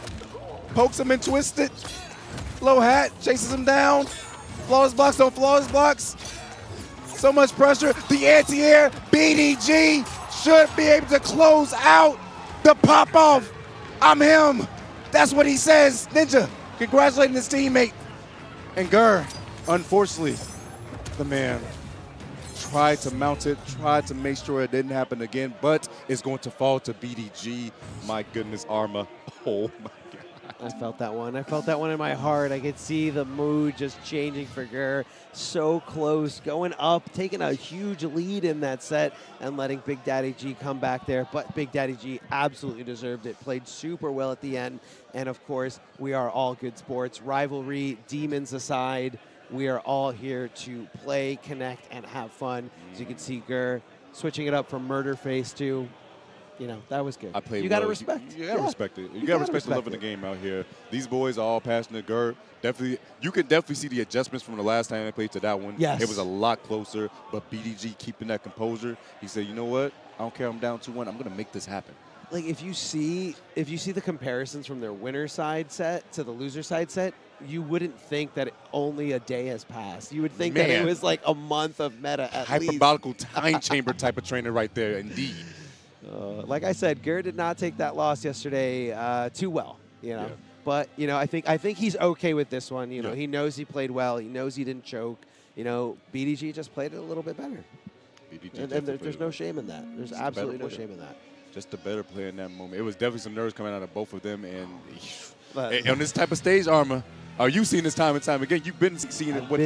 Pokes him and twisted. Low hat chases him down. Flawless blocks on flawless blocks. So much pressure. The anti-air. BDG should be able to close out the pop-off. I'm him. That's what he says. Ninja congratulating his teammate. And Gur, unfortunately, the man tried to mount it, tried to make sure it didn't happen again, but it's going to fall to BDG. My goodness, Arma. Oh my God. I felt that one. I felt that one in my heart. I could see the mood just changing for Gur. So close, going up, taking a huge lead in that set and letting Big Daddy G come back there. But Big Daddy G absolutely deserved it. Played super well at the end. And of course, we are all good sports. Rivalry, demons aside, we are all here to play, connect, and have fun. As you can see, Gur switching it up from Murder Face to, you know, that was good. I played you got to well. respect. You got to respect it. You got to respect the love of the game out here. These boys are all passionate. Gur, definitely, you can definitely see the adjustments from the last time I played to that one. Yes. It was a lot closer, but BDG keeping that composure. He said, you know what? I don't care. I'm down 2-1. I'm going to make this happen. Like if you see the comparisons from their winner side set to the loser side set, you wouldn't think that only a day has passed. You would think that it was like a month of meta at least. Hyperbolical time chamber type of trainer right there, indeed. Like I said, Gur did not take that loss yesterday too well, you know. Yeah. But you know, I think he's okay with this one. You know, Yeah. he knows he played well. He knows he didn't choke. You know, BDG just played it a little bit better. BDG And there's no shame in that. There's absolutely no shame in that. Just a better player in that moment. It was definitely some nerves coming out of both of them. And on this type of stage, Arma, are you seeing this time and time again? You've been seeing what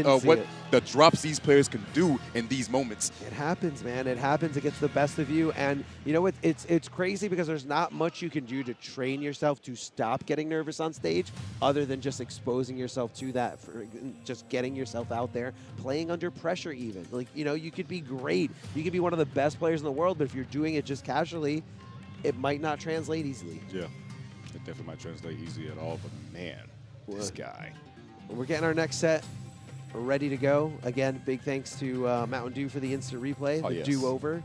the drops these players can do in these moments. It happens, man. It happens. It gets the best of you. And you know what? It's crazy because there's not much you can do to train yourself to stop getting nervous on stage other than just exposing yourself to that, for just getting yourself out there, playing under pressure even. Like, you know, you could be great. You could be one of the best players in the world, but if you're doing it just casually, it might not translate easily. Yeah, it definitely might translate easily at all, but man, this guy. We're getting our next set ready to go. Again, big thanks to Mountain Dew for the instant replay, the do-over.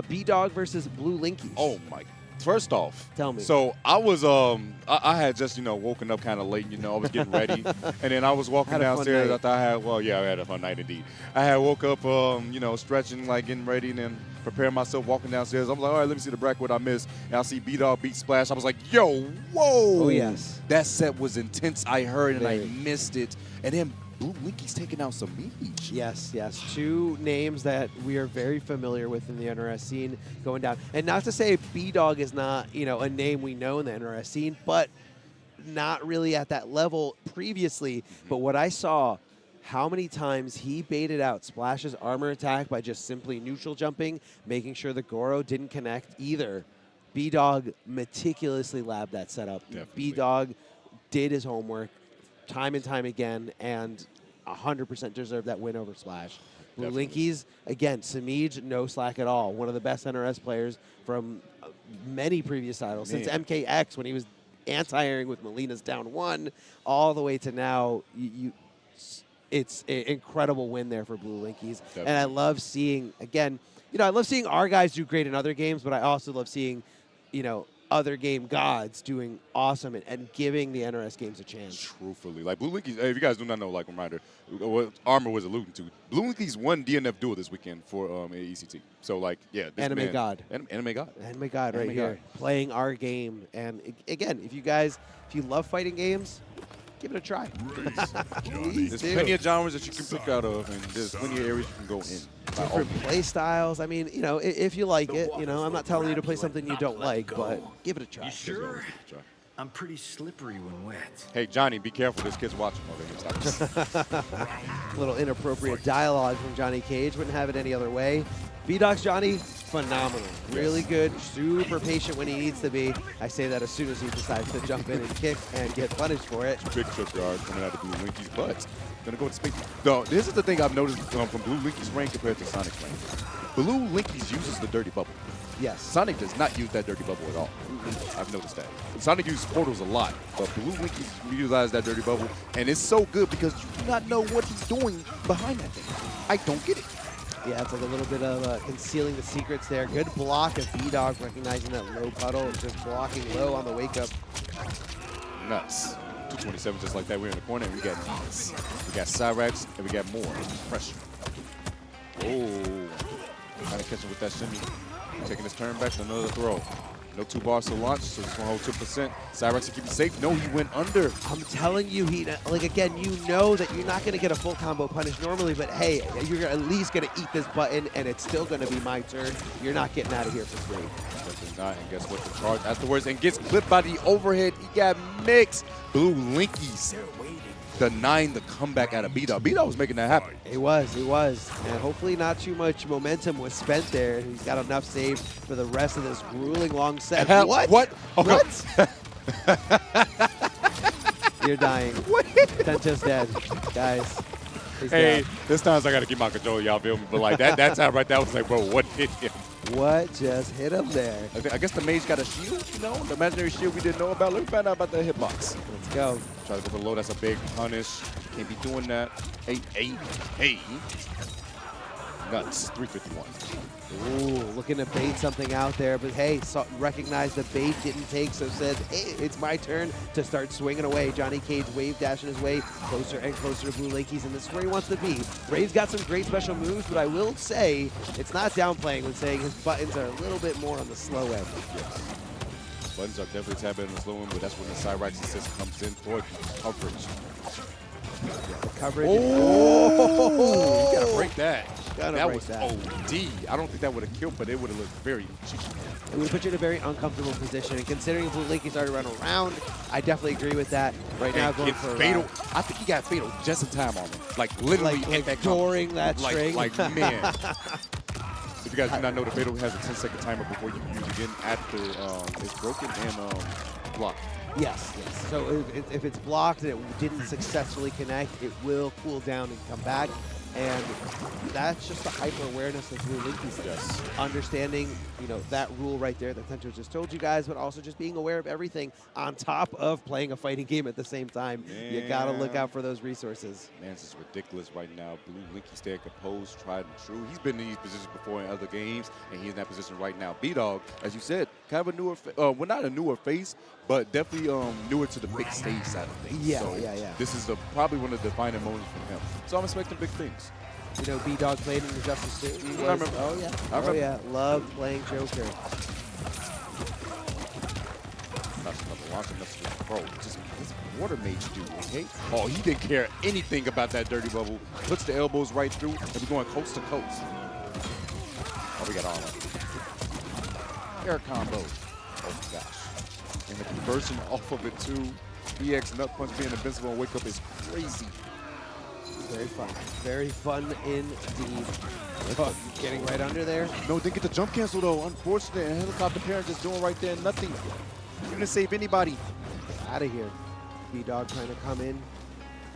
B-Dog versus Blue Linkies. Oh, my. First off, tell me. So I was, I had just, you know, woken up kind of late, you know, I was getting ready. And then I was walking downstairs. I thought I had, well, yeah, I had a fun night indeed. I had woke up, you know, stretching, like getting ready, and then preparing myself, walking downstairs. I was like, all right, let me see the bracket, what I missed. And I see B-Dog beat Splash. I was like, yo, whoa. Oh, yes. That set was intense. I heard and I missed it. And then Blue Linky's taking out some meat. Yes, yes. Two names that we are very familiar with in the NRS scene going down. And not to say B-Dog is not, you know, a name we know in the NRS scene, but not really at that level previously. But what I saw, how many times he baited out Splash's armor attack by just simply neutral jumping, making sure the Goro didn't connect either. B-Dog meticulously labbed that setup. B-Dog did his homework time and time again, and 100% deserved that win over Splash. Blue Linkies, again, Samij, no slack at all. One of the best NRS players from many previous titles, since MKX when he was anti-airing with Melina's down 1, all the way to now. It's an incredible win there for Blue Linkies. And I love seeing, again, you know, I love seeing our guys do great in other games, but I also love seeing, you know, other game gods doing awesome and giving the NRS games a chance. Truthfully. Like Blue Linkies, if you guys do not know, like reminder, what Armor was alluding to, Blue Linkies won DNF duel this weekend for ECT. So, like, yeah. This Anime God. Anime God. Anime God right here. Playing our game. And, again, if you love fighting games, give it a try. There's plenty of genres that you can pick out of, and there's plenty of areas you can go in. Different play styles. I mean, you know, if you like it, you know, I'm not telling you to play something you don't like, but give it a try. You sure? I'm pretty slippery when wet. Hey, Johnny, be careful. This kid's watching. A little inappropriate dialogue from Johnny Cage. Wouldn't have it any other way. B-Dog's Johnny, phenomenal. Really good, super patient when he needs to be. I say that as soon as he decides to jump in and kick and get punished for it. Big trip guard coming out of Blue Linky's butt. Gonna go to space. No, this is the thing I've noticed from Blue Linky's rank compared to Sonic's rank. Blue Linky's uses the dirty bubble. Yes. Sonic does not use that dirty bubble at all. I've noticed that. Sonic uses portals a lot, but Blue Linky's utilizes that dirty bubble, and it's so good because you do not know what he's doing behind that thing. I don't get it. Yeah, it's like a little bit of concealing the secrets there. Good block of B-Dog, recognizing that low puddle and just blocking low on the wake up. Nuts. 227 just like that. We're in the corner and we got Needs. We got Cyrax and we got more pressure. Oh, trying to catch him with that shimmy. Taking his turn back to another throw. No 2 bars to launch, so just want to hold 2%. Cyrax to keep it safe. No, he went under. I'm telling you, like again, you know that you're not going to get a full combo punish normally, but hey, you're at least going to eat this button, and it's still going to be my turn. You're not getting out of here for free. Definitely not, and guess what? The charge afterwards, and gets clipped by the overhead. He got mixed. Blue Linky's denying the comeback out of B-Dog. B-Dog was making that happen. He was. And hopefully not too much momentum was spent there. He's got enough saved for the rest of this grueling long set. What? What? Okay. What? You're dying. Tento's dead. Guys. Hey, this time I got to keep my control, y'all feel me? But like that time right there, I was like, bro, what hit him? What just hit him there? I guess the mage got a shield, you know? The imaginary shield we didn't know about. Let me find out about the hitbox. Let's go. Try to go for low. That's a big punish. Can't be doing that. Hey. Nuts. 351. Ooh, looking to bait something out there, but hey, recognized the bait didn't take, so said, hey, it's my turn to start swinging away. Johnny Cage wave dashing his way closer and closer to Blue Linky's, and this is where he wants to be. Ray's got some great special moves, but I will say it's not downplaying when saying his buttons are a little bit more on the slow end. Yes. Buttons are definitely tapping on the slow end, but that's when the Cyrax assist comes in for coverage. Yeah, the coverage. Oh! You gotta break that. That was OD. I don't think that would have killed, but it would have looked very cheap. It would put you in a very uncomfortable position. And considering Blue Linky's already run around, I definitely agree with that. Right now, going for fatal. I think he got fatal just in time on him. Like literally like during that string. Like man. If you guys do not know, the fatal has a 10-second timer before you can use it again after it's broken and blocked. Yes. So if it's blocked and it didn't successfully connect, it will cool down and come back. And that's just the hyper-awareness of Blue Linky's does. Understanding, that rule right there that Tento just told you guys, but also just being aware of everything on top of playing a fighting game at the same time. Man. You got to look out for those resources. Man, this is ridiculous right now. Blue Linky staying composed, tried and true. He's been in these positions before in other games, and he's in that position right now. B-Dog, as you said, kind of a newer, well, not a newer face, but definitely newer to the big stage side of things. Yeah, so yeah. This is probably one of the defining moments for him. So I'm expecting big things. B-Dog played in Injustice 2. I remember. Oh, yeah. Loved playing Joker. That's another launch. Bro, just his water mage do, okay? Oh, he didn't care anything about that dirty bubble. Puts the elbows right through, and we're going coast to coast. Oh, we got all of it. Air combo. Oh, my gosh. And the conversion off of it, too. EX Nut Punch being invincible and wake up is crazy. Very fun. Very fun indeed. Oh, getting right under there. No, didn't get the jump cancel, though. Unfortunate. And helicopter parent just doing right there nothing. You're going to save anybody. Out of here. B-Dog trying to come in.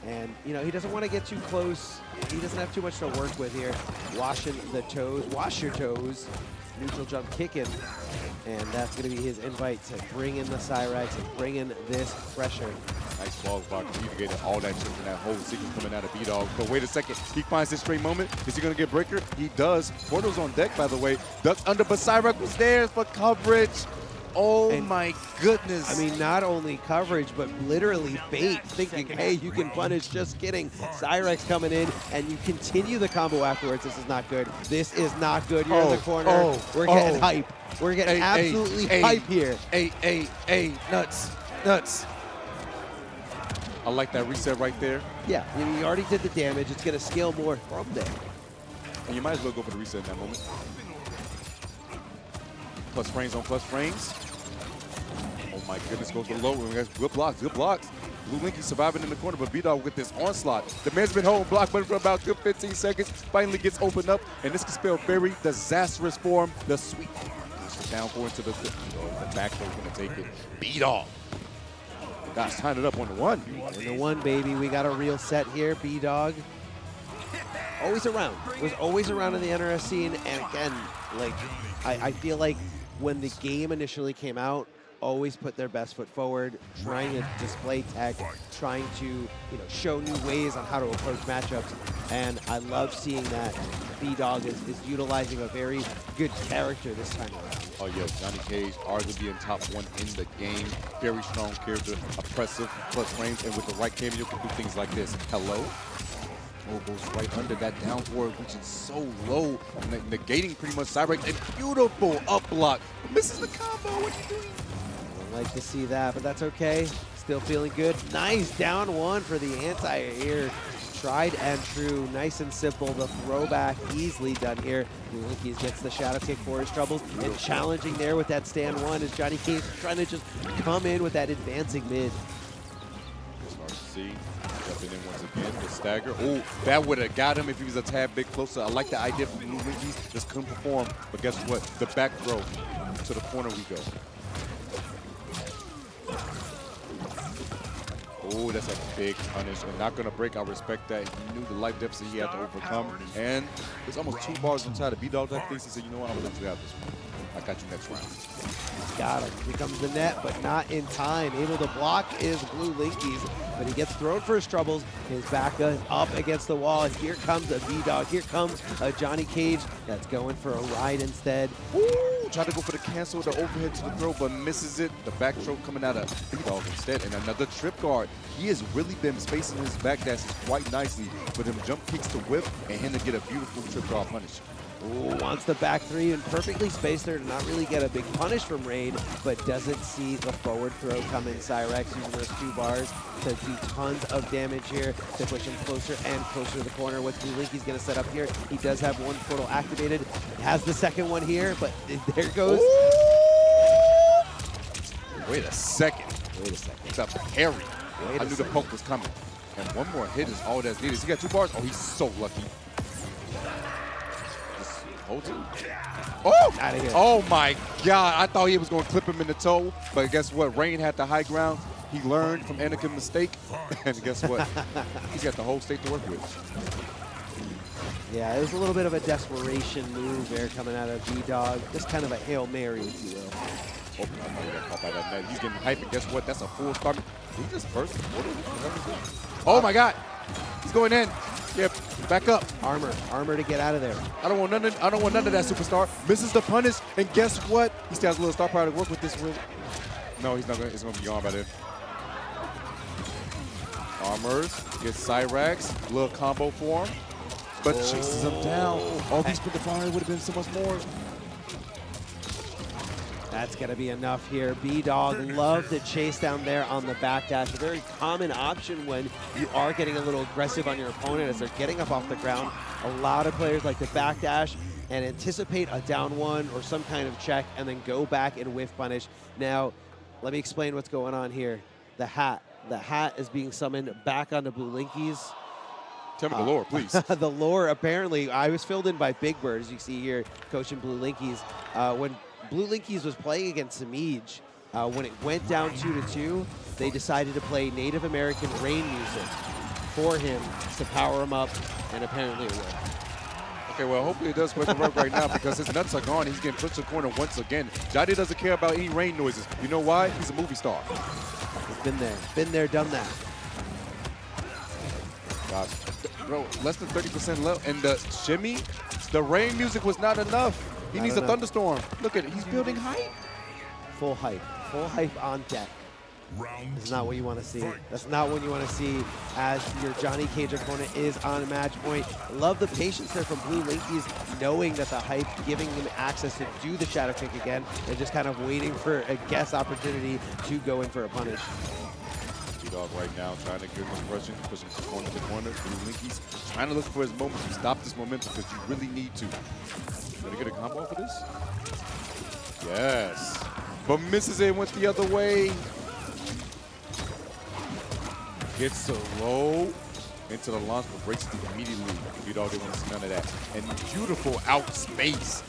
And, he doesn't want to get too close. He doesn't have too much to work with here. Washing the toes. Wash your toes. Neutral jump kicking. And that's going to be his invite to bring in the Cyrax and bring in this pressure. Nice balls block. He getting all that shit from that whole sequence coming out of B-Dog. But wait a second. He finds his straight moment. Is he going to get breaker? He does. Portal's on deck, by the way. Ducks under, but Cyrax was there for coverage. Oh, my goodness. I mean, not only coverage, but literally bait, thinking, hey, you can punish. Just kidding. Cyrax coming in, and you continue the combo afterwards. This is not good. This is not good. You're in the corner. We're getting hype. We're getting absolutely hype here. Hey, nuts. I like that reset right there. Yeah, you already did the damage. It's going to scale more from there. And you might as well go for the reset in that moment. Plus frames on plus frames. Oh my goodness, goes for low. Good blocks, good blocks. Blue Linky surviving in the corner, but B-Dog with this onslaught. The man's been holding block button for about good 15 seconds. Finally gets opened up, and this can spell very disastrous for him. The sweep. Down four into the back throw, going to take it. B-Dog. Guys, tying it up 1-1. 1-1, baby. We got a real set here. B-Dog. Always around. Was always around in the NRS scene. And again, like, I feel like when the game initially came out, always put their best foot forward, trying to display tech, trying to show new ways on how to approach matchups. And I love seeing that B-Dog is utilizing a very good character this time around. Oh yeah, Johnny Cage arguably in top 1 in the game. Very strong character, oppressive, plus range, and with the right cameo can do things like this. Hello? Oh, goes right under that down forward, which is so low, negating pretty much Cyrex. A beautiful up block. Misses the combo. What are you doing? I'd like to see that, but that's okay. Still feeling good. Nice down one for the anti here. Tried and true, nice and simple. The throwback easily done here. Blue Linkies gets the shadow kick for his troubles, and challenging there with that stand one is Johnny Cage trying to just come in with that advancing mid. It's hard to see. Jumping in once again, the stagger. Oh, that would have got him if he was a tad bit closer. I like the idea from Blue Linkies, just couldn't perform. But guess what? The back throw to the corner we go. Oh, that's a big punish and not going to break. I respect that. He knew the life deficit he had to overcome. And there's almost 2 bars inside of B-Dog that thinks he said, you know what, I'm going to let you have this one. I got you next round. Got him. Here comes the net, but not in time. Able to block is Blue Linkies, but he gets thrown for his troubles. His back is up against the wall, and here comes a B-Dog. Here comes a Johnny Cage that's going for a ride instead. Ooh, tried to go for the cancel, the overhead to the throw, but misses it. The back throw coming out of B-Dog instead, and another trip guard. He has really been spacing his back dashes quite nicely for them jump kicks to whip and him to get a beautiful trip guard punish. Ooh, wants the back three and perfectly spaced there to not really get a big punish from Raid, but doesn't see the forward throw come in. Cyrex using those 2 bars to do tons of damage here to push him closer and closer to the corner. What Blue Linky's going to set up here? He does have 1 portal activated. Has the second one here, but there goes. Wait a second. It's a parry. I knew the poke was coming. And 1 more hit is all that's needed. He got 2 bars. Oh, he's so lucky. Holds it. Oh! Out of here. Oh my God. I thought he was going to clip him in the toe, but guess what? Rain had the high ground. He learned from Anakin's mistake, and guess what? He's got the whole state to work with. Yeah, it was a little bit of a desperation move there coming out of B-Dog. Just kind of a Hail Mary, if you will. Oh, I got caught by that net. He's getting hyped, and guess what? That's a full start. He just burst. Oh my God. He's going in. Yep, back up. Armor to get out of there. I don't want none of that, superstar. Misses the punish, and guess what? He still has a little star power to work with this. No, he's not gonna. It's gonna be on by then. Armors gets Cyrex, little combo for him, but chases him down. Oh, if he's put the fire, it would have been so much more. That's going to be enough here. B-Dog love the chase down there on the backdash. A very common option when you are getting a little aggressive on your opponent as they're getting up off the ground. A lot of players like to backdash and anticipate a down one or some kind of check and then go back and whiff punish. Now, let me explain what's going on here. The hat. The hat is being summoned back onto Blue Linkies. Tell me the lore, please. The lore, apparently, I was filled in by Big Bird, as you see here, coaching Blue Linkies. When Blue Linkies was playing against Samij, when it went down 2-2, they decided to play Native American rain music for him to power him up, and apparently it worked. Okay, well, hopefully it does work right now because his nuts are gone. He's getting pushed to the corner once again. Johnny doesn't care about any rain noises. You know why? He's a movie star. He's been there, done that. Gosh, bro, less than 30% left, and the shimmy, the rain music was not enough. He needs a thunderstorm. Look at it, he's building hype. Full hype on deck. This is not what you want to see. That's not what you want to see as your Johnny Cage opponent is on match point. Love the patience there from Blue Linkies, knowing that the hype, giving him access to do the shadow kick again, and just kind of waiting for a guess opportunity to go in for a punish. B-Dog right now trying to get him rushing, pushing from corner to corner. Blue Linkies trying to look for his moment to stop this momentum because you really need to. Gonna get a combo for this? Yes. but misses it, went the other way. Gets so low into the launch, but breaks it immediately. B-Dog didn't want to see none of that. And beautiful out space.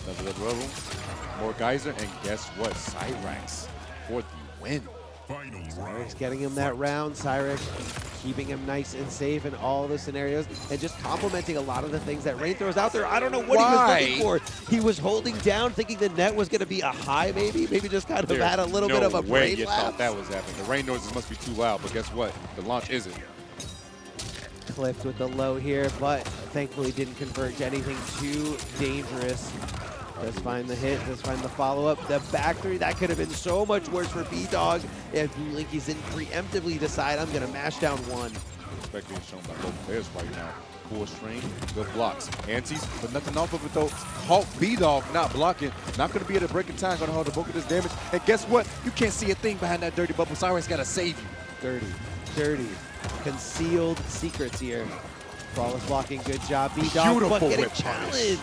Another level. More Geyser, and guess what? Cyrax for the win. Cyrex getting him that round. Cyrex keeping him nice and safe in all the scenarios and just complementing a lot of the things that Rain throws out there. I don't know what he was looking for. He was holding down, thinking the net was going to be a high maybe. Maybe just kind of had a little bit of a brain you lapse. thought that was happening. The rain noises must be too loud, but guess what? The launch isn't. Clipped with the low here, but thankfully didn't convert to anything too dangerous. Does find the hit, does find the follow-up. The back three, that could have been so much worse for B-Dog if Blue Linkies didn't preemptively decide, I'm going to mash down one. Respect being shown by both players right now. Full string, good blocks. Antes, but nothing off of it though. Caught B-Dog not blocking. Not going to be able to break in time, going to hold the bulk of this damage. And guess what? You can't see a thing behind that dirty bubble. Cyrax got to save you. Dirty. Concealed secrets here. Flawless blocking, good job. B-Dog, but getting challenged.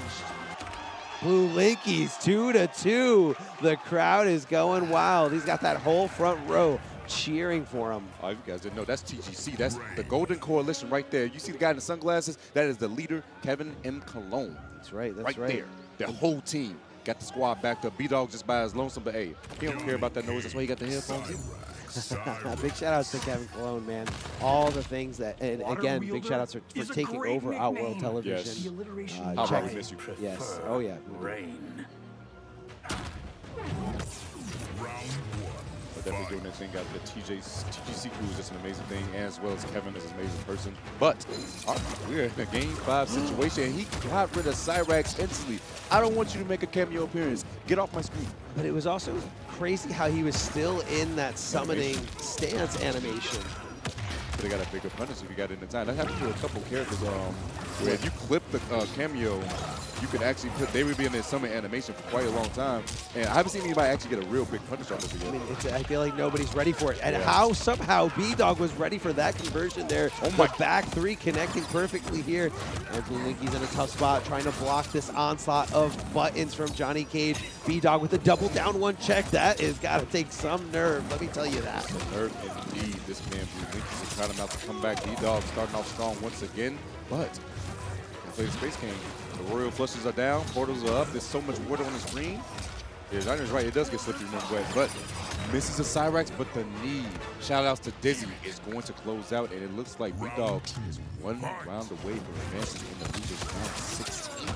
Blue Linkies 2-2. The crowd is going wild. He's got that whole front row cheering for him. Oh, you guys didn't know, that's TGC. That's the Golden Coalition right there. You see the guy in the sunglasses? That is the leader, Kevin M. Cologne. That's right, right there. The whole team got the squad backed up. B-Dog just by his lonesome, but hey, he don't care about that noise. That's why he got the headphones. Big shout outs to Kevin Cologne, man. All the things that, and again, big shout outs for taking over Outworld Television. Yes. How about we miss you? Yes. Oh, yeah. Rain. But definitely doing that thing. Got the TGC crew is just an amazing thing, as well as Kevin is an amazing person. But we're in a Game 5 situation, and he got rid of Cyrax instantly. I don't want you to make a cameo appearance. Get off my screen. But it was also crazy how he was still in that summoning stance animation. But they got a bigger punish if you got it in time. That happened to a couple characters where if you clip the cameo, you could actually put, they would be in their summon animation for quite a long time. And I haven't seen anybody actually get a real big punish on this yet. I mean, I feel like nobody's ready for it. And how somehow B-Dog was ready for that conversion there. Oh my. The back three connecting perfectly here. And Blue Linkies in a tough spot trying to block this onslaught of buttons from Johnny Cage. B-Dog with a double down one check. That has got to take some nerve, let me tell you that. Nerve indeed. This man Blue Linkies is trying out to come back. B-Dog starting off strong once again, but can play the Space King. The Royal flushes are down, portals are up. There's so much water on the screen. Yeah, Johnny's right. It does get slippery when wet, but misses the Cyrax, but the knee. Shout outs to Dizzy is going to close out, and it looks like B-Dog is one round away from advancing in the losers round 16.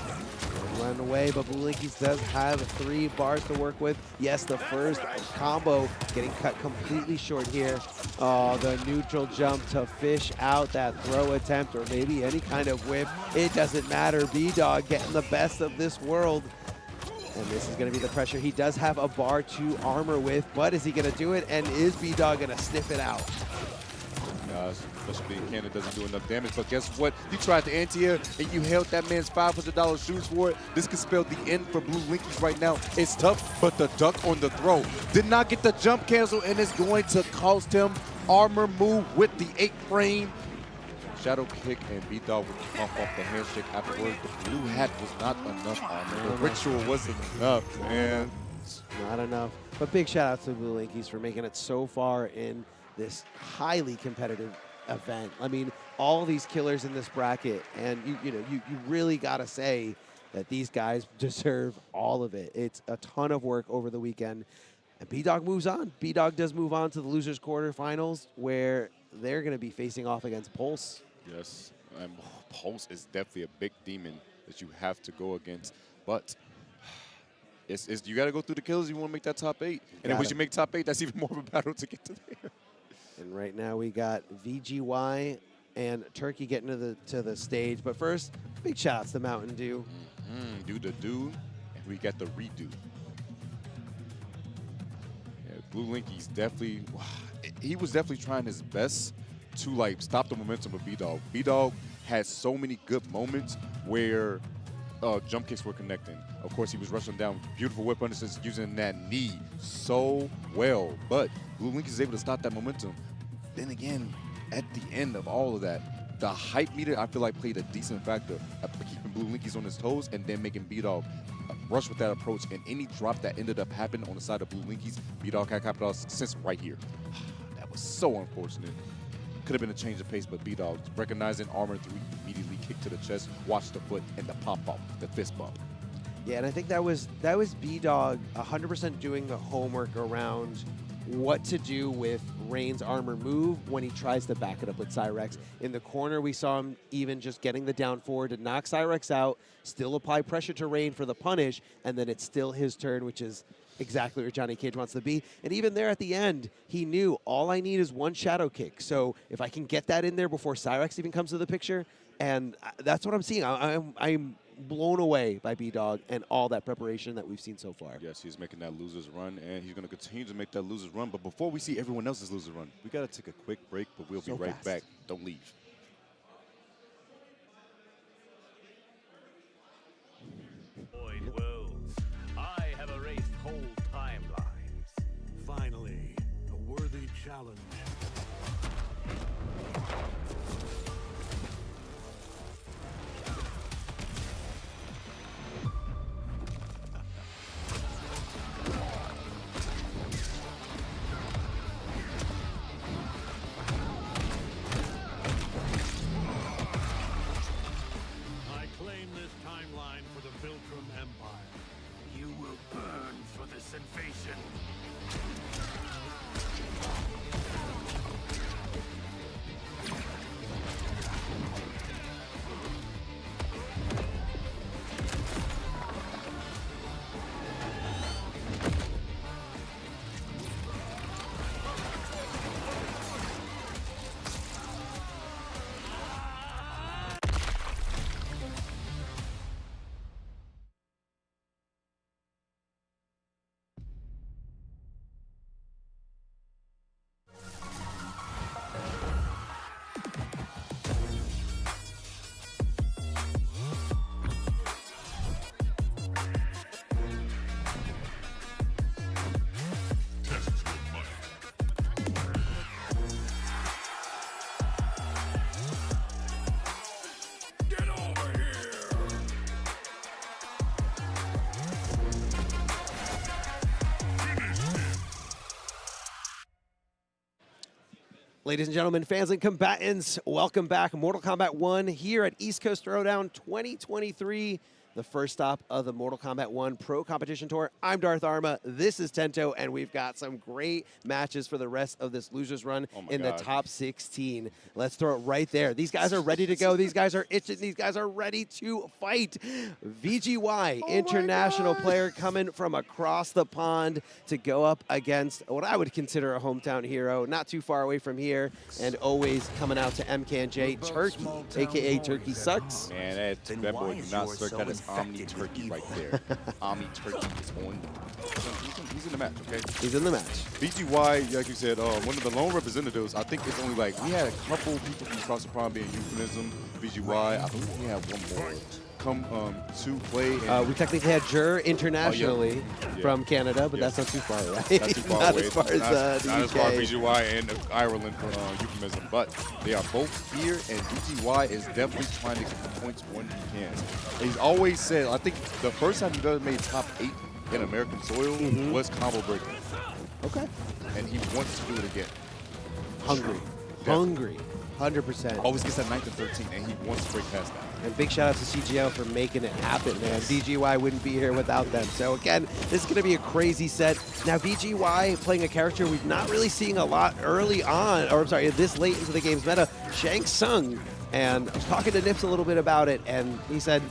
Run away, but Blue Linkies does have 3 bars to work with. Yes, the first combo getting cut completely short here. Oh, the neutral jump to fish out that throw attempt or maybe any kind of whip. It doesn't matter. B-Dog getting the best of this world. And this is going to be the pressure. He does have a bar to armor with, but is he going to do it? And is B-Dog going to sniff it out? Especially being Canada doesn't do enough damage. But guess what? You tried the anti-air and you held that man's $500 shoes for it. This could spell the end for Blue Linkies right now. It's tough, but the duck on the throw did not get the jump cancel, and it's going to cost him armor move with the 8 frame. Shadow kick, and B-Dog would pump off the handshake afterwards. The blue hat was not enough armor. The ritual wasn't enough, man. Not enough. But big shout out to Blue Linkies for making it so far in this highly competitive event. I mean, all these killers in this bracket, and you really got to say that these guys deserve all of it. It's a ton of work over the weekend, and B-Dog moves on. B-Dog does move on to the losers quarterfinals, where they're going to be facing off against Pulse. Yes, and Pulse is definitely a big demon that you have to go against, but you got to go through the killers if you want to make that top 8. And then once you make top 8, that's even more of a battle to get to there. And right now we got VGY and Turkey getting to the stage. But first, big shout outs to Mountain Dew. Do the do, and we got the redo. Yeah, Blue Linkies definitely, he was definitely trying his best to like stop the momentum of B-Dog. B-Dog had so many good moments where jump kicks were connecting. Of course, he was rushing down beautiful whip punishes using that knee so well. But Blue Linkies is able to stop that momentum. Then again, at the end of all of that, the hype meter, I feel like, played a decent factor at keeping Blue Linkies on his toes and then making B-Dog rush with that approach, and any drop that ended up happening on the side of Blue Linkies, B-Dog had capitalized since right here. That was so unfortunate. Could have been a change of pace, but B-Dog recognizing armor 3, immediately kick to the chest, watch the foot, and the pop-up, the fist bump. Yeah, and I think that was B-Dog 100% doing the homework around what to do with Rain's armor move when he tries to back it up with Cyrex. In the corner, we saw him even just getting the down forward to knock Cyrex out, still apply pressure to Rain for the punish, and then it's still his turn, which is exactly where Johnny Cage wants to be. And even there at the end, he knew all I need is one shadow kick. So if I can get that in there before Cyrex even comes to the picture, and that's what I'm seeing. I'm blown away by B-Dog and all that preparation that we've seen so far. Yes, he's making that loser's run, and he's going to continue to make that loser's run. But before we see everyone else's loser's run, we got to take a quick break, but we'll be right back. Don't leave. Void worlds. I have erased whole timelines. Finally, a worthy challenge. I claim this timeline for the Viltrum Empire. You will burn for this invasion. Ladies and gentlemen, fans and combatants, welcome back. Mortal Kombat 1 here at East Coast Throwdown 2023, the first stop of the Mortal Kombat 1 Pro Competition Tour. I'm Darth Arma, this is Tento, and we've got some great matches for the rest of this loser's run in the top 16. Let's throw it right there. These guys are ready to go. These guys are itching. These guys are ready to fight. VGY, international player coming from across the pond to go up against what I would consider a hometown hero, not too far away from here, and always coming out to MK&J, Turkey, a.k.a. Turkey Sucks. Man, that boy do not suck. That is Omni Turkey right there. Omni Turkey is on. He's in the match, okay? He's in the match. VGY, like you said, one of the lone representatives. I think it's only like, we had a couple people from across the pond being Euphemism. VGY, I believe we have one more come to play. We technically had Jur internationally from Canada, but that's not too far away. Not too far not away. As far as, the not UK. as far as VGY and Ireland for Euphemism, but they are both here, and VGY is definitely trying to get the points when he can. He's always said, I think the first time he ever made top 8 in American soil was Combo Breaker. Okay. And he wants to do it again. Hungry. Hungry. 100%. Always gets that 9th and 13, and he wants to break past that. And big shout out to CGL for making it happen, man. VGY wouldn't be here without them. So again, this is going to be a crazy set. Now VGY playing a character we've not really seen a lot early on, or I'm sorry, this late into the game's meta, Shang Tsung. And I was talking to Nips a little bit about it, and he said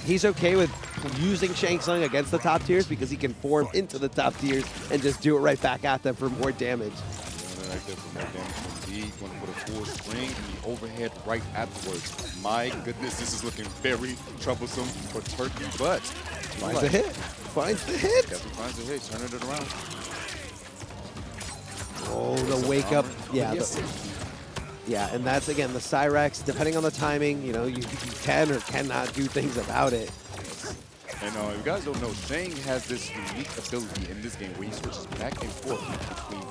he's okay with using Shang Tsung against the top tiers because he can form into the top tiers and just do it right back at them for more damage. Right there for more damage. He's going to put a full string and the overhead right afterwards. My goodness, this is looking very troublesome for Turkey, but finds the hit. Finds the hit. Yes, he finds the hit, turning it around. Oh, the wake up. Yeah. Yeah, and that's, again, the Cyrex. Depending on the timing, you know, you can or cannot do things about it. And if you guys don't know, Shang has this unique ability in this game where he switches back and forth between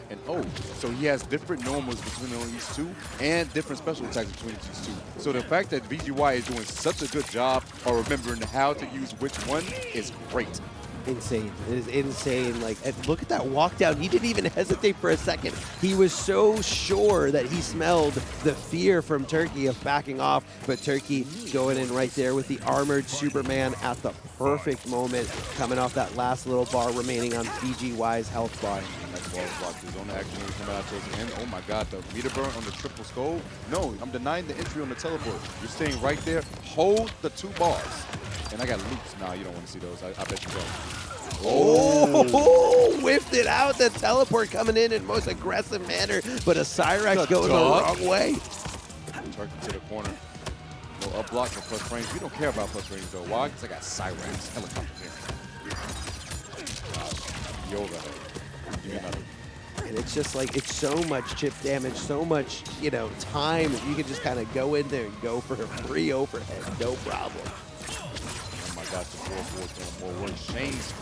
and oh, So he has different normals between these two and different special attacks between these two. So the fact that VGY is doing such a good job of remembering how to use which one is great. Insane. It is insane. Like, and look at that walk down. He didn't even hesitate for a second. He was so sure that he smelled the fear from Turkey of backing off, but Turkey going in right there with the armored Superman at the perfect moment, coming off that last little bar remaining on VGY's health bar. Nice ball block. He's on the action when we come out towards the end. Oh my God, the meter burn on the triple skull. No, I'm denying the entry on the teleport. You're staying right there. Hold the 2 bars. And I got loops. Nah, you don't want to see those. I bet you don't. Oh, whiffed it out. The teleport coming in most aggressive manner, but a Cyrex going the wrong way. Turkey to the corner. No up block for plus range. We don't care about plus range though. Why? Because I got Cyrex. Helicopter here. Yoga. Give me another. And it's just like, it's so much chip damage, so much, you know, time that you can just kind of go in there and go for a free overhead. No problem. Got the 4-4 doing more work. Shane's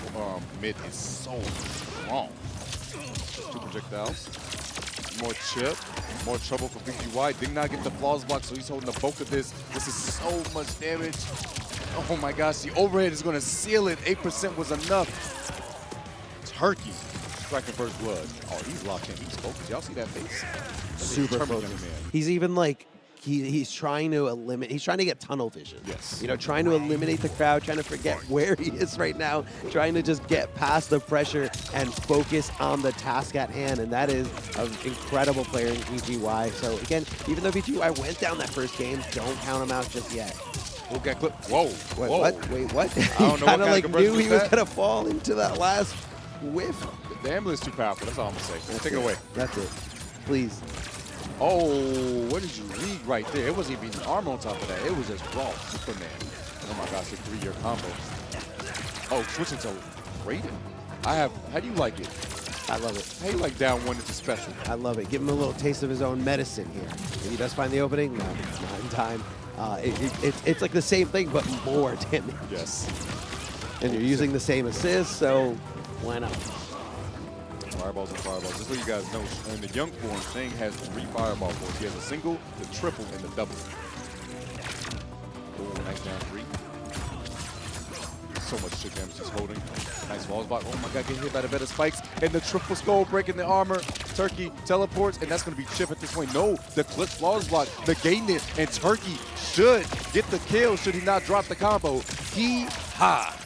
mid is so strong. 2 projectiles. More chip. More trouble for VGY. Did not get the flaws block, so he's holding the bulk of this. This is so much damage. Oh my gosh, the overhead is going to seal it. 8% was enough. Turkey striking first blood. Oh, he's locked in. He's focused. Y'all see that face? Super focused. He's even like, he's trying to eliminate, he's trying to get tunnel vision. Yes. You know, trying to eliminate the crowd, trying to forget where he is right now, trying to just get past the pressure and focus on the task at hand. And that is an incredible player in VGY. So again, even though VGY went down that first game, don't count him out just yet. Okay, clip. Whoa. Wait, whoa. what? Wait, what? I don't know kind of what like knew he was going to fall into that last whiff. The ambulance is too powerful. That's all I'm going to say. Take it away. That's it. Please. Oh, what did you read right there? It wasn't even armor on top of that. It was just raw Superman. Oh my gosh, a 3-year combo. Oh, switching to Raiden. How do you like it? I love it. How do you like down 1 into special? I love it. Give him a little taste of his own medicine here. If he does find the opening, no, it's not in time. It's like the same thing, but more damage. Yes. And you're using the same assist, so why not? Fireballs and fireballs. Just so you guys know, in the young form, Shane has 3 fireball forms. He has a single, the triple, and the double. Oh, nice down 3. So much shit damage he's holding. Nice walls block. Oh my God, getting hit by the better spikes. And the triple skull breaking the armor. Turkey teleports, and that's going to be Chip at this point. No, the clip flaws block, negating it, and Turkey should get the kill should he not drop the combo. Hee-ha!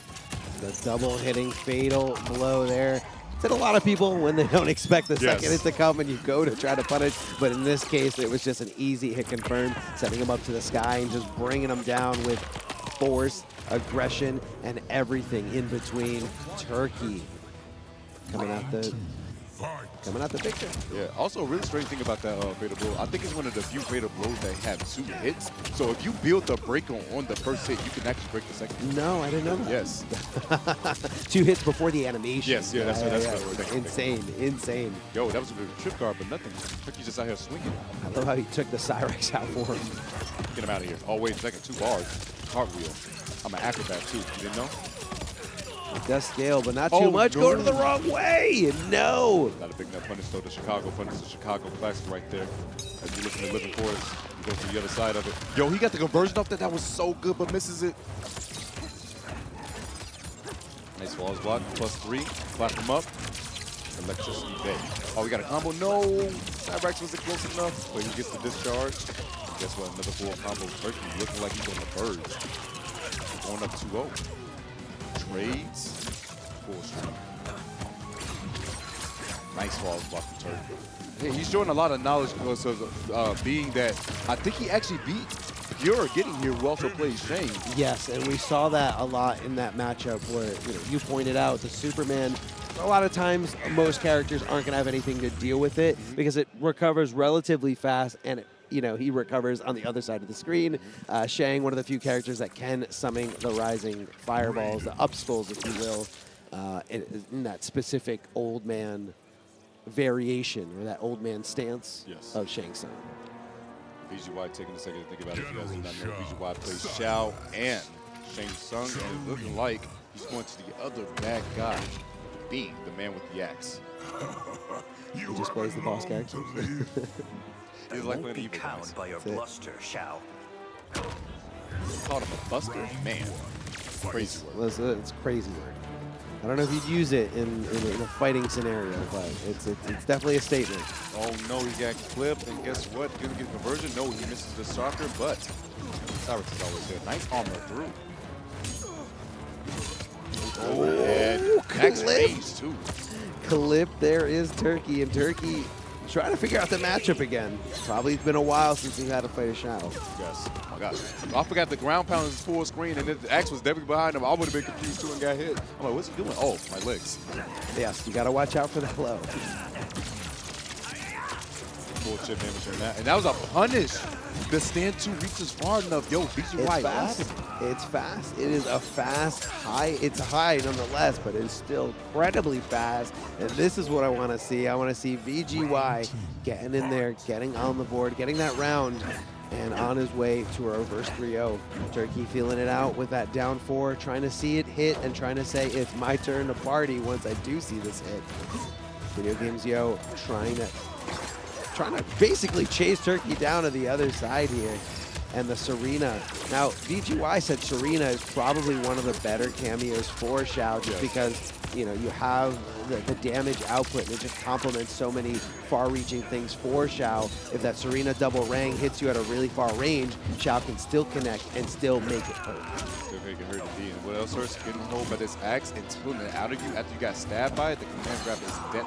The double hitting fatal blow there. It's a lot of people when they don't expect the second hit to come and you go to try to punish, but in this case, it was just an easy hit confirmed, setting him up to the sky and just bringing him down with force, aggression, and everything in between. Turkey coming out the picture. Yeah, also a really strange thing about that fatal blow, I think it's one of the few fatal blows that have 2 hits. So if you build the break on the first hit, you can actually break the second. No, I didn't know that. Yes. 2 hits before the animation. Yes, yeah, that's what we're thinking. Insane. Yo, that was a bit of a trip guard, but nothing. Turkey's just out here swinging. I love how he took the Cyrex out for him. Get him out of here. Oh, wait a second, 2 bars. Cartwheel. I'm an acrobat too, you didn't know? It does scale, but not too much. No. Going the wrong way. No. Not a big enough punish though. The Chicago punish, the Chicago classic right there. As you listen to Living Forest, you go to the other side of it. Yo, he got the conversion off that. That was so good, but misses it. Nice walls block. +3. Clap him up. Electricity day. Oh, we got a combo. No. Cyrex wasn't close enough, but he gets the discharge. Guess what? Another full combo. Turkey looking like he's on the verge. Going up 2-0. Trades. Full stream. Nice walls block from Turkey. Yeah, he's showing a lot of knowledge because of being that I think he actually beat You're getting here who also plays Shane. Yes, and we saw that a lot in that matchup where you pointed out the Superman. A lot of times, most characters aren't going to have anything to deal with it because it recovers relatively fast, and he recovers on the other side of the screen. Shang, one of the few characters that can summon the rising fireballs, the upskulls, if you will, in that specific old man variation or that old man stance of Shang Tsung. VGY taking a second to think about it. If you guys do not know, VGY plays Xiao and Shang Tsung, and it's looking like he's going to the other bad guy. being the man with the axe. He just plays the boss character. He's like playing evil cowed by your bluster, Shao. Called him a buster, man. Crazy word. It's crazy word. I don't know if you'd use it in a fighting scenario, but it's definitely a statement. Oh no, he got clipped, and guess what? Gonna get conversion. No, he misses the soccer, but Cyrus is always good. Nice armor through. Oh, next phase too. Clip there is Turkey, and Turkey trying to figure out the matchup again. Probably been a while since he's had to fight a Shao. Yes. Oh my gosh. I forgot the ground pound is full screen, and the axe was definitely behind him. I would have been confused too and got hit. I'm like, what's he doing? Oh, my legs. Yes, you got to watch out for that low. Full chip damage on that. And that was a punish. The stand 2 reaches far enough. Yo, BGY. It's fast. It's fast. It is a fast high. It's high nonetheless, but it's still incredibly fast. And this is what I want to see. I want to see VGY getting in there, getting on the board, getting that round, and on his way to a reverse 3-0. Turkey feeling it out with that down 4, trying to see it hit and trying to say it's my turn to party once I do see this hit. Video Games Yo trying to basically chase Turkey down to the other side here. And the Serena. Now, VGY said Serena is probably one of the better cameos for Shao, just because, you know, you have the damage output, and it just complements so many far-reaching things for Shao. If that Serena double rang hits you at a really far range, Shao can still connect and still make it hurt. Still make it hurt indeed. And what else hurts? Getting hold by this axe and pulling it out of you after you got stabbed by it. The command grab is dead.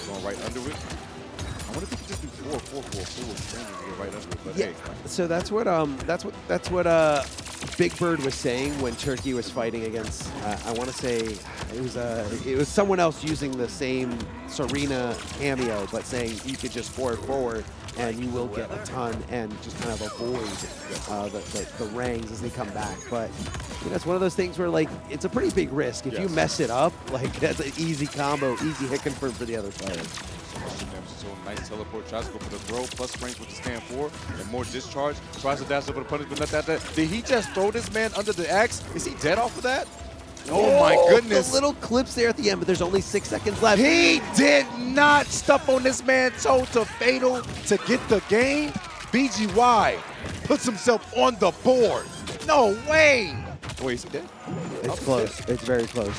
Going right under it. I wonder if he could just do 4-4-4 string and get right under it. But yeah, hey. so that's what Big Bird was saying when Turkey was fighting against. I want to say it was someone else using the same Serena cameo, but saying you could just forward and you will get a ton and just kind of avoid the rangs as they come back. But you know, it's one of those things where, like, it's a pretty big risk. If you mess it up, like, that's an easy combo, easy hit confirm for the other player. So nice teleport, tries to go for the throw, plus range with the stand 4, and more discharge. Tries to dash over the punish, but not that. Did he just throw this man under the axe? Is he dead off of that? Oh my goodness. The little clips there at the end, but there's only 6 seconds left. He did not step on this man's toe to fatal to get the game. BGY puts himself on the board. No way. Wait, is he dead? It's close. It's very close.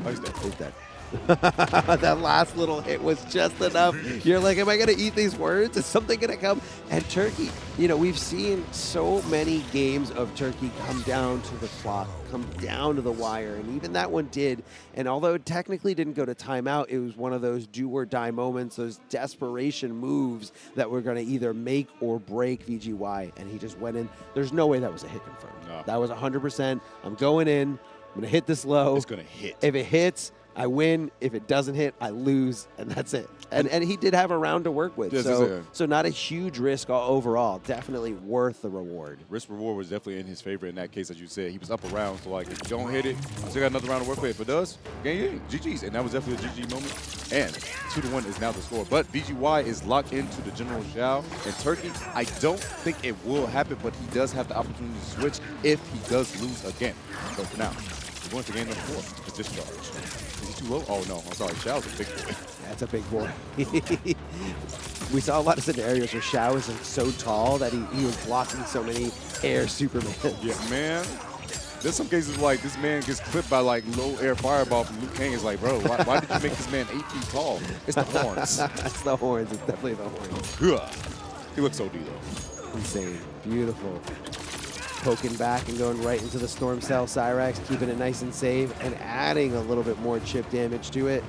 Oh, he's dead. He's dead. That last little hit was just enough. You're like, am I going to eat these words? Is something going to come? And Turkey, you know, we've seen so many games of Turkey come down to the clock, come down to the wire, and even that one did. And although it technically didn't go to timeout, it was one of those do or die moments, those desperation moves that were going to either make or break VGY. And he just went in. There's no way that was a hit confirmed. No. That was 100%. I'm going in. I'm going to hit this low. It's going to hit. If it hits, I win. If it doesn't hit, I lose, and that's it. And he did have a round to work with, yes, so not a huge risk overall. Definitely worth the reward. Risk reward was definitely in his favor in that case, as you said. He was up around, so like if you don't hit it, you still got another round to work with. If it does, game, GG's, and that was definitely a GG moment. And 2-1 is now the score. But VGY is locked into the General Shao, and Turkey, I don't think it will happen, but he does have the opportunity to switch if he does lose again. But for now, we're going to game number 4. It's discharge. Is he too low? Oh, no. I'm sorry. Shao's a big boy. That's a big boy. We saw a lot of scenarios where Shao is like so tall that he was blocking so many air Superman. Yeah, man. There's some cases like this man gets clipped by like low air fireball from Liu Kang. It's like, bro, why did you make this man 8 feet tall? It's the horns. It's the horns. It's definitely the horns. He looks OD though. Insane. Beautiful. Poking back and going right into the Storm Cell. Cyrax keeping it nice and safe and adding a little bit more chip damage to it.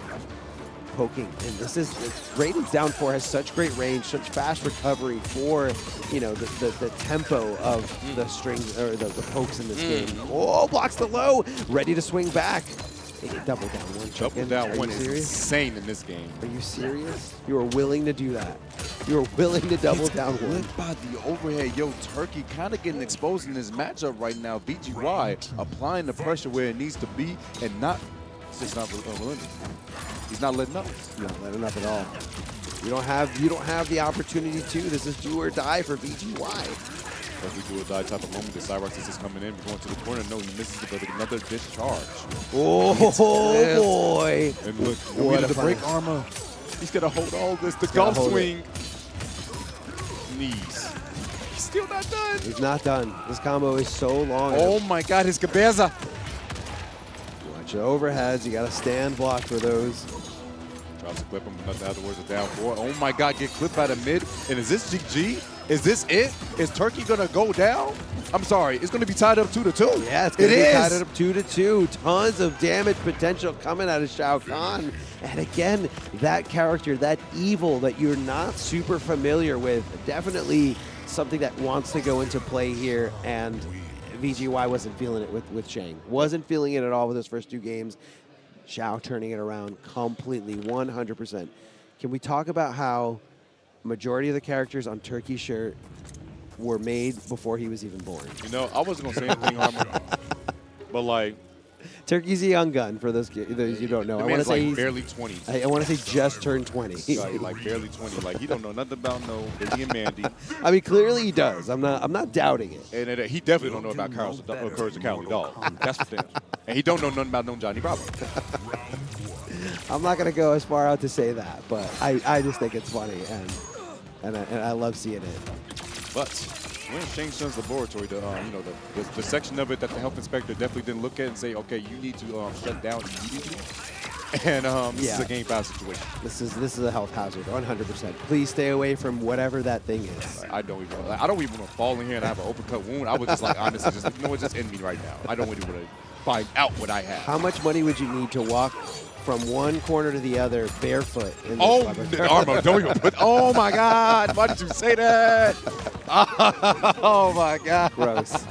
Poking, and this is Raiden's down 4 has such great range, such fast recovery for, you know, the tempo of the strings or the pokes in this game. Oh, blocks the low, ready to swing back. Double down one. Double down one is insane in this game. Are you serious? You are willing to do that. You are willing to double down one. By the overhead, yo, Turkey kind of getting exposed in this matchup right now. VGY applying the pressure where it needs to be and not, it's just not relenting. He's not letting up. Not letting up at all. You don't have the opportunity to. This is do or die for VGY. Perfect do or die type of moment. The Cyrox is just coming in, going to the corner. No, he misses it, but another discharge. Oh, boy. And look, What the a break punish. armor. He's going to hold all this. The He's golf gotta hold swing. Knees. He's still not done. He's not done. This combo is so long. Oh, my God. His cabeza. Watch your overheads. You got to stand block for those. Tries to clip him, but nothing afterwards. A down 4. Oh, my God. Get clipped by the mid. And is this GG? Is this it? Is Turkey going to go down? I'm sorry. It's going to be tied up 2-2. Yeah, it's going to be tied up 2-2. Tons of damage potential coming out of Shao Kahn. And again, that character, that evil that you're not super familiar with, definitely something that wants to go into play here. And VGY wasn't feeling it with Shang. Wasn't feeling it at all with his first 2 games. Shao turning it around completely, 100%. Can we talk about how majority of the characters on Turkey's shirt were made before he was even born? You know, I wasn't going to say anything, Harmon, but like, Turkey's a young gun for those you don't know. the I want to man's say like he's barely 20. I want to say just turned 20. Like barely 20. Like he don't know nothing about no Billy and Mandy. I mean, clearly he does. I'm not doubting it. And he definitely don't know about Courage the Cowardly Dog. That's for damn. And he don't know nothing about no Johnny Bravo. I'm not gonna go as far out to say that, but I just think it's funny and I love seeing it. But we're in Shang Tsung's laboratory. The section of it that the health inspector definitely didn't look at and say, okay, you need to shut down immediately. And this is a game foul situation. This is a health hazard, 100%. Please stay away from whatever that thing is. I don't even want to fall in here and have an open cut wound. I would just like honestly just just end me right now. I don't really want to find out what I have. How much money would you need to walk from one corner to the other barefoot in this laboratory? Armo, don't even put. Oh my God! Why did you say that? Oh my God! Gross.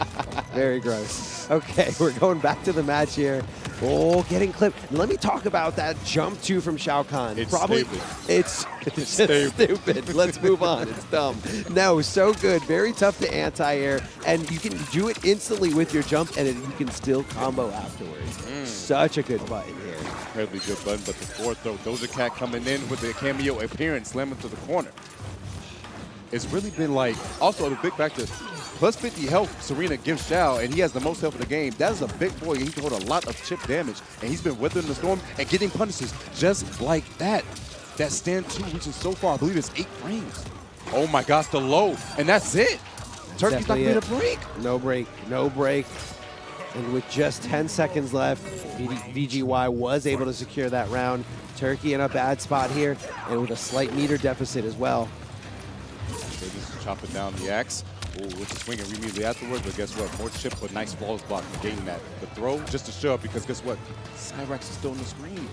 Very gross. Okay, we're going back to the match here. Oh, getting clipped. Let me talk about that jump 2 from Shao Kahn. It's probably stupid. It's stupid. Let's move on. It's dumb. No, so good. Very tough to anti-air, and you can do it instantly with your jump, and you can still combo afterwards. Such a good button here. Incredibly good button, but the fourth throw, Doja Cat coming in with a cameo appearance, slamming to the corner. It's really been like, also the big factor, plus 50 health Serena gives Shao, and he has the most health in the game. That is a big boy. He can hold a lot of chip damage, and he's been weathering the storm and getting punishes just like that. That stand 2 reaches so far, I believe it's 8 frames. Oh my gosh, the low, and that's it. Turkey's not going to break. No break, no break. And with just 10 seconds left, VGY was able to secure that round. Turkey in a bad spot here, and with a slight meter deficit as well. So just chopping down the axe. Ooh, with the swing and immediately afterwards, but guess what? More chip, but nice flawless block negating that. The throw, just to show up, because guess what? Cyrax is still on the screen.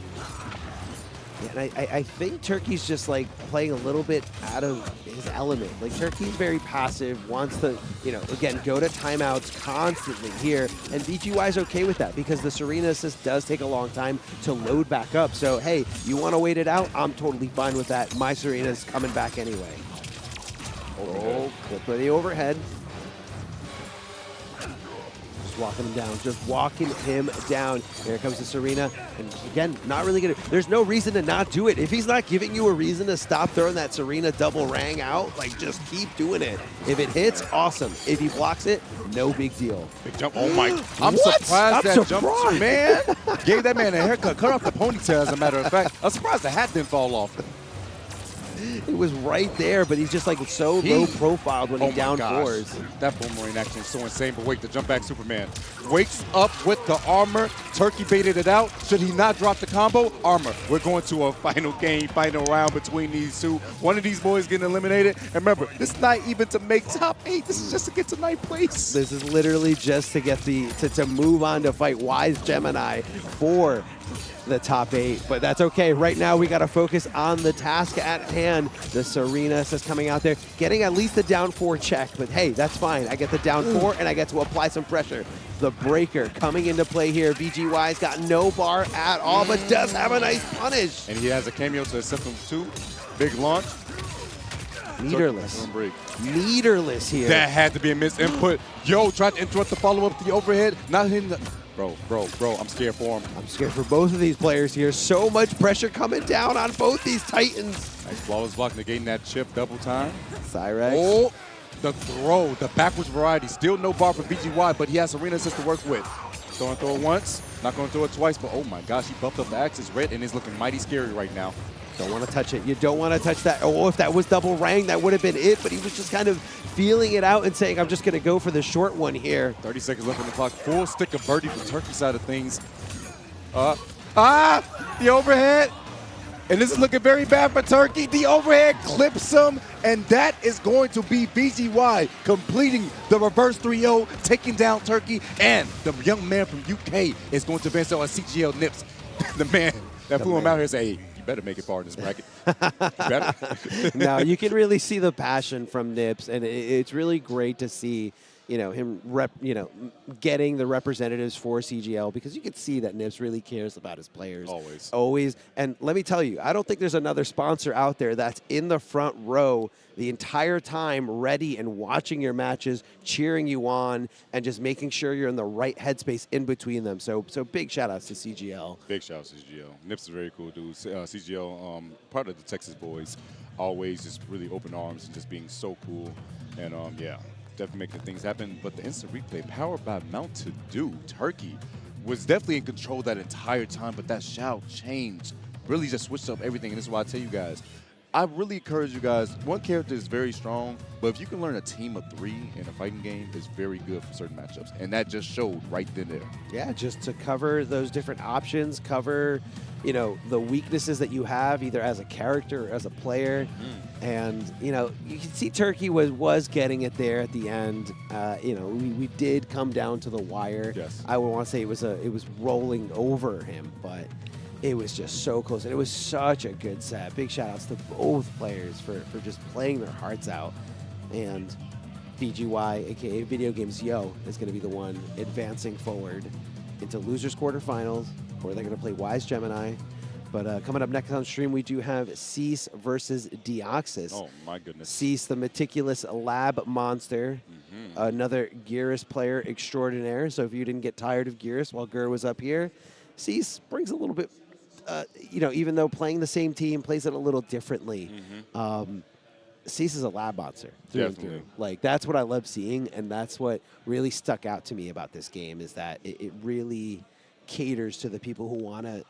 Yeah, and I think Turkey's just like playing a little bit out of his element. Like Turkey's very passive, wants to, again, go to timeouts constantly here. And VGY's okay with that because the Serena assist does take a long time to load back up. So, hey, you want to wait it out? I'm totally fine with that. My Serena's coming back anyway. Oh, clip for the overhead. Just walking him down. Here comes the Serena. And again, not really gonna, there's no reason to not do it. If he's not giving you a reason to stop throwing that Serena double rang out, like just keep doing it. If it hits, awesome. If he blocks it, no big deal. Big jump, oh my, I'm surprised that jump, man. Gave that man a haircut, cut off the ponytail as a matter of fact. I'm surprised the hat didn't fall off. It was right there, but he's just like so low profiled when he down fours. That boomerang action is so insane, but wait, the jump back Superman wakes up with the armor. Turkey baited it out. Should he not drop the combo? Armor. We're going to a final game, final round between these two. One of these boys getting eliminated. And remember, this is not even to make top 8. This is just to get to 9th place. This is literally just to get to move on to fight Wise Gemini for the top 8, but that's okay. Right now, we got to focus on the task at hand. The Serena is coming out there, getting at least the down 4 check, but hey, that's fine. I get the down 4, and I get to apply some pressure. The breaker coming into play here. VGY's got no bar at all, but does have a nice punish. And he has a cameo to assist him too. Big launch. Meterless. Meterless here. That had to be a missed input. Yo, tried to interrupt the follow-up to the overhead. Not hitting the... Bro, I'm scared for him. I'm scared for both of these players here. So much pressure coming down on both these Titans. Nice flawless block, negating that chip double time. Cyrex. Oh, The throw, the backwards variety. Still no bar for BGY, but he has arena assist to work with. Throw it once, not going to throw it twice, but oh my gosh, he buffed up the axis red and is looking mighty scary right now. Don't want to touch it. You don't want to touch that. Oh, if that was double rang, that would have been it, but he was just kind of feeling it out and saying, I'm just going to go for the short one here. 30 seconds left on the clock. Full stick of birdie from Turkey side of things. The overhead. And this is looking very bad for Turkey. The overhead clips him, and that is going to be BGY completing the reverse 3-0, taking down Turkey, and the young man from UK is going to advance on CGL Nips. The man that flew him out here and say, hey, you better make it far in this bracket. You better. Now, you can really see the passion from Nips, and it's really great to see him getting the representatives for CGL, because you can see that Nips really cares about his players. Always. And let me tell you, I don't think there's another sponsor out there that's in the front row the entire time, ready and watching your matches, cheering you on, and just making sure you're in the right headspace in between them. So big shout outs to CGL. Big shout outs to CGL. Nips is a very cool dude. CGL, part of the Texas boys, always just really open arms and just being so cool. And yeah. Definitely making things happen, but the instant replay powered by Mountain Dew Turkey was definitely in control that entire time, but that Shao change really just switched up everything, and this is why I tell you guys, I really encourage you guys, one character is very strong, but if you can learn a team of 3 in a fighting game, it's very good for certain matchups, and that just showed right then and there. Yeah, just to cover those different options, cover the weaknesses that you have either as a character or as a player. And, you can see Turkey was getting it there at the end. We did come down to the wire. Yes. I would want to say it was rolling over him, but it was just so close. And it was such a good set. Big shout outs to both players for just playing their hearts out. And BGY, aka Video Games Yo, is going to be the one advancing forward into losers quarterfinals, where they're going to play Wise Gemini. But coming up next on stream, we do have Cease versus Deoxys. Oh, my goodness. Cease, the meticulous lab monster. Another Gearus player extraordinaire. So if you didn't get tired of Gearus while Gur was up here, Cease brings a little bit, even though playing the same team, plays it a little differently. Cease is a lab monster through and through. Like, that's what I love seeing, and that's what really stuck out to me about this game, is that it really caters to the people who want to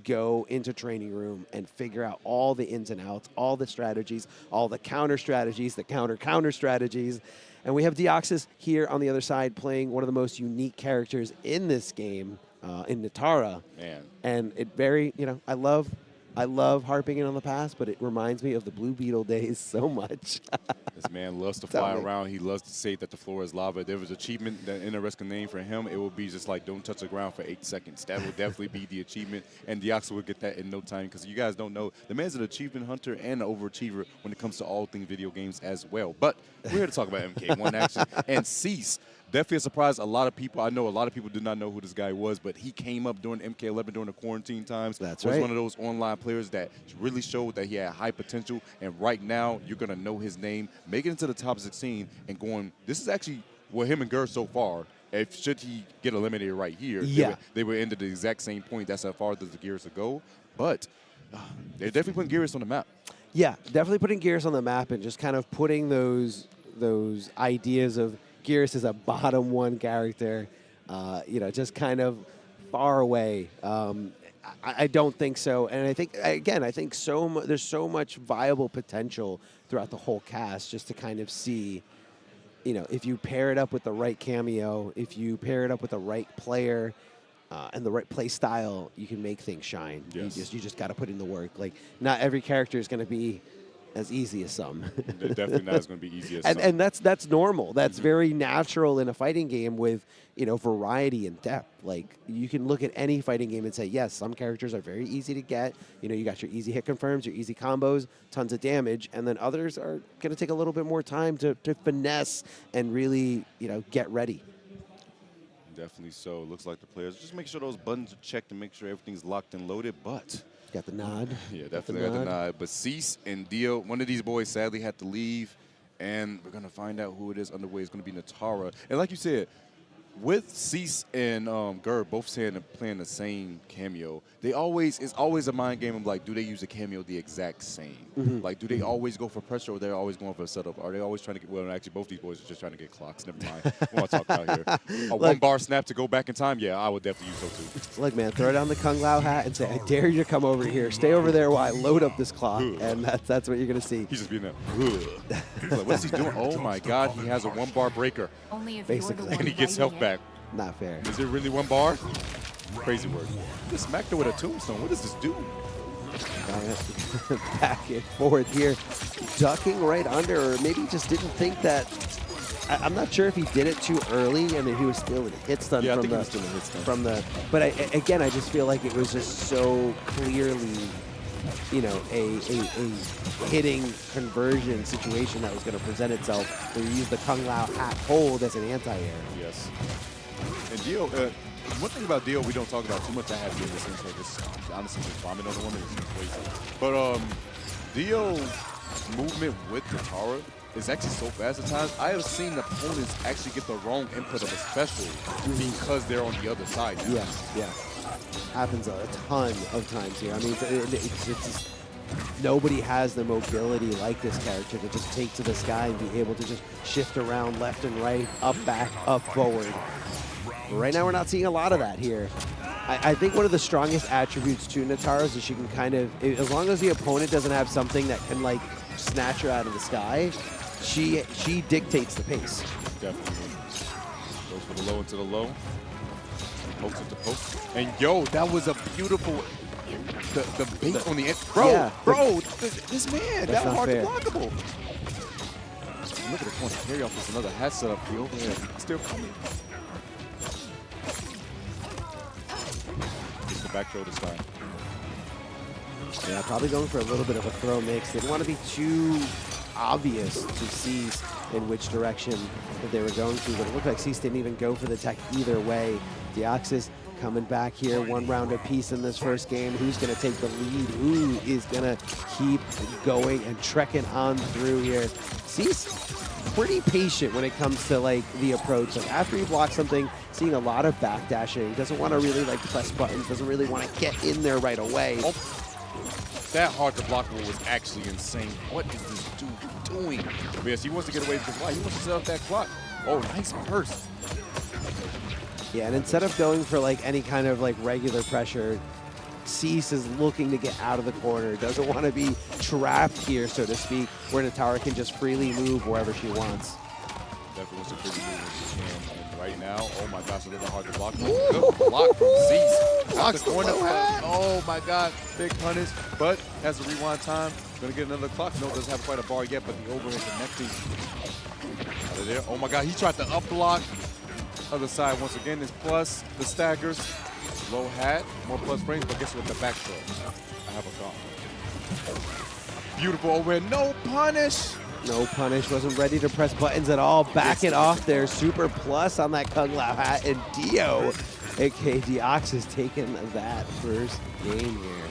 go into training room and figure out all the ins and outs, all the strategies, all the counter strategies, the counter strategies. And we have Deoxys here on the other side playing one of the most unique characters in this game, in Natara. Man. And it very, I love harping in on the past, but it reminds me of the Blue Beetle days so much. This man loves to fly around. He loves to say that the floor is lava. If there was an achievement, that interesting name for him, it would be just like, don't touch the ground for 8 seconds. That would definitely be the achievement, and Deoxys would get that in no time, because you guys don't know, the man's an achievement hunter and an overachiever when it comes to all things video games as well. But we're here to talk about MK1 action, and Cease. Definitely a surprise. A lot of people, I know a lot of people did not know who this guy was, but he came up during MK11 during the quarantine times. That's was right. one of those online players that really showed that he had high potential, and right now you're going to know his name, make it into the top 16, and going, this is actually what him and Gur so far, should he get eliminated right here, they would end at the exact same point. That's how far does the Gearus go, but they're definitely putting Gearus on the map. Yeah, definitely putting Gearus on the map and just kind of putting those ideas of Gearus is a bottom 1 character, just kind of far away. I don't think so. And I think, again, there's so much viable potential throughout the whole cast just to kind of see, if you pair it up with the right cameo, if you pair it up with the right player and the right play style, you can make things shine. Yes. You just got to put in the work. Like, not every character is going to be as easy as some. Definitely not as going to be easy as some. And that's normal. That's very natural in a fighting game with, variety and depth. Like, you can look at any fighting game and say, yes, some characters are very easy to get. You got your easy hit confirms, your easy combos, tons of damage, and then others are going to take a little bit more time to finesse and really, get ready. Definitely so. It looks like the players just make sure those buttons are checked and make sure everything's locked and loaded, but got the nod. Yeah, definitely got the nod. But Cease and Dio, one of these boys sadly had to leave, and we're going to find out who it is underway. It's going to be Natara. And like you said, with Cease and Gerd both playing the same cameo, it's always a mind game of like, do they use the cameo the exact same? Like, do they always go for pressure, or they're always going for a setup? Are they always trying to get? Well, actually, both these boys are just trying to get clocks. Never mind. We want to talk out here. A one-bar snap to go back in time. Yeah, I would definitely use those too. Look, man, throw down the Kung Lao hat and say, I dare you to come over here. Stay over there while I load up this clock, and that's what you're gonna see. He's just being there. He's like, what's he doing? Oh my God, he has a one-bar breaker. Only if Basically. And he gets health back. Not fair. Is it really one bar? Crazy word. Just smacked her with a tombstone. What does this do? Back and forth here, ducking right under, or maybe he just didn't think that. I'm not sure if he did it too early. I mean, he was still in a hit stun from the. But again, I just feel like it was just so clearly, you know, a hitting conversion situation that was going to present itself. Where you use the Kung Lao hat hold as an anti-air. Yes. And Dio, one thing about Dio we don't talk about too much. I have here in this intro. Just honestly just vomit on the one. It's crazy. But Dio's movement with Katara is actually so fast at times. I have seen opponents actually get the wrong input of a special because they're on the other side now. Yeah. Happens a ton of times here. I mean, it's just, nobody has the mobility like this character to just take to the sky and be able to just shift around left and right, up, back, up, forward. Right now, we're not seeing a lot of that here. I think one of the strongest attributes to Nataro's is she can kind of, as long as the opponent doesn't have something that can like snatch her out of the sky, she dictates the pace. Definitely. Goes for the low into the low. Pokes into poke. And yo, that was a beautiful, the bait on the end. Bro, this man, that hard to blockable. Look at the point. Carry off with another hat setup. He over there, still coming. Just the back throw this time. Yeah, probably going for a little bit of a throw mix. Didn't want to be too obvious to Cease in which direction that they were going to, but it looked like Cease didn't even go for the tech either way. Deoxys coming back here, one round apiece in this first game. Who's going to take the lead? Who is going to keep going and trekking on through here? Cease pretty patient when it comes to like the approach. Like after he blocks something, seeing a lot of backdashing. Doesn't want to really like press buttons. Doesn't really want to get in there right away. Oh. That hard to block was actually insane. What is this dude doing? Yes, he wants to get away from his life. He wants to set up that clock. Oh, nice burst. Yeah, and instead of going for like any kind of like regular pressure, Cease is looking to get out of the corner. Doesn't want to be trapped here, so to speak, where Natara can just freely move wherever she wants. Definitely wants to freely move when she can. And right now, oh my gosh, a little hard to block. Good block from Cease. Blocks the corner. Oh my God, big punish. But has to rewind time. Gonna get another clock. No, doesn't have quite a bar yet, but the overhead connecting. Out of there. Oh my God, he tried to up block. Other side once again is plus the staggers. Low hat, more plus frames, but guess what? The back throw. I have a thought. Beautiful overhead. No punish. No punish. Wasn't ready to press buttons at all. Back it off there. Super plus on that Kung Lao hat, and Dio, aka Deox, is taking that first game here.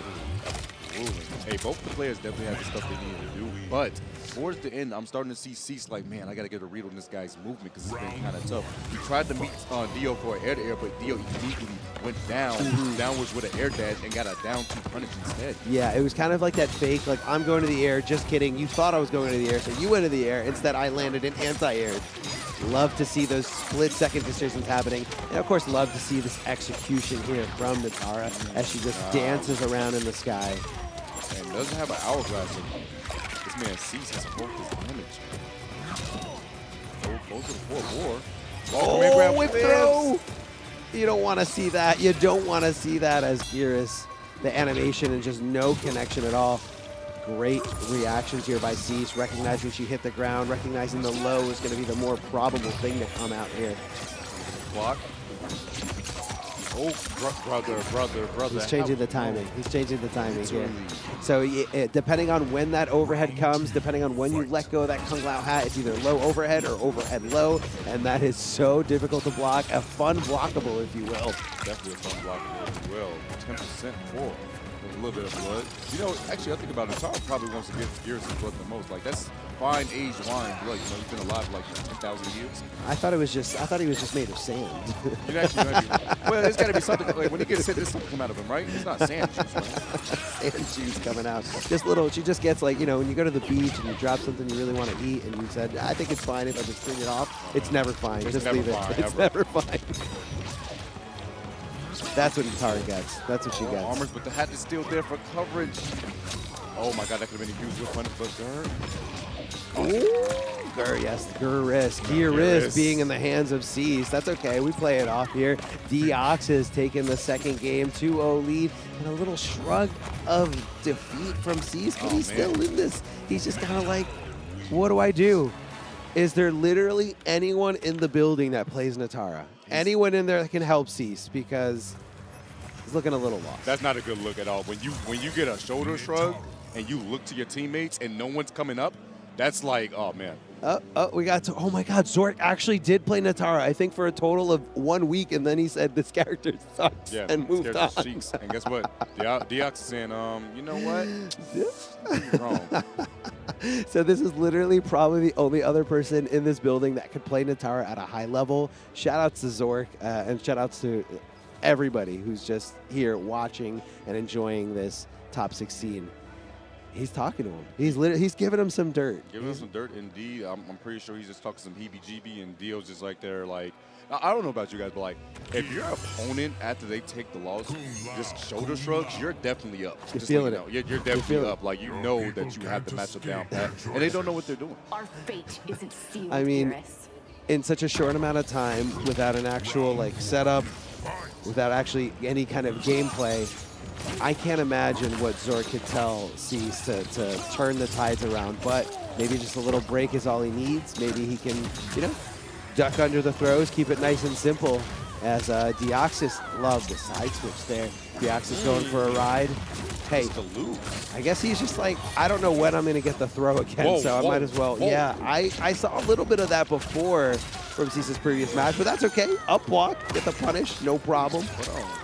Ooh. Hey, both the players definitely have the stuff they need to do, but towards the end, I'm starting to see Cease like, man, I got to get a read on this guy's movement because it's been kind of tough. He tried to meet Dio for an air-to-air, but Dio immediately went down, downwards with an air dash and got a down-2 punish instead. Yeah, it was kind of like that fake, like, I'm going to the air, just kidding. You thought I was going to the air, so you went to the air. Instead, I landed in anti-air. Love to see those split-second decisions happening. And, of course, love to see this execution here from Natara as she just dances around in the sky. And doesn't have an hourglass in him. This man Cease has both his damage. Goes to the 4-4. Oh, whip throw! You don't want to see that. You don't want to see that as Geras. The animation and just no connection at all. Great reactions here by Cease, recognizing she hit the ground, recognizing the low is going to be the more probable thing to come out here. Block. Oh, brother. He's changing the timing. He's changing the timing here. So depending on when that overhead comes, depending on when you let go of that Kung Lao hat, it's either low overhead or overhead low, and that is so difficult to block. A fun blockable, if you will. Definitely a fun blockable, if you will. 10% for a little bit of blood. You know, actually, I think about it. Natara probably wants to give Gears his blood the most. Like, that's fine aged wine blood. You know, he's been alive for like 10,000 years. I thought he was just made of sand. You actually might be. Well, there's got to be something. Like, when he gets hit, there's something come out of him, right? It's not sand juice, right? Sand juice coming out. Just little. She just gets like, you know, when you go to the beach and you drop something you really want to eat, and you said, I think it's fine if I just clean it off. It's never fine. It's just never leave fine, it. It's never fine. That's what Natara gets. That's what she gets. Armors, but the hat is still there for coverage. Oh my God, that could have been a huge whip on it, but Gur, yes, Gur risk. Gear risk being in the hands of Cease. That's okay. We play it off here. Deox has taken the second game, 2-0 lead, and a little shrug of defeat from Cease, but he's still in this. He's just kind of like, what do I do? Is there literally anyone in the building that plays Natara? Anyone in there that can help Cease? Because he's looking a little lost. that's not a good look at all. When you get a shoulder shrug and you look to your teammates and no one's coming up, that's like, oh man. We got to, oh my God, Zork actually did play Natara, I think for a total of 1 week, and then he said this character sucks and moved on. Cheeks. And guess what? Deox is saying, you know what? You're wrong. So this is literally probably the only other person in this building that could play Natara at a high level. Shout outs to Zork, and shout outs to everybody who's just here watching and enjoying this top 16. He's talking to him. He's giving him some dirt. Giving him some dirt, indeed. I'm pretty sure he's just talking some heebie-jeebie, and Dio's just like there, like, I don't know about you guys, but like, if your opponent after they take the loss just shoulder shrugs, you're definitely up. You're feeling it. You're definitely up. Like, you know that you have the matchup down pat, and they don't know what they're doing. Our fate isn't sealed. I mean, in such a short amount of time, without an actual like setup, without actually any kind of gameplay, I can't imagine what Zork could tell Cease to turn the tides around, but maybe just a little break is all he needs. Maybe he can, you know, duck under the throws, keep it nice and simple, as Deoxys loved the side switch there. Deoxys going for a ride. Hey, I guess he's just like, I don't know when I'm going to get the throw again, so I might as well. Yeah, I saw a little bit of that before from Cease's previous match, but that's okay. Up walk, get the punish, no problem.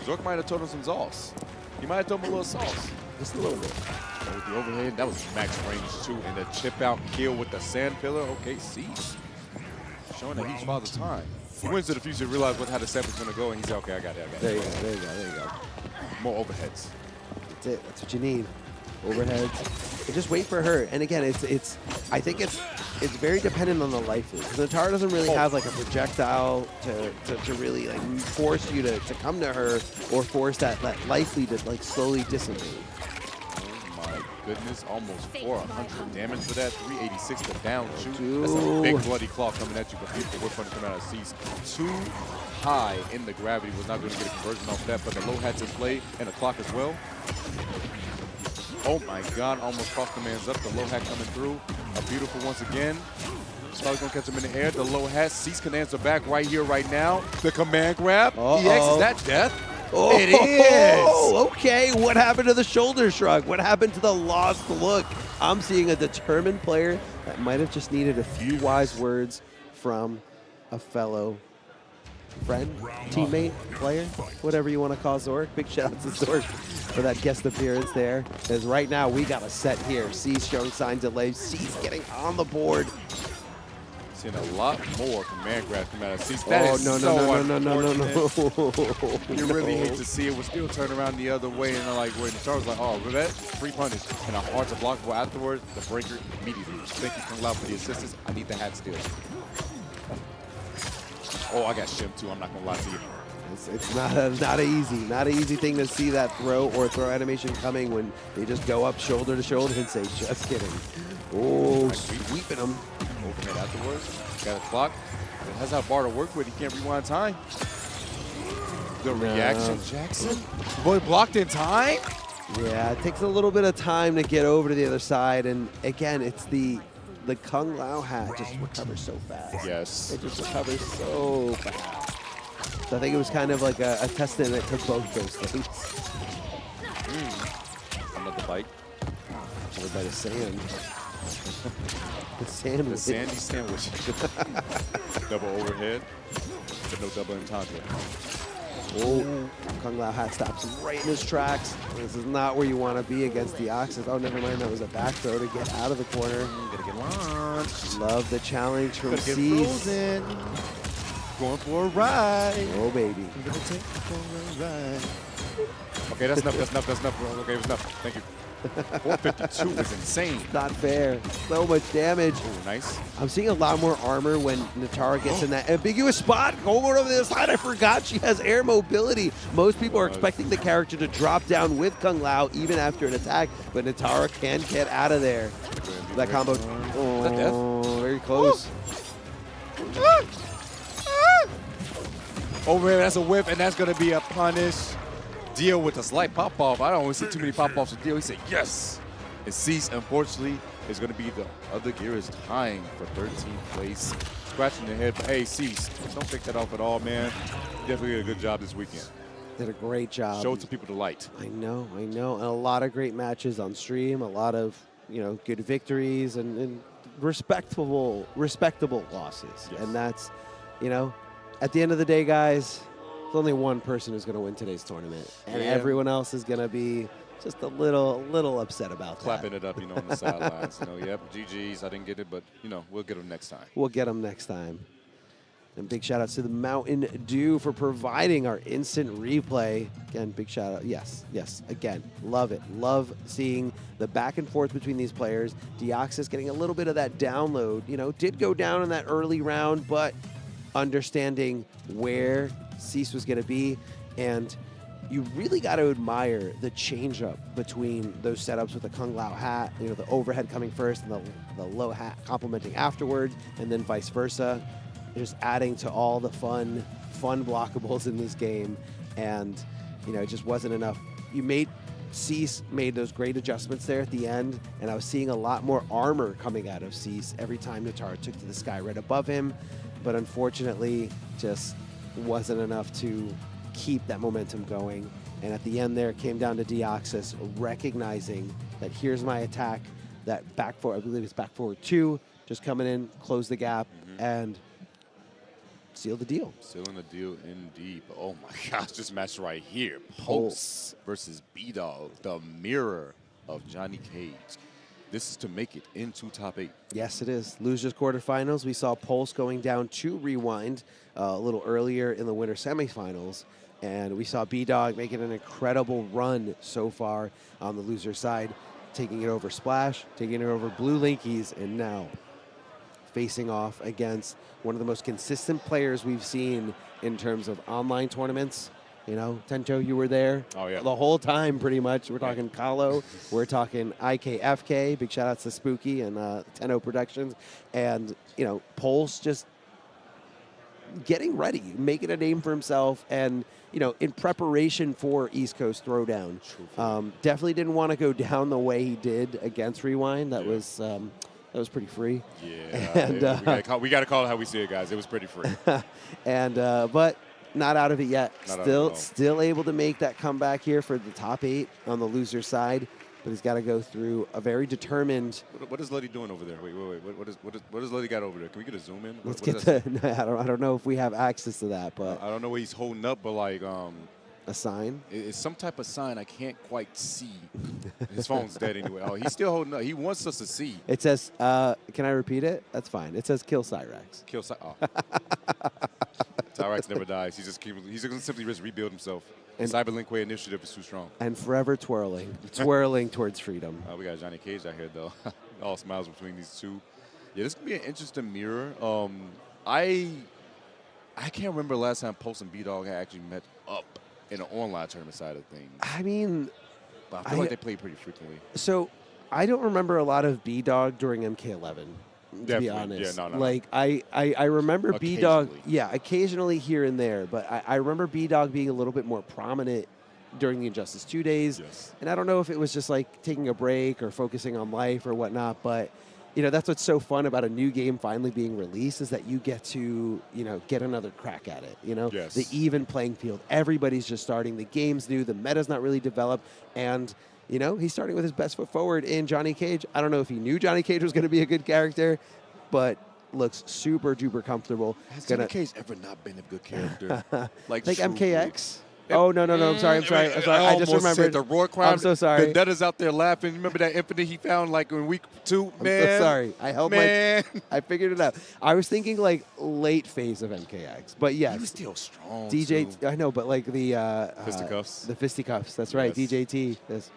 Zork might have told him some sauce. He might have told him a little sauce. Just a little bit. Oh, with the overhead, that was max range too. And the chip out kill with the sand pillar. Okay, Cease. Showing that he's father time. He went into the future, realized how the set was going to go, and he said, okay, I got it. There you go. More overheads. That's it. That's what you need. Overheads. And just wait for her. And again, I think it's very dependent on the life lead. Because Natara doesn't really have like a projectile to really like force you to come to her, or force that life lead to like slowly dissipate. Oh my goodness, almost 400 damage for that. 386 to down shoot. That's a big bloody claw coming at you, but beautiful whip punch coming out of Cease. Too high in the gravity, was not going to get a conversion off that, but the low hat's in play and the clock as well. Oh my God, almost crossed the man's up. The low hat coming through. A beautiful once again. Probably gonna catch him in the air. The low hat. Cease can answer back right here, right now. The command grab. EX, is that death? Oh, it is. Okay. What happened to the shoulder shrug? What happened to the lost look? I'm seeing a determined player that might have just needed a few wise words from a fellow friend, teammate, player, whatever you want to call Zork. Big shout out to Zork for that guest appearance there. Because right now we got a set here. Cease showing signs of life. Cease getting on the board. Seeing a lot more command grab come out of Cease. No. You really hate to see it. We'll still turn around the other way, and like where the Natara's like, oh, that free punish and a hard to block. Well, afterwards, the breaker immediately. Thank you, Kung Lao, for the assistance. I need the hat still. Oh, I got shimmed too. I'm not gonna lie to you. It's not an easy thing to see that throw or throw animation coming when they just go up shoulder to shoulder and say, just kidding. Oh, sweeping him. Overhead afterwards. Got a clock. It has how bar to work with. He can't rewind time. The reaction, Jackson. Boy, blocked in time. Yeah, it takes a little bit of time to get over to the other side, and again, it's the Kung Lao hat just recovers so fast. Yes. It just recovers so fast. So I think it was kind of like a testament to both those things. Another bite. Another bite of sand. The sandwich. The sandy sandwich. Double overhead, but no double entendre. Oh, Kung Lao hat stops him right in his tracks. This is not where you want to be against Deoxys. Oh, never mind. That was a back throw to get out of the corner. Gotta get launched. Love the challenge from Gotta get Cease. frozen. Going for a ride. Oh, baby. I'm gonna take you for a ride. Okay, that's enough. That's enough. That's enough. Okay, it was enough. Thank you. 452 is insane. Not fair. So much damage. Oh, nice. I'm seeing a lot more armor when Natara gets in that ambiguous spot. Going over the side. I forgot she has air mobility. Most people are expecting the character to drop down with Kung Lao even after an attack, but Natara can get out of there. That combo. Oh, very close. Over here, that's a whip, and that's going to be a punish. Deal with a slight pop-off. I don't always see too many pop-offs with Deal. He said, yes. And Cease, unfortunately, is going to be the other gear is tying for 13th place. Scratching the head, but hey, Cease, don't take that off at all, man. You definitely did a good job this weekend. Did a great job. Showed some people the light. I know. And a lot of great matches on stream, a lot of, good victories and respectable losses. Yes. And that's, at the end of the day, guys, there's only one person who's going to win today's tournament, and everyone else is going to be just a little upset about that. Clapping it up, on the sidelines. Yep, GG's. I didn't get it, but, we'll get them next time. We'll get them next time. And big shout outs to the Mountain Dew for providing our instant replay. Again, big shout out. Yes. Again, love it. Love seeing the back and forth between these players. Deoxys getting a little bit of that download. Did go down in that early round, but understanding where Cease was going to be, and you really got to admire the change-up between those setups with the Kung Lao hat, the overhead coming first and the low hat complementing afterwards, and then vice versa, just adding to all the fun blockables in this game, and it just wasn't enough. Cease made those great adjustments there at the end, and I was seeing a lot more armor coming out of Cease every time Natara took to the sky right above him, but unfortunately just wasn't enough to keep that momentum going. And at the end there, it came down to Deoxys recognizing that here's my attack, that back forward, I believe it's back forward 2, just coming in, close the gap, and seal the deal. Sealing the deal indeed. Oh my gosh, this match right here. Pulse versus B-Dog, the mirror of Johnny Cage. This is to make it into top 8. Yes, it is. Losers quarterfinals. We saw Pulse going down to Rewind a little earlier in the winter semifinals. And we saw B-Dog making an incredible run so far on the loser side, taking it over Splash, taking it over Blue Linkies, and now facing off against one of the most consistent players we've seen in terms of online tournaments. Tencho, you were there the whole time pretty much. We're talking Kahlo, we're talking IKFK, big shout outs to Spooky and Tenno Productions, and, Pulse just getting ready, making a name for himself, and, in preparation for East Coast Throwdown. Definitely didn't want to go down the way he did against Rewind. That was pretty free. Yeah, and, we got to call it how we see it, guys. It was pretty free. And but not out of it yet. Not Still able to make that comeback here for the top 8 on the loser side, but he's got to go through a very determined. What is Luddy doing over there? Wait. What does Luddy got over there? Can we get a zoom in? Let's get the. I don't know if we have access to that, but I don't know what he's holding up, but like a sign. It's some type of sign I can't quite see. His phone's dead anyway. Oh, he's still holding up. He wants us to see. It says. Can I repeat it? That's fine. It says kill Cyrax. Kill Cyrax. Oh. Cyrax never dies. He's going to simply just rebuild himself. And Cyberlinkway initiative is too strong. And forever twirling towards freedom. We got Johnny Cage out here, though. All smiles between these two. Yeah, this could be an interesting mirror. I can't remember the last time Pulse and B-Dog had actually met up in an online tournament side of things. I mean, but I feel like they play pretty frequently. So I don't remember a lot of B-Dog during MK11. To be honest, yeah, no. Like I remember B-Dog, occasionally here and there, but I remember B-Dog being a little bit more prominent during the Injustice 2 days, and I don't know if it was just like taking a break or focusing on life or whatnot, but that's what's so fun about a new game finally being released is that you get to get another crack at it. The even playing field. Everybody's just starting. The game's new. The meta's not really developed, and he's starting with his best foot forward in Johnny Cage. I don't know if he knew Johnny Cage was going to be a good character, but looks super duper comfortable. Has Johnny Cage ever not been a good character? Like truly? MKX? Oh, no, I'm sorry. I just remembered. The Roar Crime. I'm so sorry. Vendetta's out there laughing. Remember that Infinite he found like in week 2? Man. I'm so sorry. I held man. I figured it out. I was thinking like late phase of MKX, but yes. He was still strong. DJ, too. I know, but like the Fisticuffs. The fisticuffs. That's right. Yes. DJT. That's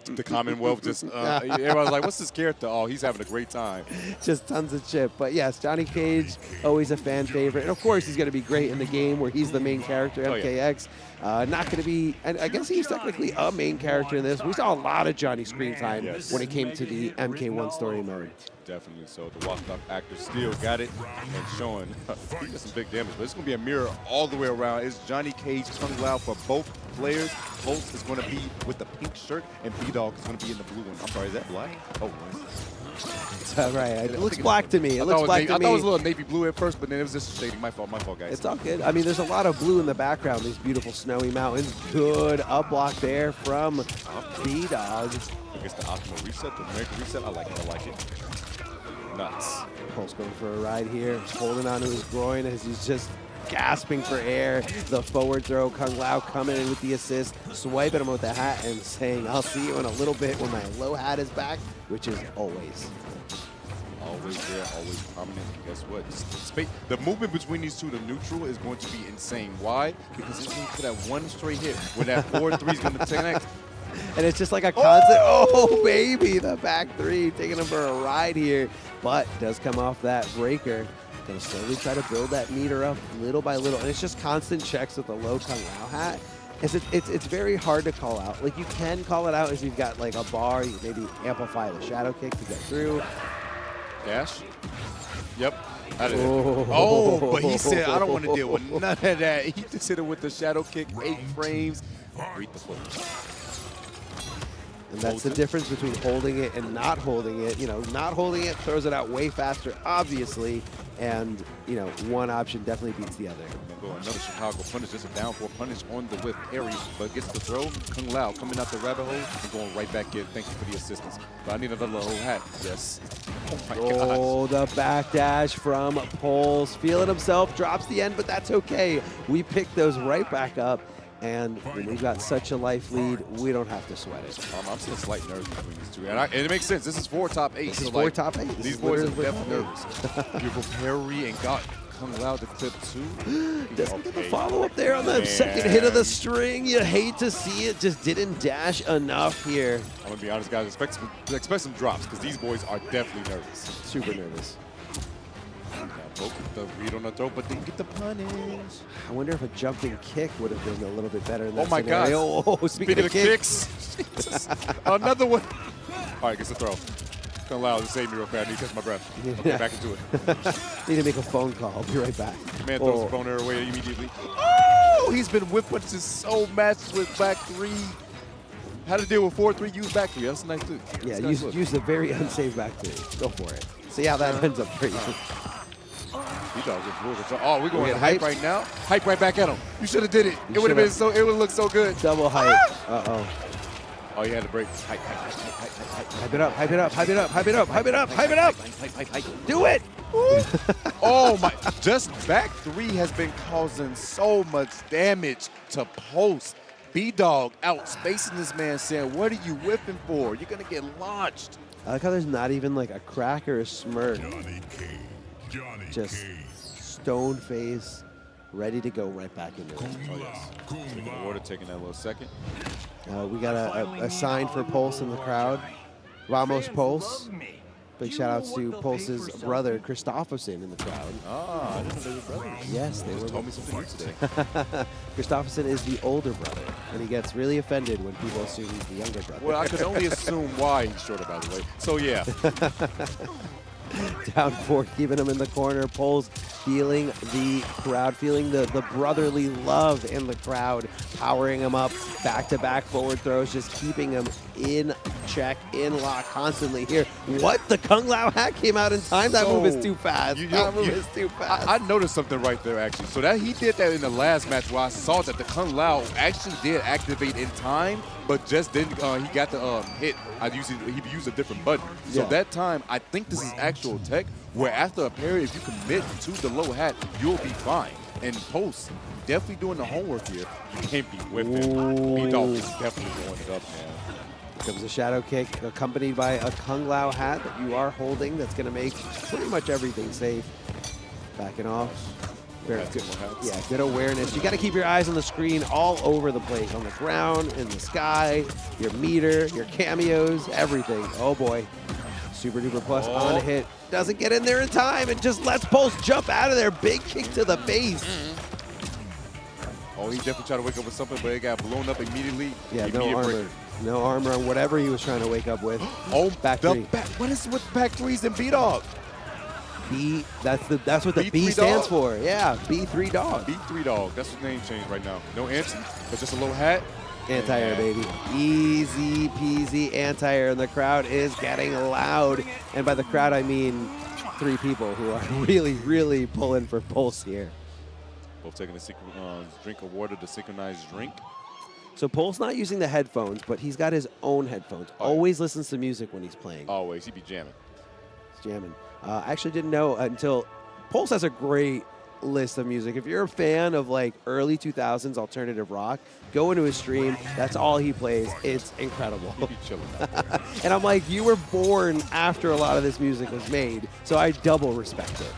The Commonwealth just everyone's like, what's this character? Oh, he's having a great time. just tons of chip. But yes, Johnny Cage, always a fan favorite. And of course, he's going to be great in the game where he's the main character, MKX. Not going to be, and I guess he's technically a main character in this. We saw a lot of Johnny screen time when it came to the MK1 story mode. Definitely so. The walked up actor still got it and showing he got some big damage. But it's going to be a mirror all the way around. It's Johnny Cage, Kung Lao for both players. Pulse is going to be with the pink shirt, and B-Dog is going to be in the blue one. I'm sorry, is that black? Oh, right. It looks black to me. It looks black to me. I thought it was a little navy blue at first, but then it was just shading. My fault, guys. It's all good. I mean, there's a lot of blue in the background. These beautiful snowy mountains. Good up block there from B-Dog. I guess the optimal reset, the American reset. I like it. Nuts. Pulse going for a ride here, holding onto his groin as he's just gasping for air. The forward throw, Kung Lao coming in with the assist, swiping him with the hat and saying, I'll see you in a little bit when my low hat is back, which is always. Always there, always prominent. And guess what? The movement between these two, the neutral, is going to be insane. Why? Because it's going to put that one straight hit when that 4-3 is going to connect. And it's just like a constant, oh baby, the back three, taking him for a ride here, but does come off that breaker. Gonna slowly try to build that meter up little by little, and it's just constant checks with the low Kung Lao hat. It's very hard to call out. Like, you can call it out if you've got like a bar, you maybe amplify the shadow kick to get through. Dash. Yep. Oh, but he said, I don't want to deal with none of that. He just hit it with the shadow kick, 8 frames. Read the footage. And that's the difference between holding it and not holding it. You know, not holding it throws it out way faster, obviously. And, you know, one option definitely beats the other. Another Chicago punish, just a down 4 punish on the whip parry, but gets the throw. Kung Lao coming out the rabbit hole and going right back in. Thank you for the assistance. But I need another little hat. Yes. Oh my Oh, the backdash from Poles. Feeling himself, drops the end, but that's okay. We pick those right back up. And when we've got such a life lead, we don't have to sweat it. I'm seeing slight nerves between these two. And it makes sense. This is 4 top 8. This is 4 top 8. These boys are definitely nervous. Beautiful parry and got Kung Lao to clip too. Doesn't get the follow-up there on the second hit of the string. You hate to see it. Just didn't dash enough here. I'm going to be honest, guys. Expect some drops because these boys are definitely nervous. Super nervous. The read on the throw, but didn't get the punish. I wonder if a jumping kick would have been a little bit better in that Oh my scenario. God. Oh, speaking of kicks. Another one. All right, gets the throw. Kung Lao, just save me real fast. I need to catch my breath. I'll get back into it. Need to make a phone call. I'll be right back. Man throws the boner away immediately. Oh, he's been whip punches so matched with back 3. How to deal with 4-3, use back 3. That's nice too. Yeah, use the very unsafe back 3. Go for it. See how that ends up for you. Oh, we're going to hype right now. Hype right back at him. You should have did it. It would have been so. It would look so good. Double hype. Uh-oh. Oh, you had to break. Hype. Hype it up. Hype it up. Hype it up. Hype it up. Hype it up. Hype it up. Do it. Oh my! Just back 3 has been causing so much damage to Post. B-Dog out spacing this man, saying, "What are you whipping for? You're gonna get launched." I like how there's not even like a crack or a smirk. Just stone face, ready to go right back into it. Oh, yes. Drinking the water, taking that little second. We got a sign for Pulse in the crowd. Ramos Pulse. Big shout outs to Pulse's brother, Christopherson, in the crowd. Ah, I didn't know they were brothers. Yes, they were. Told me something new today. Christopherson is the older brother, and he gets really offended when people assume he's the younger brother. Well, I could only assume why he's shorter, by the way. So, yeah. Down 4, keeping him in the corner. Poles feeling the crowd, feeling the brotherly love in the crowd, powering him up. Back-to-back forward throws, just keeping him in check, in lock constantly here. What? The Kung Lao hack came out in time? That move is too fast. That move is too fast. I noticed something right there, actually. So that he did that in the last match where I saw that the Kung Lao actually did activate in time, but just didn't. He got the hit. He used a different button. So that time, I think this is actual tech where after a parry, if you commit to the low hat, you'll be fine. And Pulse, definitely doing the homework here. You can't be whipping. B-Dog is definitely going it up, man. Here comes a shadow kick accompanied by a Kung Lao hat that you are holding. That's going to make pretty much everything safe. Backing off. Very good. Yeah, good awareness. You got to keep your eyes on the screen all over the place, on the ground, in the sky, your meter, your cameos, everything. Oh boy. Super Duper Plus on a hit. Doesn't get in there in time and just lets Pulse jump out of there. Big kick to the face. Oh, he definitely tried to wake up with something, but it got blown up immediately. Yeah, no armor. Break. No armor on whatever he was trying to wake up with. Oh, back three. What is with back threes and B-Dog? B, that's what the B B3 stands dog? for. Yeah, B3 Dog. B3 Dog. That's his name change right now. No anti, but just a low hat. Anti-air, baby. Easy peasy anti-air, and the crowd is getting loud. And by the crowd, I mean 3 people who are really, really pulling for Pulse here. Both taking a drink of water, the synchronized drink. So Pulse not using the headphones, but he's got his own headphones. Always listens to music when he's playing. Always. He be jamming. He's jamming. I actually didn't know until Pulse has a great list of music. If you're a fan of like early 2000s alternative rock, go into his stream. That's all he plays. It's incredible. He be chilling. And I'm like, you were born after a lot of this music was made, so I double respect it.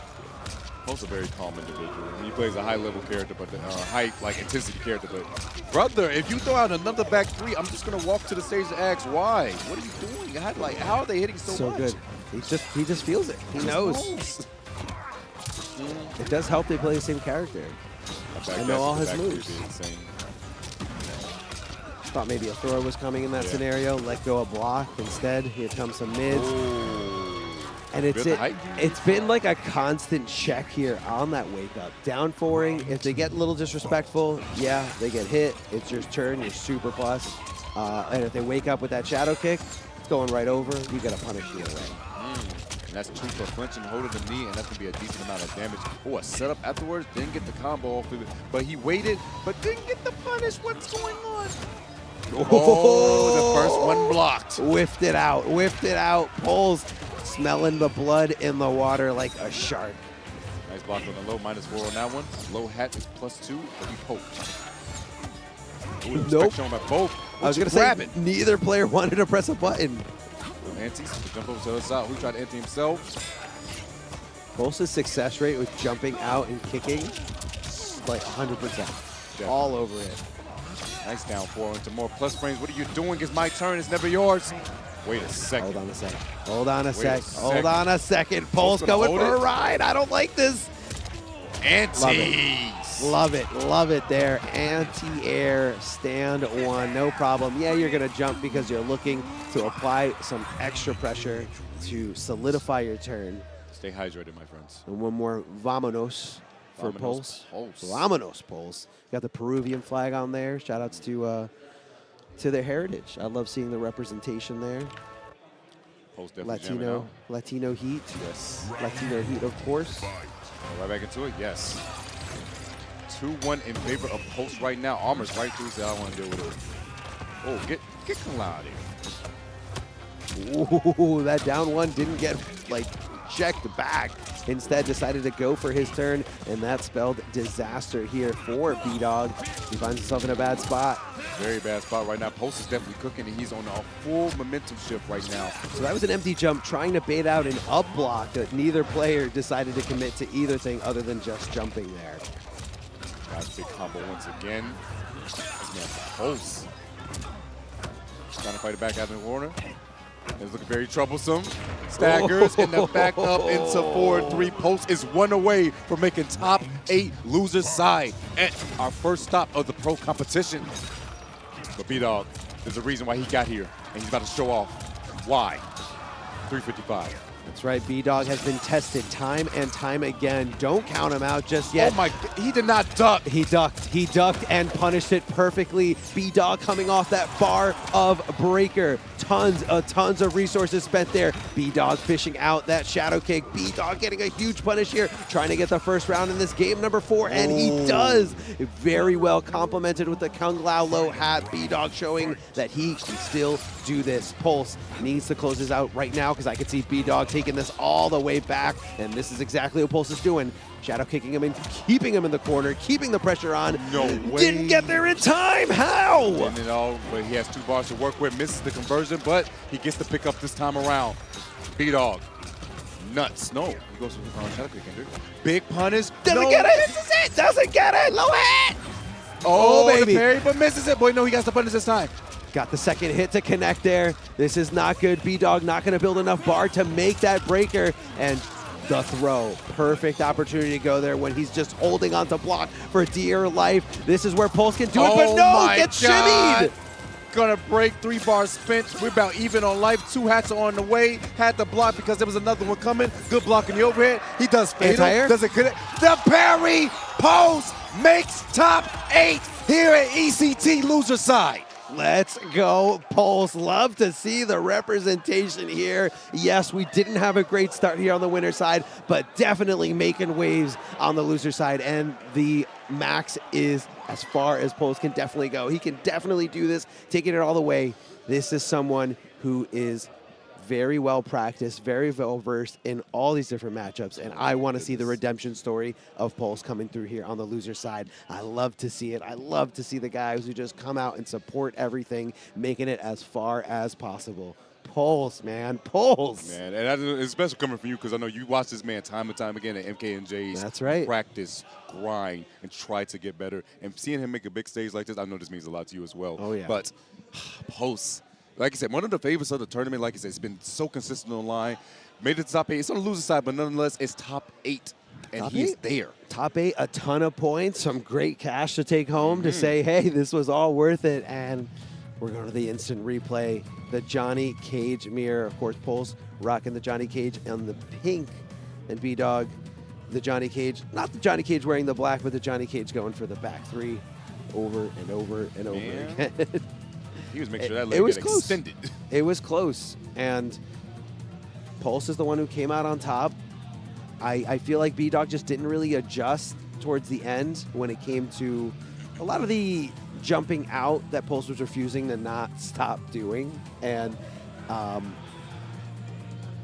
Pulse a very calm individual. He plays a high-level character, but high intensity character. But brother, if you throw out another back three, I'm just gonna walk to the stage and ask why. What are you doing? How are they hitting so much? Good. He just feels it. He knows. It does help they play the same character. I know all his moves. Thought maybe a throw was coming in that scenario. Let go of block. Instead, here comes some mids. And it's been like a constant check here on that wake up. Down forwarding, if they get a little disrespectful, yeah, they get hit. It's your turn, your super plus. And if they wake up with that shadow kick, it's going right over. You got to punish either way. And that's 2 for clinching, holding the knee, and that's going to be a decent amount of damage. Oh, a setup afterwards, didn't get the combo off of it, but he waited, but didn't get the punish. What's going on? Oh, the first one blocked. Whiffed it out, Pulls, smelling the blood in the water like a shark. Nice block on the low, -4 on that one. Low hat is +2, but he poked. Ooh, nope. Showing by both. I was going to say, neither player wanted to press a button. Antes, jump over to the other side. Who tried to anti himself? Pulse's success rate with jumping out and kicking, like 100%. All over it. Nice down 4 into more plus frames. What are you doing? It's my turn. It's never yours. Wait a second. Hold on a second. Hold on a second. Pulse going for a ride. I don't like this. Antes. Love it there. Anti-air, stand 1, no problem. Yeah, you're going to jump because you're looking to apply some extra pressure to solidify your turn. Stay hydrated, my friends. And one more Vamonos for Pulse. Vamonos Pulse. Got the Peruvian flag on there. Shout outs to their heritage. I love seeing the representation there. Pulse definitely Latino heat. Yes. Latino heat, of course. Right back into it, yes. 2-1 in favor of Pulse right now. Armor's right through, so I don't want to deal with it. Oh, get Kung out of here. Ooh, that down 1 didn't get, like, checked back. Instead, decided to go for his turn, and that spelled disaster here for B-Dog. He finds himself in a bad spot. Very bad spot right now. Pulse is definitely cooking, and he's on a full momentum shift right now. So that was an empty jump, trying to bait out an up block that neither player decided to commit to either thing other than just jumping there. Nice big combo once again. Pulse trying to fight it back out in the corner. It's looking very troublesome. Staggers in the back up into 4-3. Pulse is 1 away from making top 8 loser side at our first stop of the pro competition. But B-Dog, there's a reason why he got here, and he's about to show off why. 355. That's right, B-Dog has been tested time and time again. Don't count him out just yet. Oh my, he did not duck. He ducked and punished it perfectly. B-Dog coming off that bar of breaker. Tons of resources spent there. B-Dog fishing out that shadow kick. B-Dog getting a huge punish here, trying to get the first round in this game number 4, and he does. Very well complemented with the Kung Lao low hat. B-Dog showing that he can still do this. Pulse needs to close this out right now because I could see B-Dog taking this all the way back, and this is exactly what Pulse is doing. Shadow kicking him and keeping him in the corner, keeping the pressure on. No way. Didn't get there in time. How? Didn't at all, but he has 2 bars to work with. Misses the conversion, but he gets the pick up this time around. B-Dog. Nuts. No. He goes for the shadow kick. Big punish. Doesn't get it. This is it. Doesn't get it. Low hit. Oh, baby. The parry, but misses it. Boy, no, he got the punish this time. Got the second hit to connect there. This is not good. B-Dog not going to build enough bar to make that breaker. And the throw. Perfect opportunity to go there when he's just holding on to block for dear life. This is where Pulse can do it, but no, gets shimmied. Gonna break, 3 bars spent. We're about even on life. 2 hats are on the way. Had to block because there was another one coming. Good block in the overhead. He does fatal. Does it connect? The parry. Pulse makes top 8 here at ECT loser side. Let's go, Pulse. Love to see the representation here. Yes, we didn't have a great start here on the winner side, but definitely making waves on the loser side. And the max is as far as Pulse can definitely go. He can definitely do this, taking it all the way. This is someone who is very well practiced, very well versed in all these different matchups, and I want to see the redemption story of Pulse coming through here on the loser side. I love to see it. I love to see the guys who just come out and support everything, making it as far as possible. Pulse, man, Pulse. Man, and it's special coming from you because I know you watch this man time and time again at MK&J's. That's right. Practice, grind, and try to get better. And seeing him make a big stage like this, I know this means a lot to you as well. Oh, yeah. But Pulse, like I said, one of the favorites of the tournament, like I said, it's been so consistent online. Made it to top 8. It's on the loser side, but nonetheless, it's top 8. And he's there. Top 8, a ton of points, some great cash to take home to say, hey, this was all worth it. And we're going to the instant replay. The Johnny Cage mirror. Of course, Pulse rocking the Johnny Cage on the pink. And B-Dog, the Johnny Cage. Not the Johnny Cage wearing the black, but the Johnny Cage going for the back 3 over and over and over again. He was making sure that leg get extended. It was close. And Pulse is the one who came out on top. I feel like B-Dog just didn't really adjust towards the end when it came to a lot of the jumping out that Pulse was refusing to not stop doing. And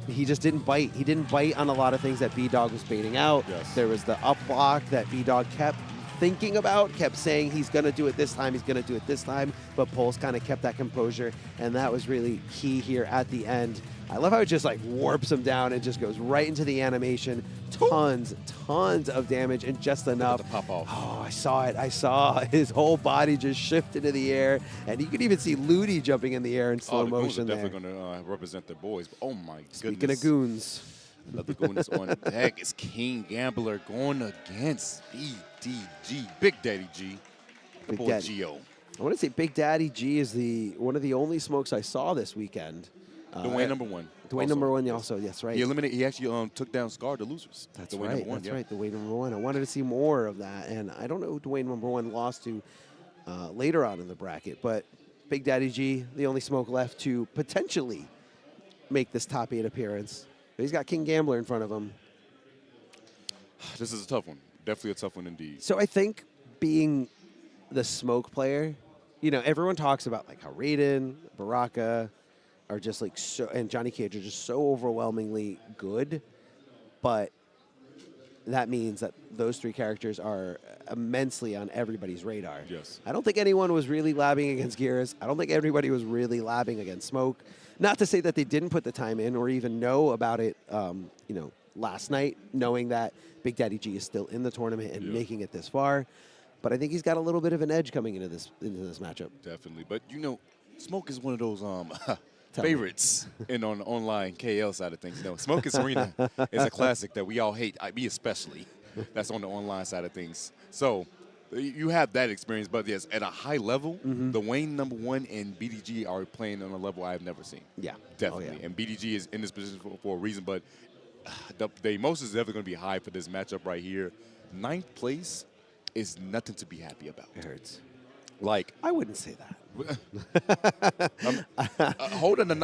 he just didn't bite. He didn't bite on a lot of things that B-Dog was baiting out. Yes. There was the up block that B-Dog kept thinking about, kept saying he's going to do it this time, he's going to do it this time, but Pulse kind of kept that composure, and that was really key here at the end. I love how it just like warps him down and just goes right into the animation. Tons of damage and just enough. To pop off. Oh, I saw it. I saw his whole body just shift into the air, and you could even see Ludi jumping in the air in slow motion the there. Goons are definitely going to represent their boys. Oh, my goodness. Speaking of goons. Another goon is on deck. It's King Gambler going against BDG. Big Daddy G. Big boy Daddy. Gio. I want to say Big Daddy G is one of the only smokes I saw this weekend. Dwayne number 1. Dwayne number 1 also, yes, right. He actually took down Scar, the losers. That's Dwayne right, number 1, that's right, Dwayne number 1. I wanted to see more of that, and I don't know who Dwayne number 1 lost to later on in the bracket, but Big Daddy G, the only smoke left to potentially make this top 8 appearance. But he's got King Gambler in front of him. This is a tough one. Definitely a tough one indeed. So I think being the smoke player, you know, everyone talks about like how Raiden, Baraka are just like so, and Johnny Cage are just so overwhelmingly good, but that means that those 3 characters are immensely on everybody's radar. Yes. I don't think anyone was really labbing against Geras. I don't think everybody was really labbing against Smoke. Not to say that they didn't put the time in or even know about it, you know, last night, knowing that Big Daddy G is still in the tournament and making it this far. But I think he's got a little bit of an edge coming into this matchup. Definitely. But, you know, Smoke is one of those favorites on the online KL side of things. You know, Smoke is Arena is a classic that we all hate, me especially. That's on the online side of things. So you have that experience, but yes, at a high level, the Wayne number 1 and BDG are playing on a level I have never seen. Yeah. Definitely. Oh, yeah. And BDG is in this position for a reason, but the emotions is definitely going to be high for this matchup right here. 9th place is nothing to be happy about. It hurts. Like, I wouldn't say that. Holding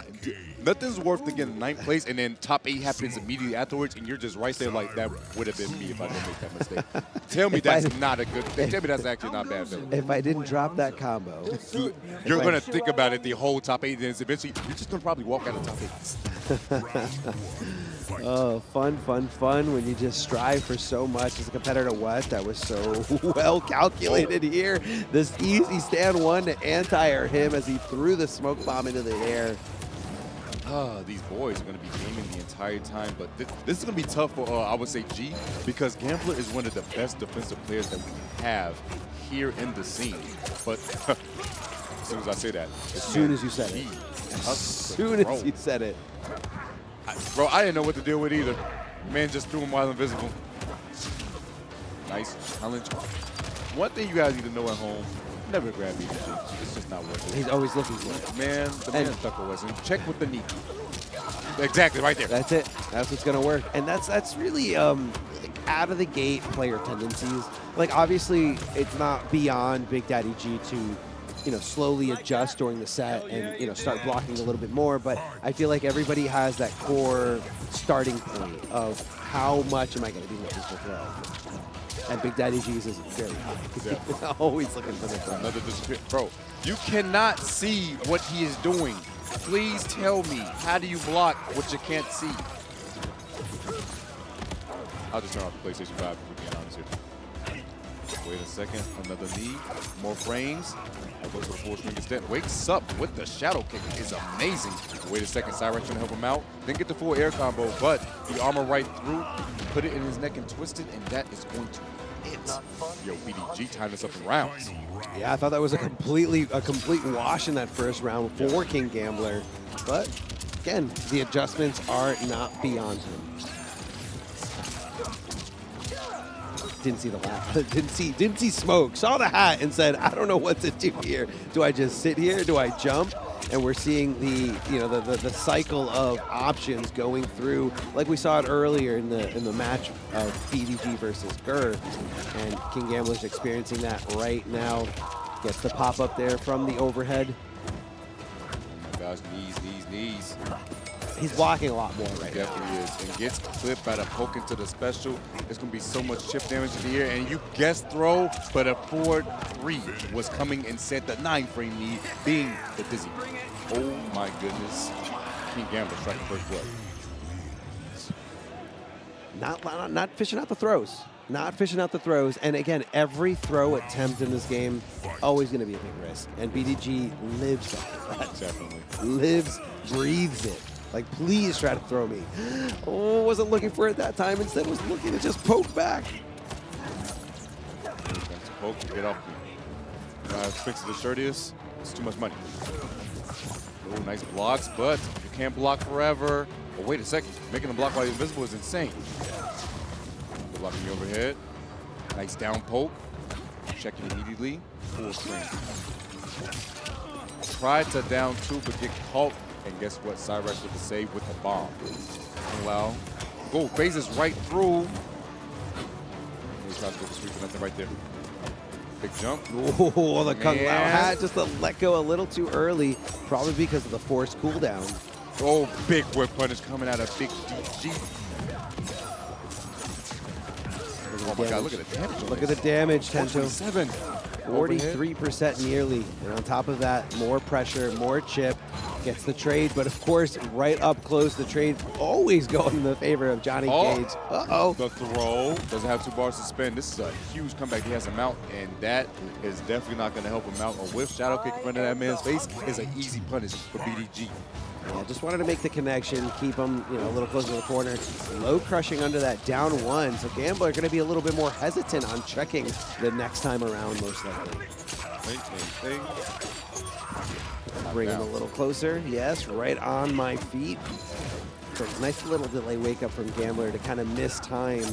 nothing's worth to get in 9th place, and then top 8 happens immediately afterwards, and you're just right there like that would have been me if I didn't make that mistake. Tell me that's not a good thing. Tell me that's actually not bad feeling. If I didn't drop that combo. You're going to think about it the whole top 8, and then eventually you're just going to probably walk out of top 8. Oh, fun, fun, fun when you just strive for so much as a competitor. What? That was so well calculated here. This easy stand 1 to anti-air him as he threw the smoke bomb into the air. These boys are going to be gaming the entire time, but this is going to be tough for, I would say, G, because Gambler is one of the best defensive players that we have here in the scene. But as soon as I say that. As soon as you said it. As soon as you said it. Bro, I didn't know what to deal with either. Man just threw him while invisible. Nice challenge. One thing you guys need to know at home, never grab BDG. It's just not worth it. He's always looking for it. Man, the man stuck with us. And check with the knee. Exactly, right there. That's it. That's what's going to work. And that's really out of the gate player tendencies. Like, obviously, it's not beyond Big Daddy G to slowly adjust during the set and, start blocking a little bit more. But I feel like everybody has that core starting point of how much am I going to do with this throw. And Big Daddy G's is very high. Yeah. Always looking for the throw. Another disappear. Bro, you cannot see what he is doing. Please tell me, how do you block what you can't see? I'll just turn off the PlayStation 5 if we're being honest here. Wait a second, another knee, more frames. I'll go to the full swing instead. Wakes up with the shadow kick. Is amazing. Wait a second, Cyrex trying to help him out. Didn't get the full air combo, but the armor right through, put it in his neck and twisted, and that is going to hit. Yo, BDG tying this up in rounds. Yeah, I thought that was a complete wash in that first round for King Gambler. But again, the adjustments are not beyond him. Didn't see the laugh. Didn't see smoke. Saw the hat and said, I don't know what to do here. Do I just sit here? Do I jump? And we're seeing the cycle of options going through, like we saw it earlier in the match of BDG versus Gur. And King Gambler's experiencing that right now. Gets the pop up there from the overhead. Oh my gosh, knees. He's blocking a lot more right now. Definitely is. And gets clipped by the poke into the special. There's going to be so much chip damage in the air. And you guessed throw, but a 4-3 was coming and sent the 9-frame knee, being the dizzy. Oh my goodness. King Gambler striking first blood. Not fishing out the throws. Not fishing out the throws. And again, every throw attempt in this game, always going to be a big risk. And BDG lives that. Definitely. Lives, breathes it. Like, please try to throw me. Oh, wasn't looking for it that time. Instead, was looking to just poke back. Poke, get off me. Fix the shirt is, it's too much money. Oh, nice blocks, but you can't block forever. Oh, wait a second. Making him block while he's invisible is insane. Blocking the overhead. Nice down poke. Checking immediately. Full swing. Tried to down 2, but get caught. And guess what? Cyrex with the save with the bomb. Allow. Go, phases right through. He tries to go for sweep, nothing right there. Big jump. Oh, the Kung Lao hat just to let go a little too early, probably because of the forced cooldown. Oh, big whip punish coming out of Big DG. Oh my God, look at the damage. Look at the damage, Tento. 7. 43% nearly. And on top of that, more pressure, more chip. Gets the trade, but of course, right up close, the trade always going in the favor of Johnny Cage. Uh-oh. The throw. Doesn't have 2 bars to spend. This is a huge comeback. He has him out, and that is definitely not going to help him out. A whiff shadow kick in front of that man's face is an easy punish for BDG. Yeah, just wanted to make the connection, keep him a little closer to the corner. Low crushing under that down 1, so Gambler going to be a little bit more hesitant on checking the next time around, most likely. Bring him a little closer. Yes, right on my feet. So nice little delay wake up from Gambler to kind of miss time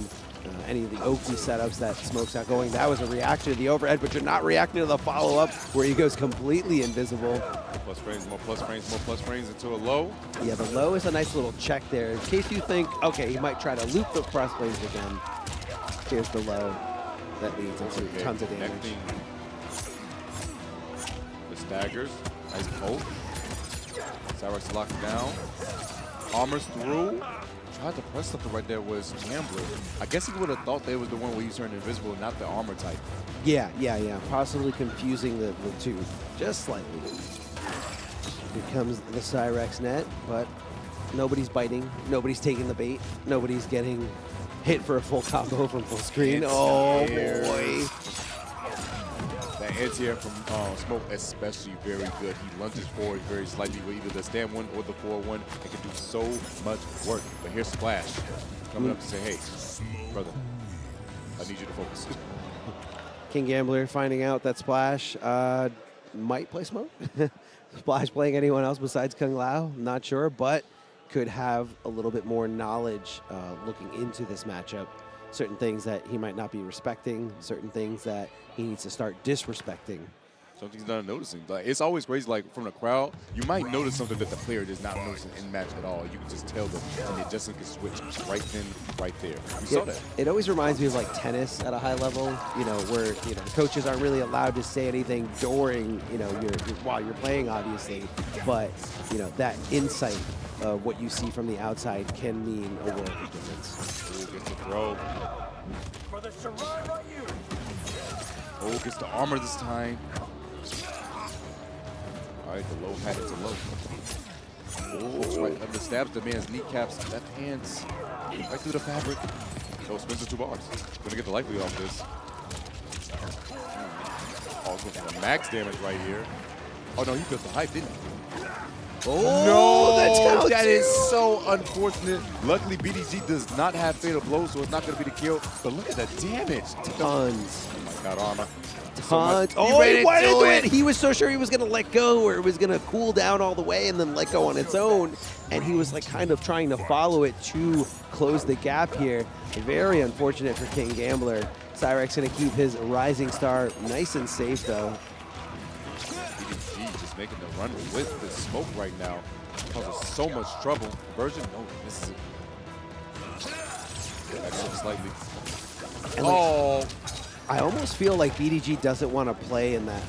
any of the Oakley setups that Smoke's not going. That was a reaction to the overhead, but you're not reacting to the follow-up where he goes completely invisible. Plus frames, more plus frames into a low. Yeah, the low is a nice little check there. In case you think, okay, he might try to loop the cross frames again. Here's the low. That leads into tons of damage. Staggers. Nice poke. Cyrex locked down. Armors through. Tried to press something right there was Gambler. I guess he would have thought they was the one where he turned invisible, not the armor type. Yeah. Possibly confusing the two just slightly. Here comes the Cyrex net, but nobody's biting. Nobody's taking the bait. Nobody's getting hit for a full combo from full screen. Oh, boy. That anti-air from Smoke especially very good. He lunges forward very slightly with either the stand one or the 4-1. It can do so much work. But here's Splash coming up to say, hey, brother, I need you to focus. King Gambler finding out that Splash might play Smoke. Splash playing anyone else besides Kung Lao, not sure, but could have a little bit more knowledge looking into this matchup. Certain things that he might not be respecting, certain things that he needs to start disrespecting. Something he's not noticing. Like, it's always crazy, like from the crowd, you might notice something that the player is not noticing in match at all. You can just tell them, and the adjustment can switch right then, right there. We saw that. It always reminds me of like tennis at a high level, where the coaches aren't really allowed to say anything during, while you're playing, obviously, but that insight of what you see from the outside can mean a world of difference. Ooh, gets the throw. Oh, gets the armor this time. All right, the low hat is a low. Oh, right under the stabs the man's kneecaps, left hands, right through the fabric. Oh, spins the 2 bars. Gonna get the life lead off this. Oh, it's going for max damage right here. Oh no, he built the hype, didn't he? Oh, no, that's down that too. is so unfortunate. Luckily, BDG does not have fatal blows, so it's not going to be the kill. But look at the damage. Tons. Oh my God, armor. Tons. Oh, he went into it. He was so sure he was going to let go, or it was going to cool down all the way and then let go on its own. And he was like kind of trying to follow it to close the gap here. Very unfortunate for King Gambler. Cyrex going to keep his rising star nice and safe, though. BDG just making the run with the smoke right now. Causes so much trouble. Version, no, misses it. Extra slightly. And oh. I almost feel like BDG doesn't want to play in that,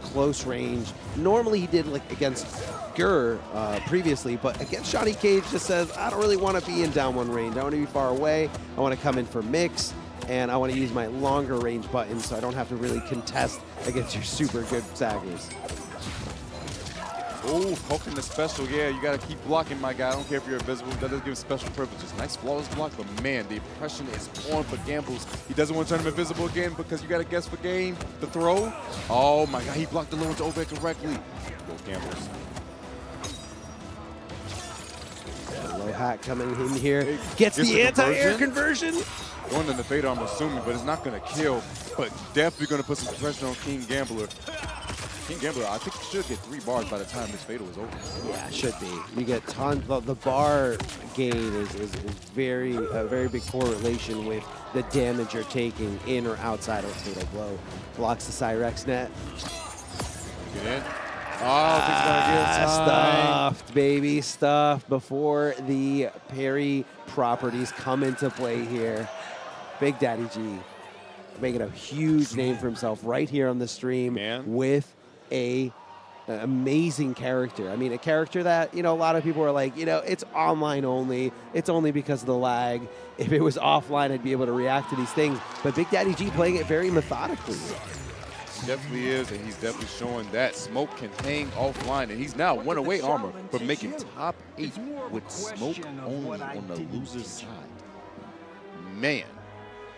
close range. Normally he did, against Gur previously, but against Shawnee Cage just says, I don't really want to be in down 1 range. I want to be far away. I want to come in for mix, and I want to use my longer range buttons so I don't have to really contest against your super good saggers. Oh, poking the special. Yeah, you got to keep blocking, my guy. I don't care if you're invisible. That doesn't give him special privileges. Nice flawless block, but man, the impression is on for Gambles. He doesn't want to turn him invisible again because you got to guess for game. The throw. Oh my God, he blocked the low into over correctly. Go Gambles. The low hat coming in here. Gets the anti-air conversion. Going in the Fatal, I'm assuming, but it's not going to kill. But definitely going to put some pressure on King Gambler. King Gambler, I think should get 3 bars by the time this Fatal is over. Yeah, should be. You get tons. The bar gain is a very big correlation with the damage you're taking in or outside of Fatal Blow. Blocks the Cyrex net. Get in. Oh, he's going to get time. Stuffed, baby, stuffed before the parry properties come into play here. Big Daddy G making a huge name for himself right here on the stream with an amazing character. I mean, a character that, a lot of people are like, it's online only. It's only because of the lag. If it was offline, I'd be able to react to these things. But Big Daddy G playing it very methodically. He definitely is, and he's definitely showing that Smoke can hang offline, and he's now 1 away armor from making top 8 with Smoke only on the loser's side. Man,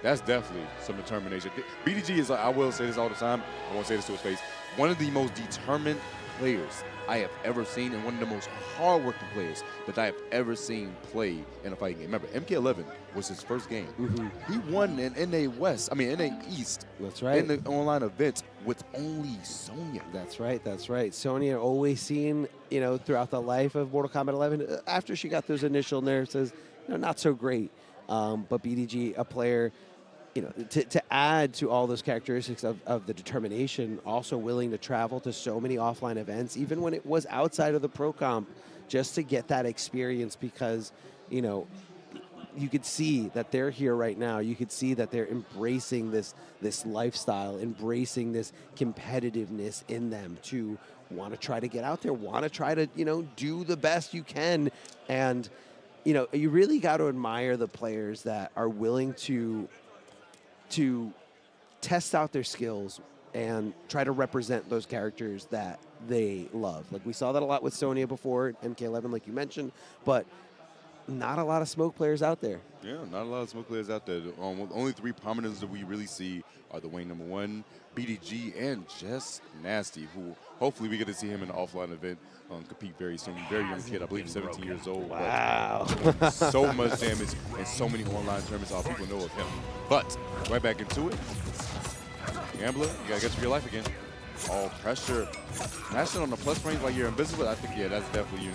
that's definitely some determination. BDG is, I will say this all the time, I won't say this to his face, one of the most determined players I have ever seen, and one of the most hard-working players that I have ever seen play in a fighting game. Remember, MK11 was his first game. He won in NA West, NA East. That's right. In the online events with only Sonya. That's right, that's right. Sonya always seen, throughout the life of Mortal Kombat 11, after she got those initial nerfs, as, not so great. But BDG, a player, to add to all those characteristics of the determination, also willing to travel to so many offline events, even when it was outside of the pro comp, just to get that experience because, you could see that they're here right now. You could see that they're embracing this lifestyle, embracing this competitiveness in them to want to try to get out there, want to try to, do the best you can. And, you really got to admire the players that are willing to test out their skills and try to represent those characters that they love. Like, we saw that a lot with Sonya before, MK11, like you mentioned, but not a lot of smoke players out there. Yeah, not a lot of smoke players out there. Only 3 prominents that we really see are the Wayne #1, BDG, and Just Nasty, who hopefully we get to see him in the offline event compete very soon. Very young kid, I believe 17 years old. Wow. So much damage and so many online tournaments, all people know of him. But right back into it. Gambler, you gotta get to your life again. All pressure. Smashing on the plus range while you're invisible, I think, yeah, that's definitely your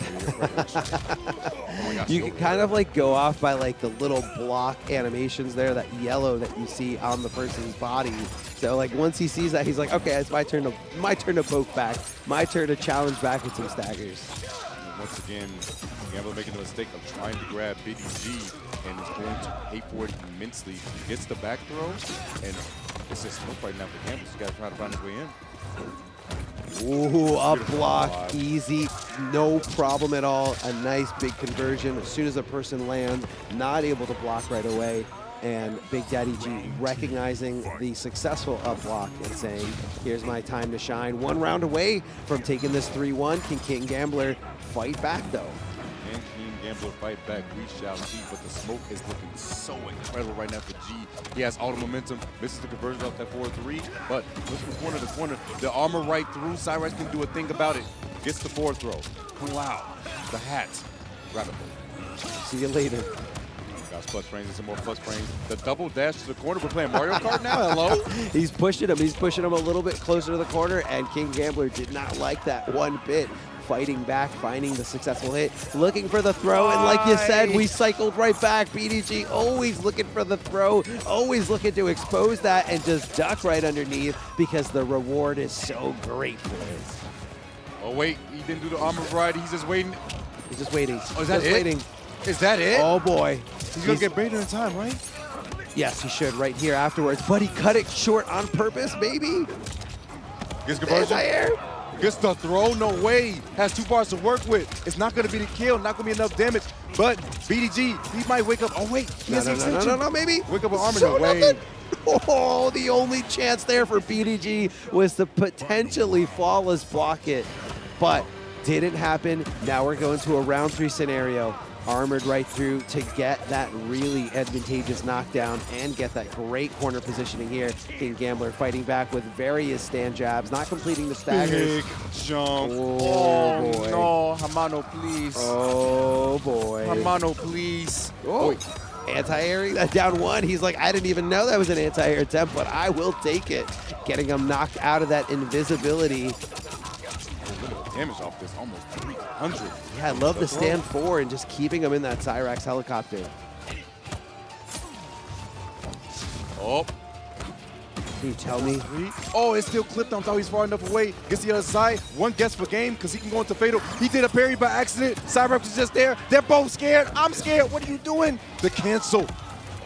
pressure. Oh my gosh, You can kind of like go off by like the little block animations there, that yellow that you see on the person's body. So like once he sees that, he's like, okay, it's my turn to poke back, my turn to challenge back with some staggers. And once again, Gambler making the mistake of trying to grab BDG and is going to pay for it immensely. He gets the back throw, and it's just smoke right now for Gambler. He's got to try to find his way in. Ooh, up block, easy, no problem at all. A nice big conversion. As soon as a person lands, not able to block right away. And Big Daddy G recognizing the successful up block and saying, here's my time to shine. 1 round away from taking this 3-1. Can King Gambler fight back, though? And King Gambler fight back, we shall see. But the smoke is looking so incredible right now for G. He has all the momentum, misses the conversion off that 4-3, but look from corner to corner. The armor right through, Cyrax can do a thing about it. Gets the 4 throw. Wow. The hat. Grab it. See you later. Gosh, plus frames and some more plus frames. The double dash to the corner. We're playing Mario Kart now. Hello. He's pushing him. He's pushing him a little bit closer to the corner, and King Gambler did not like that one bit. Fighting back, finding the successful hit, looking for the throw, and like you said, we cycled right back. BDG always looking for the throw, always looking to expose that and just duck right underneath because the reward is so great for it. Oh wait, he didn't do the armor variety. He's just waiting. He's just waiting. Oh, is that just it? Waiting. Is that it? Oh boy. He's gonna get baited in time, right? Yes, he should right here afterwards, but he cut it short on purpose, maybe. Gets conversion. Gets the throw, no way. Has 2 bars to work with. It's not gonna be the kill, not gonna be enough damage. But BDG, he might wake up. Oh wait, he has extension. No, maybe. Wake up with armor, So no way. nothing. Oh, the only chance there for BDG was to potentially flawless block it, but didn't happen. Now we're going to a round 3 scenario. Armored right through to get that really advantageous knockdown and get that great corner positioning here. King Gambler fighting back with various stand jabs, not completing the staggers. Big jump. Oh, boy. No, Hamano, please. Oh, boy. Hamano, please. Oh, anti-airing that down 1. He's like, I didn't even know that was an anti-air attempt, but I will take it. Getting him knocked out of that invisibility. Damage off this, almost 300. Yeah, I love the stand 4 and just keeping him in that Cyrax helicopter. Oh. Can you tell me? Oh, it's still clipped on top. He's far enough away. Gets the other side. 1 guess per game because he can go into fatal. He did a parry by accident. Cyrax was just there. They're both scared. I'm scared. What are you doing? The cancel.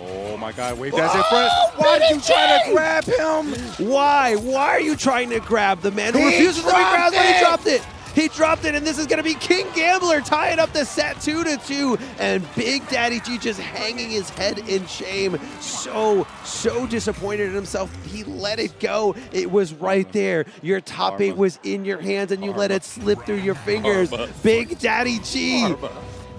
Oh my God, wave dash in front. Why did you try to grab him? Why? Why are you trying to grab the man who refuses to be grabbed when he dropped it? He dropped it, and this is going to be King Gambler tying up the set 2-2, and Big Daddy G just hanging his head in shame. So disappointed in himself. He let it go. It was right there. Your top 8 was in your hands, and you let it slip through your fingers. Big Daddy G.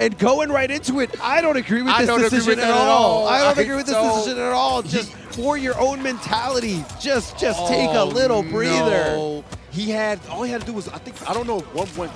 And going right into it, I don't agree with this decision at all. I don't agree with this decision at all. Just for your own mentality, just take a little breather. No. All he had to do was, I don't know if 1-1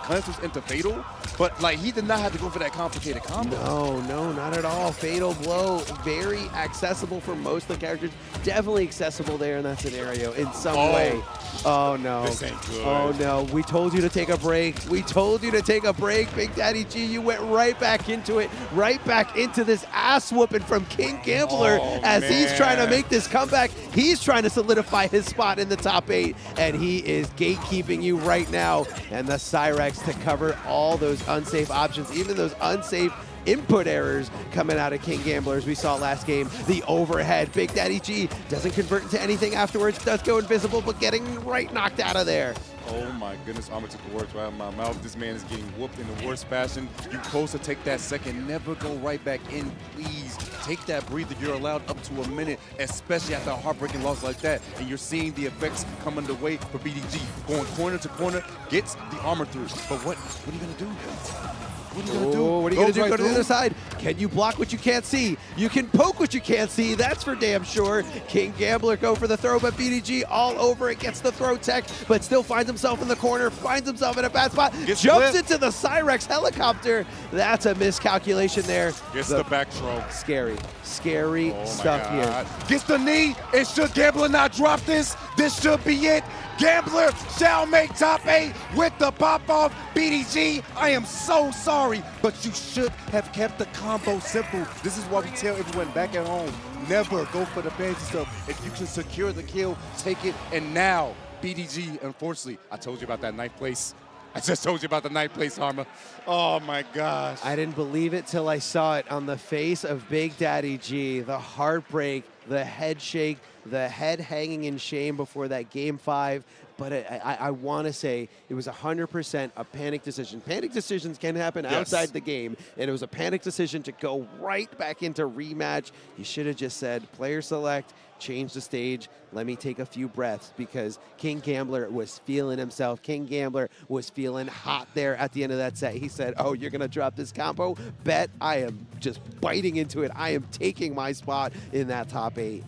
cancels into fatal, but like he did not have to go for that complicated combo. No, not at all. Fatal blow, very accessible for most of the characters. Definitely accessible there in that scenario in some way. Oh no. This ain't good. Oh no. We told you to take a break. We told you to take a break, Big Daddy G. You went right back into it, right back into this ass whooping from King Gambler as he's trying to make this comeback. He's trying to solidify his spot in the top 8, and he is gatekeeping you right now. And the Cyrax to cover all those unsafe options, even those unsafe input errors coming out of King Gambler, as we saw last game. The overhead, Big Daddy G doesn't convert into anything afterwards, does go invisible, but getting right knocked out of there. Oh my goodness, Armor took the words right out of my mouth. This man is getting whooped in the worst fashion. You're supposed to take that second, never go right back in, please. Take that breather, you're allowed up to a minute, especially after a heartbreaking loss like that. And you're seeing the effects come underway for BDG. Going corner to corner, gets the armor through. But what are you gonna do? What are you gonna do? What are you gonna do? Go to the other side. Can you block what you can't see? You can poke what you can't see. That's for damn sure. King Gambler go for the throw, but BDG all over it. Gets the throw tech, but still finds himself in the corner. Finds himself in a bad spot. Jumps into the Cyrex helicopter. That's a miscalculation there. Gets the back throw. Scary stuff here. Gets the knee. And should Gambler not drop this? This should be it. Gambler shall make top 8 with the pop-off. BDG, I am so sorry, but you should have kept the combo simple. This is why we tell everyone back at home, never go for the fancy stuff. If you can secure the kill, take it. And now, BDG, unfortunately, I told you about that 9th place. I just told you about the 9th place, Arma. Oh my gosh. I didn't believe it till I saw it on the face of Big Daddy G. The heartbreak, the head shake, the head hanging in shame before that game 5. But I want to say it was 100% a panic decision. Panic decisions can happen outside the game, and it was a panic decision to go right back into rematch. You should have just said, player select, change the stage, let me take a few breaths, because King Gambler was feeling himself. King Gambler was feeling hot there at the end of that set. He said, oh, you're going to drop this combo? Bet I am just biting into it. I am taking my spot in that top 8.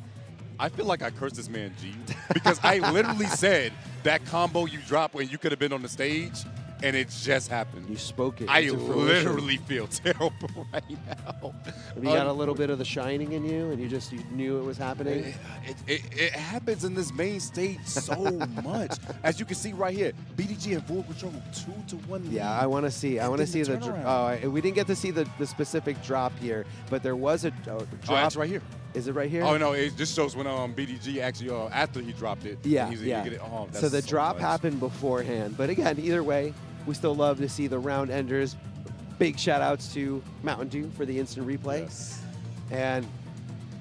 I feel like I cursed this man, G, because I literally said that combo you dropped when you could have been on the stage, and it just happened. You spoke it. I literally feel terrible right now. You got a little bit of the shining in you, and you knew it was happening? It happens in this main stage so much. As you can see right here, BDG in full control, 2-1. Yeah, I want to see the we didn't get to see the specific drop here, but there was a drop. Oh, it's right here. Is it right here? Oh, no, it just shows when BDG actually, after he dropped it. Yeah, Get it. Oh, so the drop happened beforehand. But again, either way, we still love to see the round enders. Big shout outs to Mountain Dew for the instant replay. Yes. And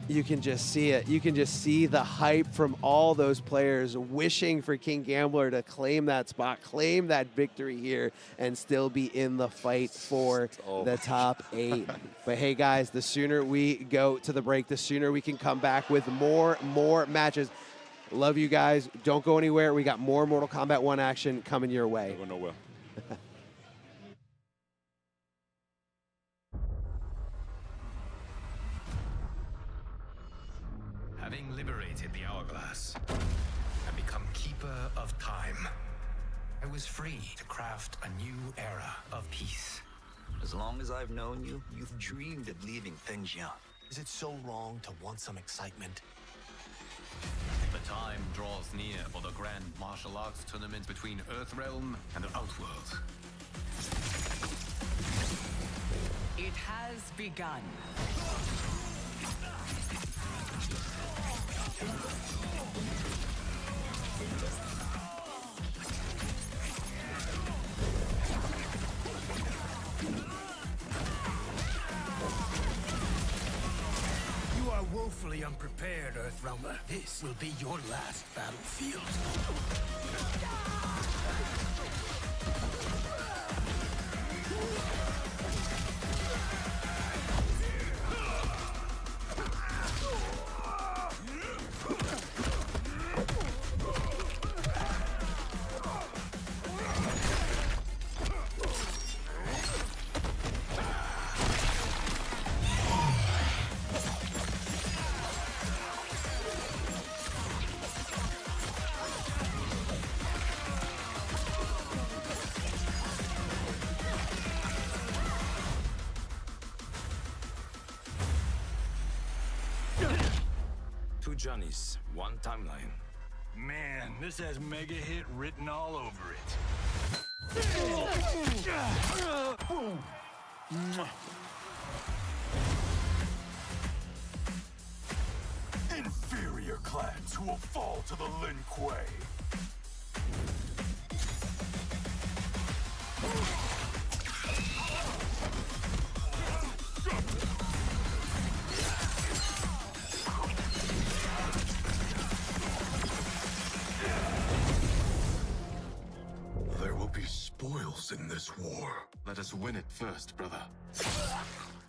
you can just see it. You can just see the hype from all those players wishing for King Gambler to claim that spot, claim that victory here, and still be in the fight for the top 8. But hey, guys, the sooner we go to the break, the sooner we can come back with more matches. Love you guys. Don't go anywhere. We got more Mortal Kombat 1 action coming your way. Don't go nowhere. Having liberated the hourglass and become keeper of time, I was free to craft a new era of peace. As long as I've known you, you've dreamed of leaving things young. Is it so wrong to want some excitement? The time draws near for the grand martial arts tournament between Earthrealm and the Outworld. It has begun. You are woefully unprepared, Earthrealmer. This will be your last battlefield. Two Johnnies, one timeline. Man, this has mega hit written all over it. Inferior clans who will fall to the Lin Kuei. this war. Let us win it first, brother.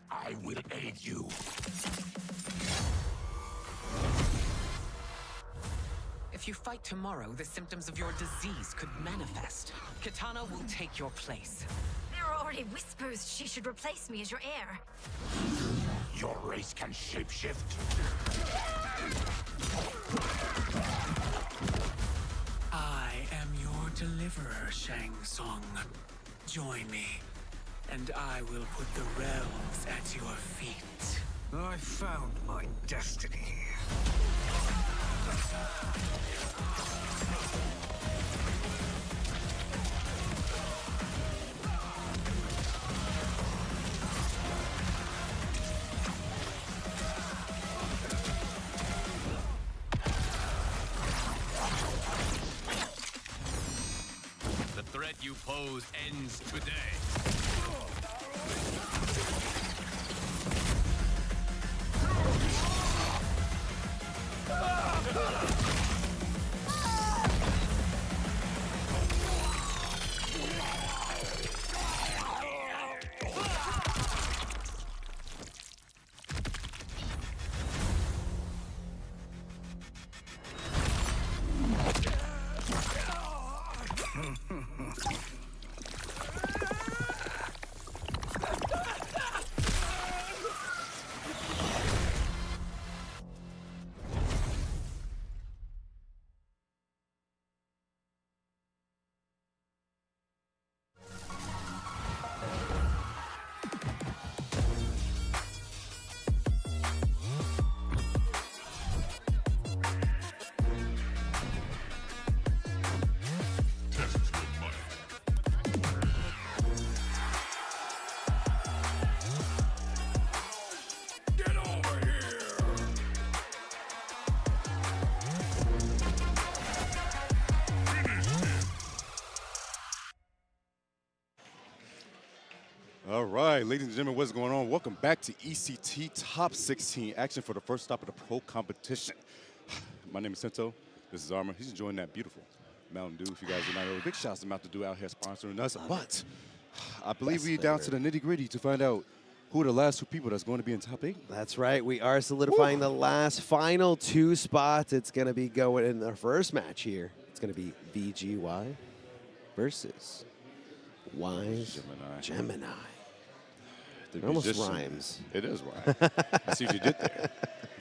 I will aid you. If you fight tomorrow, the symptoms of your disease could manifest. Katana will take your place. There are already whispers she should replace me as your heir. Your race can shapeshift. I am your deliverer, Shang Tsung. Join me, and I will put the realms at your feet. I found my destiny. The threat you pose ends today. All right, ladies and gentlemen, what's going on? Welcome back to ECT Top 16 action for the first stop of the pro competition. My name is Sento. This is Armor. He's enjoying that beautiful Mountain Dew. If you guys do not know, big shouts to Mountain Dew out here sponsoring us. But I believe we're down to the nitty gritty to find out who are the last two people that's going to be in top 8. That's right. We are solidifying the last final 2 spots. It's going to be going in the first match here. It's going to be VGY versus Wise Gemini. It almost rhymes. It is rhyme. I see what you did there.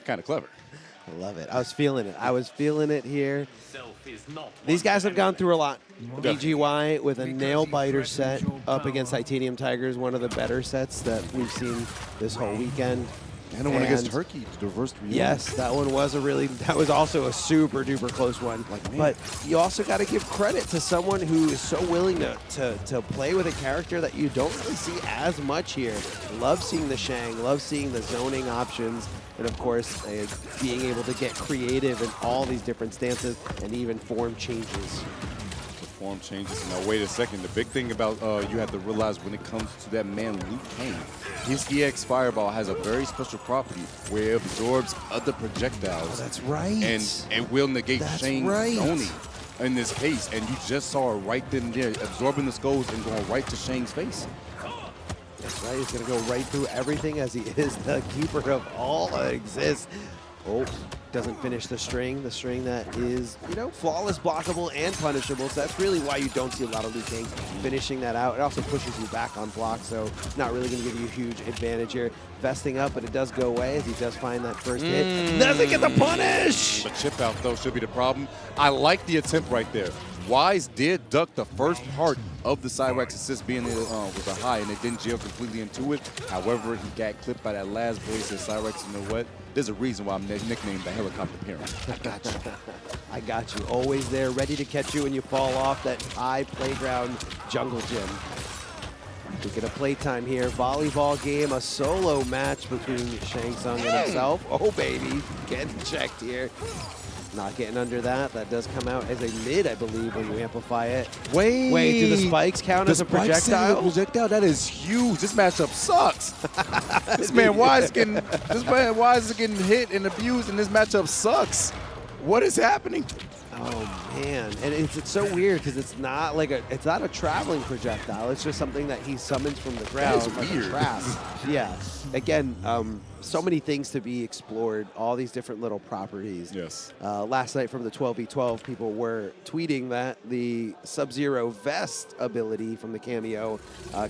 Kind of clever. I love it. I was feeling it. I was feeling it here. These guys have gone through a lot. VGY with a nail biter set up against Titanium Tigers, one of the better sets that we've seen this whole weekend. And the one against Turkey, the reverse 3-0. Yes, that one was that was also a super duper close one. But you also got to give credit to someone who is so willing to play with a character that you don't really see as much here. Love seeing the Shang, love seeing the zoning options, and of course, being able to get creative in all these different stances and even form changes. Form changes. Now, wait a second. The big thing about you have to realize when it comes to that man, Liu Kang, his EX Fireball has a very special property where it absorbs other projectiles. Oh, that's right. And it will negate Shang's zoning in this case. And you just saw it right then and there, absorbing the skulls and going right to Shang's face. That's right. He's going to go right through everything as he is the keeper of all that exists. Oh, doesn't finish the string that is, flawless, blockable, and punishable. So that's really why you don't see a lot of Liu Kang finishing that out. It also pushes you back on block, so not really going to give you a huge advantage here. Vesting up, but it does go away as he does find that first hit. Doesn't get the punish! The chip out, though, should be the problem. I like the attempt right there. Wise did duck the first part of the Cyrax assist being with a high, and it didn't jail completely into it. However, he got clipped by that last blade. Said Cyrax, you know what? There's a reason why I'm nicknamed the helicopter parent. I got you. I got you. Always there, ready to catch you when you fall off that high playground jungle gym. We get a playtime here. Volleyball game, a solo match between Shang Tsung and himself. Oh, baby. Getting checked here. Not getting under that. That does come out as a mid, I believe, when you amplify it. Wait, do the spikes count as a projectile? That is huge. This matchup sucks. This man Wise is getting hit and abused, and this matchup sucks. What is happening? Oh man, and it's so weird because it's not like it's not a traveling projectile. It's just something that he summons from the ground, like a trap. Yeah. Again, so many things to be explored. All these different little properties. Yes. Last night from the 12v12, people were tweeting that the Sub-Zero vest ability from the cameo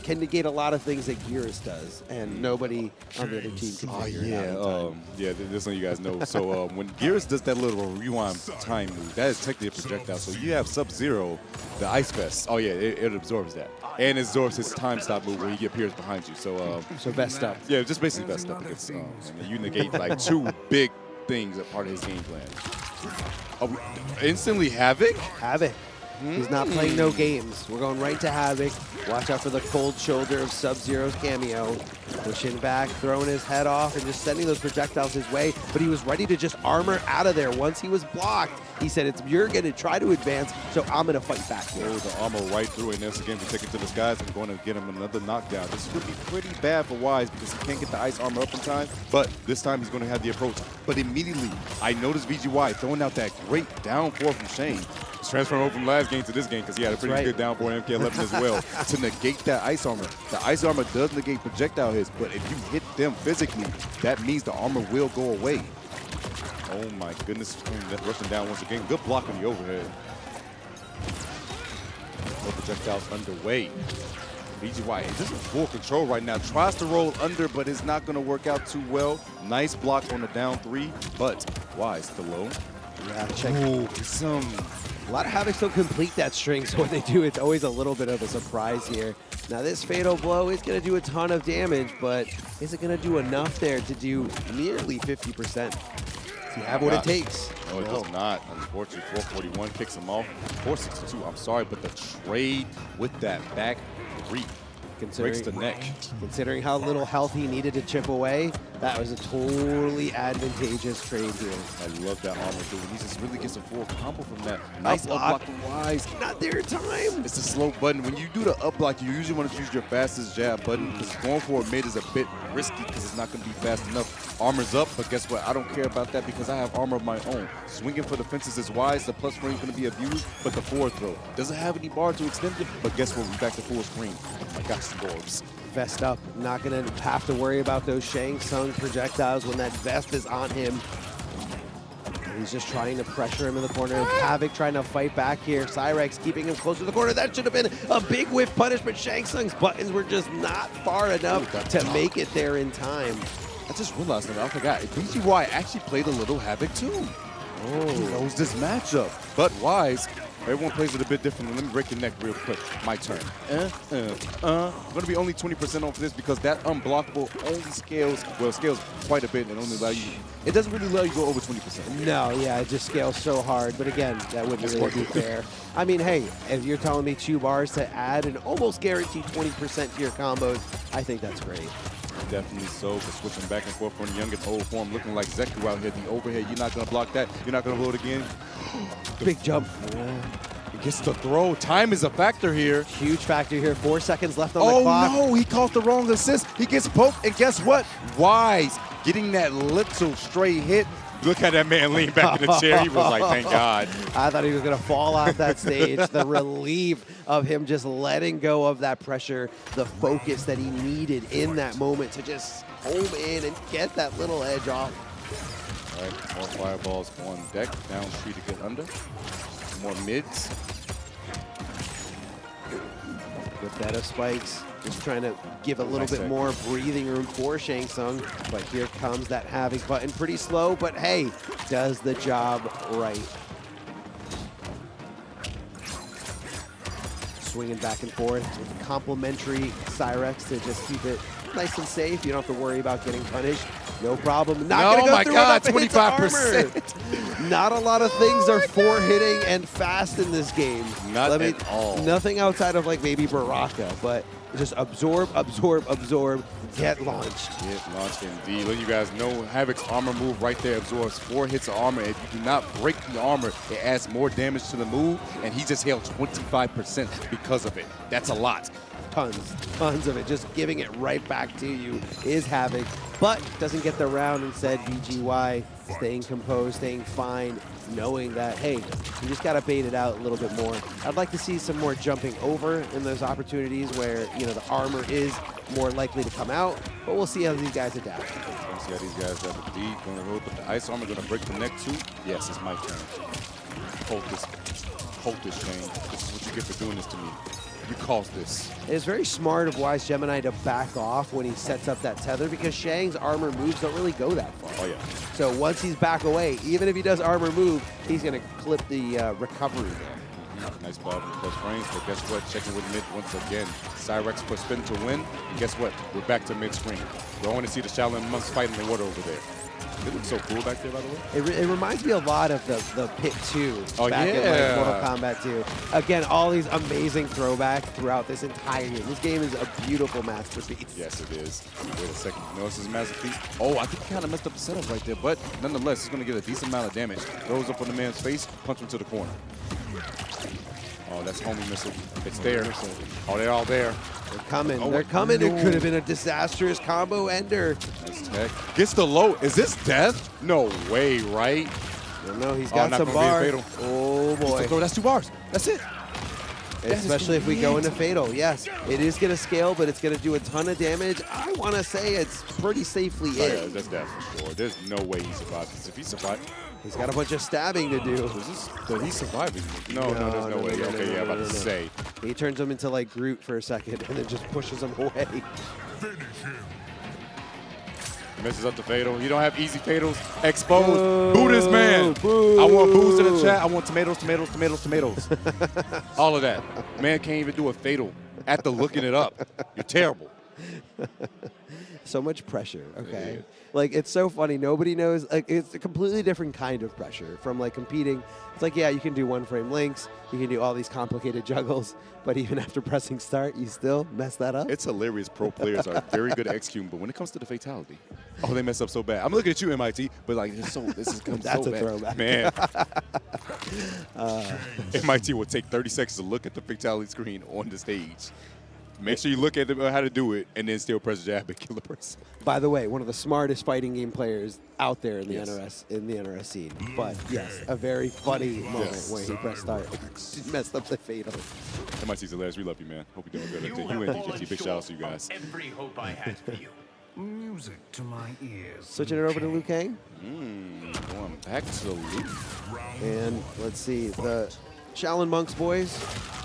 can negate a lot of things that Gears does, and nobody on the other team can figure it out. Yeah, just so you guys know. So when Gears does that little rewind time move, that is technically a projectile. So you have Sub-Zero, the Ice Vest. Oh yeah, it absorbs that. And it absorbs his time stop move where he appears behind you. So so vest up. Yeah, just basically vest up. Because, and you negate like 2 big things as part of his game plan. Oh, instantly Havoc? Havoc. He's not playing no games. We're going right to Havoc. Watch out for the cold shoulder of Sub-Zero's cameo. Pushing back, throwing his head off, and just sending those projectiles his way. But he was ready to just armor out of there once he was blocked. He said, you're going to try to advance, so I'm going to fight back here. Oh, the armor right through it. And this again, we take it to the skies and going to get him another knockdown. This would be pretty bad for Wise because he can't get the ice armor up in time. But this time he's going to have the approach. But immediately, I noticed VGY throwing out that great down 4 from Shane. He's transferring over from last game to this game because he had a pretty good down 4 in MK11 as well to negate that ice armor. The ice armor does negate projectile hits, but if you hit them physically, that means the armor will go away. Oh my goodness, rushing down once again. Good block on the overhead. No projectiles underway. VGY is just in full control right now. Tries to roll under, but it's not going to work out too well. Nice block on the down 3, but Wise the low. Yeah, check. Ooh, a lot of Havocs don't complete that string, so when they do, it's always a little bit of a surprise here. Now this Fatal Blow is going to do a ton of damage, but is it going to do enough there to do nearly 50%? Does he have what it takes? No, it does not. Unfortunately, 441 kicks him off. 462, I'm sorry, but the trade with that back 3 breaks the neck. Considering how little health he needed to chip away, that was a totally advantageous trade here. I love that armor dude. He just really gets a full combo from that. Nice up block from Wise. Not there in time. It's a slow button. When you do the up block, you usually want to use your fastest jab button because going for a mid is a bit risky because it's not going to be fast enough. Armor's up, but guess what? I don't care about that because I have armor of my own. Swinging for the fences is Wise. The plus range is going to be abused, but the forward throw doesn't have any bar to extend it, but guess what? We're back to full screen. Oh my gosh, the orbs. Vest up, not going to have to worry about those Shang Tsung projectiles when that vest is on him. He's just trying to pressure him in the corner. Havoc trying to fight back here. Cyrex keeping him close to the corner. That should have been a big whiff punish, but Shang Tsung's buttons were just not far enough to make it there in time. I just realized that I forgot. VGY actually played a little Havoc too. Oh, he knows this matchup. But Wise, everyone plays it a bit differently. Let me break your neck real quick. My turn. I'm going to be only 20% off this because that unblockable only scales quite a bit and only allow you. It doesn't really allow you to go over 20%. No, yeah, it just scales so hard. But again, that wouldn't really be fair. I mean, hey, if you're telling me 2 bars to add an almost guaranteed 20% to your combos, I think that's great. Definitely so, but switching back and forth from the youngest old form, looking like Zeku out here. The overhead, you're not going to block that. You're not going to blow it again. Big jump. He gets the throw. Time is a factor here. Huge factor here. 4 seconds left on the clock. Oh, no, he caught the wrong assist. He gets poked, and guess what? Wise getting that little stray hit. Look at that man lean back in the chair. He was like, thank God. I thought he was going to fall off that stage. The relief of him just letting go of that pressure, the focus that he needed in that moment to just home in and get that little edge off. All right, more fireballs on deck. Down 3 to get under. More mids. Good meta spikes. Just trying to give a little bit more breathing room for Shang Tsung. But here comes that Havoc button. Pretty slow, but hey, does the job right. Swinging back and forth with complimentary Cyrex to just keep it nice and safe. You don't have to worry about getting punished. No problem. Not gonna go through God, enough 25%. Not a lot of things are 4-hitting and fast in this game. Not at all. Nothing outside of like maybe Baraka, but just absorb, absorb, absorb, get launched. Get launched indeed. Let you guys know, Havoc's armor move right there absorbs 4 hits of armor. If you do not break the armor, it adds more damage to the move, and he just held 25% because of it. That's a lot. Tons of it. Just giving it right back to you is Havoc, but doesn't get the round. Instead, VGY staying composed, staying fine, knowing that, hey, you just got to bait it out a little bit more. I'd like to see some more jumping over in those opportunities where, you know, the armor is more likely to come out, but we'll see how these guys adapt. Let's see how these guys got the D, going to roll, but the ice armor going to break the neck too. Yes, it's my turn. Hold this, Shane. This is what you get for doing this to me. You caused this. It's very smart of Wise Gemini to back off when he sets up that tether because Shang's armor moves don't really go that far. Oh, yeah. So once he's back away, even if he does armor move, he's going to clip the recovery there. Nice ball from close range, but guess what? Checking with mid once again. Cyrex for spin to win. And guess what? We're back to mid-screen. We're going to see the Shaolin monks fighting the water over there. It looks so cool back there, by the way. It reminds me a lot of the Pit 2 back in yeah. like Mortal Kombat 2. Again, all these amazing throwbacks throughout this entire game. This game is a beautiful masterpiece. Yes, it is. Wait a second. You know this is a masterpiece? Oh, I think he kind of messed up the setup right there, but nonetheless, he's going to get a decent amount of damage. Throws up on the man's face, punch him to the corner. Oh, that's homing missile. It's there. Oh, they're all there. They're coming. Oh, They're coming. no. It could have been a disastrous combo ender. Nice tech. Gets the low. Is this death? No way, right? No, he's got some bar. Oh, boy. No, that's 2 bars. That's it. Especially if we go into Fatal. Yes, it is going to scale, but it's going to do a ton of damage. I want to say it's pretty safely in. Yeah, that's death for sure. There's no way he survives this. If he survived, he's got a bunch of stabbing to do. But he's surviving. No, there's no way. Okay, yeah, I'm about to say. He turns him into like Groot for a second and then just pushes him away. Messes up the fatal. You don't have easy fatals. Exposed. Boo this man. I want boos in the chat. I want tomatoes, tomatoes, tomatoes, tomatoes. All of that. Man can't even do a fatal after looking it up. You're terrible. So much pressure, okay? Yeah. Like, it's so funny. Nobody knows. Like, it's a completely different kind of pressure from, like, competing. It's like, yeah, you can do one-frame links. You can do all these complicated juggles. But even after pressing start, you still mess that up? It's hilarious. Pro players are very good at executing. But when it comes to the fatality, oh, they mess up so bad. I'm looking at you, MIT. But, like, this is That's so a bad. throwback. Man. MIT will take 30 seconds to look at the fatality screen on the stage. Make sure you look at how to do it, and then still press jab and kill the person. By the way, one of the smartest fighting game players out there in the NRS scene. But yes, a very funny moment where he pressed start, messed up the fatal. MIT's hilarious. We love you, man. Hope you're doing good. You and DJT. Big shout out to you guys. Every hope I had for you. Music to my ears. Switching it over to Liu Kang. Going back to Liu. And let's see the Shaolin Monks boys.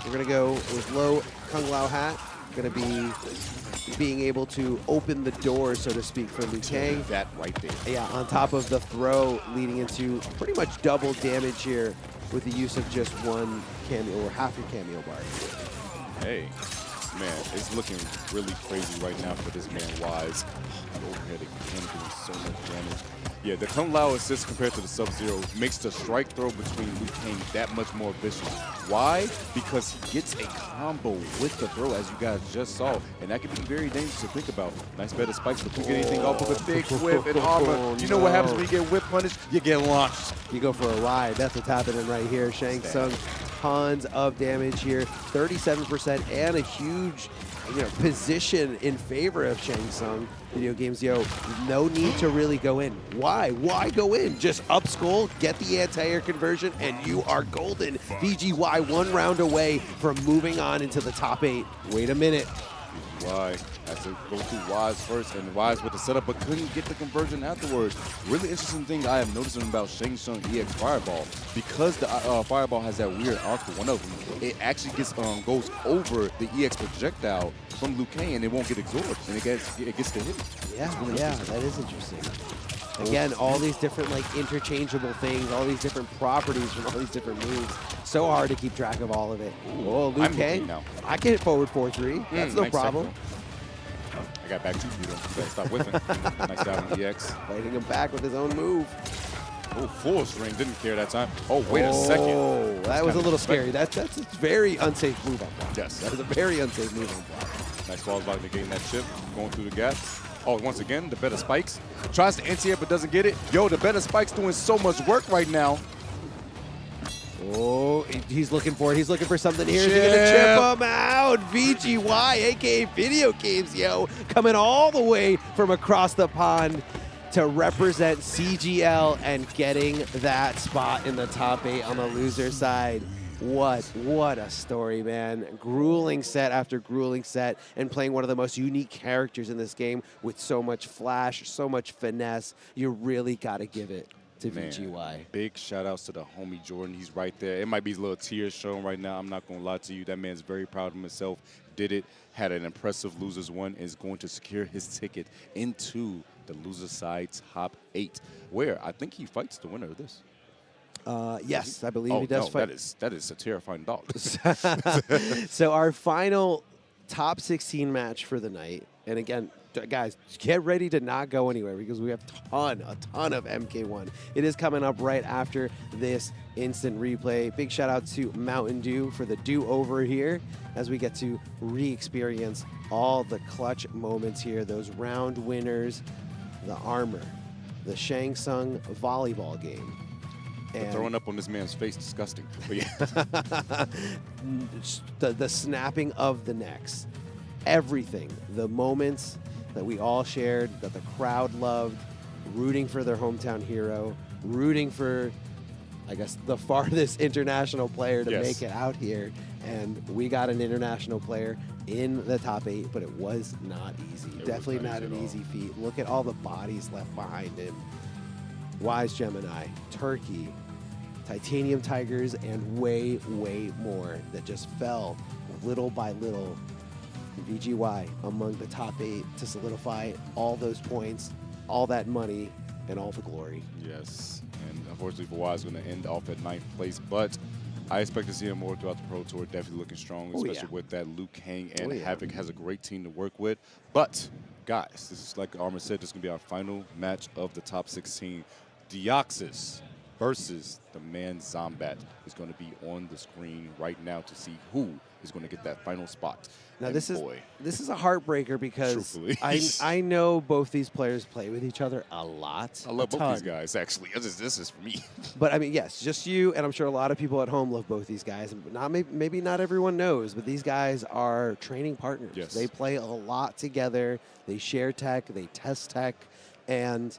We're gonna go with low Kung Lao hat. Going to be being able to open the door, so to speak, for Liu Kang. That right there. Yeah, on top of the throw, leading into pretty much double damage here with the use of just one cameo or half your cameo bar. Hey, man, it's looking really crazy right now for this man Wise. Overhead again, doing so much damage. Yeah, the Kung Lao assist compared to the Sub-Zero makes the strike throw between Liu Kang that much more vicious. Why? Because he gets a combo with the throw, as you guys just saw, and that can be very dangerous to think about. Nice better spikes, but you get anything off of a big whip and armor. You know what happens when you get whip punished? You get launched. You go for a ride. That's what's happening right here. Shang Tsung, tons of damage here, 37%, and a huge position in favor of Shang Tsung. Video games, no need to really go in. Why? Why go in? Just up skull, get the anti-air conversion, and you are golden. VGY 1 round away from moving on into the top 8. Wait a minute. VGY has to go through Wise first, and Wise with the setup, but couldn't get the conversion afterwards. Really interesting thing I am noticing about Shang Tsung EX Fireball, because the Fireball has that weird arc for one of them, it actually goes over the EX projectile from Liu Kang, and it won't get absorbed, and it gets to hit. Yeah, that is interesting. Again, all these different interchangeable things, all these different properties from all these different moves. So hard to keep track of all of it. Oh, Liu Kang, I can hit forward 4-3. That's no problem. I got back 2 feet. You better stop whipping. Nice down on EX. Fighting him back with his own move. Oh, full string. Didn't care that time. Oh, wait a second. Oh, that was a little scary. That's a very unsafe move on block. Yes. That is a very unsafe move on block. Nice falls by negating that chip. Going through the gap. Oh, once again, the better spikes. Tries to anti-air but doesn't get it. Yo, the better spikes doing so much work right now. Oh, he's looking for it. He's looking for something here. Is he going to chip him out? VGY, a.k.a. Video Games, coming all the way from across the pond to represent CGL and getting that spot in the top 8 on the loser side. What a story, man. Grueling set after grueling set, and playing one of the most unique characters in this game with so much flash, so much finesse. You really got to give it to VGY. Big shout outs to the homie Jordan. He's right there. It might be little tears showing right now. I'm not going to lie to you. That man's very proud of himself. Did it. Had an impressive losers one. Is going to secure his ticket into the loser side top 8, where I think he fights the winner of this. Yes, I believe he does fight. That is a terrifying dog. So our final top 16 match for the night, and again, guys, get ready to not go anywhere because we have a ton of MK1. It is coming up right after this instant replay. Big shout out to Mountain Dew for the do-over here as we get to re-experience all the clutch moments here, those round winners, the armor, the Shang Tsung volleyball game. And throwing up on this man's face, disgusting. But yeah. the snapping of the necks, everything, the moments that we all shared, that the crowd loved, rooting for their hometown hero, rooting for, I guess, the farthest international player to make it out here. And we got an international player in the top 8, but it was not easy. Definitely not an easy feat. Look at all the bodies left behind him. Wise Gemini, Turkey, Titanium Tigers, and way, way more that just fell little by little. VGY among the top 8 to solidify all those points, all that money, and all the glory. Yes, and unfortunately for Wise, going to end off at 9th place, but I expect to see him more throughout the Pro Tour, definitely looking strong, especially with that Liu Kang, and Havoc has a great team to work with. But, guys, this is like Armor said, this is going to be our final match of the top 16. Deoxys versus the man Zombat is going to be on the screen right now to see who is going to get that final spot. Now, and this is a heartbreaker because I know both these players play with each other a lot. I love both these guys, actually. This is for me. But, I mean, yes, just you, and I'm sure a lot of people at home love both these guys. Maybe not everyone knows, but these guys are training partners. Yes. They play a lot together. They share tech. They test tech. And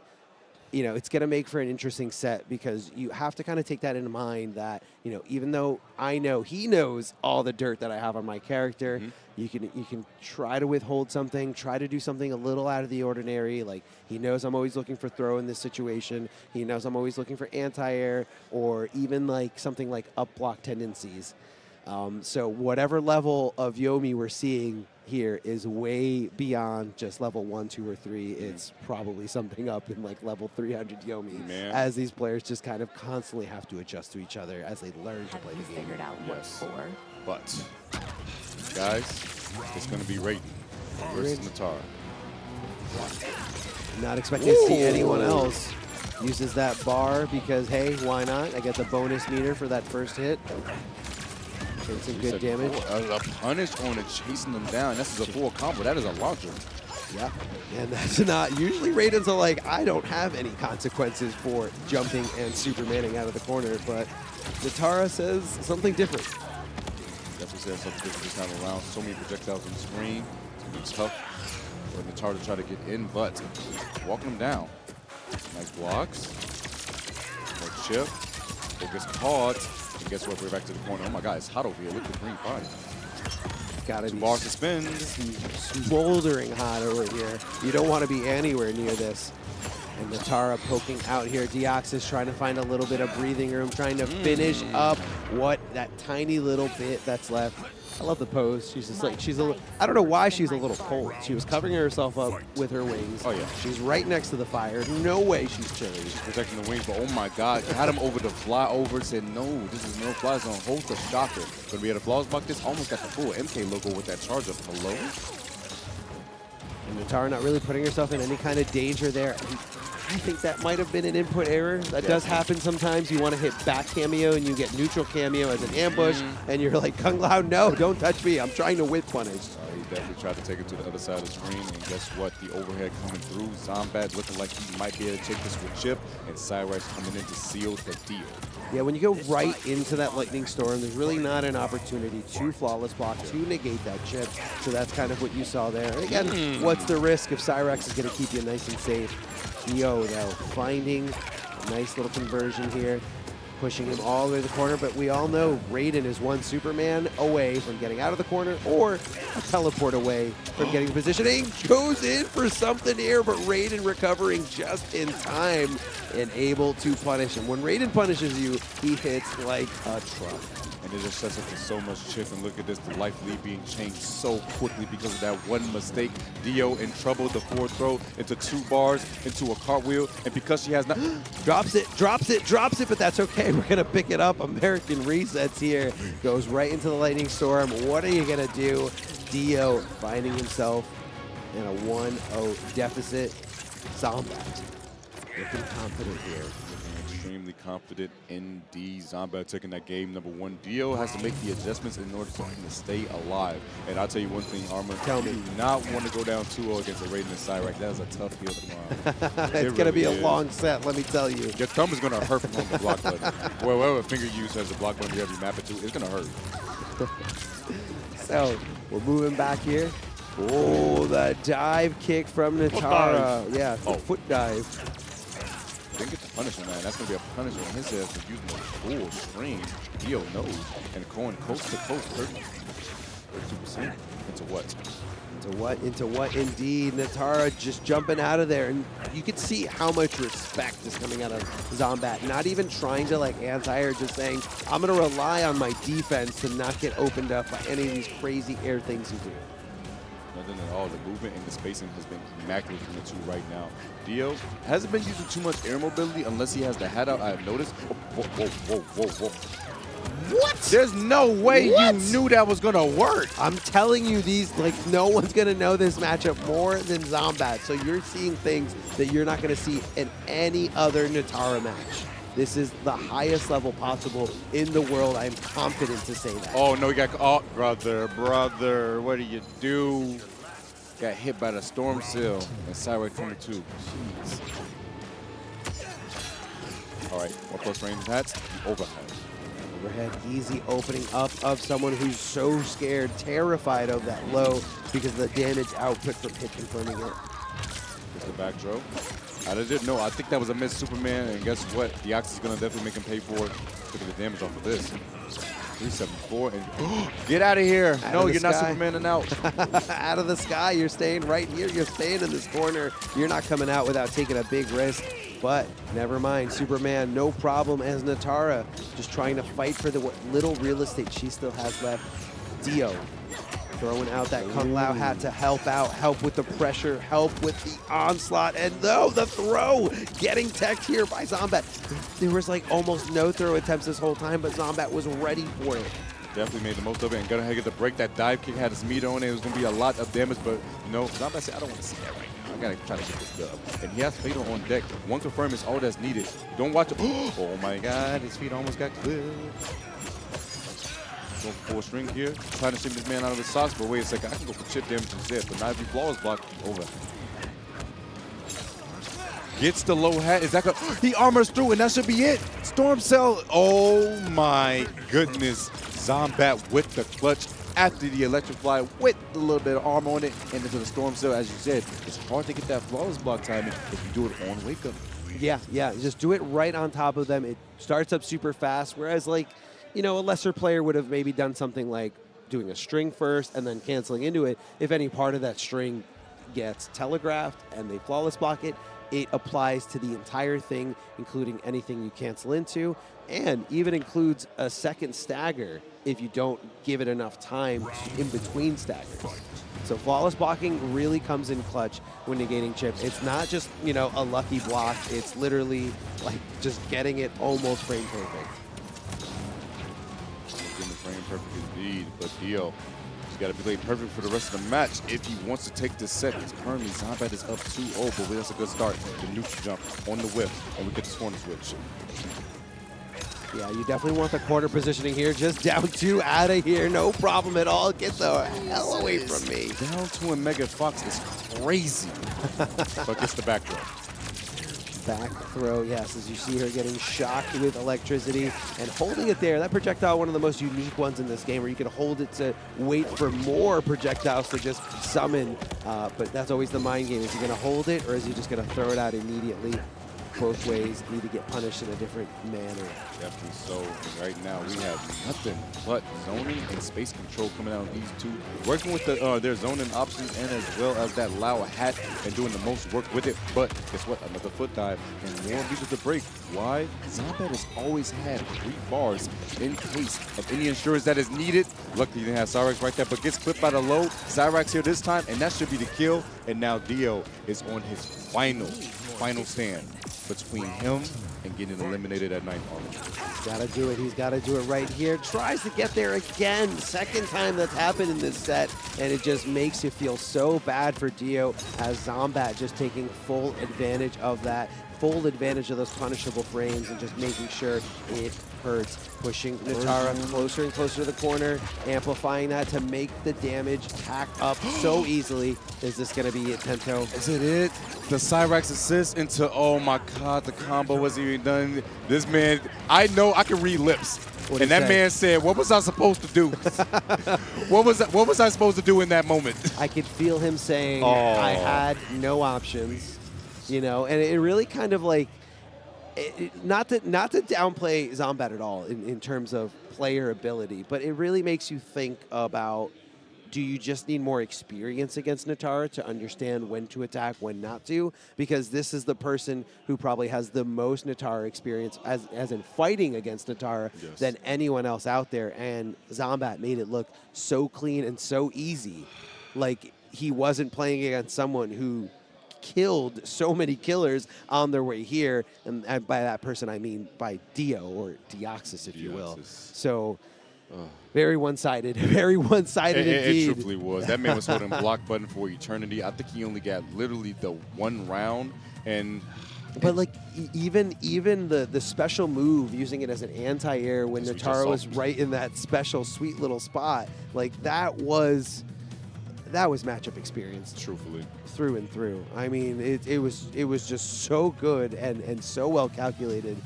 you know, it's going to make for an interesting set because you have to kind of take that into mind that, you know, even though I know he knows all the dirt that I have on my character, you can try to withhold something, try to do something a little out of the ordinary. Like, he knows I'm always looking for throw in this situation. He knows I'm always looking for anti-air or even like something like up block tendencies. So whatever level of Yomi we're seeing here is way beyond just level 1, 2, or 3. It's probably something up in like level 300 Yomi, as these players just kind of constantly have to adjust to each other as they learn to play the game. Figured out what for. But, guys, it's going to be Raiden versus Natara. Not expecting to see anyone else. Uses that bar because, hey, why not? I get the bonus meter for that first hit. Doing some good damage. A punish on it, chasing them down. This is a full combo. That is a launcher. Yeah, and that's not, usually Raidens are like, I don't have any consequences for jumping and Supermaning out of the corner, but Natara says something different. Definitely says something different this time around. So many projectiles on the screen. It's going to be tough for Natara to try to get in, but walking them down. Nice blocks. More chip. It gets caught. And guess what? We're back to the corner. Oh my God, it's hot over here. Look at the green body. Gotta be bars to spin. Smoldering hot over here. You don't want to be anywhere near this. And Natara poking out here. Deoxys trying to find a little bit of breathing room, trying to finish up what that tiny little bit that's left. I love the pose. She's just like, I don't know why she's a little cold. She was covering herself up with her wings. Oh yeah. She's right next to the fire. No way she's chilling. She's protecting the wings, but oh my God. Had him over the fly over, said no, this is no fly zone. Hold the shocker. Gonna be at a flawless block. This almost got the full MK logo with that charge up. Hello? And Natara not really putting herself in any kind of danger there. I think that might have been an input error. That does happen sometimes. You want to hit back cameo and you get neutral cameo as an ambush, and you're like, Kung Lao, no, don't touch me. I'm trying to whip punish. He definitely tried to take it to the other side of the screen, and guess what? The overhead coming through. Zombat looking like he might be able to take this with chip, and Cyrax coming in to seal the deal. Yeah, when you go right into that lightning storm, there's really not an opportunity to flawless block, to negate that chip. So that's kind of what you saw there. And again, what's the risk if Cyrax is going to keep you nice and safe? Dio, though, finding a nice little conversion here, pushing him all the way to the corner, but we all know Raiden is one Superman away from getting out of the corner or a teleport away from getting positioning. Goes in for something here, but Raiden recovering just in time and able to punish him. When Raiden punishes you, he hits like a truck. And it just sets up for so much chip. And look at this, the life lead being changed so quickly because of that one mistake. Dio in trouble, the forward throw into 2 bars, into a cartwheel. And because she has not... drops it, but that's okay. We're going to pick it up. American resets here. Goes right into the lightning storm. What are you going to do? Dio finding himself in a 1-0 deficit. Zombat looking confident here. Extremely confident indeed. Zombat taking that game number 1. Dio has to make the adjustments in order for him to stay alive. And I'll tell you one thing, Armor. Tell me. You do not want to go down 2-0 against a Raiden inside right. That is a tough hill tomorrow. It's going to be a long set, let me tell you. Your thumb is going to hurt from the block button. Or whatever finger you use as a block button, whatever you map it to, it's going to hurt. So, we're moving back here. Oh, the dive kick from Natara. Yeah, it's a foot dive. Didn't get the punishment, man. That's going to be a punishment on his head for using the full string. Dio knows. And going coast to coast, 32%. Into what? Into what indeed. Natara just jumping out of there. And you can see how much respect is coming out of Zombat. Not even trying to like anti her, just saying, I'm going to rely on my defense to not get opened up by any of these crazy air things you do. Nothing at all. The movement and the spacing has been immaculate from the two right now. Dio hasn't been using too much air mobility unless he has the hat out. I've noticed. Whoa. What? There's no way you knew that was going to work. I'm telling you, no one's going to know this matchup more than Zombat. So you're seeing things that you're not going to see in any other Natara match. This is the highest level possible in the world. I'm confident to say that. Oh, no, he got... Oh, brother, what do you do? Got hit by the Storm Seal and Sideway 22. Jeez. All right, 1+ range hats, overhead. Overhead, easy opening up of someone who's so scared, terrified of that low because of the damage output from hit confirming it. Just the back throw. I didn't know. I think that was a missed Superman, and guess what? The Ox is going to definitely make him pay for it. Look at the damage off of this. 374, and get out of here. No, you're not Superman and out. Out of the sky, you're staying right here. You're staying in this corner. You're not coming out without taking a big risk. But never mind, Superman, no problem as Natara just trying to fight for the little real estate she still has left. Dio throwing out that Kung Lao hat to help out, help with the pressure, help with the onslaught, and though the throw getting teched here by Zombat. There was like almost no throw attempts this whole time, but Zombat was ready for it. Definitely made the most of it and gonna get the break. That dive kick had his meter on it. It was gonna be a lot of damage, but you know, Zombat said, I don't want to see that right now. I gotta try to get this dub. And he has Fatal on deck. One confirm is all that's needed. Don't watch it. Oh my God, his feet almost got cleared. Go full string here. Trying to ship this man out of his socks, but wait a second. I can go for chip damage instead, but not if he flawless block. Over. Gets the low hat. Is that gonna... He armors through, and that should be it. Storm Cell. Oh my goodness. Zombat with the clutch after the electric fly with a little bit of armor on it and into the Storm Cell. As you said, it's hard to get that flawless block timing if you do it on wake up. Yeah, just do it right on top of them. It starts up super fast, whereas like, you know, a lesser player would have maybe done something like doing a string first and then canceling into it. If any part of that string gets telegraphed and they flawless block it, it applies to the entire thing, including anything you cancel into, and even includes a second stagger if you don't give it enough time in between staggers. So flawless blocking really comes in clutch when negating chip. It's not just, you know, a lucky block. It's literally like just getting it almost frame perfect. Getting the frame perfect indeed, but Dio, he's got to be played perfect for the rest of the match if he wants to take this set. Because currently Zombat is up 2-0, but that's a good start. The neutral jump on the whip, and we get this corner switch. Yeah, you definitely want the corner positioning here. Just down 2, out of here, no problem at all. Get the hell away from me. Down 2 and Mega Fox is crazy, but gets the back throw. Back throw, yes, as you see her getting shocked with electricity and holding it there. That projectile, one of the most unique ones in this game, where you can hold it to wait for more projectiles to just summon. But that's always the mind game. Is he going to hold it, or is he just going to throw it out immediately? Both ways need to get punished in a different manner. Definitely so. And right now, we have nothing but zoning and space control coming out of these two. Working with their zoning options and as well as that Lao hat and doing the most work with it. But guess what? Another foot dive and more reaches the break. Why? Zombat has always had 3 bars in case of any insurance that is needed. Luckily, you didn't have Cyrax right there, but gets clipped by the low. Cyrax here this time, and that should be the kill. And now Dio is on his final stand between him and getting eliminated at 9th armor. He's got to do it. He's got to do it right here. Tries to get there again. Second time that's happened in this set, and it just makes you feel so bad for Dio, as Zombat just taking full advantage of that, full advantage of those punishable frames, and just making sure it hurts. Pushing Natara closer and closer to the corner, amplifying that to make the damage tack up so easily. Is this going to be it, Tento? Is it it? The Cyrax assist into, oh my God, the combo wasn't even done. This man, I know I can read lips. And that man said, what was I supposed to do? What was I supposed to do in that moment? I could feel him saying, I had no options, you know, and it really kind of like, not to downplay Zombat at all in terms of player ability, but it really makes you think about, do you just need more experience against Natara to understand when to attack, when not to? Because this is the person who probably has the most Natara experience, as in fighting against Natara, than anyone else out there. And Zombat made it look so clean and so easy. Like he wasn't playing against someone who killed so many killers on their way here. And by that person, I mean by Dio, or Deoxys, if you will. So very one-sided, very one-sided indeed. It truthfully was. That man was holding block button for eternity. I think he only got literally the 1 round. But like even the special move, using it as an anti-air when Natara was right in that special sweet little spot, like that was matchup experience. Truthfully. Through and through. I mean, it was just so good and so well calculated.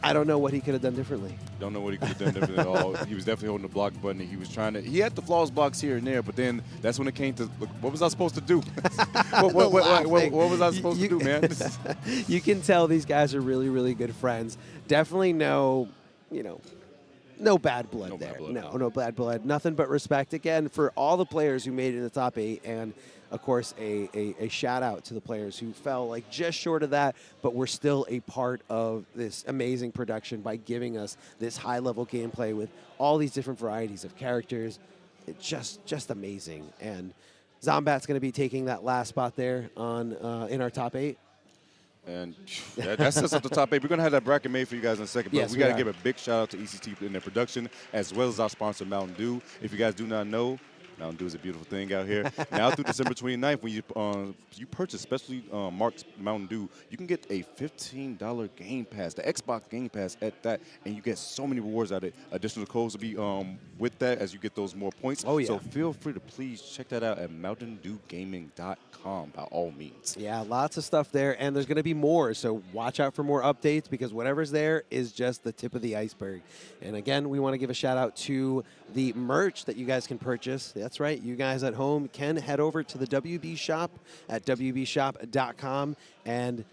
I don't know what he could have done differently. Don't know what he could have done differently at all. He was definitely holding the block button. He was trying to. He had the flawless blocks here and there, but then that's when it came to, look, what was I supposed to do? what was I supposed to do, man? You can tell these guys are really, really good friends. Definitely no bad blood there. No bad blood. Nothing but respect, again, for all the players who made it in the top 8, and of course, a shout out to the players who fell like just short of that, but were still a part of this amazing production by giving us this high level gameplay with all these different varieties of characters. It's just amazing. And Zombat's going to be taking that last spot there on in our top 8. And that sets up the top 8. We're going to have that bracket made for you guys in a second, but yes, we got to give a big shout out to ECT in their production, as well as our sponsor, Mountain Dew. If you guys do not know, Mountain Dew is a beautiful thing out here. Now through December 29th, when you purchase specially marked Mountain Dew, you can get a $15 Game Pass, the Xbox Game Pass at that, and you get so many rewards out of it. Additional codes will be with that as you get those more points. Oh, yeah. So feel free to please check that out at mountaindewgaming.com by all means. Yeah, lots of stuff there, and there's going to be more, so watch out for more updates, because whatever's there is just the tip of the iceberg. And again, we want to give a shout out to the merch that you guys can purchase. That's right, you guys at home can head over to the WB shop at wbshop.com, and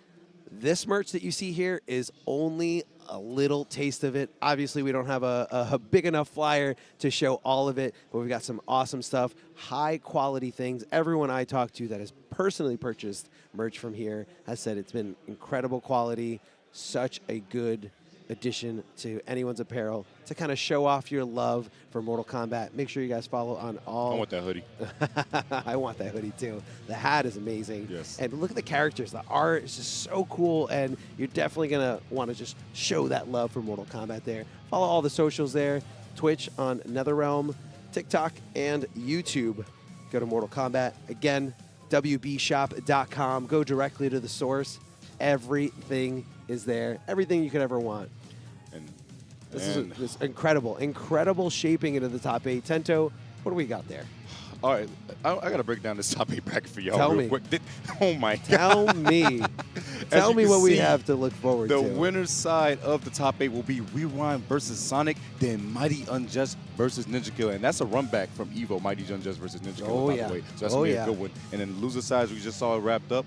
this merch that you see here is only a little taste of it. Obviously, we don't have a big enough flyer to show all of it, but we've got some awesome stuff, high quality things. Everyone I talk to that has personally purchased merch from here has said it's been incredible quality, such a good addition to anyone's apparel to kind of show off your love for Mortal Kombat. Make sure you guys follow on all. I want that hoodie. I want that hoodie too. The hat is amazing. Yes. And look at the characters. The art is just so cool, and you're definitely going to want to just show that love for Mortal Kombat there. Follow all the socials there. Twitch on NetherRealm, TikTok, and YouTube. Go to Mortal Kombat. Again, wbshop.com. Go directly to the source. Everything is there. Everything you could ever want. This is this incredible shaping into the top 8. Tento, what do we got there? All right, I got to break down this top 8 bracket for y'all Tell real me. quick. Oh, my God. Tell me. Tell you me can what we see, have to look forward the to. winner's side of the top 8 will be Rewind versus Sonic, then Mighty Unjust versus Ninja Killer. And that's a run back from Evo, Mighty Unjust versus Ninja Killer, by the way. So that's going to be a good one. And then the loser sides, we just saw it wrapped up.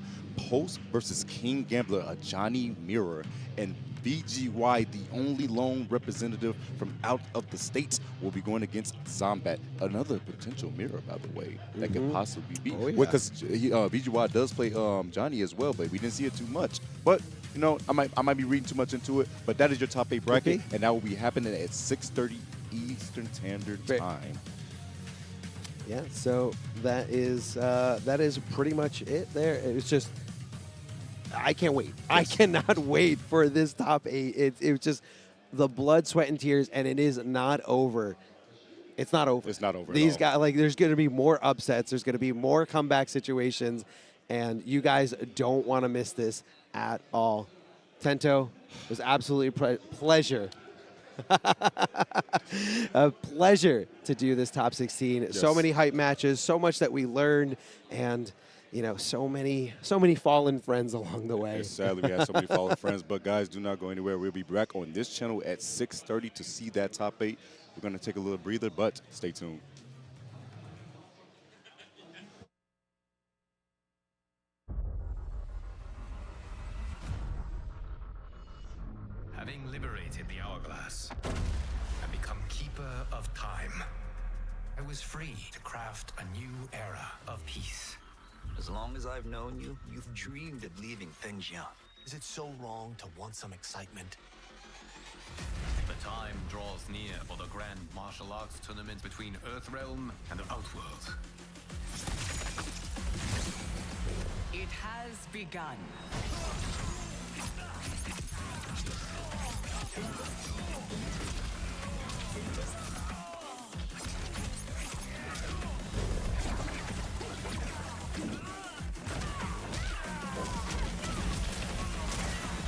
Post versus King Gambler, a Johnny Mirror. And BGY, the only lone representative from out of the States, will be going against Zombat, another potential mirror, by the way, that could possibly be. Because BGY does play Johnny as well, but we didn't see it too much. But, you know, I might be reading too much into it, but that is your top 8 bracket, and that will be happening at 6:30 Eastern Standard Time. Yeah, so that is pretty much it there. It's just, I can't wait. I cannot wait for this top 8. It was just the blood, sweat, and tears, and it is not over. It's not over. It's not over. These guys, like, there's going to be more upsets. There's going to be more comeback situations, and you guys don't want to miss this at all. Tento, it was absolutely a pleasure. A pleasure to do this top 16. Yes. So many hype matches, so much that we learned, and you know, so many fallen friends along the way. Yes, sadly, we have so many fallen friends. But guys, do not go anywhere. We'll be back on this channel at 6:30 to see that top 8. We're going to take a little breather, but stay tuned. Having liberated the hourglass and become keeper of time, I was free to craft a new era of peace. As long as I've known you, you've dreamed of leaving things young. Is it so wrong to want some excitement? The time draws near for the grand martial arts tournament between Earthrealm and the Outworld. It has begun.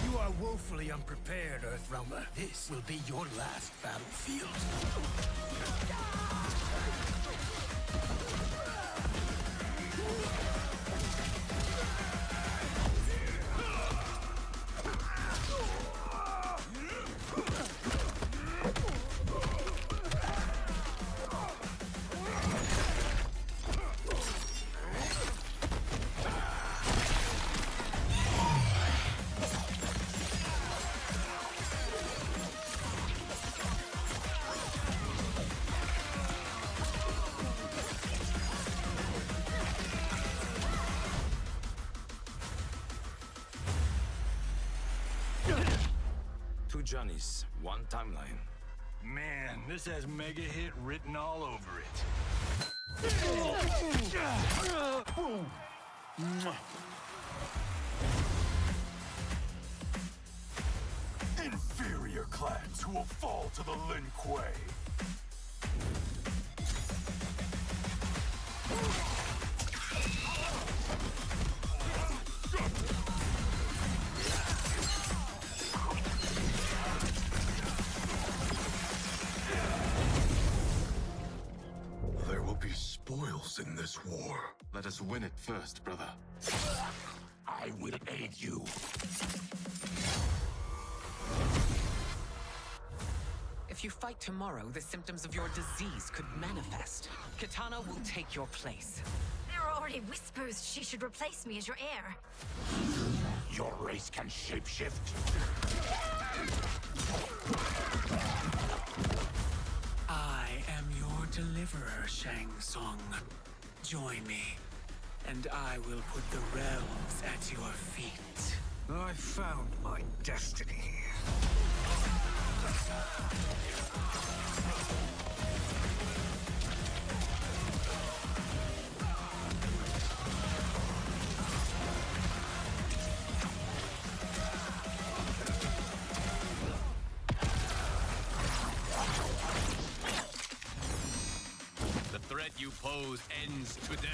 You are woefully unprepared, Earthrealmer. This will be your last battlefield. Two Johnnies, one timeline. Man, this has mega hit written all over it. Inferior clans who will fall to the Lin Kuei. There will be spoils in this war. Let us win it first, brother. I will aid you. If you fight tomorrow, the symptoms of your disease could manifest. Kitana will take your place. There are already whispers she should replace me as your heir. Your race can shapeshift. I am your deliverer, Shang Tsung. Join me, and I will put the realms at your feet. I found my destiny. The threat you pose ends today.